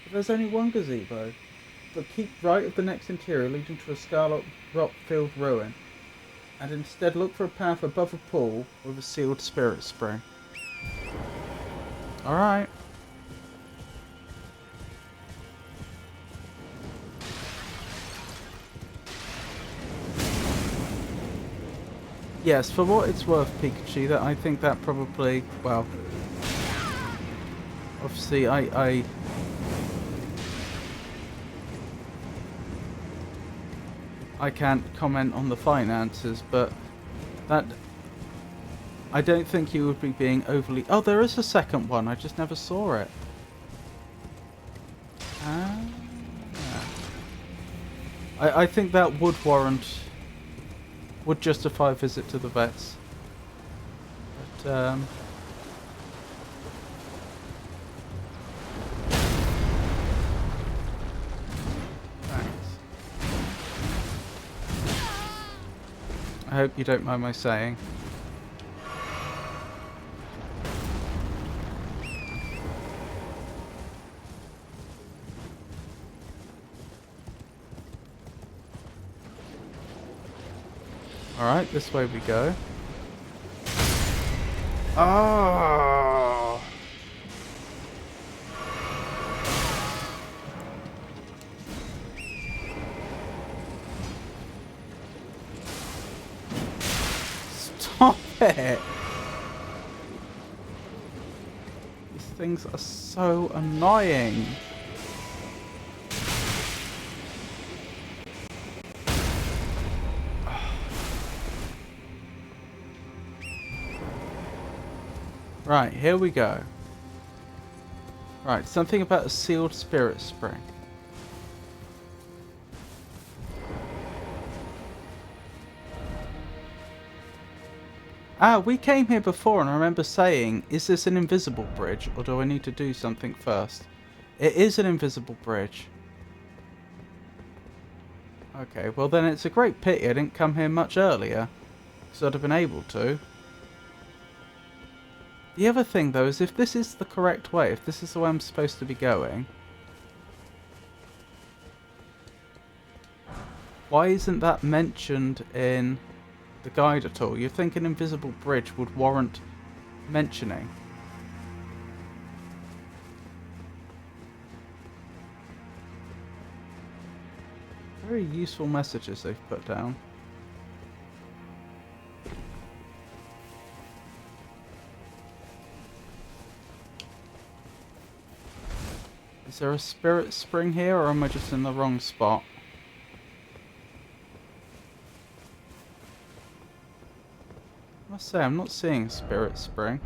But there's only one gazebo. But keep right of the next interior, leading to a scarlet rock-filled ruin. And instead look for a path above a pool with a sealed spirit spring. Alright. Yes, for what it's worth, Pikachu, that I think that probably, well, obviously I can't comment on the finances, but that, I don't think you would be being overly... Oh, there is a second one, I just never saw it. I think that would justify a visit to the vets. But, thanks. I hope you don't mind my saying. Alright, this way we go. Oh! Stop it! These things are so annoying. Right, here we go. Right, something about a sealed spirit spring. Ah, we came here before and I remember saying, is this an invisible bridge or do I need to do something first? It is an invisible bridge. Okay, well then it's a great pity I didn't come here much earlier, because I'd have been able to. The other thing though is if this is the correct way, if this is the way I'm supposed to be going, why isn't that mentioned in the guide at all? You'd think an invisible bridge would warrant mentioning. Very useful messages they've put down. Is there a spirit spring here, or am I just in the wrong spot? I must say, I'm not seeing a spirit spring.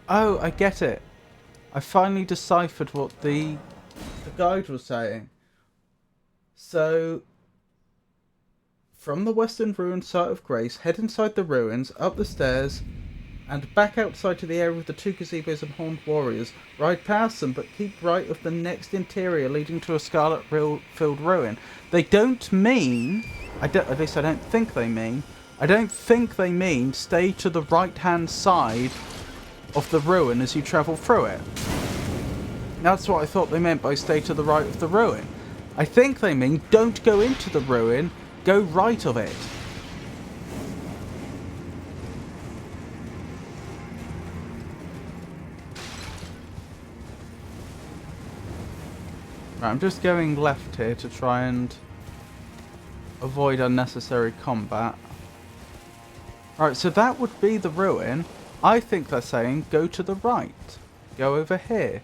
Oh, I get it. I finally deciphered what the guide was saying. So, from the western ruin site of grace, head inside the ruins, up the stairs, and back outside to the area with the 2 gazebos and horned warriors. Ride past them, but keep right of the next interior leading to a scarlet-filled ruin. They don't mean, at least I don't think they mean, stay to the right-hand side of the ruin as you travel through it. That's what I thought they meant by stay to the right of the ruin. I think they mean don't go into the ruin, go right of it. Right, I'm just going left here to try and avoid unnecessary combat. Alright, so that would be the ruin. I think they're saying go to the right. Go over here.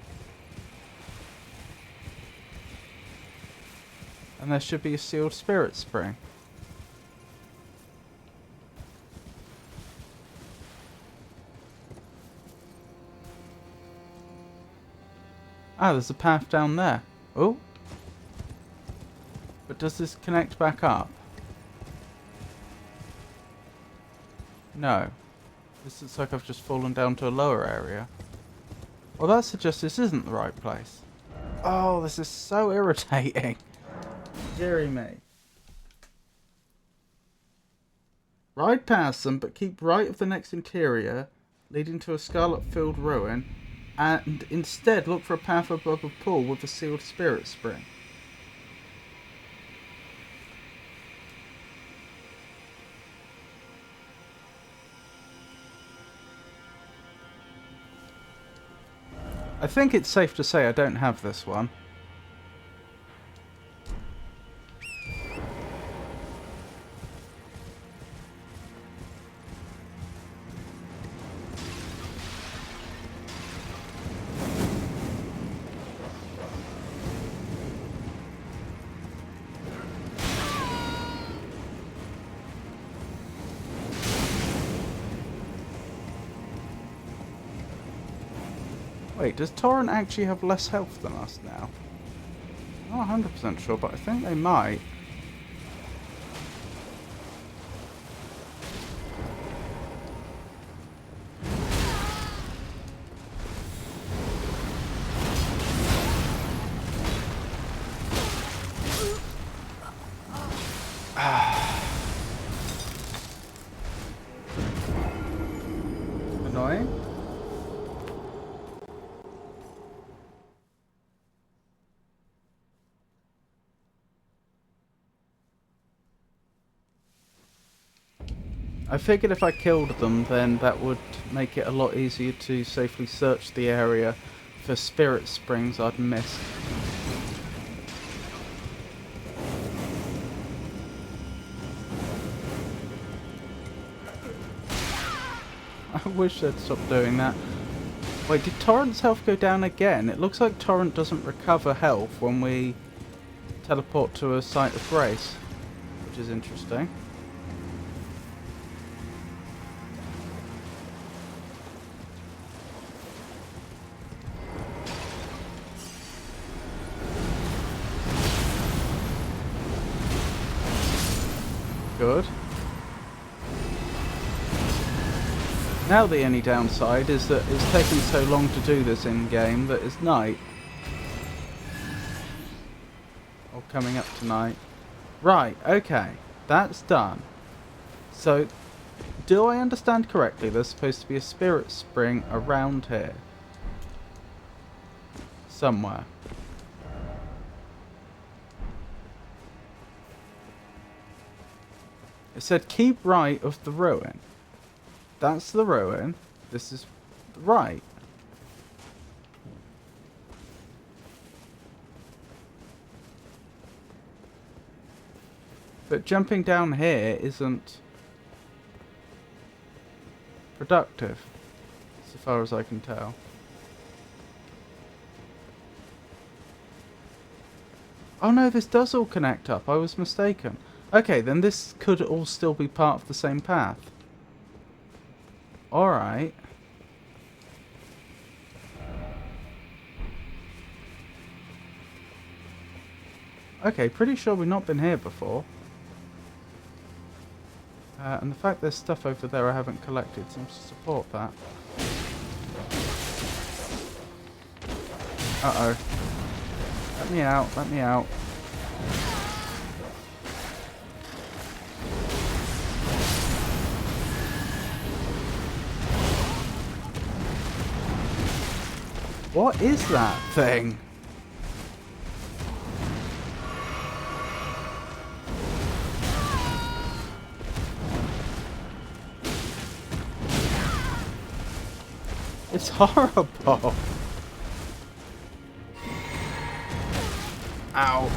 And there should be a sealed spirit spring. Ah, there's a path down there. Oh. But does this connect back up? No. This looks like I've just fallen down to a lower area. Well, that suggests this isn't the right place. Oh, this is so irritating. Deary me. Ride past them, but keep right of the next interior, leading to a scarlet-filled ruin, and instead look for a path above a pool with a sealed spirit spring. I think it's safe to say I don't have this one. Wait, does Torrent actually have less health than us now? I'm not 100% sure, but I think they might. Annoying. I figured if I killed them, then that would make it a lot easier to safely search the area for spirit springs I'd missed. I wish they'd stop doing that. Wait, did Torrent's health go down again? It looks like Torrent doesn't recover health when we teleport to a site of grace, which is interesting. Good. Now the only downside is that it's taking so long to do this in-game that it's night. Or coming up tonight. Right, okay. That's done. So, do I understand correctly there's supposed to be a spirit spring around here? Somewhere. It said keep right of the ruin. That's the ruin. This is right. But jumping down here isn't productive, so far as I can tell. Oh no, this does all connect up. I was mistaken. Okay, then this could all still be part of the same path. Alright. Okay, pretty sure we've not been here before. And the fact there's stuff over there I haven't collected seems to support that. Uh-oh. Let me out, let me out. What is that thing? It's horrible. Ow.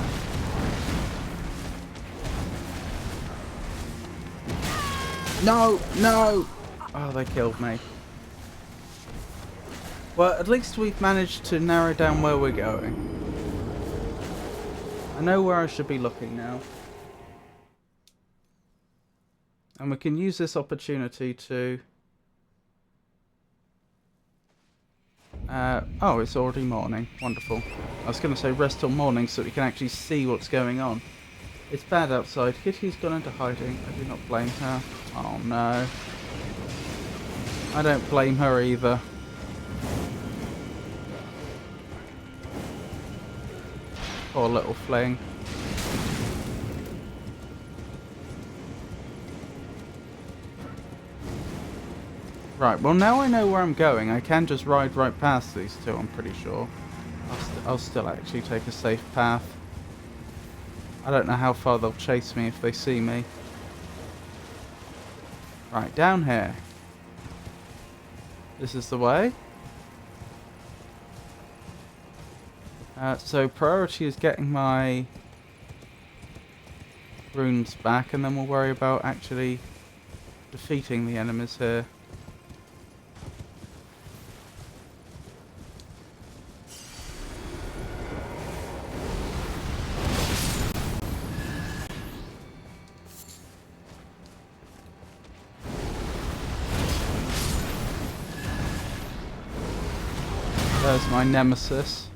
No, no. Oh, they killed me. Well, at least we've managed to narrow down where we're going. I know where I should be looking now. And we can use this opportunity to... oh, it's already morning. Wonderful. I was going to say rest till morning so that we can actually see what's going on. It's bad outside. Kitty's gone into hiding. I do not blame her. Oh no. I don't blame her either. Poor little fling. Right, well now I know where I'm going. I can just ride right past these two, I'm pretty sure. I'll still actually take a safe path. I don't know how far they'll chase me if they see me. Right, down here. This is the way. So priority is getting my runes back, and then we'll worry about actually defeating the enemies here. There's my nemesis.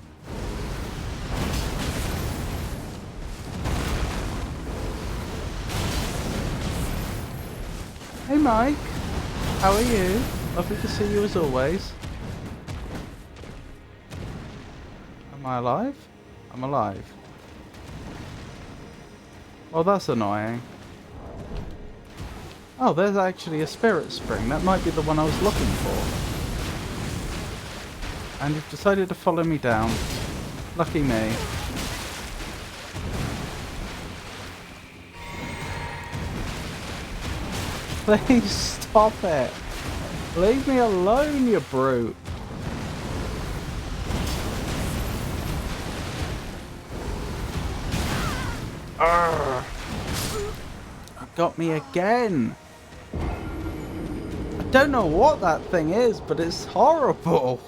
Hey Mike, how are you? Lovely to see you as always. Am I alive? I'm alive. Well, that's annoying. Oh, there's actually a spirit spring. That might be the one I was looking for. And you've decided to follow me down. Lucky me. Please stop it. Leave me alone, you brute. Arrgh. Got me again. I don't know what that thing is, but it's horrible.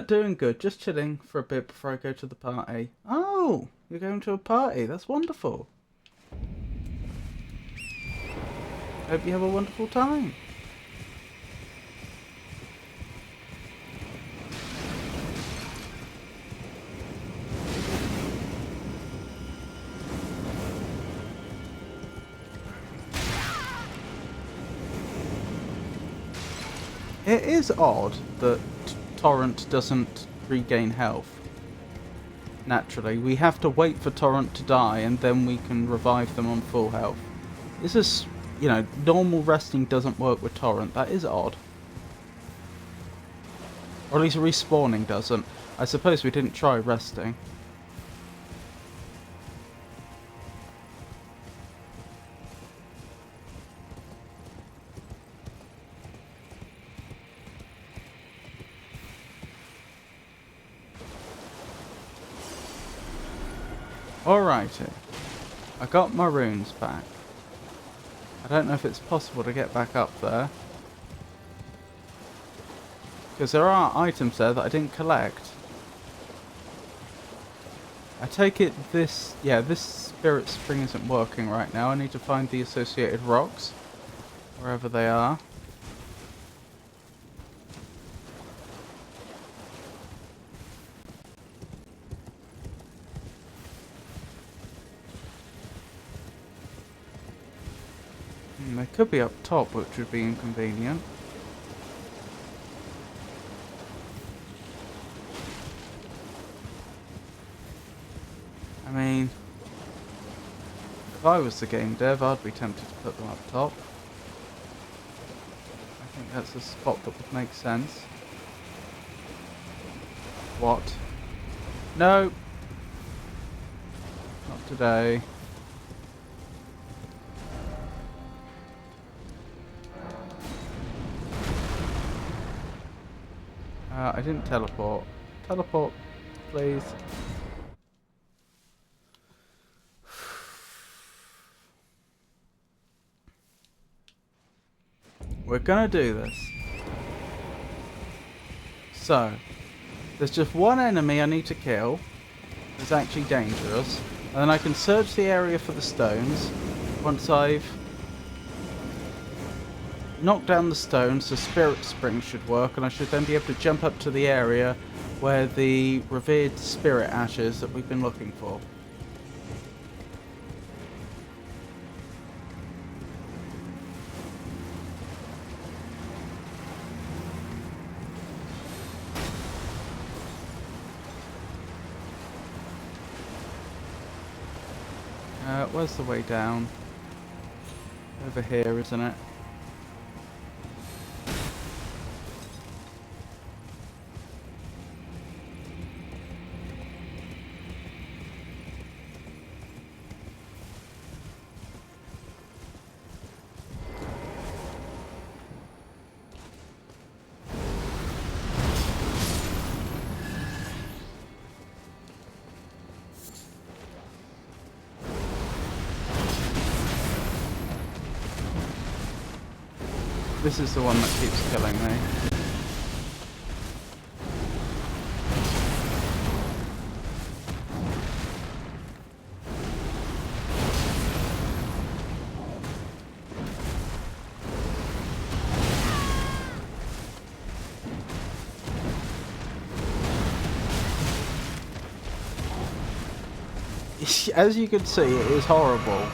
Doing good. Just chilling for a bit before I go to the party. Oh, you're going to a party. That's wonderful. Hope you have a wonderful time. It is odd that Torrent doesn't regain health. Naturally, we have to wait for Torrent to die and then we can revive them on full health. This is, you know, normal resting doesn't work with Torrent. That is odd. Or at least respawning doesn't. I suppose we didn't try resting. Alrighty. I got my runes back. I don't know if it's possible to get back up there. Because there are items there that I didn't collect. I take it this spirit spring isn't working right now. I need to find the associated rocks. Wherever they are. They could be up top, which would be inconvenient. I mean, if I was the game dev, I'd be tempted to put them up top. I think that's a spot that would make sense. What? No! Not today. I didn't teleport. Teleport, please. We're gonna do this. So, there's just one enemy I need to kill. It's actually dangerous. And then I can search the area for the stones. Once I've knocked down the stones, the spirit spring should work, and I should then be able to jump up to the area where the revered spirit ash is that we've been looking for. Where's the way down? Over here, isn't it? This is the one that keeps killing me. As you can see, it is horrible.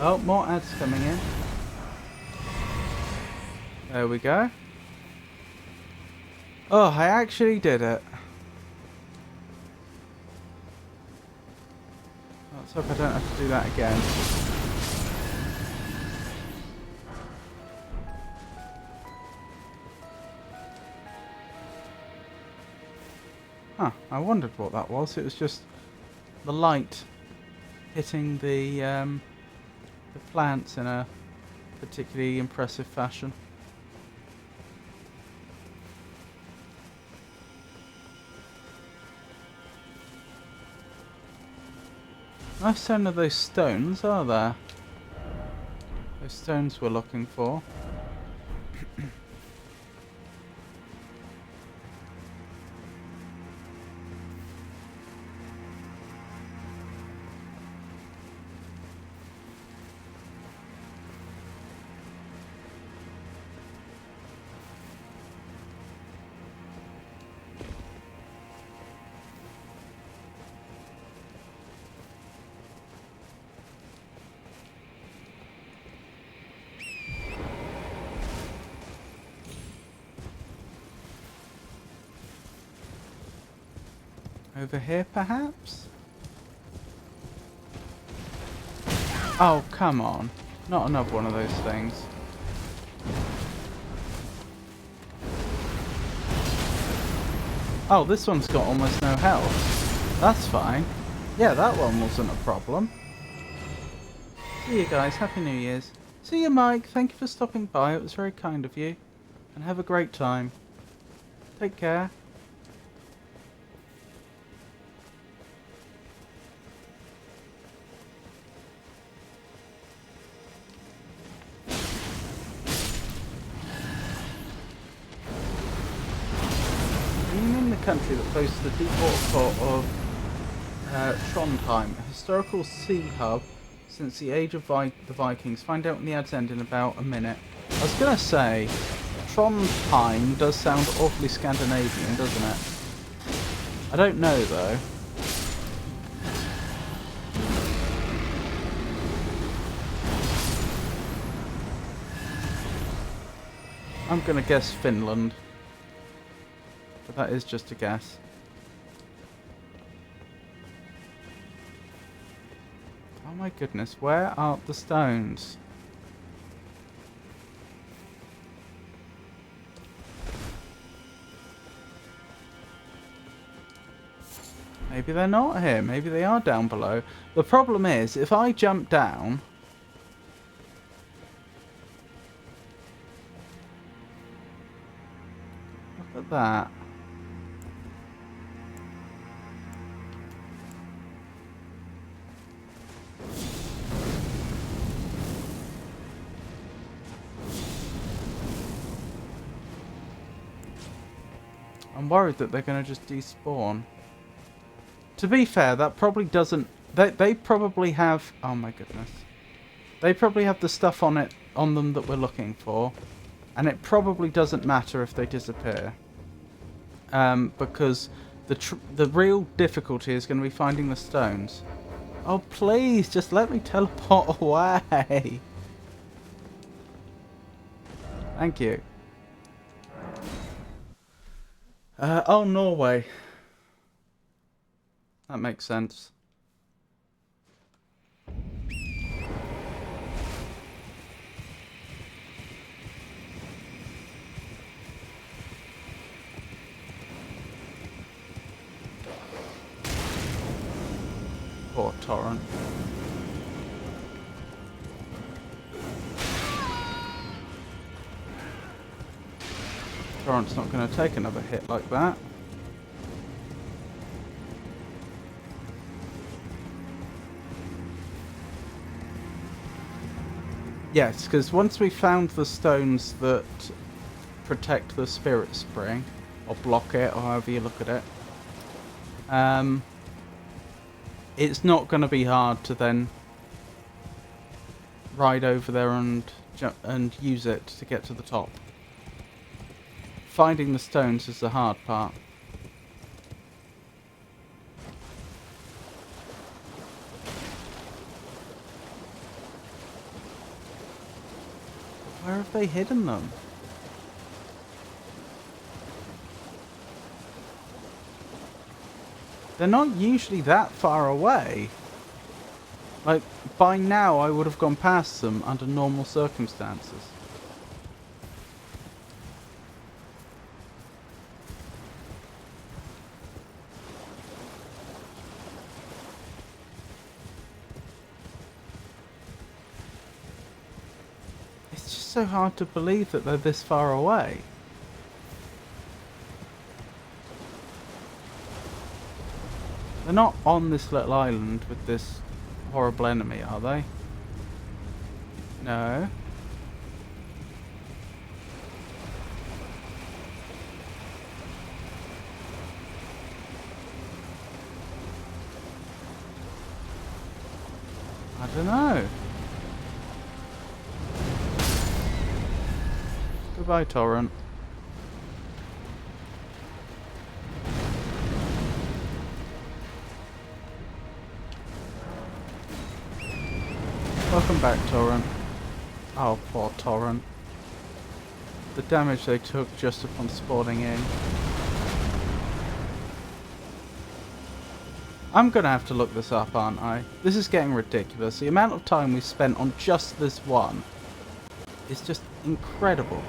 Oh, more ads coming in. There we go. Oh, I actually did it. Let's hope I don't have to do that again. Huh, I wondered what that was. It was just the light hitting the plants in a particularly impressive fashion. Nice none of those stones, are there? Those stones we're looking for. Over here, perhaps? Oh, come on. Not another one of those things. Oh, this one's got almost no health. That's fine. Yeah, that one wasn't a problem. See you guys. Happy New Year's. See you, Mike. Thank you for stopping by. It was very kind of you. And have a great time. Take care. Country that boasts the deep water port of Trondheim, a historical sea hub since the age of the Vikings. Find out when the ads end in about a minute. I was going to say, Trondheim does sound awfully Scandinavian, doesn't it? I don't know though. I'm gonna guess Finland. But that is just a guess. Oh my goodness, where are the stones? Maybe they're not here. Maybe they are down below. The problem is, if I jump down... Look at that. I'm worried that they're going to just despawn. To be fair, that probably doesn't... They probably have... Oh my goodness. They probably have the stuff on them that we're looking for. And it probably doesn't matter if they disappear. Because the real difficulty is going to be finding the stones. Oh please, just let me teleport away. Thank you. Oh, Norway. That makes sense. Poor Torrent. Torrent's not going to take another hit like that. Yes, because once we found the stones that protect the spirit spring, or block it, or however you look at it, it's not going to be hard to then ride over there and use it to get to the top. Finding the stones is the hard part. Where have they hidden them? They're not usually that far away. Like, by now I would have gone past them under normal circumstances. It's just so hard to believe that they're this far away. They're not on this little island with this horrible enemy, are they? No. I don't know. Goodbye, Torrent. Welcome back, Torrent. Oh, poor Torrent. The damage they took just upon spawning in. I'm gonna have to look this up, aren't I? This is getting ridiculous. The amount of time we've spent on just this one is just incredible.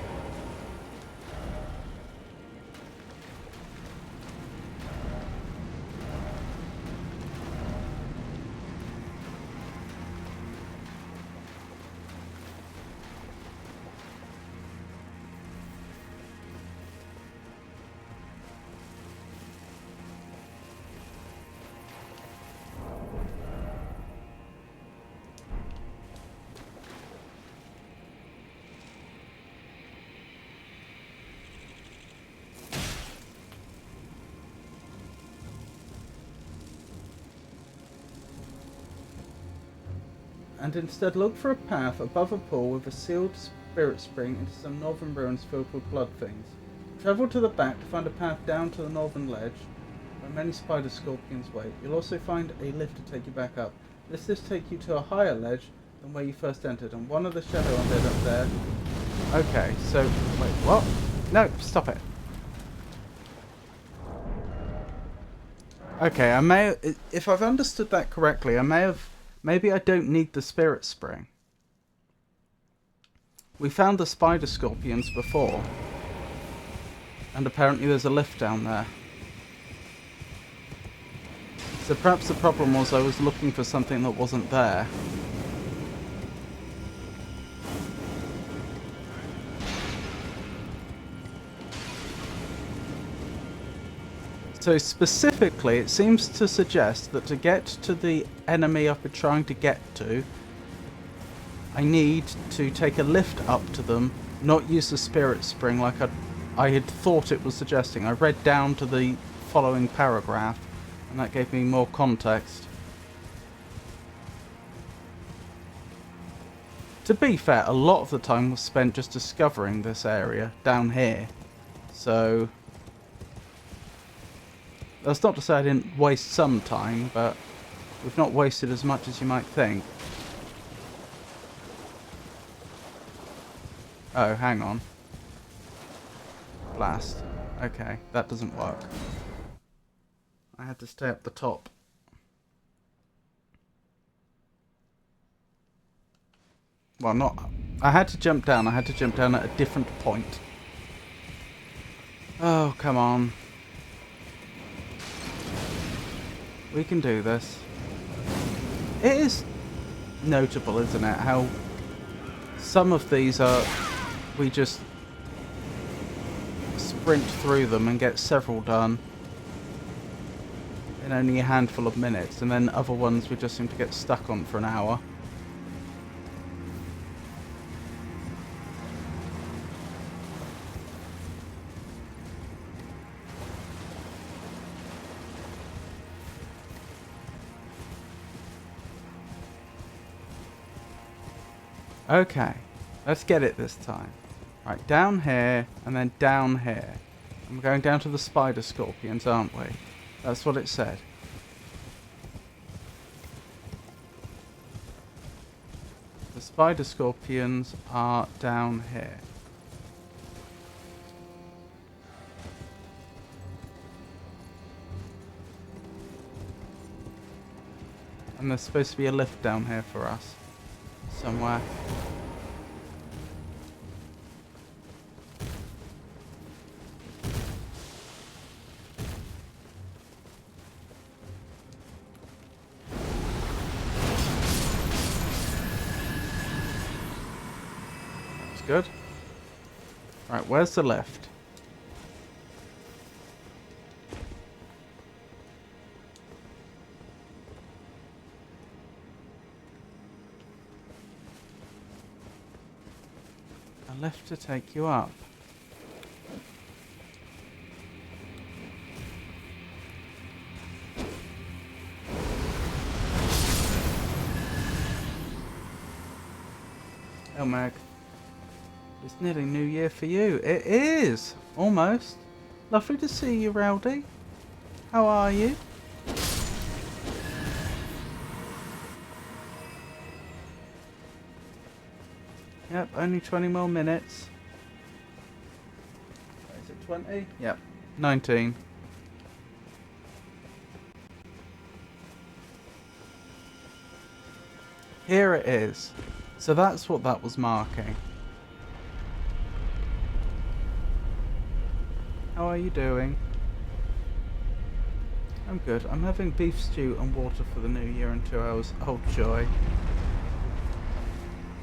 And instead look for a path above a pool with a sealed spirit spring into some northern ruins filled with blood things. Travel to the back to find a path down to the northern ledge. where many spider scorpions wait. You'll also find a lift to take you back up. This lift take you to a higher ledge than where you first entered, and one of the shadow undead up there. Okay, so wait, what? No, stop it. Okay, I may, if I've understood that correctly, maybe I don't need the spirit spring. We found the spider scorpions before, and apparently there's a lift down there. So perhaps the problem was I was looking for something that wasn't there. So specifically, it seems to suggest that to get to the enemy I've been trying to get to, I need to take a lift up to them, not use the spirit spring like I had thought it was suggesting. I read down to the following paragraph, and that gave me more context. To be fair, a lot of the time was spent just discovering this area down here. So that's not to say I didn't waste some time, but we've not wasted as much as you might think. Oh, hang on. Blast. Okay, that doesn't work. I had to stay up the top. Well, not... I had to jump down. I had to jump down at a different point. Oh, come on. We can do this. It is notable, isn't it, how some of these are... we just sprint through them and get several done in only a handful of minutes, and then other ones we just seem to get stuck on for an hour. Okay, let's get it this time. Right, down here, and then down here. And we're going down to the spider scorpions, aren't we? That's what it said. The spider scorpions are down here. And there's supposed to be a lift down here for us. Somewhere. That's good. Right, where's the lift? A lift to take you up. Oh, Meg. It's nearly New Year for you. It is! Almost. Lovely to see you, Rowdy. How are you? Yep, only 20 more minutes. Is it 20? Yep, 19. Here it is. So that's what that was marking. How are you doing? I'm good. I'm having beef stew and water for the new year in 2 hours. Oh, joy.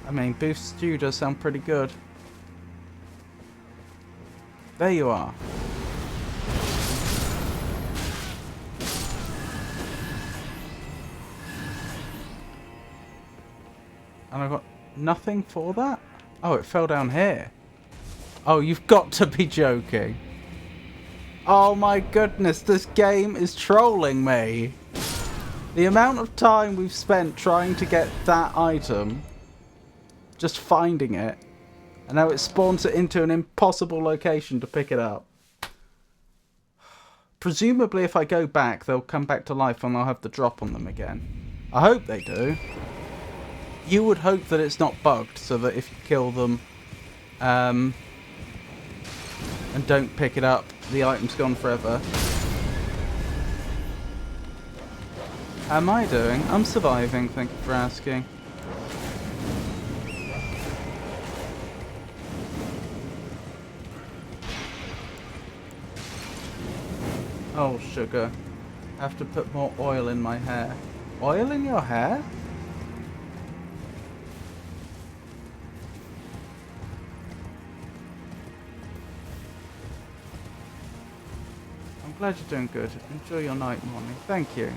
I mean, beef stew does sound pretty good. There you are. And I got nothing for that? Oh, it fell down here. Oh, you've got to be joking. Oh my goodness, this game is trolling me. The amount of time we've spent trying to get that item, just finding it, and now it spawns it into an impossible location to pick it up. presumably if I go back, they'll come back to life and I'll have the drop on them again. I hope they do. You would hope that it's not bugged, so that if you kill them and don't pick it up, the item's gone forever. How am I doing? I'm surviving, thank you for asking. Oh, sugar. I have to put more oil in my hair. Oil in your hair? I'm glad you're doing good. Enjoy your night, morning. Thank you.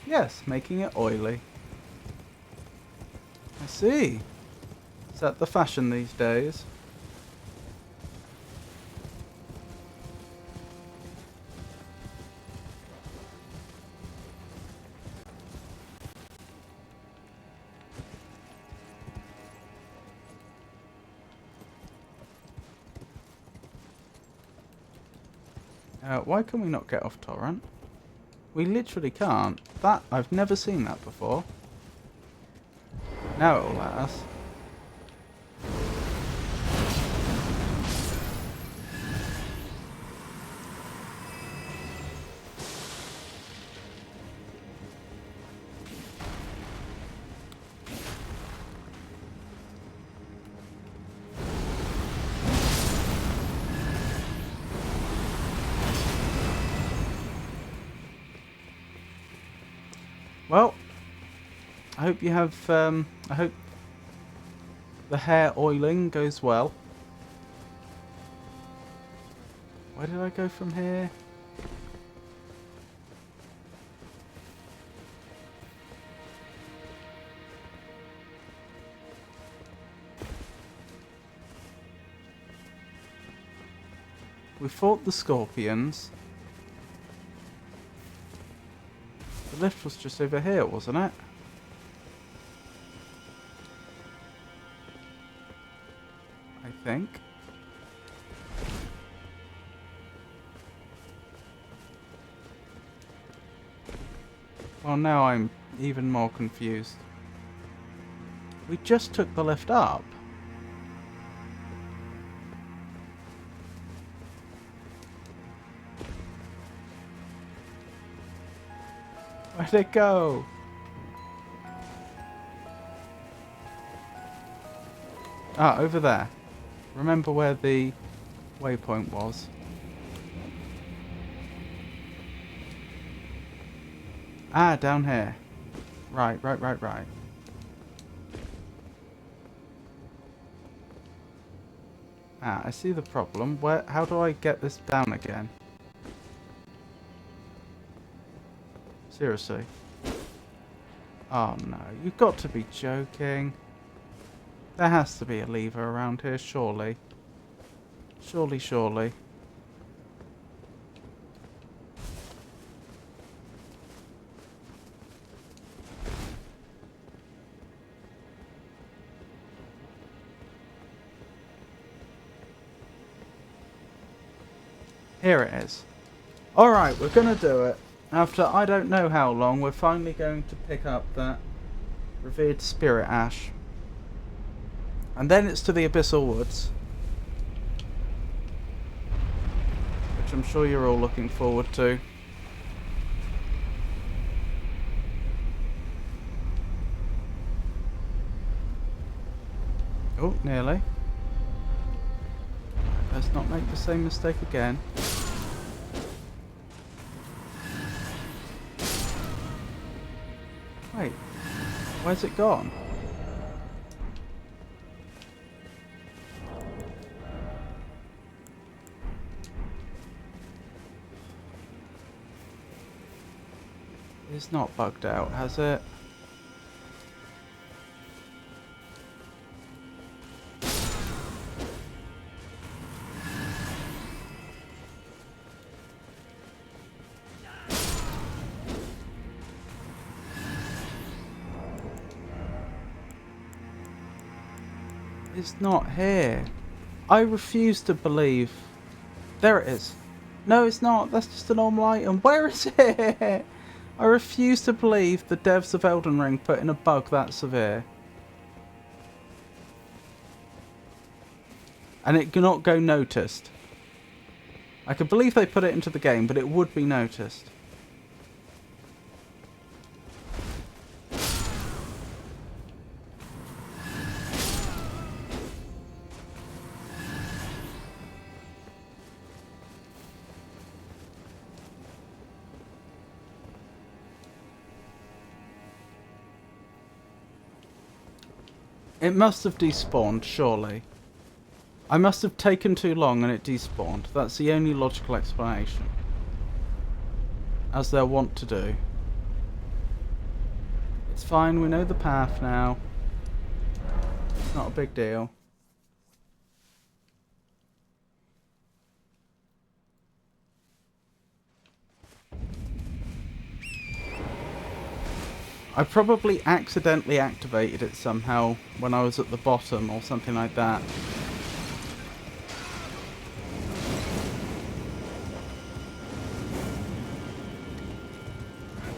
Yes, making it oily. I see. Is that the fashion these days? Why can we not get off torrent? We literally can't. That, I've never seen that before. Now it'll let us. Well, I hope you have, I hope the hair oiling goes well. Where did I go from here? We fought the scorpions. The lift was just over here, wasn't it? I think. Well, now I'm even more confused. We just took the lift up. Where'd it go? Ah, over there. Remember where the waypoint was. Ah, down here. Right. Ah, I see the problem. How do I get this down again? Seriously. Oh no, you've got to be joking. There has to be a lever around here, surely. Surely. Here it is. Alright, we're gonna do it. After I don't know how long, we're finally going to pick up that revered spirit ash. And then it's to the Abyssal Woods. Which I'm sure you're all looking forward to. Oh, nearly. Let's not make the same mistake again. Wait, where's it gone? It's not bugged out, has it? is not here. I refuse to believe. There it is. No, it's not. That's just a normal item. Where is it? I refuse to believe the devs of Elden Ring put in a bug that severe. And it cannot go noticed. I can believe they put it into the game, but it would be noticed. It must have despawned, surely. I must have taken too long and it despawned. That's the only logical explanation. As they'll want to do. It's fine, we know the path now. It's not a big deal. I probably accidentally activated it somehow when I was at the bottom or something like that.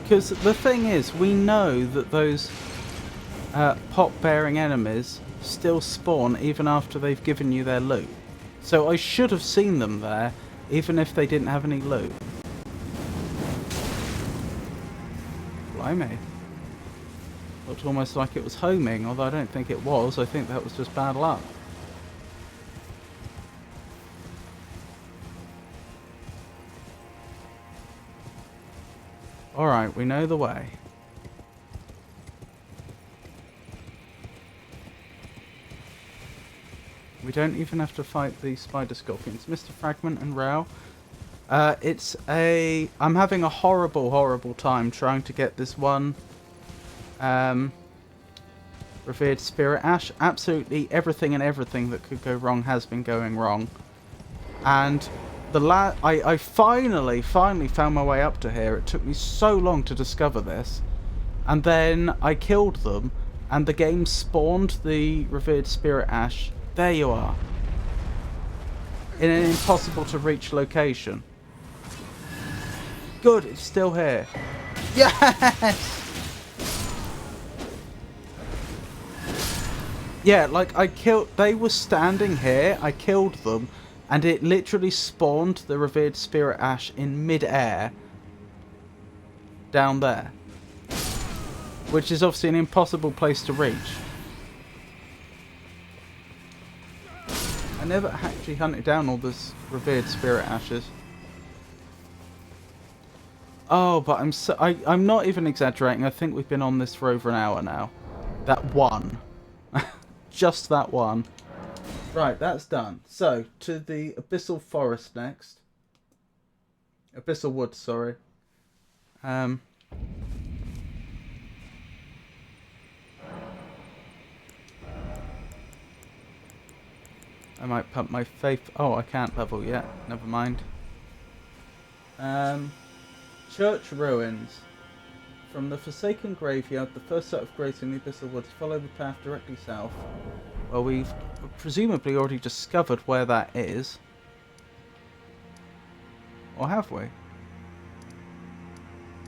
Because the thing is, we know that those pot-bearing enemies still spawn even after they've given you their loot. So I should have seen them there, even if they didn't have any loot. Blimey. Looked almost like it was homing, although I don't think it was. I think that was just bad luck. Alright, we know the way. We don't even have to fight the spider scorpions. Mr. Fragment and Rao. I'm having a horrible, horrible time trying to get this one revered spirit ash. Absolutely everything that could go wrong has been going wrong. And I finally found my way up to here. It took me so long to discover this. And then I killed them, and the game spawned the revered spirit ash. There you are. In an impossible to reach location. Good, it's still here. Yes! Yeah, like they were standing here, I killed them, and it literally spawned the revered spirit ash in mid-air down there. Which is obviously an impossible place to reach. I never actually hunted down all this revered spirit ashes. Oh, but I'm not even exaggerating. I think we've been on this for over an hour now. That one. Just that one. Right, that's done. So, to the Abyssal Forest next. Abyssal Woods, sorry. I might pump my faith. Oh, I can't level yet. Never mind. Church ruins. From the Forsaken Graveyard, the first set of graves in the Abyssal Woods, follow the path directly south. Well, we've presumably already discovered where that is. Or have we?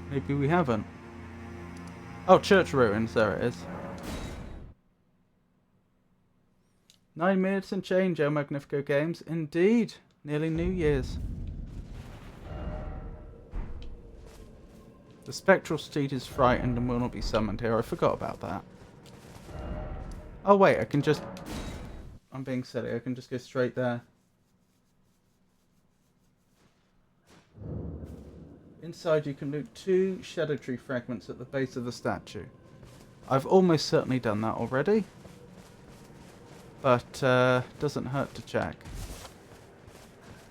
Maybe we haven't. Oh, church ruins. There it is. 9 minutes and change, El Magnifico Games. Indeed. Nearly New Year's. The spectral steed is frightened and will not be summoned here. I forgot about that. Oh wait, I can just... I'm being silly. I can just go straight there. Inside you can loot 2 shadow tree fragments at the base of the statue. I've almost certainly done that already. But doesn't hurt to check.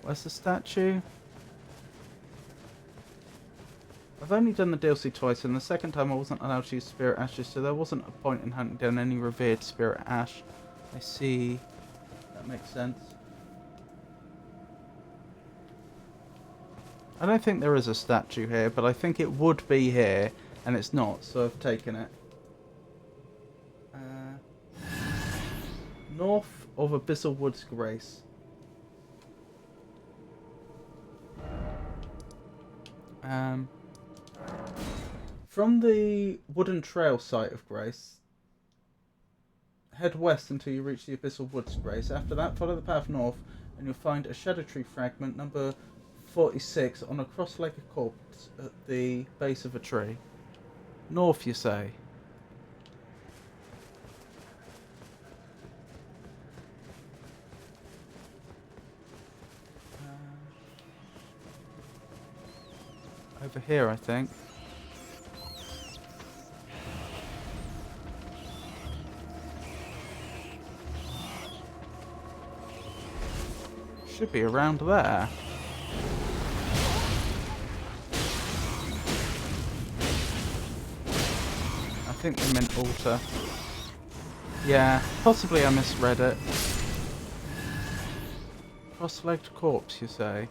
Where's the statue? I've only done the DLC twice, and the second time I wasn't allowed to use spirit ashes, so there wasn't a point in hunting down any revered spirit ash. I see. That makes sense. I don't think there is a statue here, but I think it would be here, and it's not, so I've taken it. North of Abyssal Woods Grace. From the Wooden Trail site of Grace, head west until you reach the Abyssal Woods Grace. After that, follow the path north and you'll find a Shadow Tree fragment number 46 on a cross-legged corpse at the base of a tree. North, you say? Over here, I think. Should be around there. I think they meant altar. Yeah, possibly I misread it. Cross-legged corpse, you say?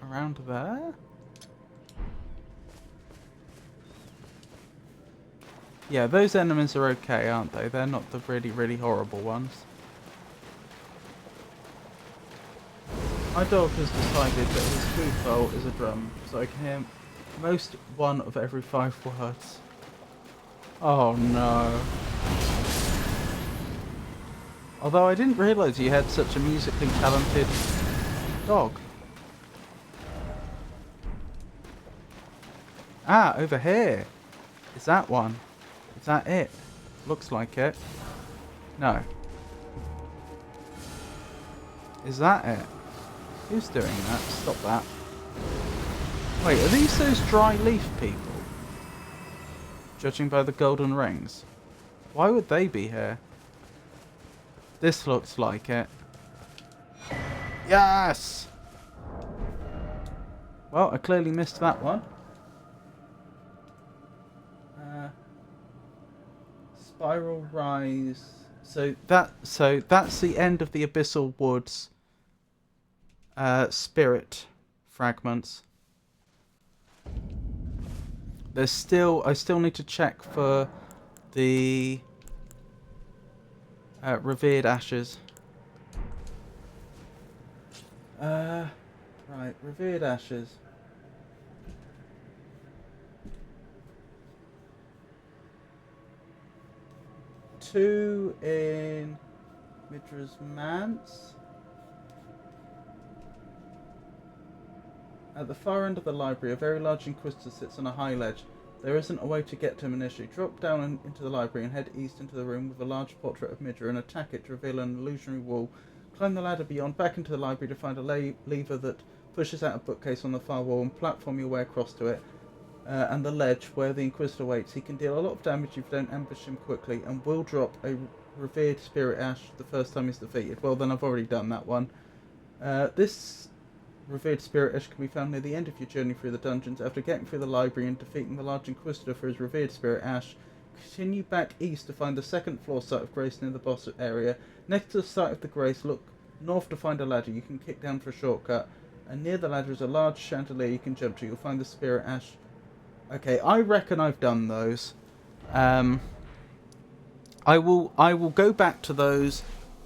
Around there? Yeah, those enemies are okay, aren't they? They're not the really, really horrible ones. My dog has decided that his food bowl is a drum, so I can hear most one of every 5 words. Oh no. Although I didn't realise you had such a musically talented dog. Ah, over here. Is that one? Is that it? Looks like it. No. Is that it? Who's doing that? Stop that. Wait, are these those dry leaf people? Judging by the golden rings. Why would they be here? This looks like it. Yes! Well, I clearly missed that one. Spiral rise. So that's the end of the Abyssal Woods spirit fragments. I still need to check for the revered ashes. Right, revered ashes. Two in Midra's Manse. At the far end of the library, a very large Inquisitor sits on a high ledge. There isn't a way to get to him initially. Drop down into the library and head east into the room with a large portrait of Midra and attack it to reveal an illusionary wall. Climb the ladder beyond, back into the library to find a lever that pushes out a bookcase on the far wall and platform your way across to it. And the ledge where the Inquisitor waits. He can deal a lot of damage if you don't ambush him quickly, and will drop a revered spirit ash the first time he's defeated. Well, then I've already done that one. This revered spirit ash can be found near the end of your journey through the dungeons. After getting through the library and defeating the large Inquisitor for his revered spirit ash, continue back east to find the second floor site of Grace near the boss area. Next to the site of the Grace, look north to find a ladder you can kick down for a shortcut, and near the ladder is a large chandelier you can jump to. You'll find the spirit ash. Okay, I reckon I've done those. I will go back to those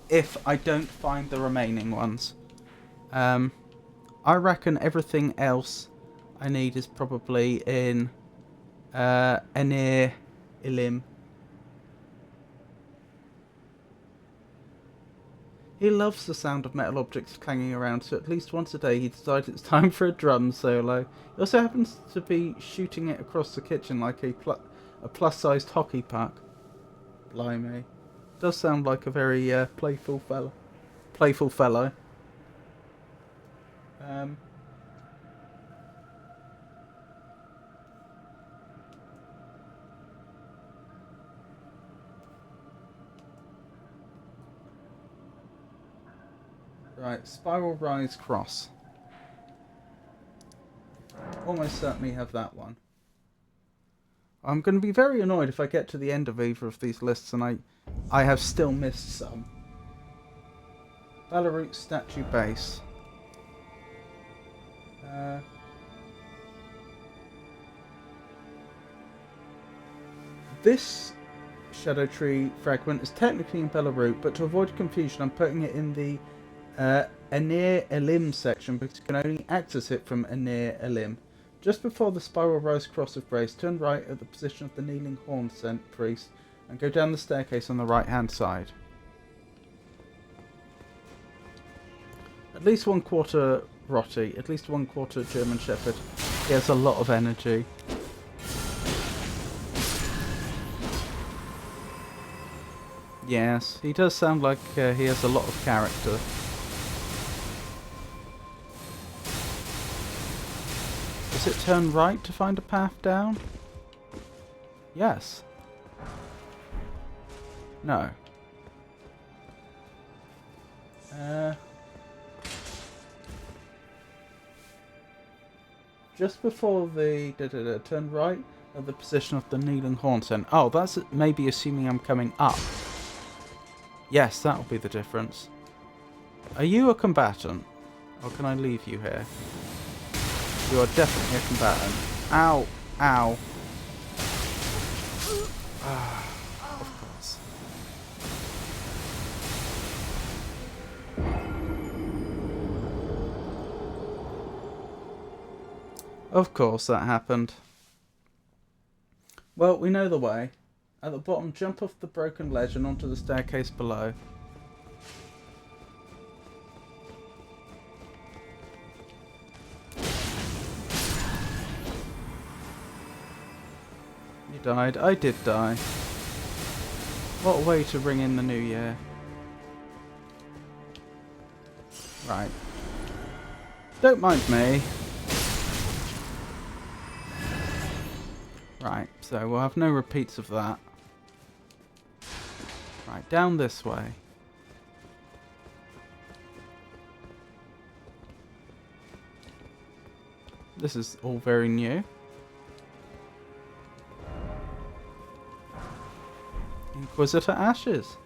if I don't find the remaining ones. I reckon everything else I need is probably in Enir Ilim. He loves the sound of metal objects clanging around, so at least once a day he decides it's time for a drum solo. He also happens to be shooting it across the kitchen like a plus-sized hockey puck. Blimey. Does sound like a very playful fellow. Right, Spiral Rise Cross. Almost certainly have that one. I'm going to be very annoyed if I get to the end of either of these lists and I have still missed some. Balarut Statue Base. This Shadow Tree fragment is technically in Belarus, but to avoid confusion, I'm putting it in the Anir Elim section because you can only access it from Anir Elim. Just before the spiral rose cross of grace, turn right at the position of the kneeling horn sent priest and go down the staircase on the right hand side. At least 1/4 Rotti, at least 1/4 German Shepherd. He has a lot of energy. Yes, he does sound like he has a lot of character. Does it turn right to find a path down? Yes. No. Just before the turn right at the position of the kneeling horn center. Oh, that's maybe assuming I'm coming up. Yes, that'll be the difference. Are you a combatant? Or can I leave you here? You are definitely a combatant. Ow. Ow. Of course. Of course that happened. Well, we know the way. At the bottom, jump off the broken ledge and onto the staircase below. You died. I did die. What a way to ring in the new year. Right. Don't mind me. Right, so we'll have no repeats of that. Right, down this way. This is all very new. Inquisitor Ashes.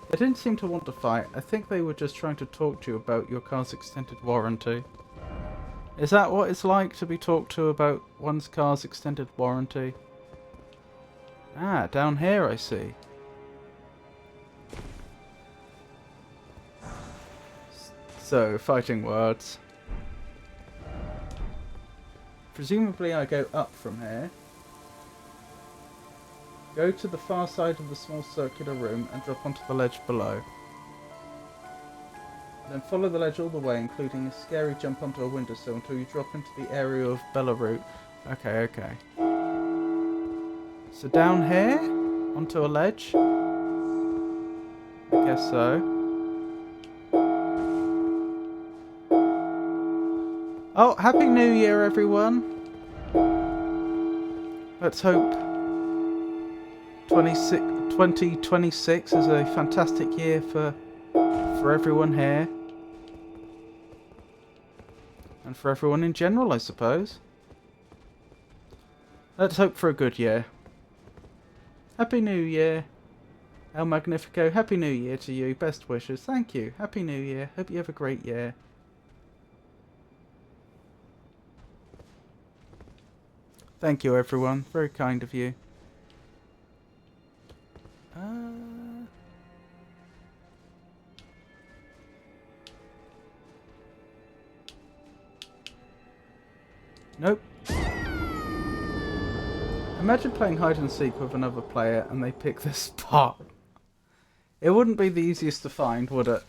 They didn't seem to want to fight. I think they were just trying to talk to you about your car's extended warranty. Is that what it's like to be talked to about one's car's extended warranty? Ah, down here I see. So, fighting words. Presumably I go up from here. Go to the far side of the small circular room and drop onto the ledge below. Then follow the ledge all the way, including a scary jump onto a windowsill until you drop into the area of Belarus. Okay, okay. So down here? Onto a ledge? I guess so. Oh, Happy New Year, everyone! Let's hope 2026 is a fantastic year for everyone here. And for everyone in general, I suppose. Let's hope for a good year. Happy New Year. El Magnifico, Happy New Year to you. Best wishes. Thank you. Happy New Year. Hope you have a great year. Thank you, everyone. Very kind of you. Nope. Imagine playing hide and seek with another player and they pick this spot. It wouldn't be the easiest to find, would it?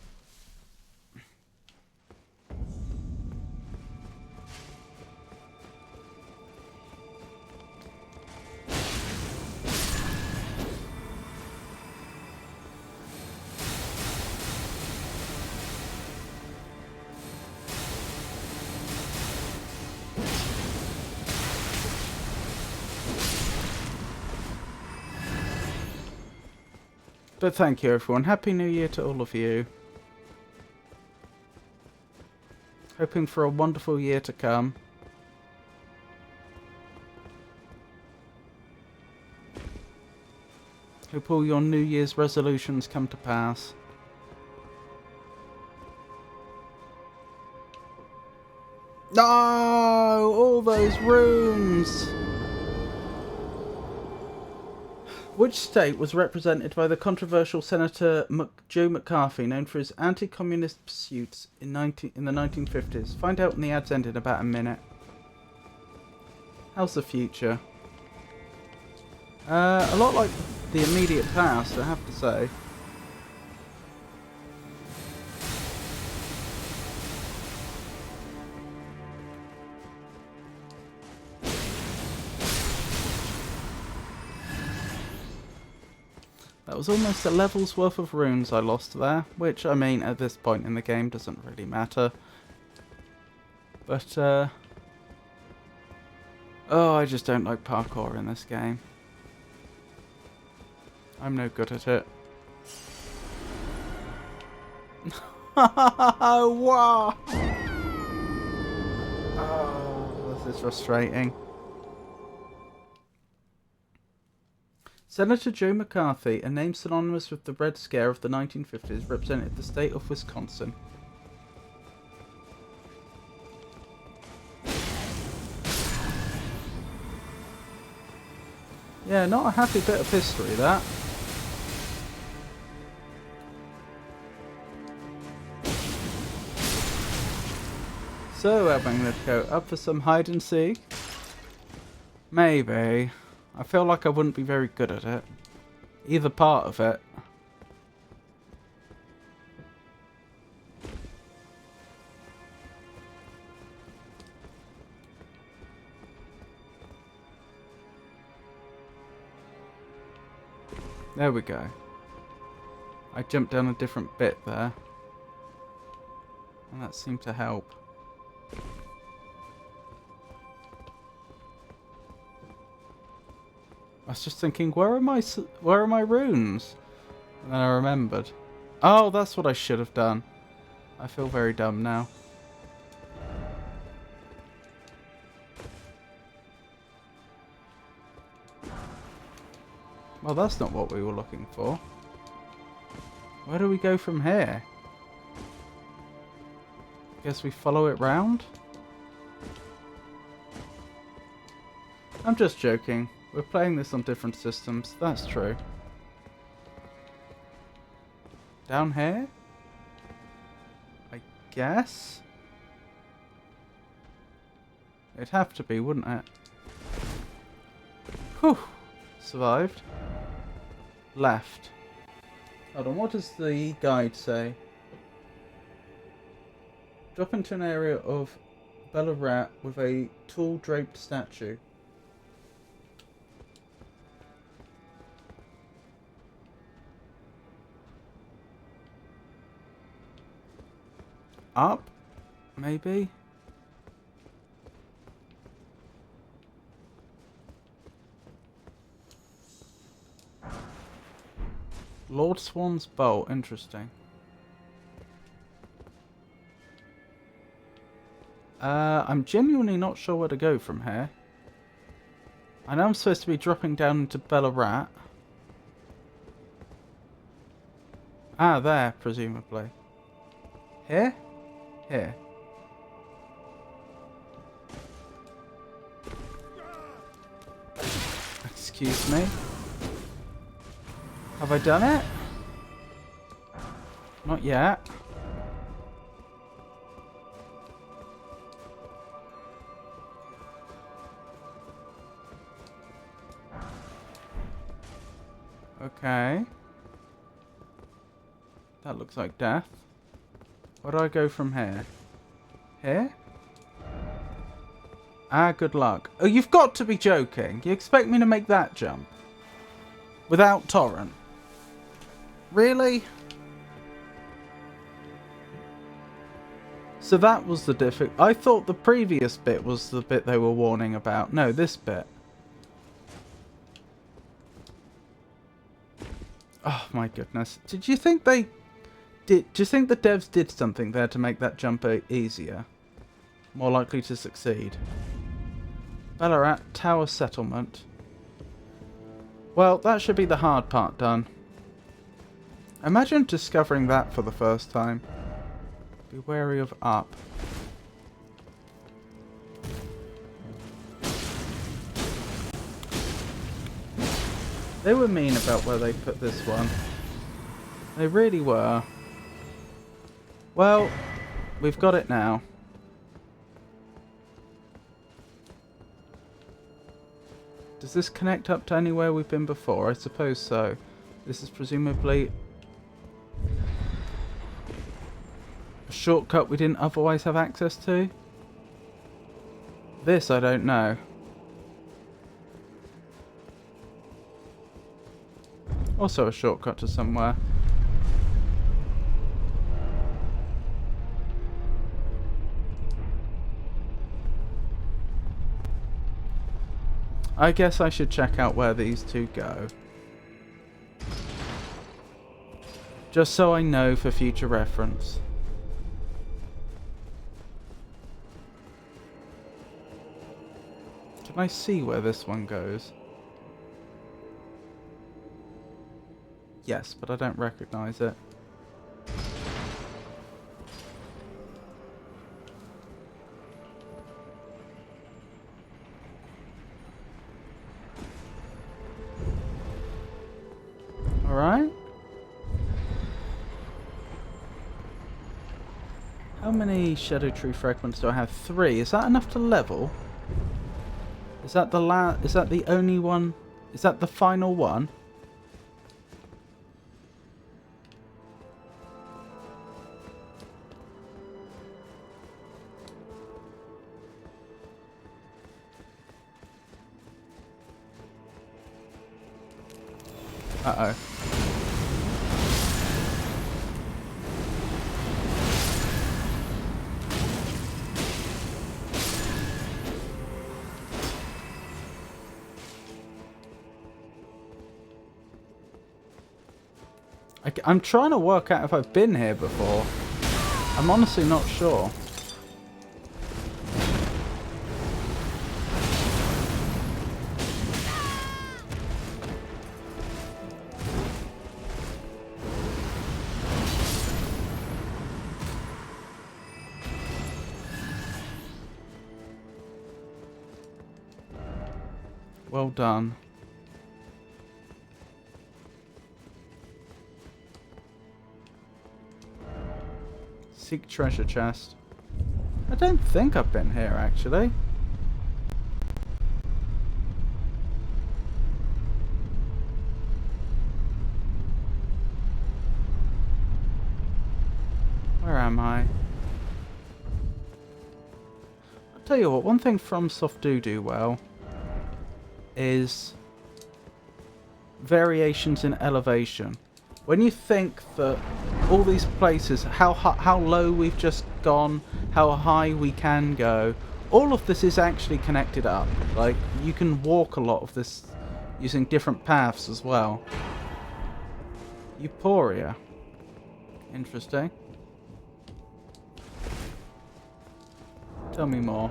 But thank you, everyone. Happy New Year to all of you. Hoping for a wonderful year to come. Hope all your New Year's resolutions come to pass. No! All those runes! Which state was represented by the controversial Senator Joe McCarthy, known for his anti-communist pursuits in the 1950s? Find out when the ads end in about a minute. How's the future? A lot like the immediate past, I have to say. That was almost a level's worth of runes I lost there, which, I mean, at this point in the game doesn't really matter. But, oh, I just don't like parkour in this game. I'm no good at it. Wow! Oh, this is frustrating. Senator Joe McCarthy, a name synonymous with the Red Scare of the 1950s, represented the state of Wisconsin. Yeah, not a happy bit of history, that. So, Abangletko, up for some hide and seek? Maybe. I feel like I wouldn't be very good at it. Either part of it. There we go. I jumped down a different bit there. And that seemed to help. I was just thinking, where are my runes? And then I remembered. Oh, that's what I should have done. I feel very dumb now. Well, that's not what we were looking for. Where do we go from here? Guess we follow it round? I'm just joking. We're playing this on different systems, that's true. Down here? I guess? It'd have to be, wouldn't it? Whew! Survived. Left. Hold on, what does the guide say? Drop into an area of Bayle with a tall draped statue. Up? Maybe? Lord Swan's bow, interesting. I'm genuinely not sure where to go from here. I know I'm supposed to be dropping down into Bayle. Ah, there, presumably. Here? Here. Excuse me. Have I done it? Not yet. Okay. That looks like death. Where do I go from here? Here? Ah, good luck. Oh, you've got to be joking. You expect me to make that jump? Without torrent? Really? So that was the difficult. I thought the previous bit was the bit they were warning about. No, this bit. Oh my goodness. Did you think they did? Do you think the devs did something there to make that jump easier? More likely to succeed. Bayle Tower Settlement. Well, that should be the hard part done. Imagine discovering that for the first time. Be wary of up. They were mean about where they put this one. They really were. Well, we've got it now. Does this connect up to anywhere we've been before? I suppose so. This is presumably a shortcut we didn't otherwise have access to. This I don't know. Also a shortcut to somewhere. I guess I should check out where these two go. Just so I know for future reference. Can I see where this one goes? Yes, but I don't recognize it. Alright. How many Shadow Tree fragments do I have? 3. Is that enough to level? Is that the only one? Is that the final one? Uh-oh. I'm trying to work out if I've been here before. I'm honestly not sure. Well done. Seek treasure chest. I don't think I've been here actually. Where am I? I'll tell you what, one thing FromSoft do well is variations in elevation. When you think that all these places, how low we've just gone, how high we can go, all of this is actually connected up. Like, you can walk a lot of this using different paths as well. Euphoria. Interesting. Tell me more.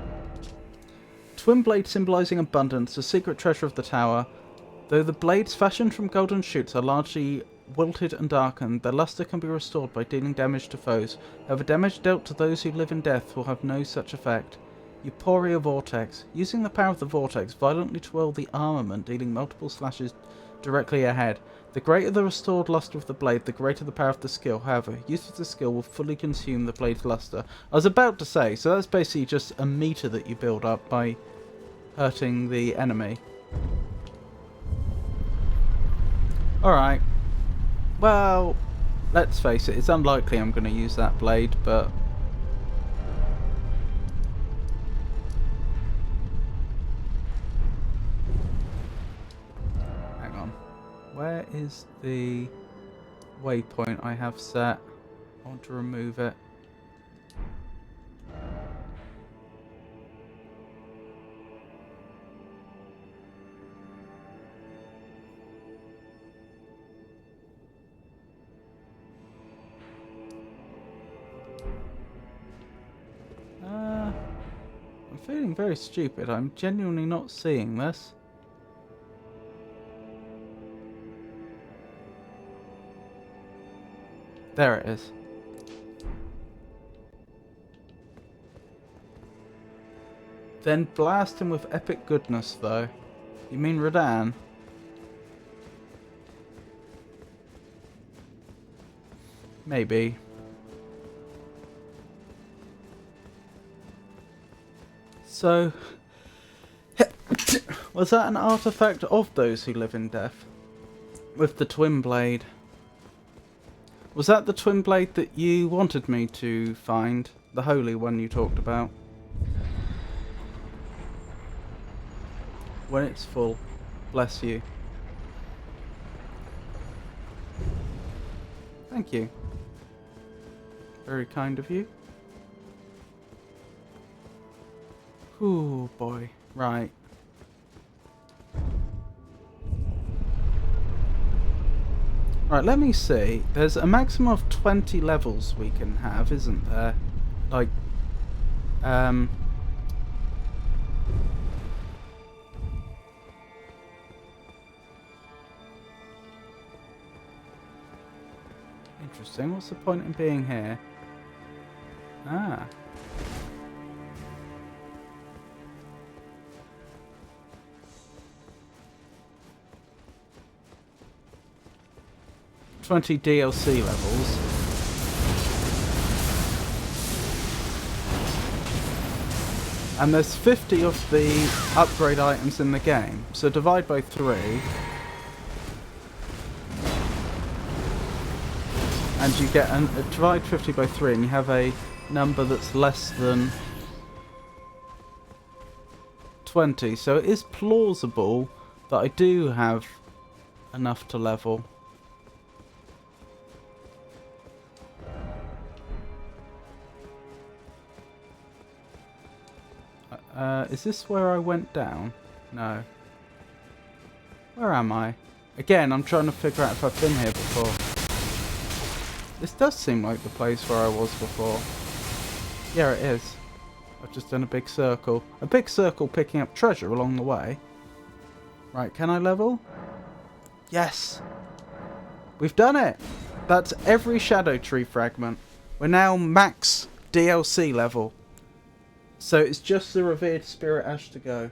Twin blade symbolizing abundance, the secret treasure of the tower. Though the blades fashioned from golden shoots are largely wilted and darkened, their luster can be restored by dealing damage to foes. However, damage dealt to those who live in death will have no such effect. Euphoria Vortex. Using the power of the vortex, violently twirl the armament, dealing multiple slashes directly ahead. The greater the restored luster of the blade, the greater the power of the skill. However, use of the skill will fully consume the blade's luster. I was about to say, so that's basically just a meter that you build up by hurting the enemy. Alright. Well, let's face it, it's unlikely I'm going to use that blade, but... hang on. Where is the waypoint I have set? I want to remove it. I'm feeling very stupid. I'm genuinely not seeing this. There it is. Then blast him with epic goodness, though. You mean radahn? Maybe. So, was that an artifact of those who live in death? With the twin blade. Was that the twin blade that you wanted me to find? The holy one you talked about? When it's full. Bless you. Thank you. Very kind of you. Ooh, boy. Right. Right, let me see. There's a maximum of 20 levels we can have, isn't there? Like, interesting. What's the point in being here? Ah. "20 DLC levels. And there's 50 of the upgrade items in the game. So divide by 3. And you get divide 50 by 3 and you have a number that's less than 20. So it is plausible that I do have enough to level. Is this where I went down? No. Where am I? Again, I'm trying to figure out if I've been here before. This does seem like the place where I was before. Yeah, it is. I've just done a big circle. A big circle picking up treasure along the way. Right, can I level? Yes! We've done it! That's every Shadow Tree fragment. We're now max DLC level. So it's just the Revered Spirit Ash to go.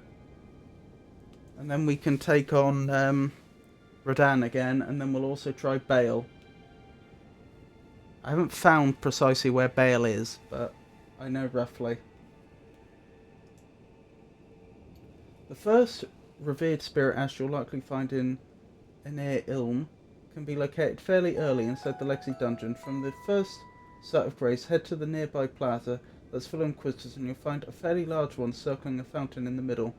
And then we can take on radahn again, and then we'll also try Bayle. I haven't found precisely where Bayle is, but I know roughly. The first Revered Spirit Ash you'll likely find in near Ilm can be located fairly early inside the Legacy Dungeon. From the first site of grace, head to the nearby plaza that's full of Inquisitors, and you'll find a fairly large one circling a fountain in the middle.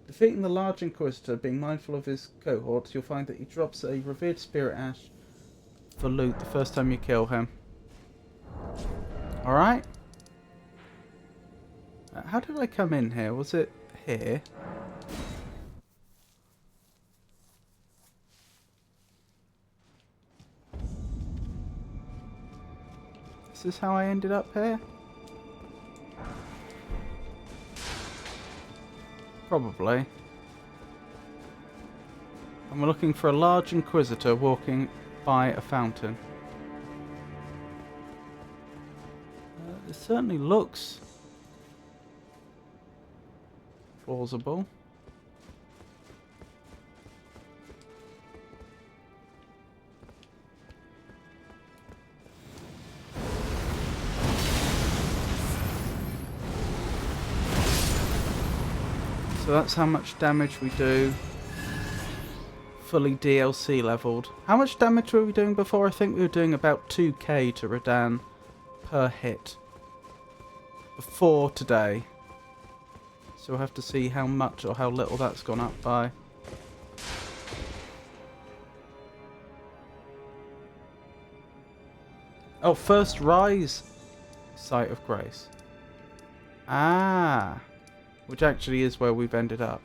Defeating the large Inquisitor, being mindful of his cohorts, you'll find that he drops a Revered Spirit Ash for loot the first time you kill him. Alright. How did I come in here? Was it here? Is this how I ended up here? Probably. And we're looking for a large Inquisitor walking by a fountain. It certainly looks plausible. So that's how much damage we do. Fully DLC leveled. How much damage were we doing before? I think we were doing about 2k to radahn per hit. Before today. So we'll have to see how much or how little that's gone up by. Oh, first rise site of grace. Ah. Which actually is where we've ended up.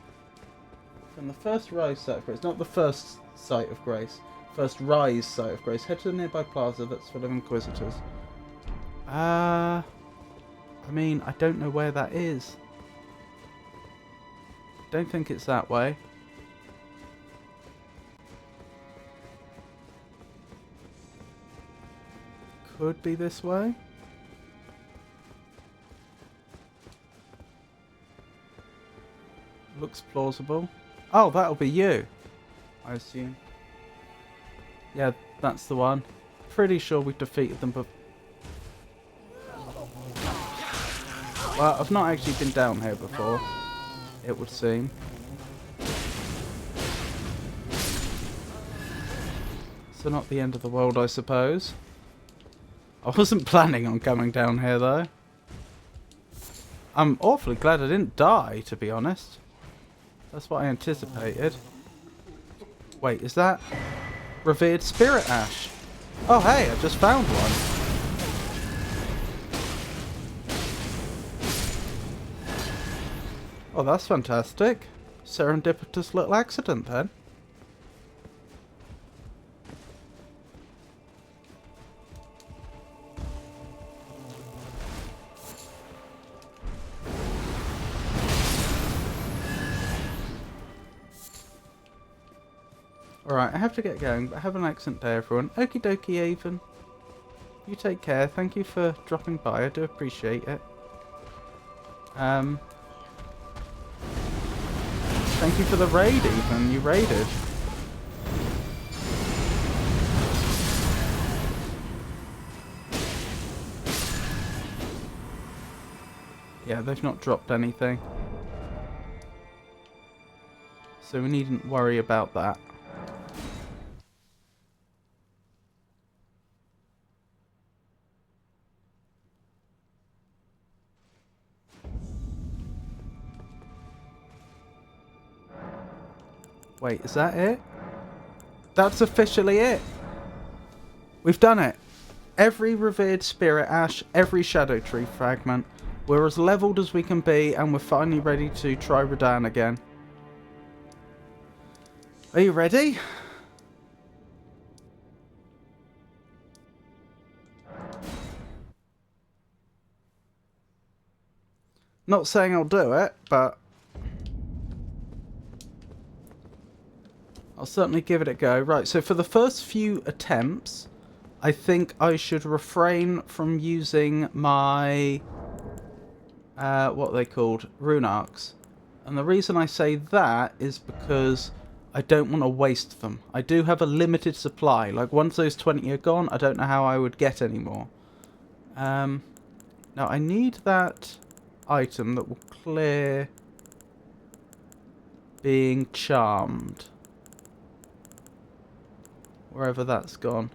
From the first rise site of grace, not the first site of grace, first rise site of grace, head to the nearby plaza that's full of Inquisitors. I mean, I don't know where that is. Don't think it's that way. Could be this way. Looks plausible. Oh, that'll be you, I assume. Yeah, that's the one. pretty sure we've defeated them before. Well, I've not actually been down here before, it would seem. So not the end of the world, I suppose. I wasn't planning on coming down here, though. I'm awfully glad I didn't die, to be honest. That's what I anticipated. Wait, is that revered spirit ash? Oh, hey, I just found one. Oh, that's fantastic. Serendipitous little accident, then. Alright, I have to get going, but have an excellent day, everyone. Okie dokie, Avon. You take care. Thank you for dropping by. I do appreciate it. Thank you for the raid, Avon. You raided. Yeah, they've not dropped anything. So we needn't worry about that. Wait, is that it? That's officially it. We've done it. Every revered spirit ash, every shadow tree fragment. We're as leveled as we can be, and we're finally ready to try Radahn again. Are you ready? Not saying I'll do it, but I'll certainly give it a go. Right, so for the first few attempts, I think I should refrain from using my, what are they called? Rune arcs. And the reason I say that is because I don't want to waste them. I do have a limited supply. Like, once those 20 are gone, I don't know how I would get any more. Now, I need that item that will clear being charmed. Wherever that's gone.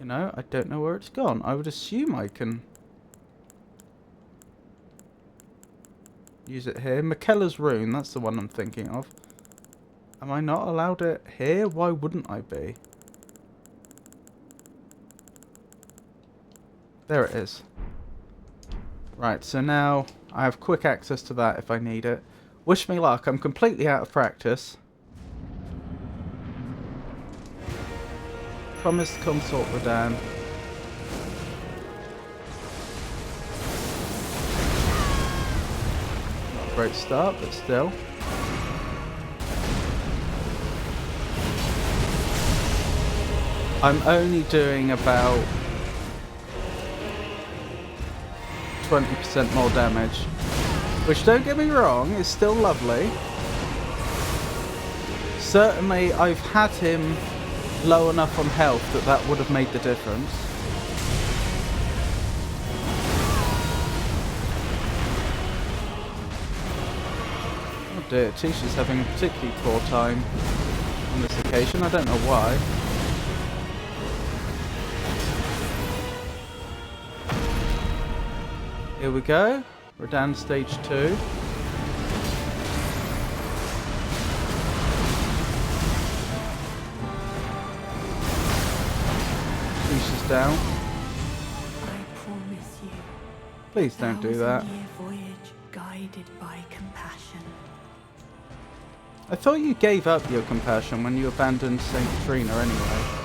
You know, I don't know where it's gone. I would assume I can use it here. Miquella's rune, that's the one I'm thinking of. Am I not allowed it here? Why wouldn't I be? There it is. Right, so now I have quick access to that if I need it. Wish me luck, I'm completely out of practice. Promised consort Radahn. Not a great start, but still. I'm only doing about 20% more damage. Which, don't get me wrong, is still lovely. Certainly, I've had him low enough on health that that would have made the difference. Oh dear, Tisha's having a particularly poor time on this occasion. I don't know why. Here we go. We're down stage 2. Tisha's down. I promise you. Please don't do that. Voyage guided by compassion. I thought you gave up your compassion when you abandoned Saint Katrina anyway.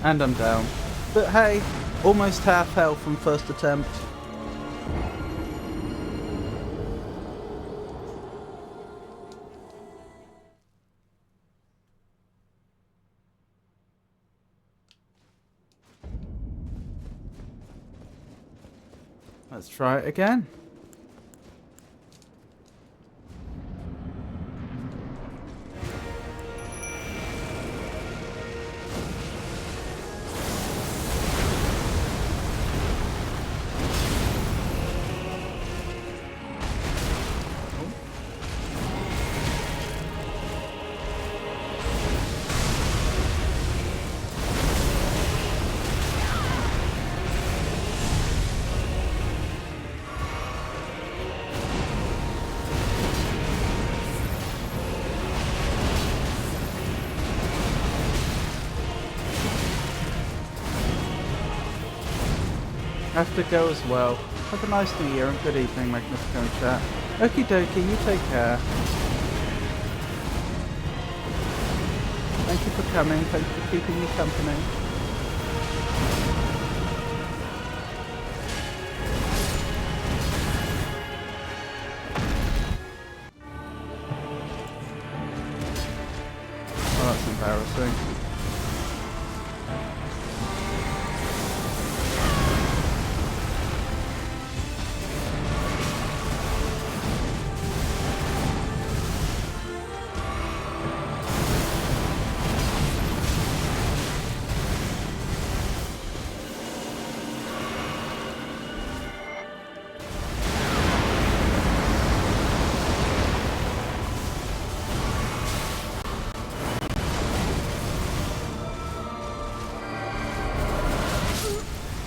And I'm down. But hey, almost half health from first attempt. Let's try it again. Have to go as well. Have a nice new year and good evening, Magnifico chat. Okie dokie, you take care. Thank you for coming, thank you for keeping me company. Oh, that's embarrassing.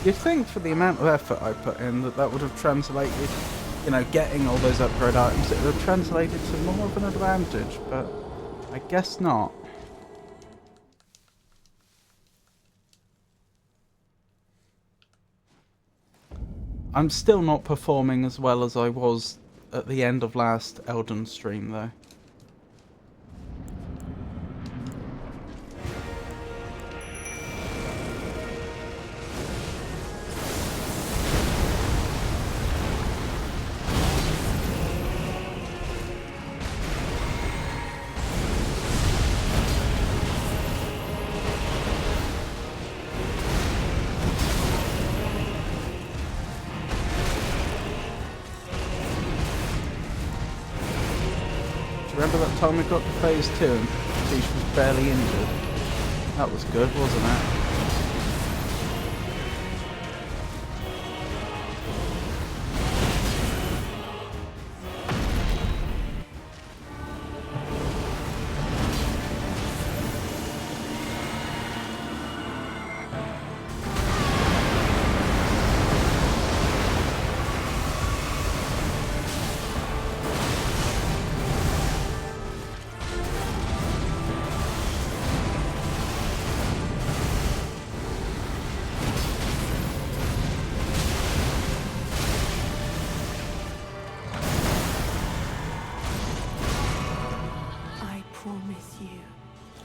You'd think for the amount of effort I put in that would have translated, you know, getting all those upgrade items, it would have translated to more of an advantage, but I guess not. I'm still not performing as well as I was at the end of last Elden stream though. Remember that time we got to phase 2 and Tish was barely injured? That was good, wasn't it?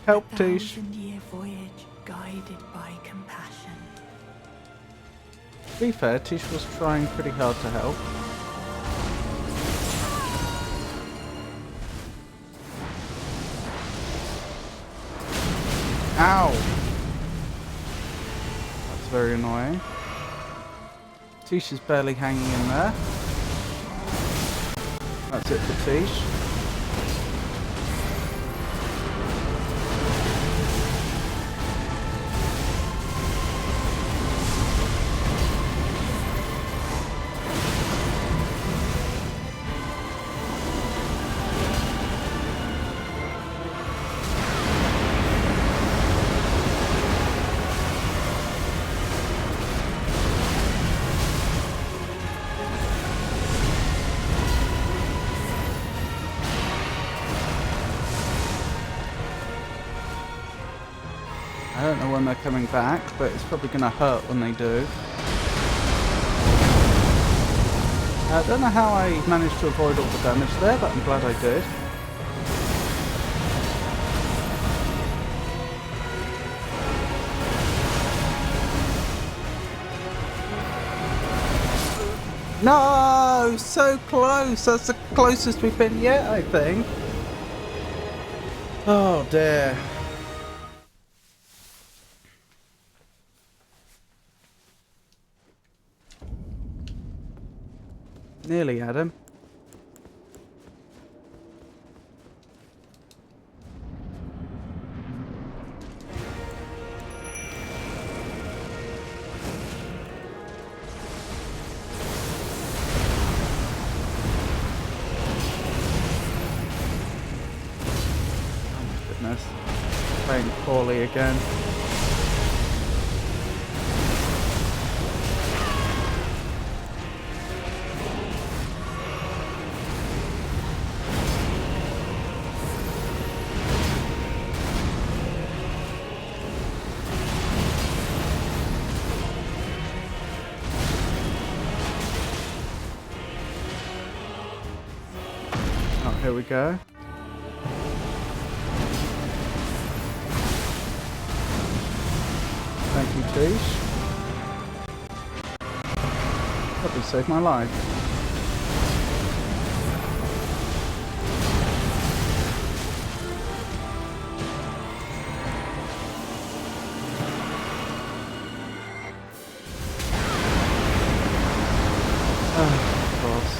Help, Tish. 1,000-year voyage guided by compassion. To be fair, Tish was trying pretty hard to help. Ow! That's very annoying. Tish is barely hanging in there. That's it for Tish. I don't know when they're coming back, but it's probably going to hurt when they do. I don't know how I managed to avoid all the damage there, but I'm glad I did. No! So close! That's the closest we've been yet, I think. Oh dear. Nearly had him. Playing poorly again. Oh, here we go. Thank you, Tish. Probably saved my life. Oh, of course.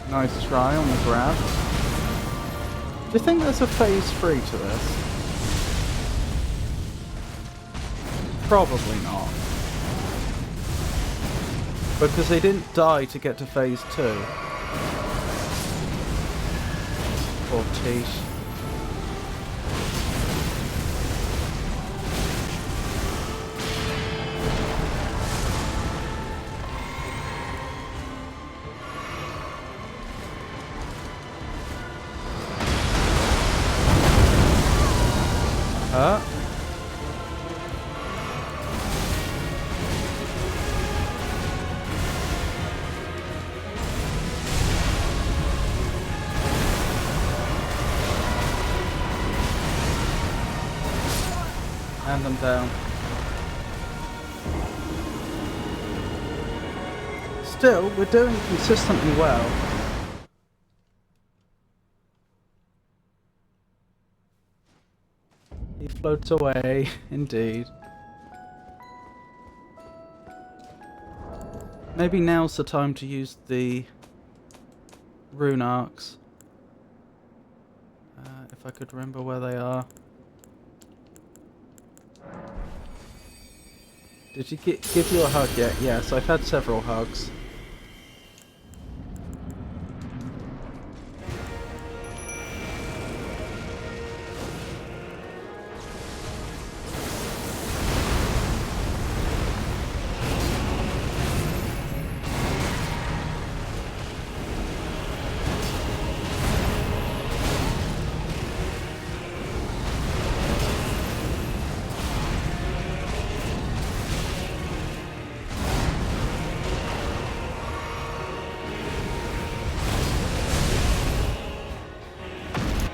Nice try on the grab. Do you think there's a phase 3 to this? Probably not. Because they didn't die to get to phase 2. Poor Tish. Hand them down. Still, we're doing consistently well. He floats away, indeed. Maybe now's the time to use the rune arcs. If I could remember where they are. Did he give you a hug yet? Yes, I've had several hugs.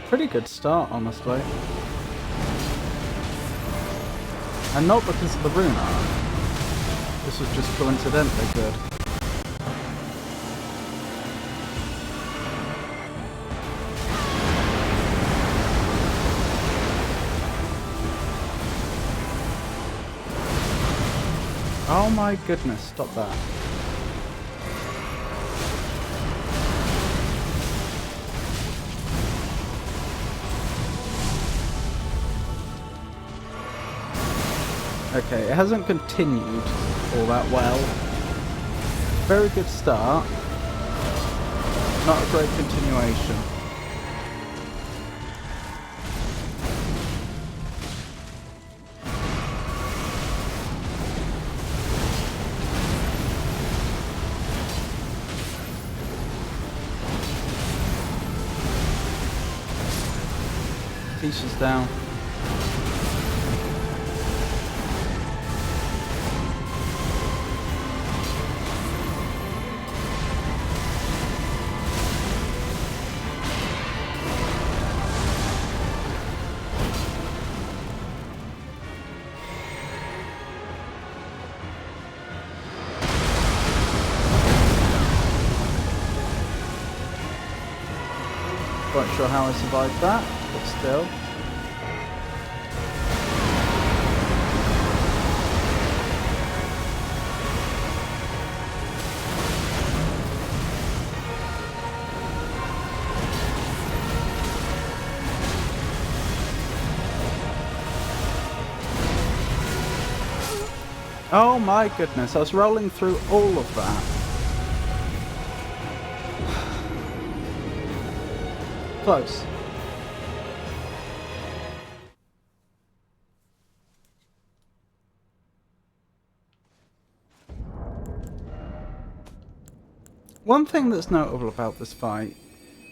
Pretty good start, honestly. And not because of the rune arc. This was just coincidentally good. Oh my goodness, stop that. Okay, it hasn't continued all that well. Very good start. Not a great continuation. Tisha's down. quite sure how I survived that, but still. Oh my goodness, I was rolling through all of that. Close. One thing that's notable about this fight,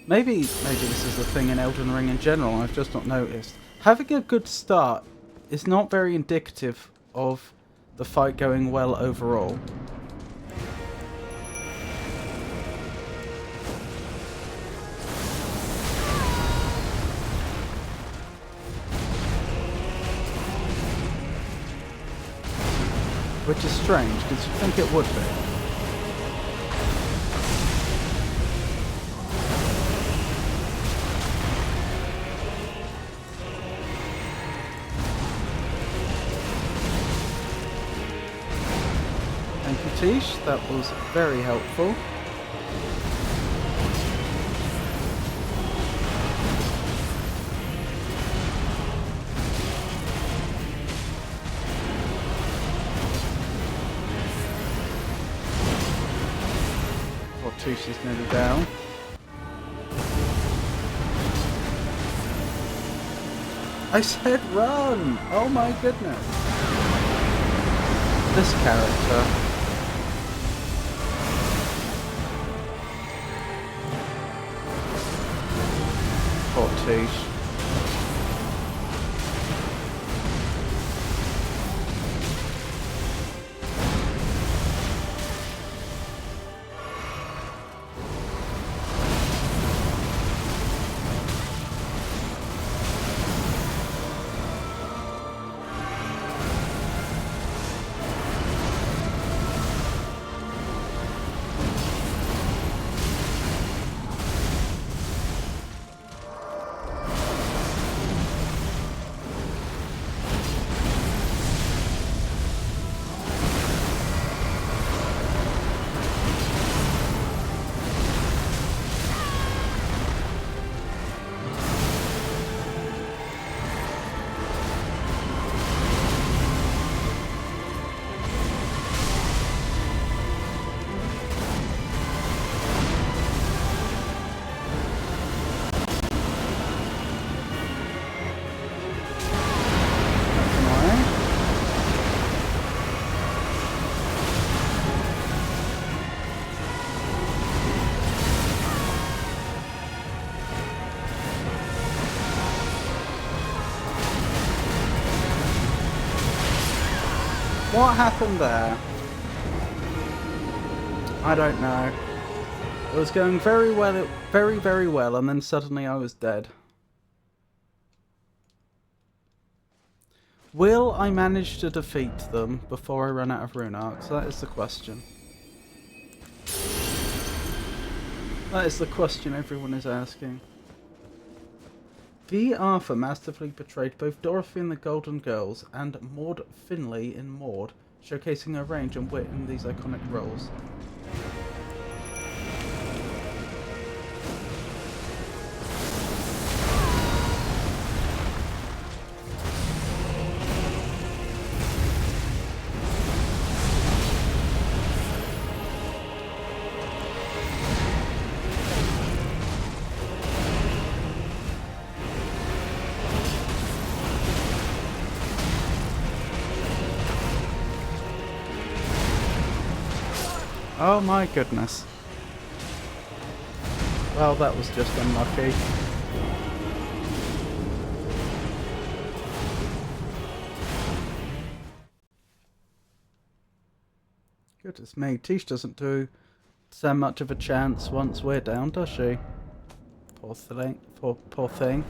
maybe this is a thing in Elden Ring in general, I've just not noticed. Having a good start is not very indicative of the fight going well overall. Which is strange, because you'd think it would be. Tish, that was very helpful. Oh, Tish is nearly down. I said run! Oh my goodness. This character. Tish. What happened there? I don't know. It was going very well, very well, and then suddenly I was dead. Will I manage to defeat them before I run out of rune arcs? That is the question. That is the question everyone is asking. V. Arthur masterfully portrayed both Dorothy in The Golden Girls and Maud Finley in Maud, showcasing her range and wit in these iconic roles. Oh my goodness. Well, that was just unlucky. Goodness me, Tish doesn't stand much of a chance once we're down, does she? Poor thing. Poor thing.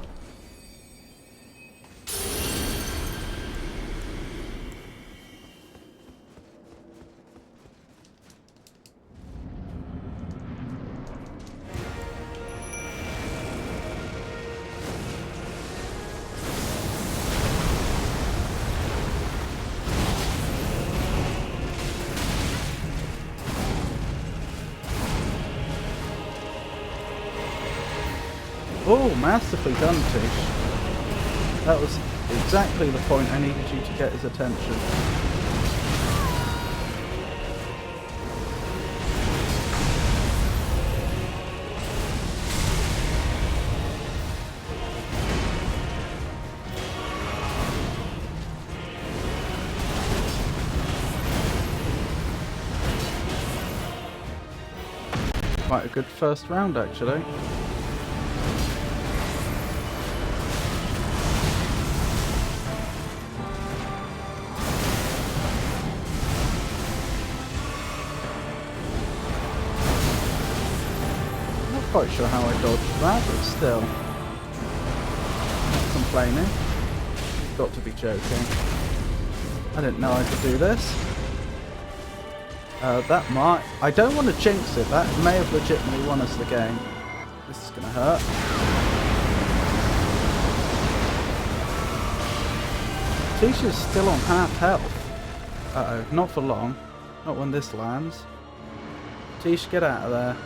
Oh, masterfully done, Tish. That was exactly the point I needed you to get his attention. Quite a good first round, actually. Not quite sure how I dodged that, but still. Not complaining. You've got to be joking. I didn't know I could do this. That might... I don't want to jinx it. That may have legitimately won us the game. This is going to hurt. Tisha's still on half health. Uh-oh, not for long. Not when this lands. Tish, get out of there.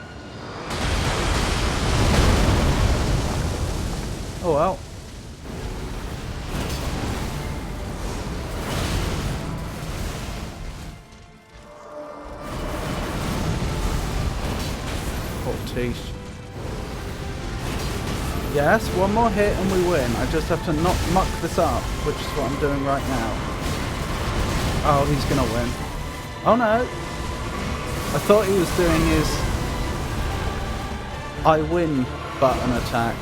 Oh well. Tish. Yes, one more hit and we win. I just have to not muck this up, which is what I'm doing right now. Oh, he's gonna win. Oh no! I thought he was doing his I win button attack.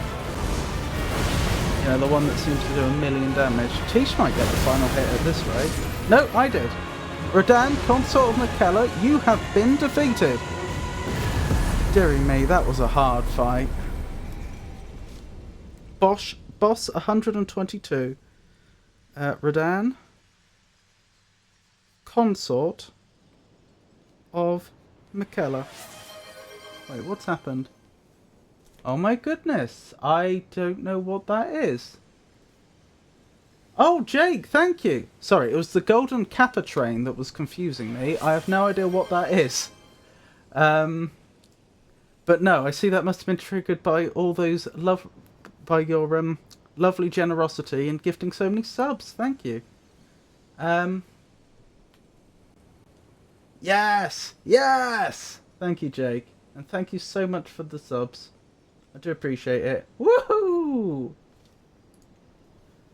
You know, the one that seems to do 1,000,000 damage. Tish might get the final hit at this rate. No, I did. Radahn, consort of Miquella, you have been defeated. Dearie me, that was a hard fight. Boss 122. Radahn, consort of Miquella. Wait, what's happened? Oh my goodness, I don't know what that is. Oh, Jake, thank you. Sorry, it was the golden Kappa train that was confusing me. I have no idea what that is. But no, I see that must have been triggered by all those by your lovely generosity in gifting so many subs. Thank you. Yes, yes. Thank you, Jake, and thank you so much for the subs. I do appreciate it. Woohoo!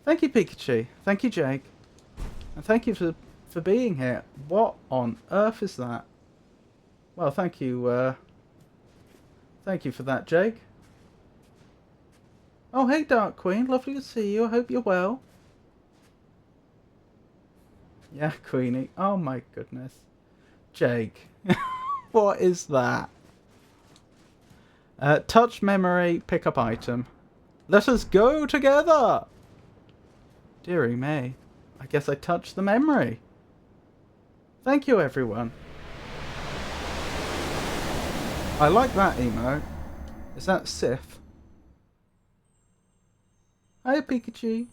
Thank you, Pikachu. Thank you, Jake, and thank you for being here. What on earth is that? Well, thank you. Thank you for that, Jake. Oh, hey, Dark Queen. Lovely to see you. I hope you're well. Yeah, Queenie. Oh, my goodness. Jake. What is that? Touch memory, pick up item. Let us go together! Dearie me. I guess I touched the memory. Thank you, everyone. I like that emo. Is that Sith? Hi, Pikachu.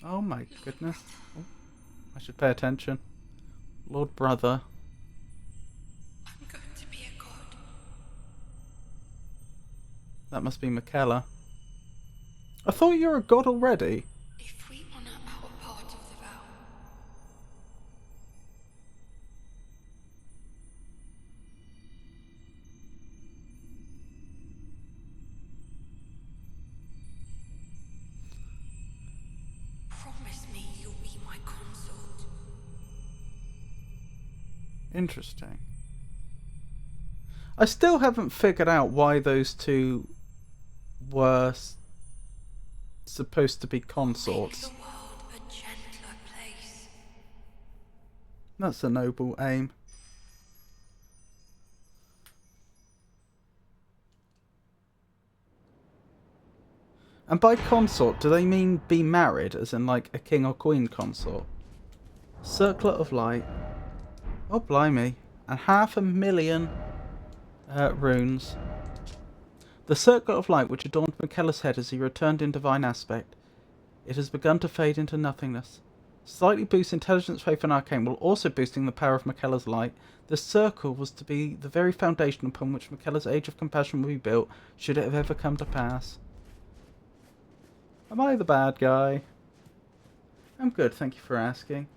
Oh my goodness. Oh, I should pay attention. Lord Brother. I'm going to be a god. That must be Miquella. I thought you were a god already. If we honor our part of the vow, promise me you'll be my consort. Interesting. I still haven't figured out why those two were supposed to be consorts. Make the world a gentler place. That's a noble aim. And by consort, do they mean be married, as in like a king or queen consort? Circlet of Light. Oh, blimey. And 500,000 runes. The Circlet of Light which adorned Miquella's head as he returned in divine aspect. It has begun to fade into nothingness. Slightly boost intelligence, faith, and arcane, while also boosting the power of Michaela's light. The circle was to be the very foundation upon which Michaela's age of compassion will be built, should it have ever come to pass. Am I the bad guy? I'm good, thank you for asking.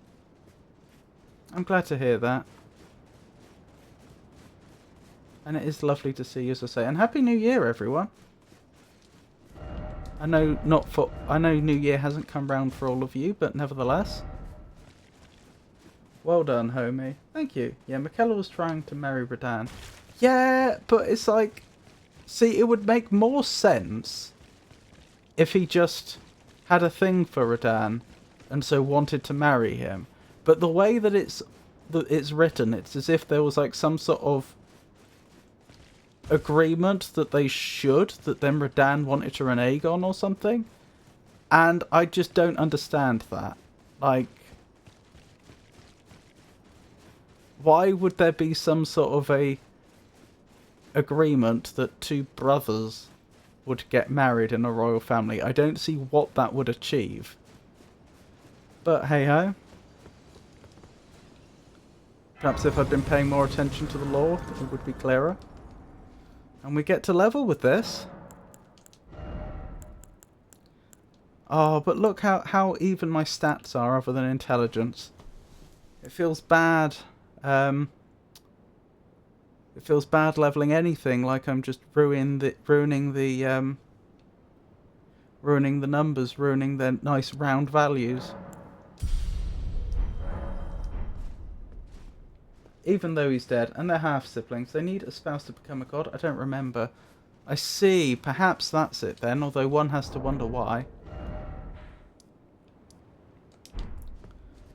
I'm glad to hear that. And it is lovely to see you, as I say. And Happy New Year, everyone. I know New Year hasn't come round for all of you, but nevertheless. Well done, homie. Thank you. Yeah, Michaela was trying to marry radahn. Yeah, but it's like... See, it would make more sense if he just had a thing for radahn and so wanted to marry him. But the way that it's written, it's as if there was like some sort of agreement that they should, that then radahn wanted to renege on or something. And I just don't understand that. Like, why would there be some sort of a agreement that two brothers would get married in a royal family? I don't see what that would achieve. But hey ho. Perhaps if I'd been paying more attention to the law, it would be clearer. And we get to level with this. Oh, but look how even my stats are other than intelligence. It feels bad. It feels bad leveling anything, like I'm just ruining the numbers, ruining their nice round values. Even though he's dead, and they're half-siblings, they need a spouse to become a god? I don't remember. I see, perhaps that's it then, although one has to wonder why.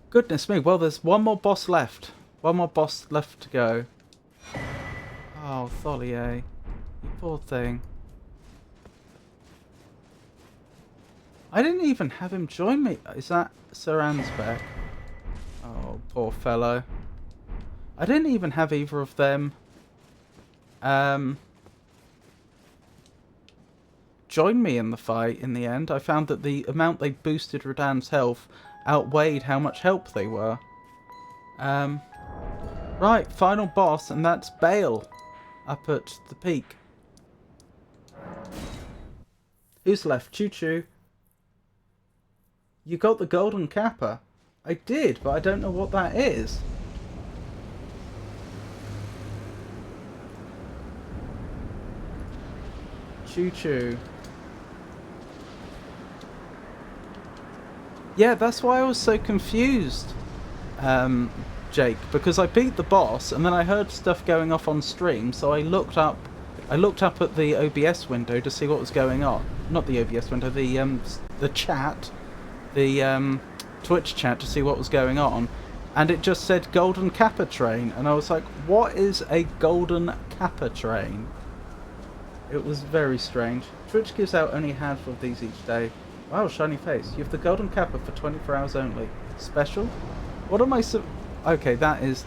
Goodness me, well there's one more boss left. One more boss left to go. Oh, Tholier. You poor thing. I didn't even have him join me. Is that Sir Ansbeck? Oh, poor fellow. I didn't even have either of them join me in the fight in the end. I found that the amount they boosted Radahn's health outweighed how much help they were. Right, final boss, and that's Bayle up at the peak. Who's left? Choo Choo. You got the golden Kappa. I did, but I don't know what that is. Choo Choo. Yeah, that's why I was so confused, Jake, because I beat the boss and then I heard stuff going off on stream, so I looked up at the OBS window to see what was going on. Not the OBS window, the chat, the Twitch chat, to see what was going on, and it just said Golden Kappa Train, and I was like, what is a Golden Kappa Train? It was very strange. Twitch gives out only a handful of these each day. Wow, shiny face. You have the Golden Kappa for 24 hours only. Special? What am I Okay, that is...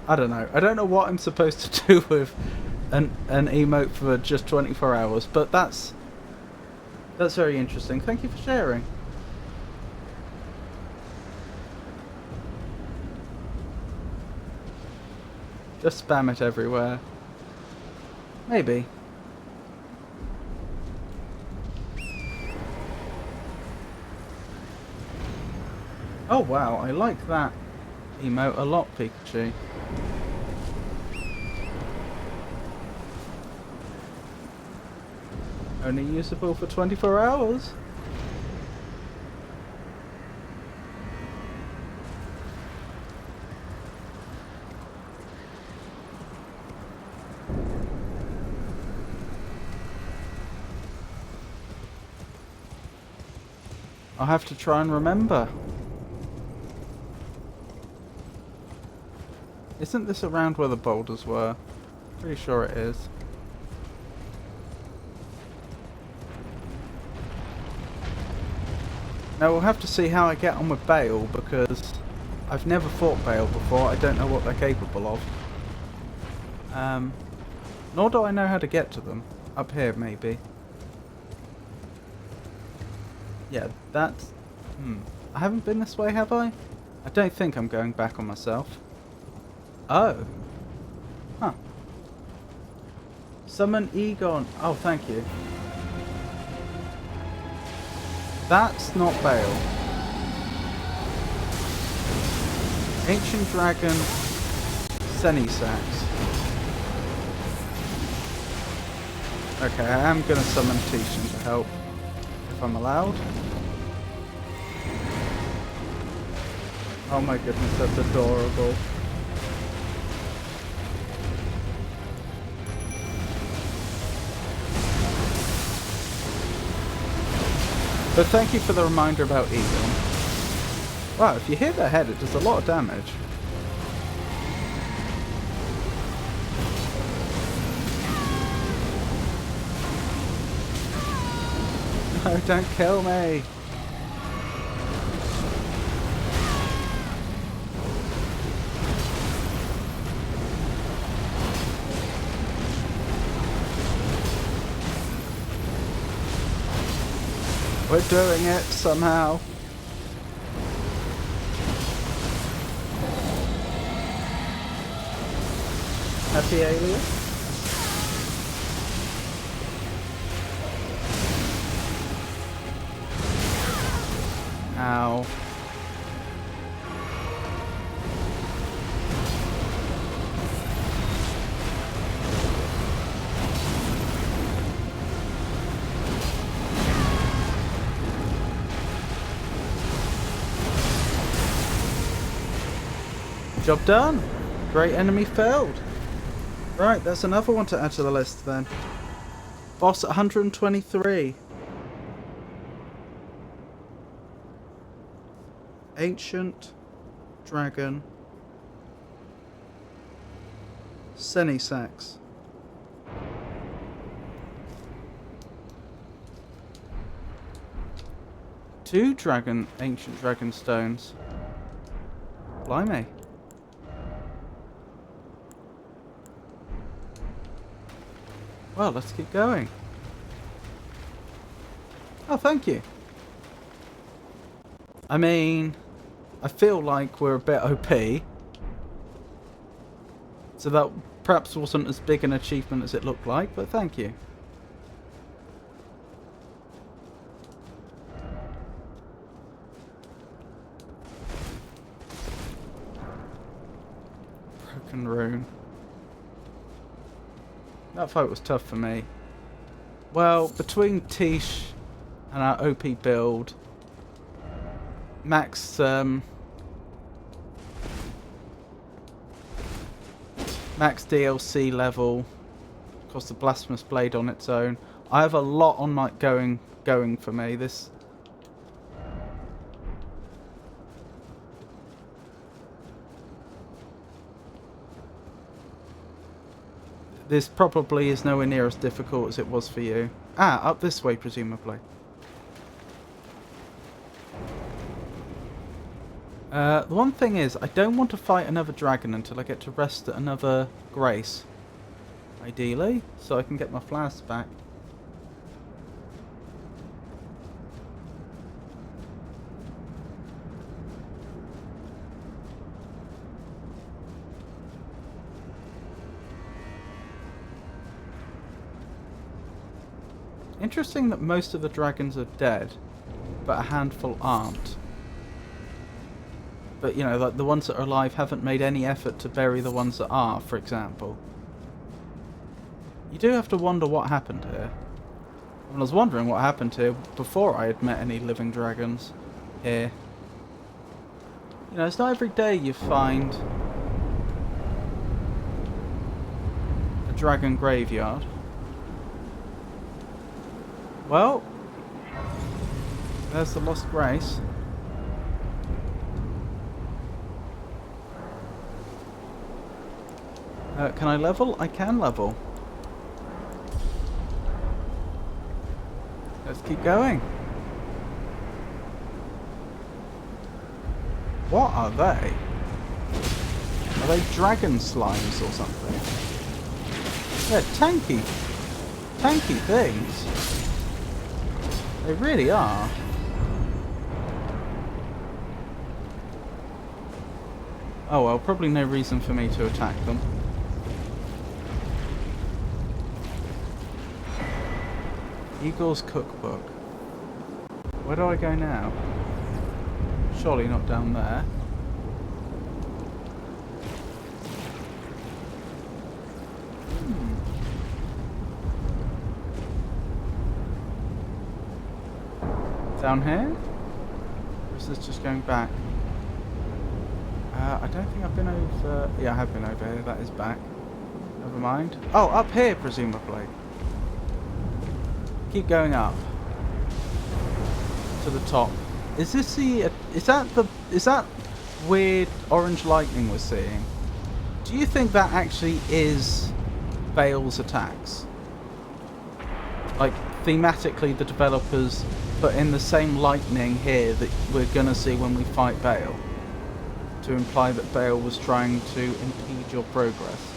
I don't know. I don't know what I'm supposed to do with an emote for just 24 hours, but that's very interesting. Thank you for sharing. Just spam it everywhere. Maybe. Oh wow, I like that emote a lot, Pikachu. Only usable for 24 hours. I'll have to try and remember. Isn't this around where the boulders were? Pretty sure it is. Now we'll have to see how I get on with Bayle, because I've never fought Bayle before. I don't know what they're capable of. Nor do I know how to get to them. Up here, maybe. Yeah, That's... I haven't been this way, have I? I don't think I'm going back on myself. Oh. Huh. Summon Egon. Oh, thank you. That's not bayle. Ancient Dragon, Senisax. Okay, I am going to summon Tishan to help, if I'm allowed. Oh my goodness, that's adorable. But thank you for the reminder about Egon. Wow, if you hit their head, it does a lot of damage. No, don't kill me! We're doing it somehow. Happy alien? Ow. Job done. Great enemy felled. Right, that's another one to add to the list then. Boss at 123. Ancient Dragon Senisax. Two ancient dragon stones. Blimey. Well, let's keep going. Oh, thank you. I mean, I feel like we're a bit OP. So that perhaps wasn't as big an achievement as it looked like, but thank you. Broken rune. That fight was tough for me. Well, between Tish and our OP build, max DLC level, of course the Blasphemous Blade on its own. I have a lot on my going for me. This probably is nowhere near as difficult as it was for you. Ah, up this way presumably. The one thing is, I don't want to fight another dragon until I get to rest at another grace. Ideally, so I can get my flasks back. Interesting that most of the dragons are dead, but a handful aren't. But, you know, like the ones that are alive haven't made any effort to bury the ones that are, for example. You do have to wonder what happened here. I was wondering what happened here before I had met any living dragons here. You know, it's not every day you find a dragon graveyard. Well, there's the Lost Grace. Can I level? I can level. Let's keep going. What are they? Are they dragon slimes or something? They're tanky things. They really are. Oh well, probably no reason for me to attack them. Eagle's Cookbook. Where do I go now? Surely not down there. Down here? Or is this just going back? I don't think I've been over... Yeah, I have been over here. That is back. Never mind. Oh, up here, presumably. Keep going up. To the top. Is this the... Is that weird orange lightning we're seeing? Do you think that actually is Bayle's attacks? Like, thematically, the developers put in the same lightning here that we're going to see when we fight Bayle, to imply that Bayle was trying to impede your progress.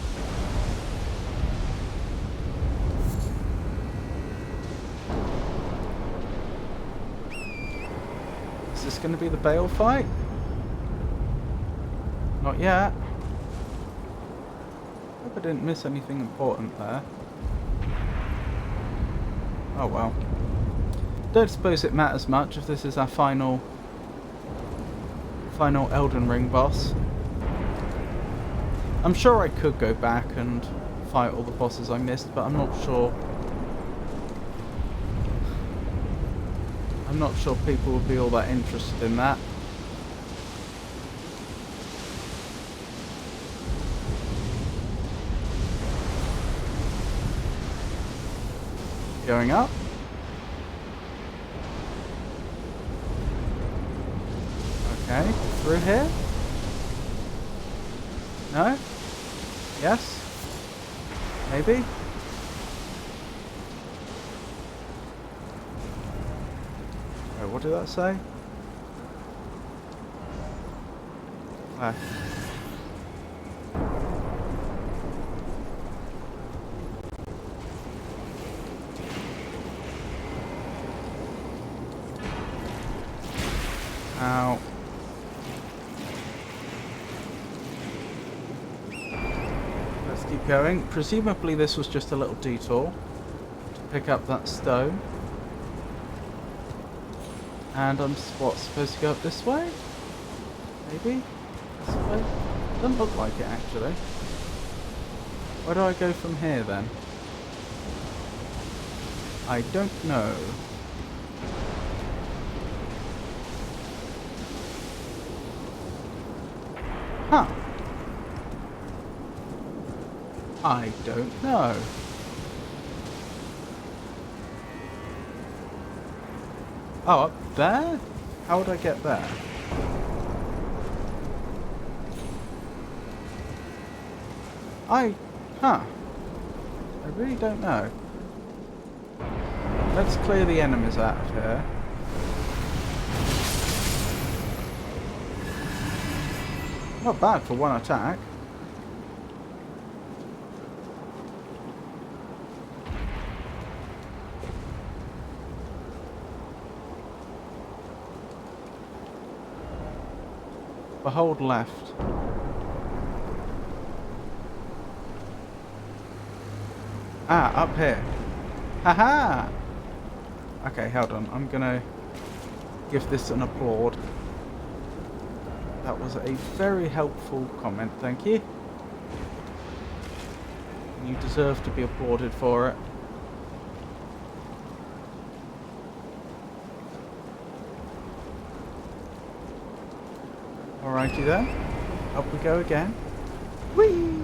Is this going to be the Bayle fight? Not yet. Hope I didn't miss anything important there. Oh well. Don't suppose it matters much if this is our final Elden Ring boss. I'm sure I could go back and fight all the bosses I missed, but I'm not sure. I'm not sure people would be all that interested in that. Going up. Okay, through here? No? Yes? Maybe? Oh, what did that say? Left. Ow. Let's keep going. Presumably this was just a little detour to pick up that stone. And I'm supposed to go up this way? Maybe? This way? Doesn't look like it actually. Where do I go from here then? I don't know. Huh. I don't know. Oh, up there? How would I get there? Huh. I really don't know. Let's clear the enemies out of here. Not bad for one attack. Behold left. Ah, up here. Haha! Okay, hold on. I'm gonna give this an applaud. That was a very helpful comment, thank you. You deserve to be applauded for it. Alrighty then. Up we go again. Whee!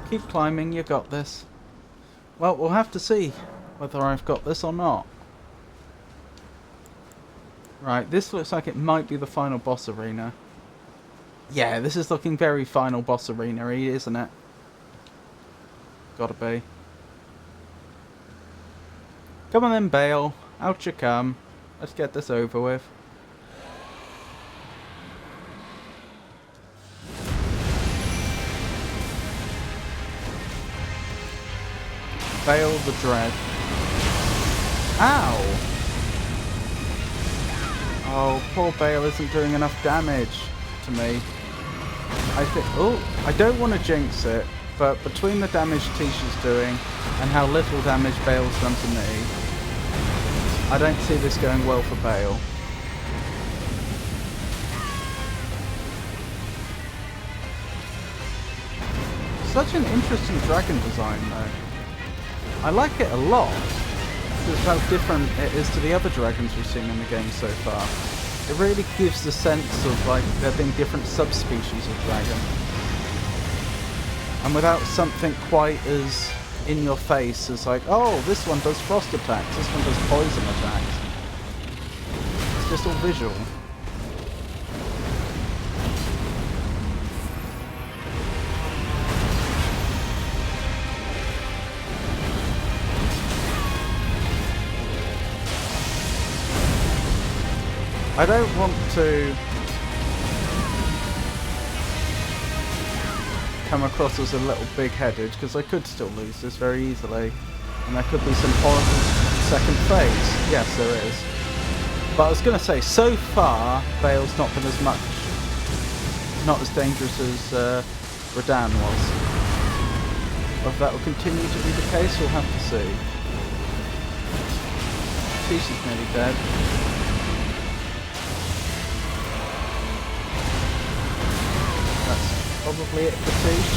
Keep climbing, you got this. Well, we'll have to see whether I've got this or not. Right, this looks like it might be the final boss arena. Yeah, this is looking very final boss arena-y, isn't it? Gotta be. Come on then, Bayle. Out you come. Let's get this over with. Bayle the Dread. Ow! Oh, poor Bayle isn't doing enough damage to me. I think... Oh, I don't want to jinx it, but between the damage Tisha's doing and how little damage Bayle's done to me, I don't see this going well for Bayle. Such an interesting dragon design though. I like it a lot. Because how different it is to the other dragons we've seen in the game so far. It really gives the sense of like there being different subspecies of dragon. And without something quite as in your face as like, oh, this one does frost attacks, this one does poison attacks. It's just all visual. I don't want to come across as a little big-headed, because I could still lose this very easily. And there could be some horrible second phase. Yes, there is. But I was going to say, so far, Bayle's not been as much, not as dangerous as Radahn was. Whether that will continue to be the case, we'll have to see. Tisha's nearly dead. Probably it for Tish.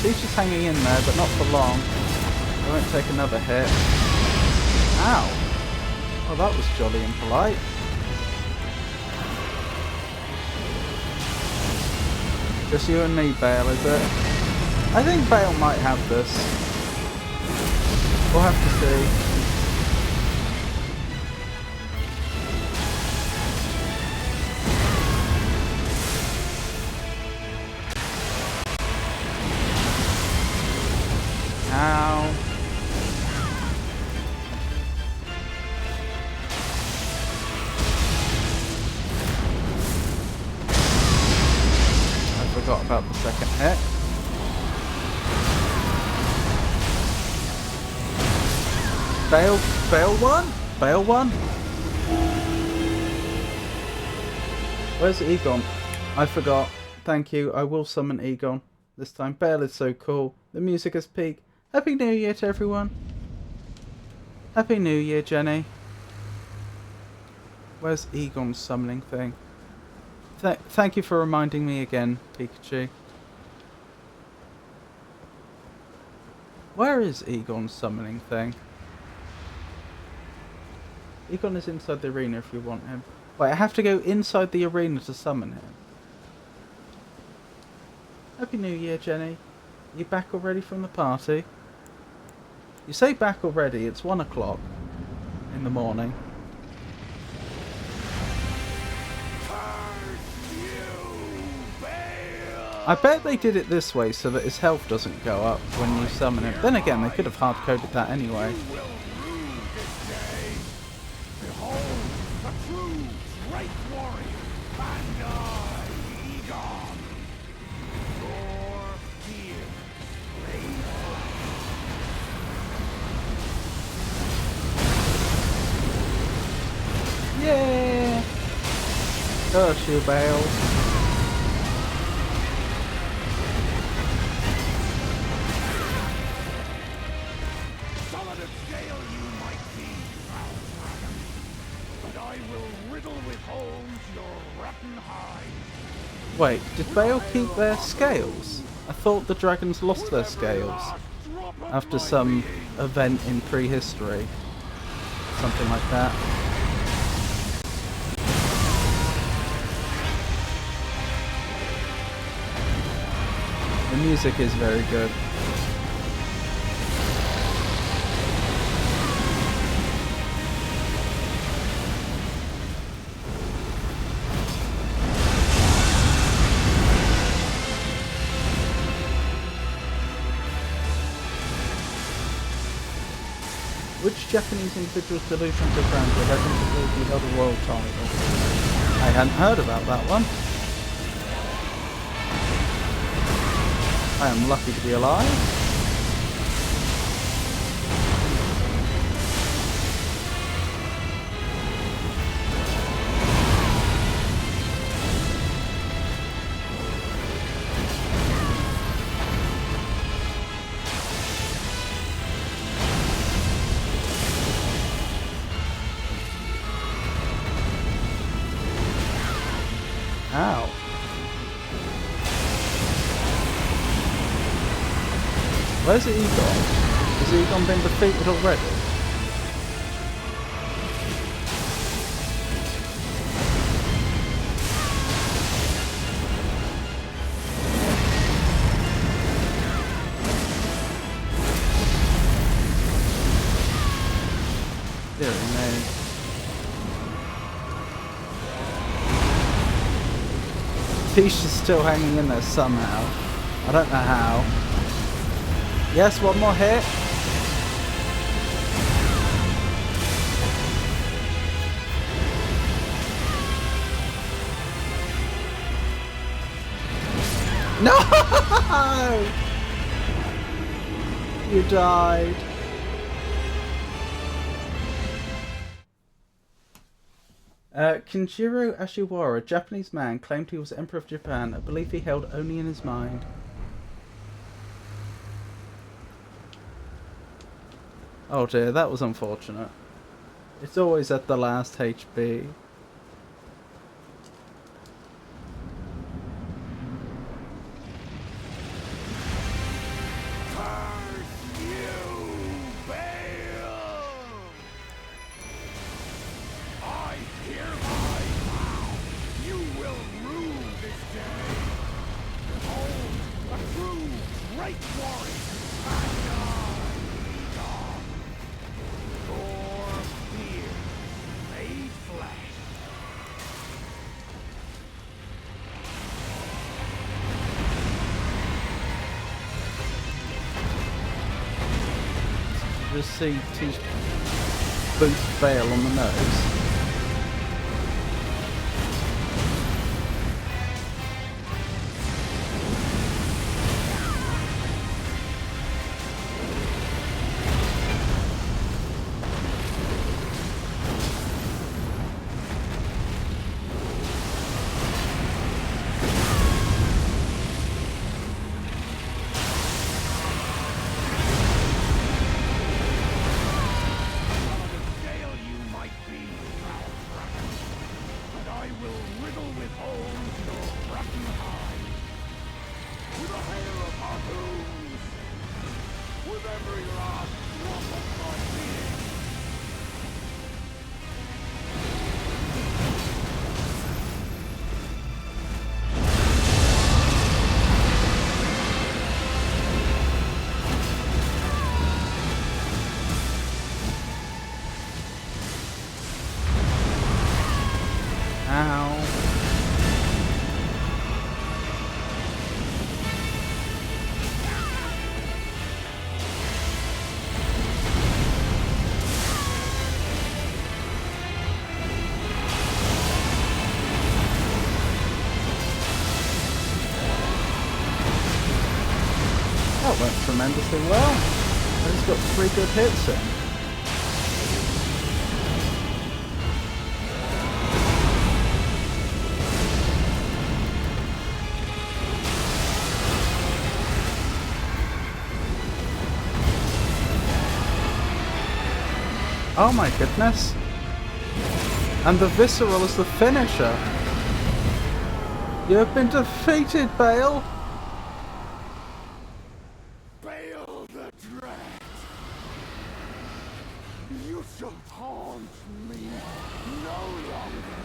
Tish is hanging in there, but not for long. I won't take another hit. Ow! Oh, that was jolly and polite. Just you and me, Bayle, is it? I think Bayle might have this. We'll have to see. Ow. I forgot about the second hit. Bayle one? Bayle one? Where's Egon? I forgot. Thank you. I will summon Egon this time. Bayle is so cool. The music has peaked. Happy New Year to everyone. Happy New Year, Jenny. Where's Egon's summoning thing? Thank you for reminding me again, Pikachu. Where is Egon's summoning thing? Egon is inside the arena if you want him. Wait, I have to go inside the arena to summon him. Happy New Year, Jenny. You back already from the party? You say back already, it's 1 o'clock in the morning. I bet they did it this way so that his health doesn't go up when you summon him. Then again, they could have hard-coded that anyway. Yeah! Curse you, Bayle. Solid of scale you might be, but I will riddle with holes your rotten hide. Wait, did Bayle keep their scales? I thought the dragons lost their scales after some event in prehistory. Something like that. The music is very good. Which Japanese individual's delusion to crown the legend of the other world title? I hadn't heard about that one. I am lucky to be alive. How? Where's Egon? Has Egon been defeated already? Dear me. Tisha's still hanging in there somehow. I don't know how. Yes, one more hit. No! You died. Kinjiro Ashiwara, Japanese man, claimed he was Emperor of Japan, a belief he held only in his mind. Oh dear, that was unfortunate. It's always at the last HB. Curse you, Bayle! I hereby vow you will rue this day. Behold, a true great warrior, and Egon. Your fear made flesh. Just see Tish boost Bayle on the nose. That went tremendously well. And he's got 3 good hits in. Oh my goodness. And the visceral is the finisher. You have been defeated, Bayle. Bayle the Dread, you shall haunt me no longer.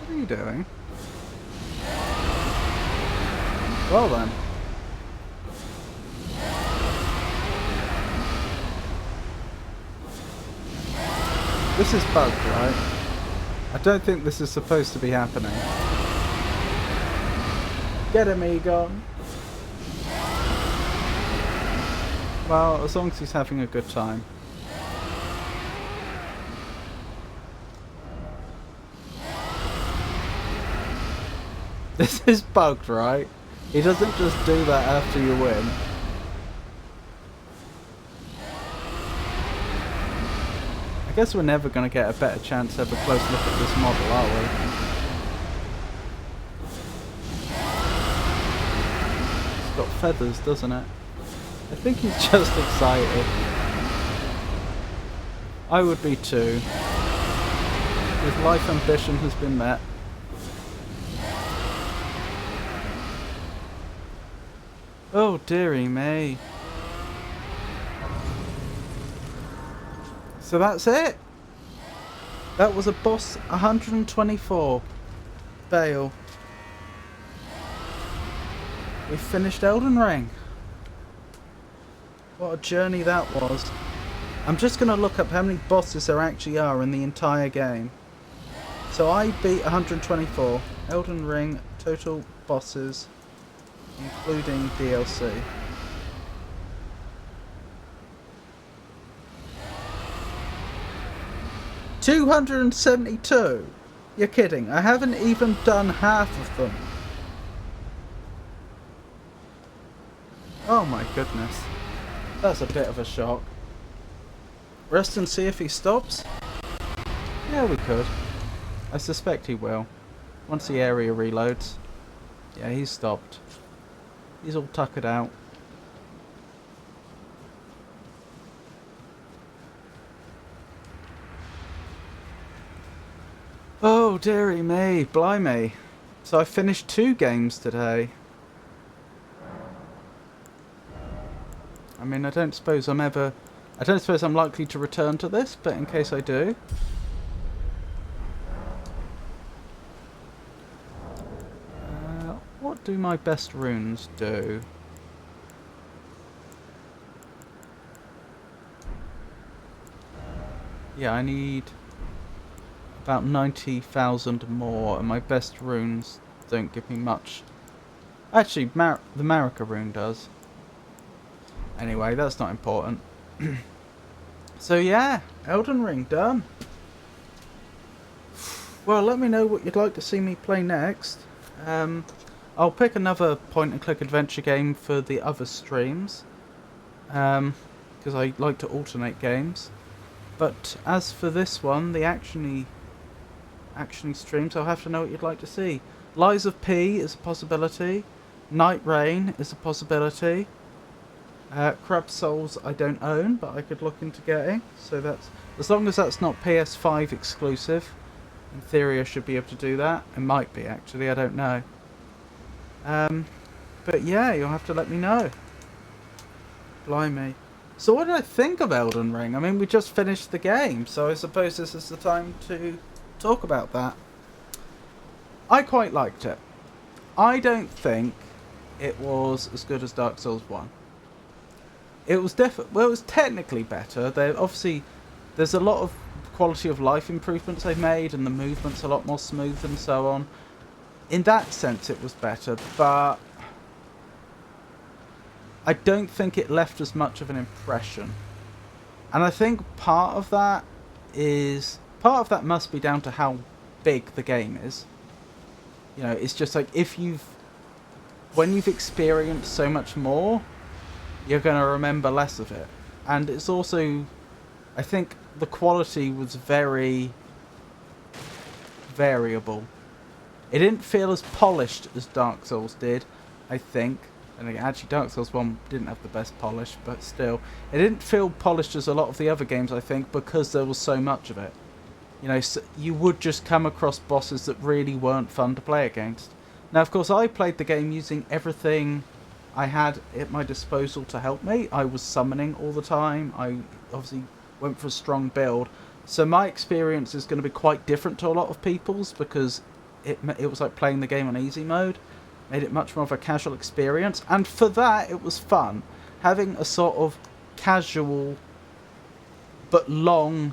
What are you doing? Well then. This is bugged, right? I don't think this is supposed to be happening. Get him, Egon! Well, as long as he's having a good time. This is bugged, right? He doesn't just do that after you win. I guess we're never going to get a better chance to have a close look at this model, are we? It's got feathers, doesn't it? I think he's just excited. I would be too. His life ambition has been met. Oh dearie me. So that's it. That was a boss 124. Bayle. We finished Elden Ring. What a journey that was. I'm just going to look up how many bosses there actually are in the entire game. So I beat 124. Elden Ring total bosses, including DLC. $272. You're kidding. I haven't even done half of them. Oh my goodness. That's a bit of a shock. Rest and see if he stops? Yeah, we could. I suspect he will. Once the area reloads. Yeah, he's stopped. He's all tuckered out. Oh, dearie me. Blimey. So I finished 2 games today. I mean, I don't suppose I'm likely to return to this, but in case I do. What do my best runes do? Yeah, I need about 90,000 more, and my best runes don't give me much. Actually, the Marika rune does. Anyway, that's not important. So yeah, Elden Ring done. Well, let me know what you'd like to see me play next. I'll pick another point-and-click adventure game for the other streams, because I like to alternate games. But as for this one, the actiony streams, I'll have to know what you'd like to see. Lies of P is a possibility. Night Rain is a possibility. Crab Souls I don't own, but I could look into getting. So that's, as long as that's not PS5 exclusive. In theory, I should be able to do that. It might be, actually. I don't know. But yeah, you'll have to let me know. Blimey. So what did I think of Elden Ring? I mean, we just finished the game, so I suppose this is the time to talk about that. I quite liked it. I don't think it was as good as Dark Souls 1. It was well, it was technically better. There's a lot of quality of life improvements they've made, and the movement's a lot more smooth and so on. In that sense, it was better, but I don't think it left as much of an impression. And I think part of that must be down to how big the game is. You know, it's just like when you've experienced so much more, you're going to remember less of it. And it's also, I think the quality was very variable. It didn't feel as polished as Dark Souls did, I think. And actually Dark Souls 1 didn't have the best polish, but still. It didn't feel polished as a lot of the other games, I think, because there was so much of it. You know, so you would just come across bosses that really weren't fun to play against. Now, of course, I played the game using everything I had at my disposal to help me. I was summoning all the time. I obviously went for a strong build. So my experience is going to be quite different to a lot of people's, because it was like playing the game on easy mode. Made it much more of a casual experience. And for that, it was fun. Having a sort of casual but long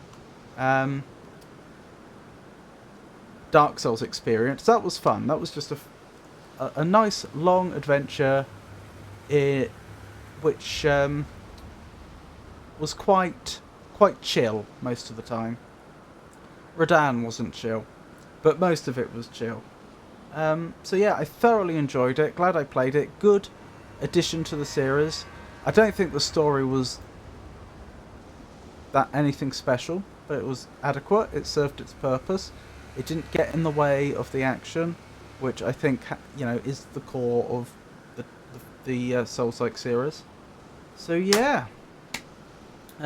Dark Souls experience. That was fun. That was just a nice long adventure, which was quite chill most of the time. Radahn wasn't chill, but most of it was chill. So yeah, I thoroughly enjoyed it. Glad I played it. Good addition to the series. I don't think the story was that anything special, but it was adequate. It served its purpose. It didn't get in the way of the action, which I think, you know, is the core of the Souls-like series. So yeah,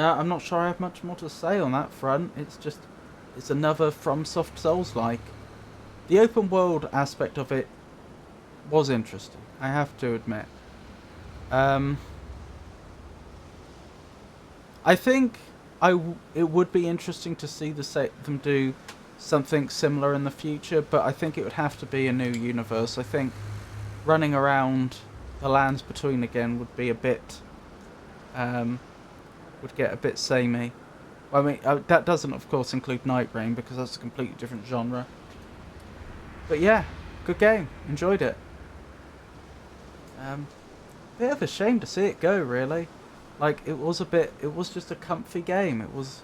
I'm not sure I have much more to say on that front. It's another FromSoft Souls-like. The open world aspect of it was interesting, I have to admit. I think it would be interesting to see them do something similar in the future, but I think it would have to be a new universe. I think running around the lands between again would be a bit, would get a bit samey. Well, I mean, that doesn't, of course, include Night Rain because that's a completely different genre. But yeah, good game. Enjoyed it. Bit of a shame to see it go, really. Like, it was just a comfy game. It was,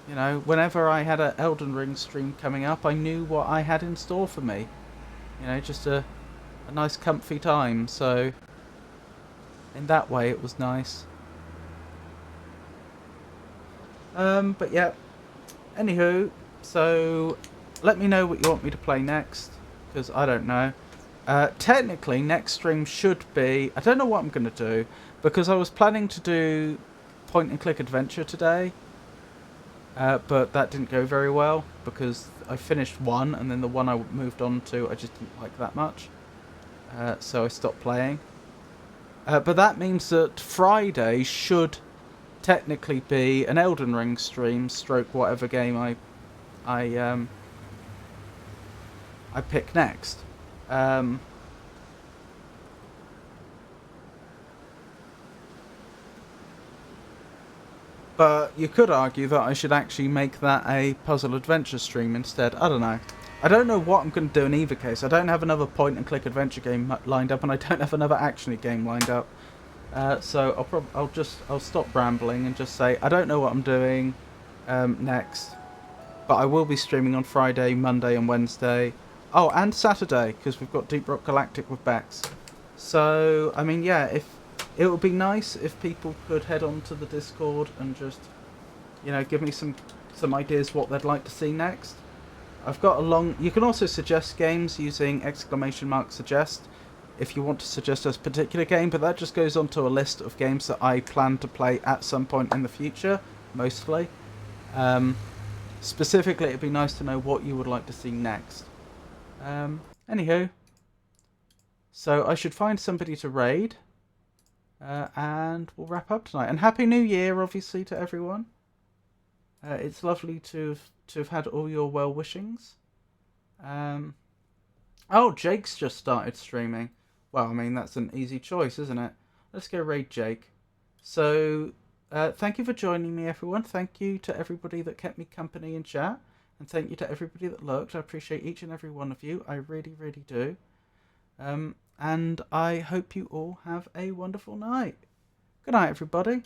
you know, whenever I had an Elden Ring stream coming up, I knew what I had in store for me. You know, just a nice comfy time, so in that way it was nice. But yeah, anywho, so let me know what you want me to play next, because I don't know. Technically, next stream should be, I don't know what I'm going to do, because I was planning to do point and click adventure today, but that didn't go very well, because I finished one, and then the one I moved on to I just didn't like that much, so I stopped playing. But that means that Friday should technically be an Elden Ring stream, stroke whatever game I pick next. But you could argue that I should actually make that a puzzle adventure stream instead. I don't know. I don't know what I'm going to do in either case. I don't have another point and click adventure game lined up, and I don't have another action game lined up. So I'll stop rambling and just say I don't know what I'm doing next. But I will be streaming on Friday, Monday, and Wednesday. Oh, and Saturday, because we've got Deep Rock Galactic with Bex. So, I mean, yeah, it would be nice if people could head on to the Discord and just, you know, give me some ideas what they'd like to see next. I've got you can also suggest games using !suggest if you want to suggest a particular game, but that just goes onto a list of games that I plan to play at some point in the future, mostly. Specifically, it'd be nice to know what you would like to see next. Anywho, so I should find somebody to raid, and we'll wrap up tonight. And Happy New Year, obviously, to everyone. It's lovely to have had all your well wishings. Oh, Jake's just started streaming. Well, I mean, that's an easy choice, isn't it? Let's go raid Jake. So, thank you for joining me, everyone. Thank you to everybody that kept me company in chat. And thank you to everybody that looked. I appreciate each and every one of you. I really, really do. And I hope you all have a wonderful night. Good night, everybody.